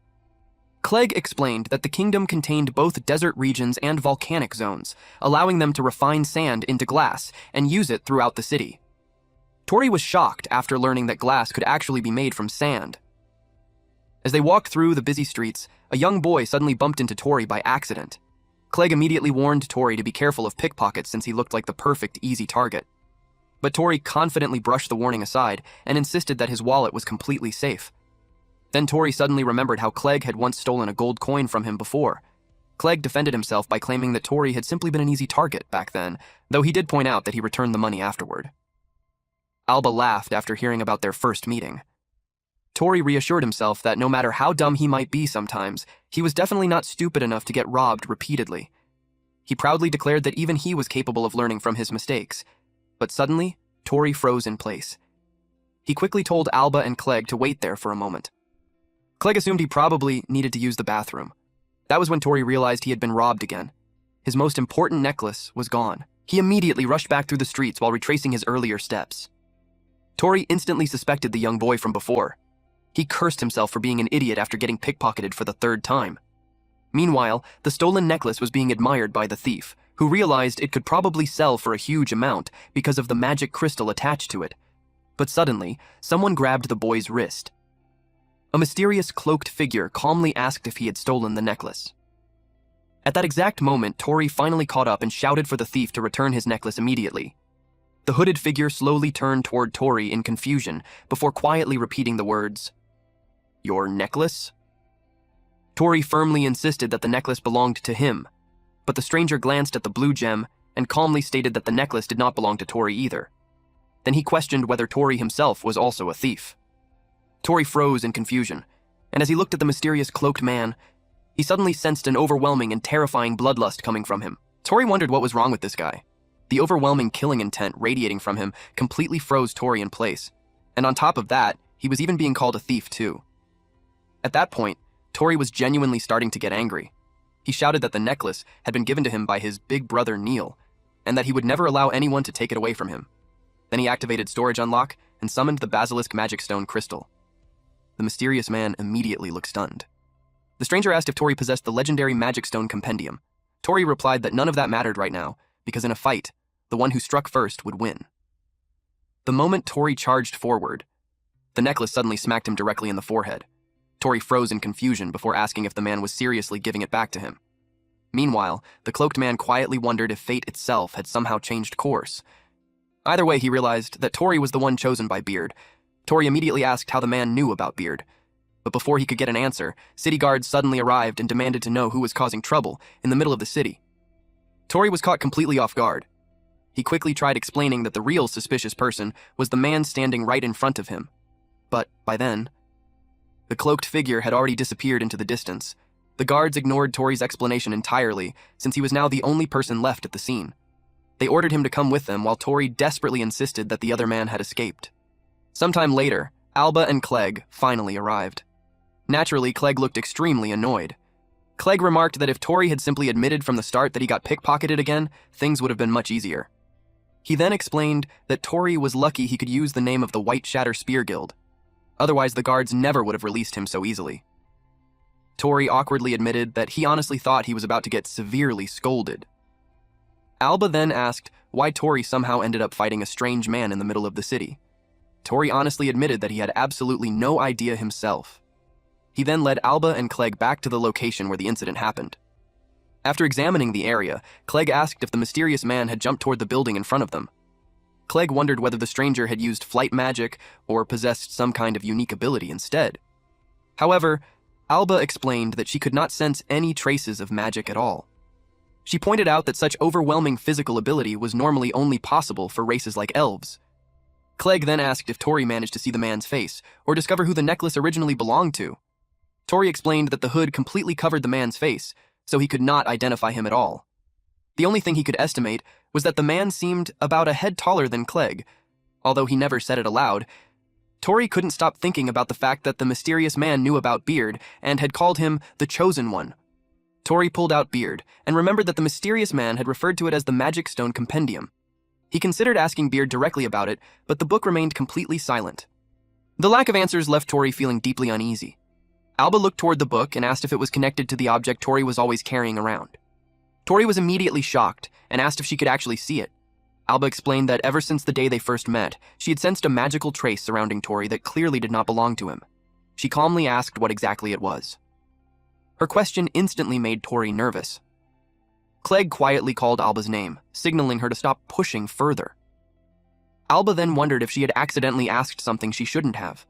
Clegg explained that the kingdom contained both desert regions and volcanic zones, allowing them to refine sand into glass and use it throughout the city. Tori was shocked after learning that glass could actually be made from sand. As they walked through the busy streets, a young boy suddenly bumped into Tori by accident. Clegg immediately warned Tori to be careful of pickpockets since he looked like the perfect, easy target. But Tori confidently brushed the warning aside and insisted that his wallet was completely safe. Then Tori suddenly remembered how Clegg had once stolen a gold coin from him before. Clegg defended himself by claiming that Tori had simply been an easy target back then, though he did point out that he returned the money afterward. Alba laughed after hearing about their first meeting. Tori reassured himself that no matter how dumb he might be sometimes, he was definitely not stupid enough to get robbed repeatedly. He proudly declared that even he was capable of learning from his mistakes. But suddenly, Tori froze in place. He quickly told Alba and Clegg to wait there for a moment. Clegg assumed he probably needed to use the bathroom. That was when Tori realized he had been robbed again. His most important necklace was gone. He immediately rushed back through the streets while retracing his earlier steps. Tori instantly suspected the young boy from before. He cursed himself for being an idiot after getting pickpocketed for the 3rd time. Meanwhile, the stolen necklace was being admired by the thief, who realized it could probably sell for a huge amount because of the magic crystal attached to it. But suddenly, someone grabbed the boy's wrist. A mysterious cloaked figure calmly asked if he had stolen the necklace. At that exact moment, Tori finally caught up and shouted for the thief to return his necklace immediately. The hooded figure slowly turned toward Tori in confusion before quietly repeating the words, "Your necklace?" Tori firmly insisted that the necklace belonged to him, but the stranger glanced at the blue gem and calmly stated that the necklace did not belong to Tori either. Then he questioned whether Tori himself was also a thief. Tori froze in confusion, and as he looked at the mysterious cloaked man, he suddenly sensed an overwhelming and terrifying bloodlust coming from him. Tori wondered what was wrong with this guy. The overwhelming killing intent radiating from him completely froze Tori in place, and on top of that, he was even being called a thief too. At that point, Tori was genuinely starting to get angry. He shouted that the necklace had been given to him by his big brother Neil, and that he would never allow anyone to take it away from him. Then he activated storage unlock and summoned the basilisk magic stone crystal. The mysterious man immediately looked stunned. The stranger asked if Tori possessed the legendary magic stone compendium. Tori replied that none of that mattered right now, because in a fight, the one who struck first would win. The moment Tori charged forward, the necklace suddenly smacked him directly in the forehead. Tori froze in confusion before asking if the man was seriously giving it back to him. Meanwhile, the cloaked man quietly wondered if fate itself had somehow changed course. Either way, he realized that Tori was the one chosen by Beard. Tori immediately asked how the man knew about Beard. But before he could get an answer, city guards suddenly arrived and demanded to know who was causing trouble in the middle of the city. Tori was caught completely off guard. He quickly tried explaining that the real suspicious person was the man standing right in front of him. But by then, the cloaked figure had already disappeared into the distance. The guards ignored Tori's explanation entirely, since he was now the only person left at the scene. They ordered him to come with them while Tori desperately insisted that the other man had escaped. Sometime later, Alba and Clegg finally arrived. Naturally, Clegg looked extremely annoyed. Clegg remarked that if Tori had simply admitted from the start that he got pickpocketed again, things would have been much easier. He then explained that Tori was lucky he could use the name of the White Shatter Spear Guild. Otherwise, the guards never would have released him so easily. Tori awkwardly admitted that he honestly thought he was about to get severely scolded. Alba then asked why Tori somehow ended up fighting a strange man in the middle of the city. Tori honestly admitted that he had absolutely no idea himself. He then led Alba and Clegg back to the location where the incident happened. After examining the area, Clegg asked if the mysterious man had jumped toward the building in front of them. Clegg wondered whether the stranger had used flight magic or possessed some kind of unique ability instead. However, Alba explained that she could not sense any traces of magic at all. She pointed out that such overwhelming physical ability was normally only possible for races like elves. Clegg then asked if Tori managed to see the man's face, or discover who the necklace originally belonged to. Tori explained that the hood completely covered the man's face, so he could not identify him at all. The only thing he could estimate was that the man seemed about a head taller than Clegg. Although he never said it aloud, Tori couldn't stop thinking about the fact that the mysterious man knew about Beard and had called him the Chosen One. Tori pulled out Beard and remembered that the mysterious man had referred to it as the Magic Stone Compendium. He considered asking Beard directly about it, but the book remained completely silent. The lack of answers left Tori feeling deeply uneasy. Alba looked toward the book and asked if it was connected to the object Tori was always carrying around. Tori was immediately shocked and asked if she could actually see it. Alba explained that ever since the day they first met, she had sensed a magical trace surrounding Tori that clearly did not belong to him. She calmly asked what exactly it was. Her question instantly made Tori nervous. Clegg quietly called Alba's name, signaling her to stop pushing further. Alba then wondered if she had accidentally asked something she shouldn't have.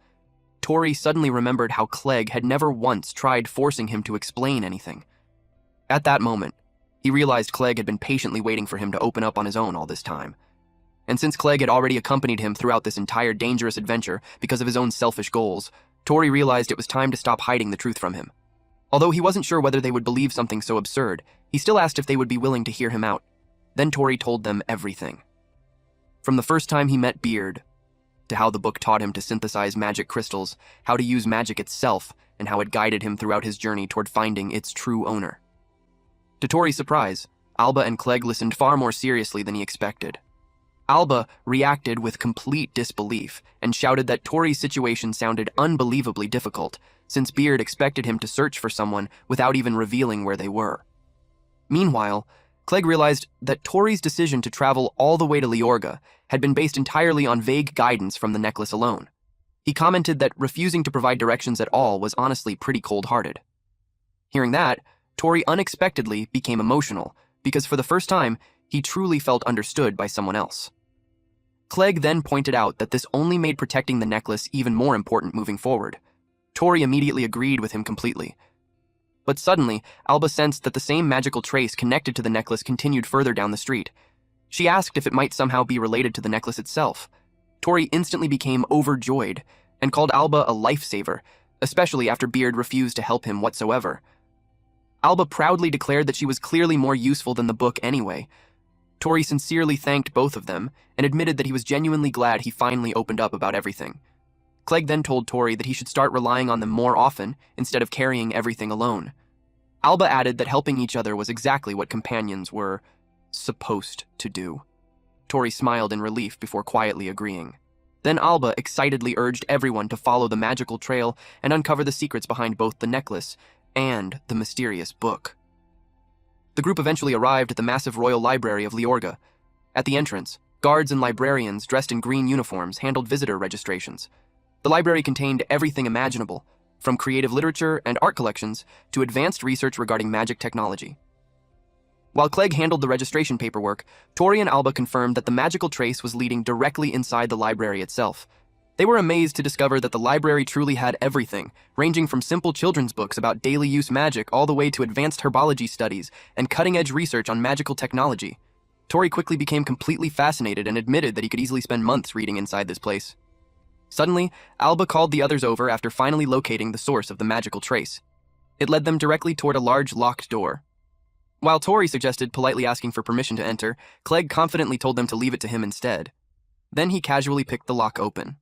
Tori suddenly remembered how Clegg had never once tried forcing him to explain anything. At that moment, he realized Clegg had been patiently waiting for him to open up on his own all this time. And since Clegg had already accompanied him throughout this entire dangerous adventure because of his own selfish goals, Tori realized it was time to stop hiding the truth from him. Although he wasn't sure whether they would believe something so absurd, he still asked if they would be willing to hear him out. Then Tori told them everything. From the first time he met Beard, to how the book taught him to synthesize magic crystals, how to use magic itself, and how it guided him throughout his journey toward finding its true owner. To Tori's surprise, Alba and Clegg listened far more seriously than he expected. Alba reacted with complete disbelief and shouted that Tori's situation sounded unbelievably difficult, since Beard expected him to search for someone without even revealing where they were. Meanwhile, Clegg realized that Tori's decision to travel all the way to Leorga had been based entirely on vague guidance from the necklace alone. He commented that refusing to provide directions at all was honestly pretty cold-hearted. Hearing that, Tori unexpectedly became emotional, because for the first time, he truly felt understood by someone else. Clegg then pointed out that this only made protecting the necklace even more important moving forward. Tori immediately agreed with him completely. But suddenly, Alba sensed that the same magical trace connected to the necklace continued further down the street. She asked if it might somehow be related to the necklace itself. Tori instantly became overjoyed and called Alba a lifesaver, especially after Beard refused to help him whatsoever. Alba proudly declared that she was clearly more useful than the book anyway. Tori sincerely thanked both of them and admitted that he was genuinely glad he finally opened up about everything. Clegg then told Tori that he should start relying on them more often instead of carrying everything alone. Alba added that helping each other was exactly what companions were supposed to do. Tori smiled in relief before quietly agreeing. Then Alba excitedly urged everyone to follow the magical trail and uncover the secrets behind both the necklace and the mysterious book. The group eventually arrived at the massive royal library of Leorga. At the entrance, guards and librarians dressed in green uniforms handled visitor registrations. The library contained everything imaginable, from creative literature and art collections to advanced research regarding magic technology. While Clegg handled the registration paperwork, Tori and Alba confirmed that the magical trace was leading directly inside the library itself. They were amazed to discover that the library truly had everything, ranging from simple children's books about daily use magic all the way to advanced herbology studies and cutting-edge research on magical technology. Tori quickly became completely fascinated and admitted that he could easily spend months reading inside this place. Suddenly, Alba called the others over after finally locating the source of the magical trace. It led them directly toward a large locked door. While Tori suggested politely asking for permission to enter, Clegg confidently told them to leave it to him instead. Then he casually picked the lock open.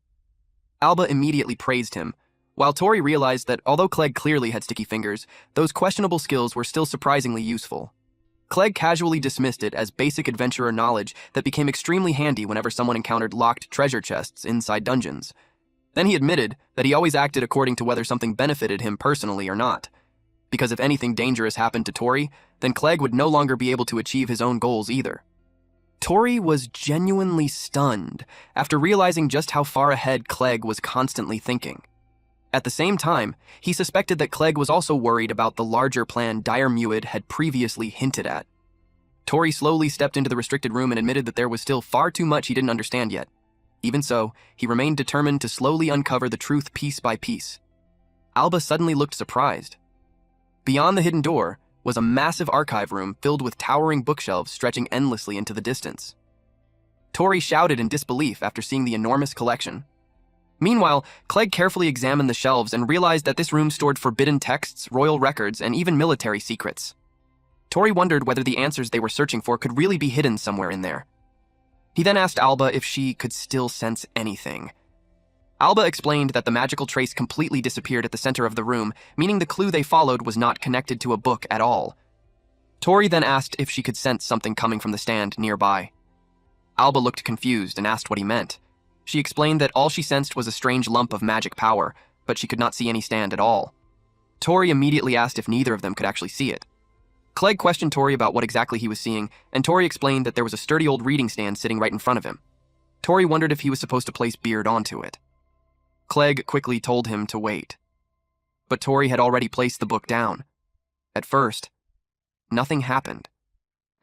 Alba immediately praised him, while Tori realized that although Clegg clearly had sticky fingers, those questionable skills were still surprisingly useful. Clegg casually dismissed it as basic adventurer knowledge that became extremely handy whenever someone encountered locked treasure chests inside dungeons. Then he admitted that he always acted according to whether something benefited him personally or not. Because if anything dangerous happened to Tori, then Clegg would no longer be able to achieve his own goals either. Tori was genuinely stunned after realizing just how far ahead Clegg was constantly thinking. At the same time, he suspected that Clegg was also worried about the larger plan Dire Muid had previously hinted at. Tori slowly stepped into the restricted room and admitted that there was still far too much he didn't understand yet. Even so, he remained determined to slowly uncover the truth piece by piece. Alba suddenly looked surprised. Beyond the hidden door, was a massive archive room filled with towering bookshelves stretching endlessly into the distance. Tori shouted in disbelief after seeing the enormous collection. Meanwhile, Clegg carefully examined the shelves and realized that this room stored forbidden texts, royal records, and even military secrets. Tori wondered whether the answers they were searching for could really be hidden somewhere in there. He then asked Alba if she could still sense anything. Alba explained that the magical trace completely disappeared at the center of the room, meaning the clue they followed was not connected to a book at all. Tori then asked if she could sense something coming from the stand nearby. Alba looked confused and asked what he meant. She explained that all she sensed was a strange lump of magic power, but she could not see any stand at all. Tori immediately asked if neither of them could actually see it. Clegg questioned Tori about what exactly he was seeing, and Tori explained that there was a sturdy old reading stand sitting right in front of him. Tori wondered if he was supposed to place Beard onto it. Clegg quickly told him to wait. But Tori had already placed the book down. At first, nothing happened.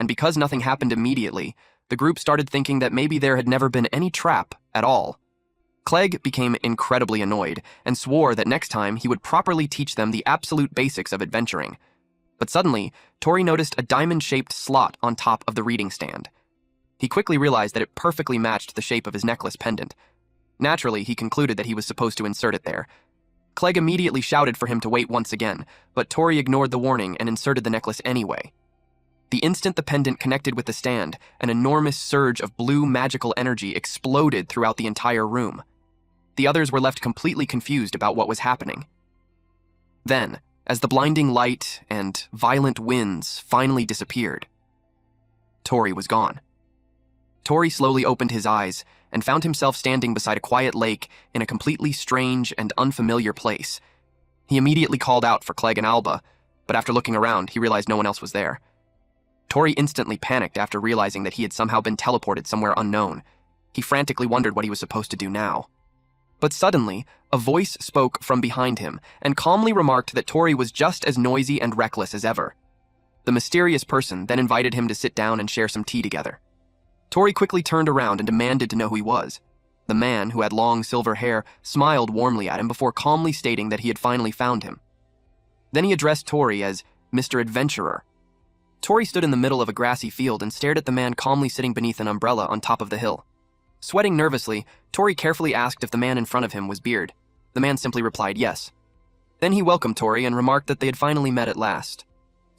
And because nothing happened immediately, the group started thinking that maybe there had never been any trap at all. Clegg became incredibly annoyed and swore that next time he would properly teach them the absolute basics of adventuring. But suddenly, Tori noticed a diamond-shaped slot on top of the reading stand. He quickly realized that it perfectly matched the shape of his necklace pendant. Naturally, he concluded that he was supposed to insert it there. Clegg immediately shouted for him to wait once again, but Tori ignored the warning and inserted the necklace anyway. The instant the pendant connected with the stand, an enormous surge of blue magical energy exploded throughout the entire room. The others were left completely confused about what was happening. Then, as the blinding light and violent winds finally disappeared, Tori was gone. Tori slowly opened his eyes and found himself standing beside a quiet lake in a completely strange and unfamiliar place. He immediately called out for Clegg and Alba, but after looking around, he realized no one else was there. Tori instantly panicked after realizing that he had somehow been teleported somewhere unknown. He frantically wondered what he was supposed to do now. But suddenly, a voice spoke from behind him and calmly remarked that Tori was just as noisy and reckless as ever. The mysterious person then invited him to sit down and share some tea together. Tori quickly turned around and demanded to know who he was. The man, who had long silver hair, smiled warmly at him before calmly stating that he had finally found him. Then he addressed Tori as Mr. Adventurer. Tori stood in the middle of a grassy field and stared at the man calmly sitting beneath an umbrella on top of the hill. Sweating nervously, Tori carefully asked if the man in front of him was Beard. The man simply replied yes. Then he welcomed Tori and remarked that they had finally met at last.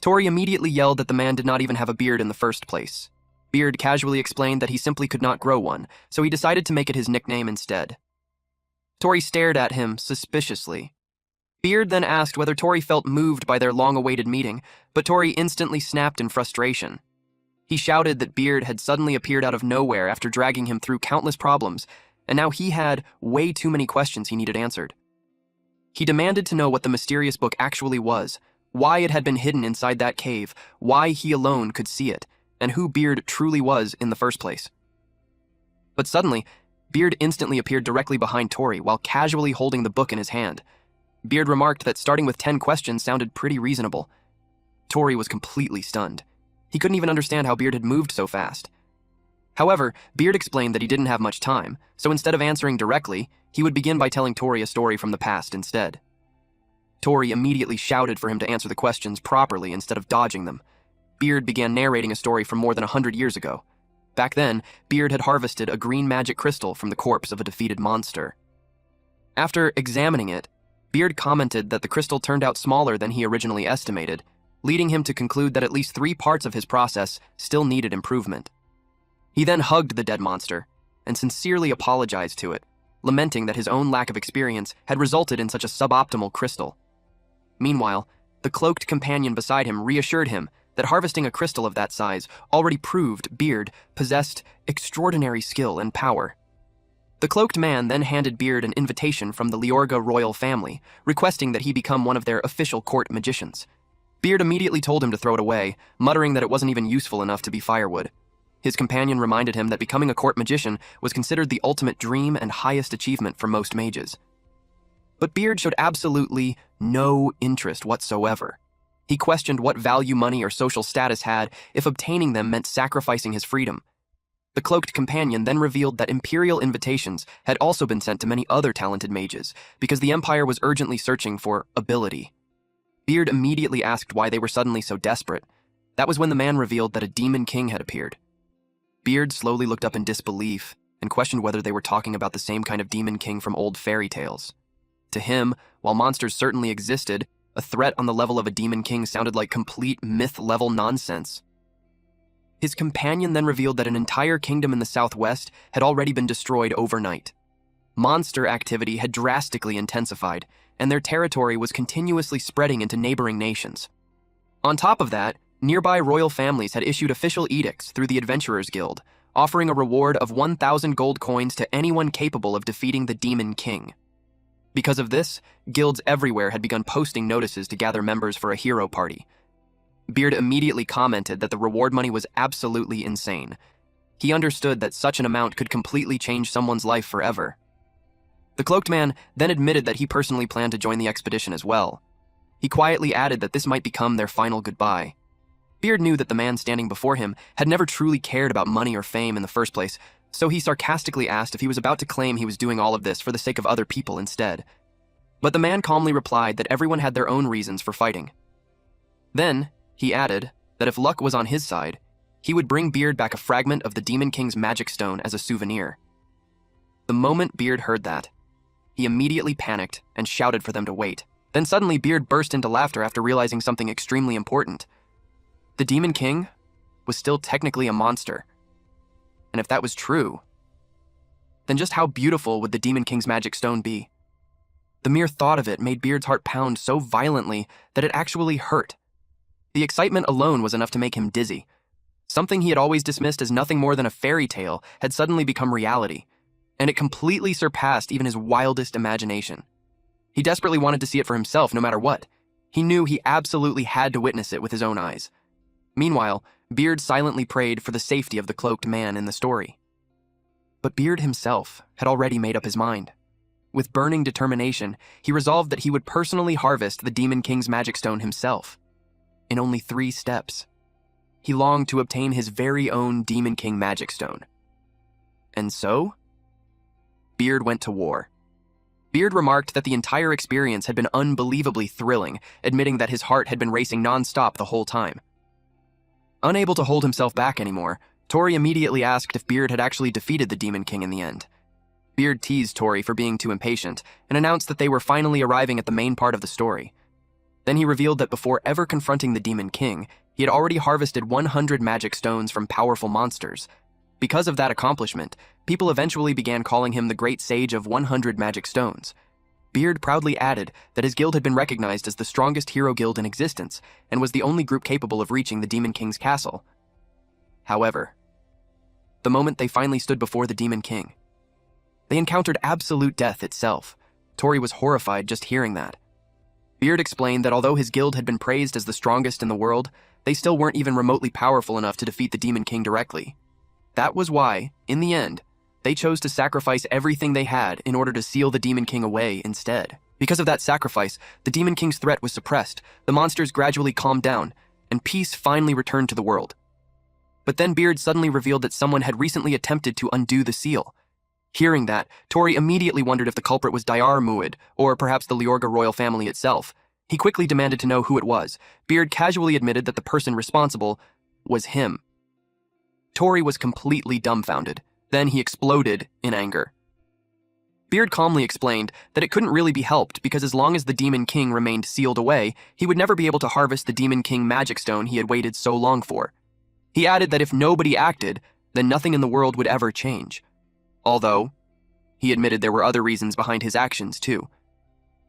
Tori immediately yelled that the man did not even have a beard in the first place. Beard casually explained that he simply could not grow one, so he decided to make it his nickname instead. Tori stared at him suspiciously. Beard then asked whether Tori felt moved by their long-awaited meeting, but Tori instantly snapped in frustration. He shouted that Beard had suddenly appeared out of nowhere after dragging him through countless problems, and now he had way too many questions he needed answered. He demanded to know what the mysterious book actually was, why it had been hidden inside that cave, why he alone could see it, and who Beard truly was in the first place. But suddenly, Beard instantly appeared directly behind Tori while casually holding the book in his hand. Beard remarked that starting with 10 questions sounded pretty reasonable. Tori was completely stunned. He couldn't even understand how Beard had moved so fast. However, Beard explained that he didn't have much time, so instead of answering directly, he would begin by telling Tori a story from the past instead. Tori immediately shouted for him to answer the questions properly instead of dodging them. Beard began narrating a story from more than 100 years ago. Back then, Beard had harvested a green magic crystal from the corpse of a defeated monster. After examining it, Beard commented that the crystal turned out smaller than he originally estimated, leading him to conclude that at least 3 parts of his process still needed improvement. He then hugged the dead monster and sincerely apologized to it, lamenting that his own lack of experience had resulted in such a suboptimal crystal. Meanwhile, the cloaked companion beside him reassured him that harvesting a crystal of that size already proved Beard possessed extraordinary skill and power. The cloaked man then handed Beard an invitation from the Liorga royal family, requesting that he become one of their official court magicians. Beard immediately told him to throw it away, muttering that it wasn't even useful enough to be firewood. His companion reminded him that becoming a court magician was considered the ultimate dream and highest achievement for most mages. But Beard showed absolutely no interest whatsoever. He questioned what value money or social status had if obtaining them meant sacrificing his freedom. The cloaked companion then revealed that imperial invitations had also been sent to many other talented mages because the Empire was urgently searching for ability. Beard immediately asked why they were suddenly so desperate. That was when the man revealed that a demon king had appeared. Beard slowly looked up in disbelief and questioned whether they were talking about the same kind of demon king from old fairy tales. To him, while monsters certainly existed, a threat on the level of a demon king sounded like complete myth-level nonsense. His companion then revealed that an entire kingdom in the southwest had already been destroyed overnight. Monster activity had drastically intensified, and their territory was continuously spreading into neighboring nations. On top of that, nearby royal families had issued official edicts through the Adventurers Guild, offering a reward of 1,000 gold coins to anyone capable of defeating the Demon King. Because of this, guilds everywhere had begun posting notices to gather members for a hero party. Beard immediately commented that the reward money was absolutely insane. He understood that such an amount could completely change someone's life forever. The cloaked man then admitted that he personally planned to join the expedition as well. He quietly added that this might become their final goodbye. Beard knew that the man standing before him had never truly cared about money or fame in the first place, so he sarcastically asked if he was about to claim he was doing all of this for the sake of other people instead. But the man calmly replied that everyone had their own reasons for fighting. Then, he added that if luck was on his side, he would bring Beard back a fragment of the Demon King's magic stone as a souvenir. The moment Beard heard that, he immediately panicked and shouted for them to wait. Then suddenly Beard burst into laughter after realizing something extremely important. The Demon King was still technically a monster. And if that was true, then just how beautiful would the Demon King's magic stone be? The mere thought of it made Beard's heart pound so violently that it actually hurt. The excitement alone was enough to make him dizzy. Something he had always dismissed as nothing more than a fairy tale had suddenly become reality, and it completely surpassed even his wildest imagination. He desperately wanted to see it for himself no matter what. He knew he absolutely had to witness it with his own eyes. Meanwhile, Beard silently prayed for the safety of the cloaked man in the story. But Beard himself had already made up his mind. With burning determination, he resolved that he would personally harvest the Demon King's magic stone himself. In only 3 steps. He longed to obtain his very own Demon King magic stone. And so, Beard went to war. Beard remarked that the entire experience had been unbelievably thrilling, admitting that his heart had been racing non-stop the whole time. Unable to hold himself back anymore, Tori immediately asked if Beard had actually defeated the Demon King in the end. Beard teased Tori for being too impatient and announced that they were finally arriving at the main part of the story. Then he revealed that before ever confronting the Demon King, he had already harvested 100 magic stones from powerful monsters. Because of that accomplishment, people eventually began calling him the Great Sage of 100 Magic Stones. Beard proudly added that his guild had been recognized as the strongest hero guild in existence and was the only group capable of reaching the Demon King's castle. However, the moment they finally stood before the Demon King, they encountered absolute death itself. Tori was horrified just hearing that. Beard explained that although his guild had been praised as the strongest in the world, they still weren't even remotely powerful enough to defeat the Demon King directly. That was why, in the end, they chose to sacrifice everything they had in order to seal the Demon King away instead. Because of that sacrifice, the Demon King's threat was suppressed, the monsters gradually calmed down, and peace finally returned to the world. But then Beard suddenly revealed that someone had recently attempted to undo the seal. Hearing that, Tori immediately wondered if the culprit was Dayar Muid, or perhaps the Liorga royal family itself. He quickly demanded to know who it was. Beard casually admitted that the person responsible was him. Tori was completely dumbfounded. Then he exploded in anger. Beard calmly explained that it couldn't really be helped because as long as the Demon King remained sealed away, he would never be able to harvest the Demon King magic stone he had waited so long for. He added that if nobody acted, then nothing in the world would ever change. Although, he admitted there were other reasons behind his actions too.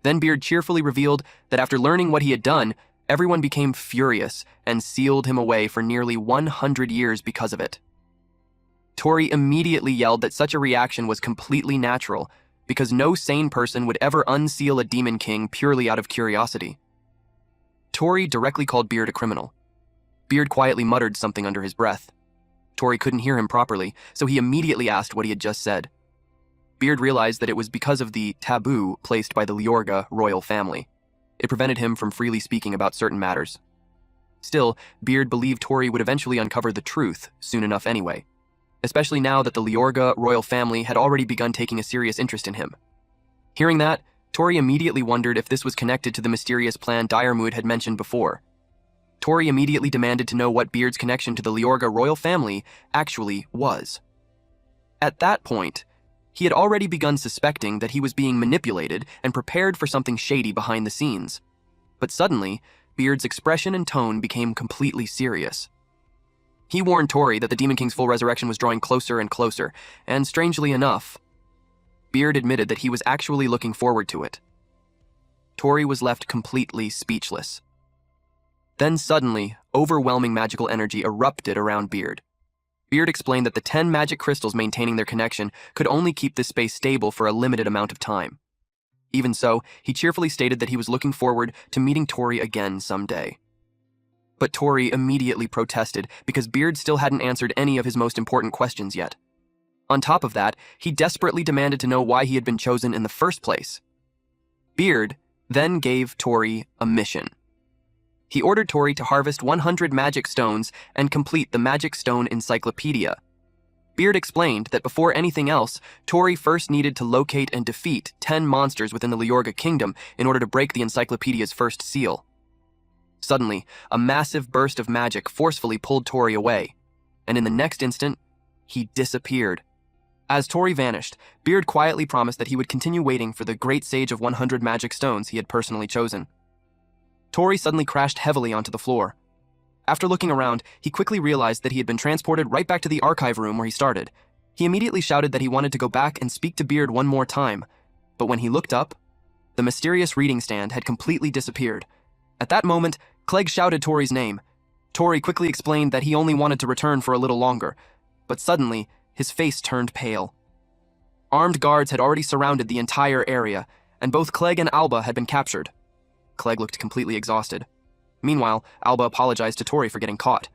Then Beard cheerfully revealed that after learning what he had done, everyone became furious and sealed him away for nearly 100 years because of it. Tori immediately yelled that such a reaction was completely natural because no sane person would ever unseal a Demon King purely out of curiosity. Tori directly called Beard a criminal. Beard quietly muttered something under his breath. Tori couldn't hear him properly, so he immediately asked what he had just said. Beard realized that it was because of the taboo placed by the Liorga royal family. It prevented him from freely speaking about certain matters. Still, Beard believed Tori would eventually uncover the truth soon enough anyway, especially now that the Liorga royal family had already begun taking a serious interest in him. Hearing that, Tori immediately wondered if this was connected to the mysterious plan Diarmuid had mentioned before. Tori immediately demanded to know what Beard's connection to the Leorga royal family actually was. At that point, he had already begun suspecting that he was being manipulated and prepared for something shady behind the scenes. But suddenly, Beard's expression and tone became completely serious. He warned Tori that the Demon King's full resurrection was drawing closer and closer, and strangely enough, Beard admitted that he was actually looking forward to it. Tori was left completely speechless. Then suddenly, overwhelming magical energy erupted around Beard. Beard explained that the 10 magic crystals maintaining their connection could only keep this space stable for a limited amount of time. Even so, he cheerfully stated that he was looking forward to meeting Tori again someday. But Tori immediately protested because Beard still hadn't answered any of his most important questions yet. On top of that, he desperately demanded to know why he had been chosen in the first place. Beard then gave Tori a mission. He ordered Tori to harvest 100 magic stones and complete the Magic Stone Encyclopedia. Beard explained that before anything else, Tori first needed to locate and defeat 10 monsters within the Leorga kingdom in order to break the encyclopedia's first seal. Suddenly, a massive burst of magic forcefully pulled Tori away, and in the next instant, he disappeared. As Tori vanished, Beard quietly promised that he would continue waiting for the great sage of 100 magic stones he had personally chosen. Tori suddenly crashed heavily onto the floor. After looking around, he quickly realized that he had been transported right back to the archive room where he started. He immediately shouted that he wanted to go back and speak to Beard one more time, but when he looked up, the mysterious reading stand had completely disappeared. At that moment, Clegg shouted Tori's name. Tori quickly explained that he only wanted to return for a little longer, but suddenly, his face turned pale. Armed guards had already surrounded the entire area, and both Clegg and Alba had been captured. Clegg looked completely exhausted. Meanwhile, Alba apologized to Tori for getting caught.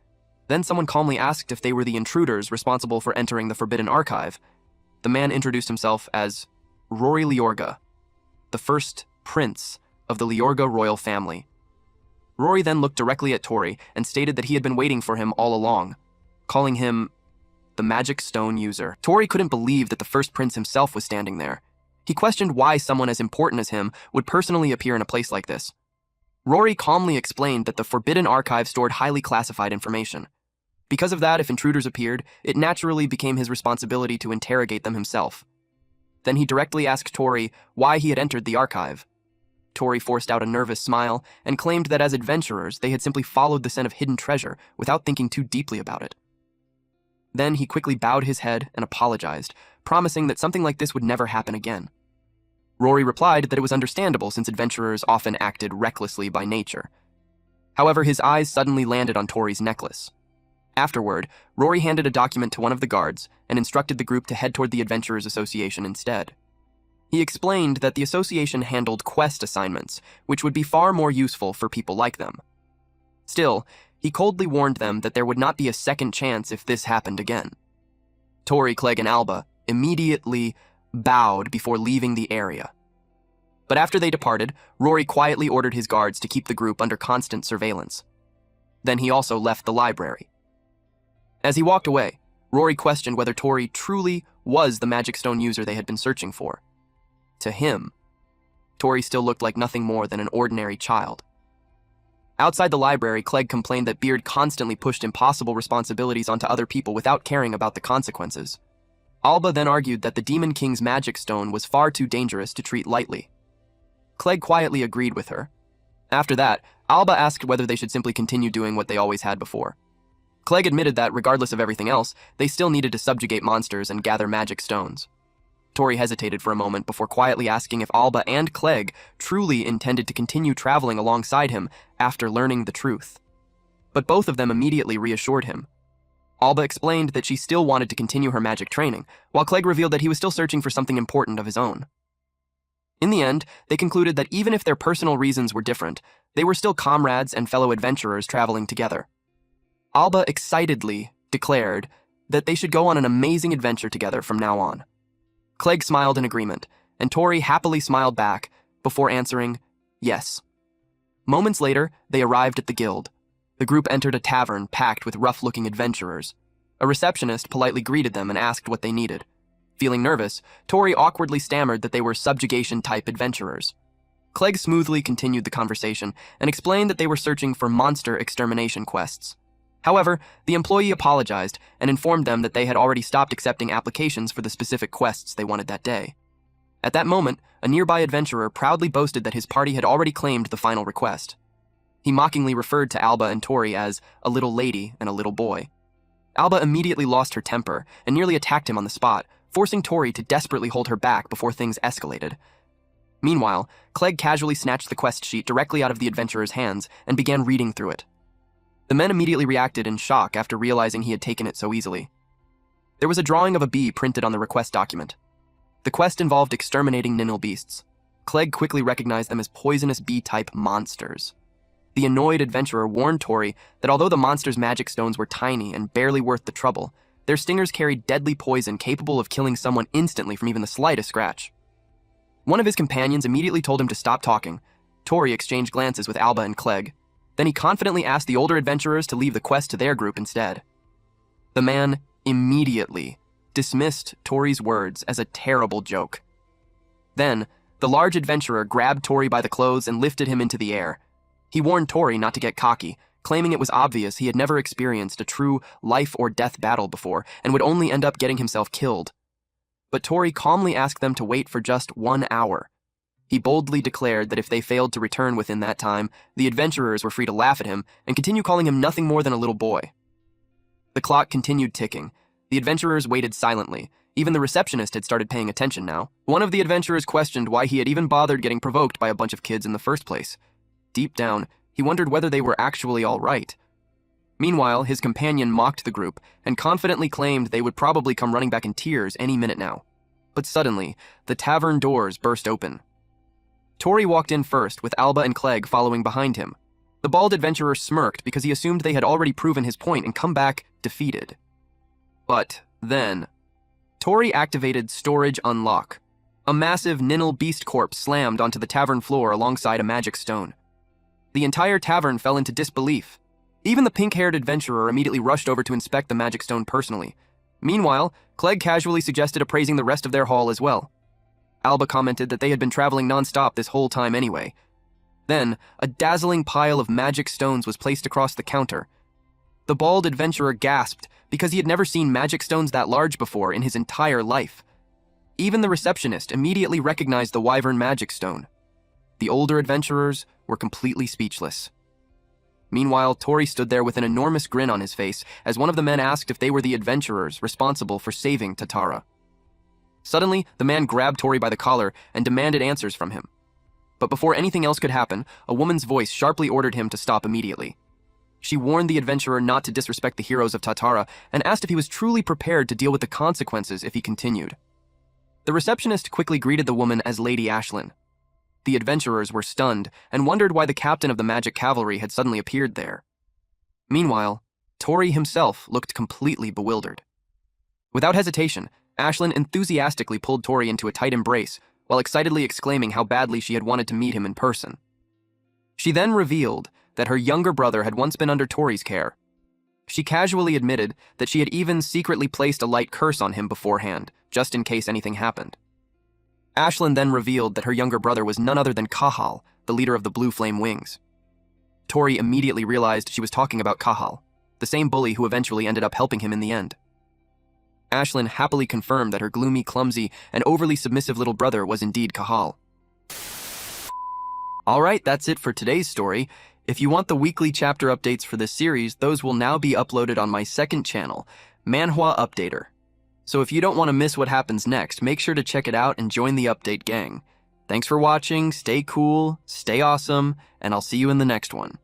Then someone calmly asked if they were the intruders responsible for entering the Forbidden Archive. The man introduced himself as Rory Leorga, the first prince of the Leorga royal family. Rory then looked directly at Tori and stated that he had been waiting for him all along, calling him the Magic Stone User. Tori couldn't believe that the first prince himself was standing there. He questioned why someone as important as him would personally appear in a place like this. Rory calmly explained that the Forbidden Archive stored highly classified information. Because of that, if intruders appeared, it naturally became his responsibility to interrogate them himself. Then he directly asked Tori why he had entered the archive. Tori forced out a nervous smile and claimed that as adventurers, they had simply followed the scent of hidden treasure without thinking too deeply about it. Then he quickly bowed his head and apologized, promising that something like this would never happen again. Rory replied that it was understandable since adventurers often acted recklessly by nature. However, his eyes suddenly landed on Tori's necklace. Afterward, Rory handed a document to one of the guards and instructed the group to head toward the Adventurers Association instead. He explained that the association handled quest assignments, which would be far more useful for people like them. Still, he coldly warned them that there would not be a second chance if this happened again. Tori, Clegg, and Alba immediately bowed before leaving the area. But after they departed, Rory quietly ordered his guards to keep the group under constant surveillance. Then he also left the library. As he walked away, Rory questioned whether Tori truly was the Magic Stone user they had been searching for. To him, Tori still looked like nothing more than an ordinary child. Outside the library, Clegg complained that Beard constantly pushed impossible responsibilities onto other people without caring about the consequences. Alba then argued that the Demon King's magic stone was far too dangerous to treat lightly. Clegg quietly agreed with her. After that, Alba asked whether they should simply continue doing what they always had before. Clegg admitted that, regardless of everything else, they still needed to subjugate monsters and gather magic stones. Tori hesitated for a moment before quietly asking if Alba and Clegg truly intended to continue traveling alongside him after learning the truth. But both of them immediately reassured him. Alba explained that she still wanted to continue her magic training, while Clegg revealed that he was still searching for something important of his own. In the end, they concluded that even if their personal reasons were different, they were still comrades and fellow adventurers traveling together. Alba excitedly declared that they should go on an amazing adventure together from now on. Clegg smiled in agreement, and Tori happily smiled back before answering, yes. Moments later, they arrived at the guild. The group entered a tavern packed with rough-looking adventurers. A receptionist politely greeted them and asked what they needed. Feeling nervous, Tori awkwardly stammered that they were subjugation-type adventurers. Clegg smoothly continued the conversation and explained that they were searching for monster extermination quests. However, the employee apologized and informed them that they had already stopped accepting applications for the specific quests they wanted that day. At that moment, a nearby adventurer proudly boasted that his party had already claimed the final request. He mockingly referred to Alba and Tori as a little lady and a little boy. Alba immediately lost her temper and nearly attacked him on the spot, forcing Tori to desperately hold her back before things escalated. Meanwhile, Clegg casually snatched the quest sheet directly out of the adventurer's hands and began reading through it. The men immediately reacted in shock after realizing he had taken it so easily. There was a drawing of a bee printed on the request document. The quest involved exterminating ninil beasts. Clegg quickly recognized them as poisonous bee-type monsters. The annoyed adventurer warned Tori that although the monsters' magic stones were tiny and barely worth the trouble, their stingers carried deadly poison capable of killing someone instantly from even the slightest scratch. One of his companions immediately told him to stop talking. Tori exchanged glances with Alba and Clegg. Then he confidently asked the older adventurers to leave the quest to their group instead. The man immediately dismissed Tori's words as a terrible joke. Then, the large adventurer grabbed Tori by the clothes and lifted him into the air. He warned Tori not to get cocky, claiming it was obvious he had never experienced a true life-or-death battle before and would only end up getting himself killed. But Tori calmly asked them to wait for just 1 hour. He boldly declared that if they failed to return within that time, the adventurers were free to laugh at him and continue calling him nothing more than a little boy. The clock continued ticking. The adventurers waited silently. Even the receptionist had started paying attention now. One of the adventurers questioned why he had even bothered getting provoked by a bunch of kids in the first place. Deep down, he wondered whether they were actually all right. Meanwhile, his companion mocked the group and confidently claimed they would probably come running back in tears any minute now. But suddenly, the tavern doors burst open. Tori walked in first, with Alba and Clegg following behind him. The bald adventurer smirked because he assumed they had already proven his point and come back defeated. But then, Tori activated Storage Unlock. A massive ninil beast corpse slammed onto the tavern floor alongside a magic stone. The entire tavern fell into disbelief. Even the pink-haired adventurer immediately rushed over to inspect the magic stone personally. Meanwhile, Clegg casually suggested appraising the rest of their haul as well. Alba commented that they had been traveling non-stop this whole time anyway. Then, a dazzling pile of magic stones was placed across the counter. The bald adventurer gasped because he had never seen magic stones that large before in his entire life. Even the receptionist immediately recognized the wyvern magic stone. The older adventurers were completely speechless. Meanwhile, Tori stood there with an enormous grin on his face as one of the men asked if they were the adventurers responsible for saving Tatara. Suddenly, the man grabbed Tori by the collar and demanded answers from him. But before anything else could happen, a woman's voice sharply ordered him to stop immediately. She warned the adventurer not to disrespect the heroes of Tatara and asked if he was truly prepared to deal with the consequences if he continued. The receptionist quickly greeted the woman as Lady Ashlyn. The adventurers were stunned and wondered why the captain of the magic cavalry had suddenly appeared there. Meanwhile, Tori himself looked completely bewildered. Without hesitation, Ashlyn enthusiastically pulled Tori into a tight embrace while excitedly exclaiming how badly she had wanted to meet him in person. She then revealed that her younger brother had once been under Tori's care. She casually admitted that she had even secretly placed a light curse on him beforehand, just in case anything happened. Ashlyn then revealed that her younger brother was none other than Kahal, the leader of the Blue Flame Wings. Tori immediately realized she was talking about Kahal, the same bully who eventually ended up helping him in the end. Ashlyn happily confirmed that her gloomy, clumsy, and overly submissive little brother was indeed Kahal. Alright, that's it for today's story. If you want the weekly chapter updates for this series, those will now be uploaded on my second channel, Manhwa Updater. So if you don't want to miss what happens next, make sure to check it out and join the update gang. Thanks for watching, stay cool, stay awesome, and I'll see you in the next one.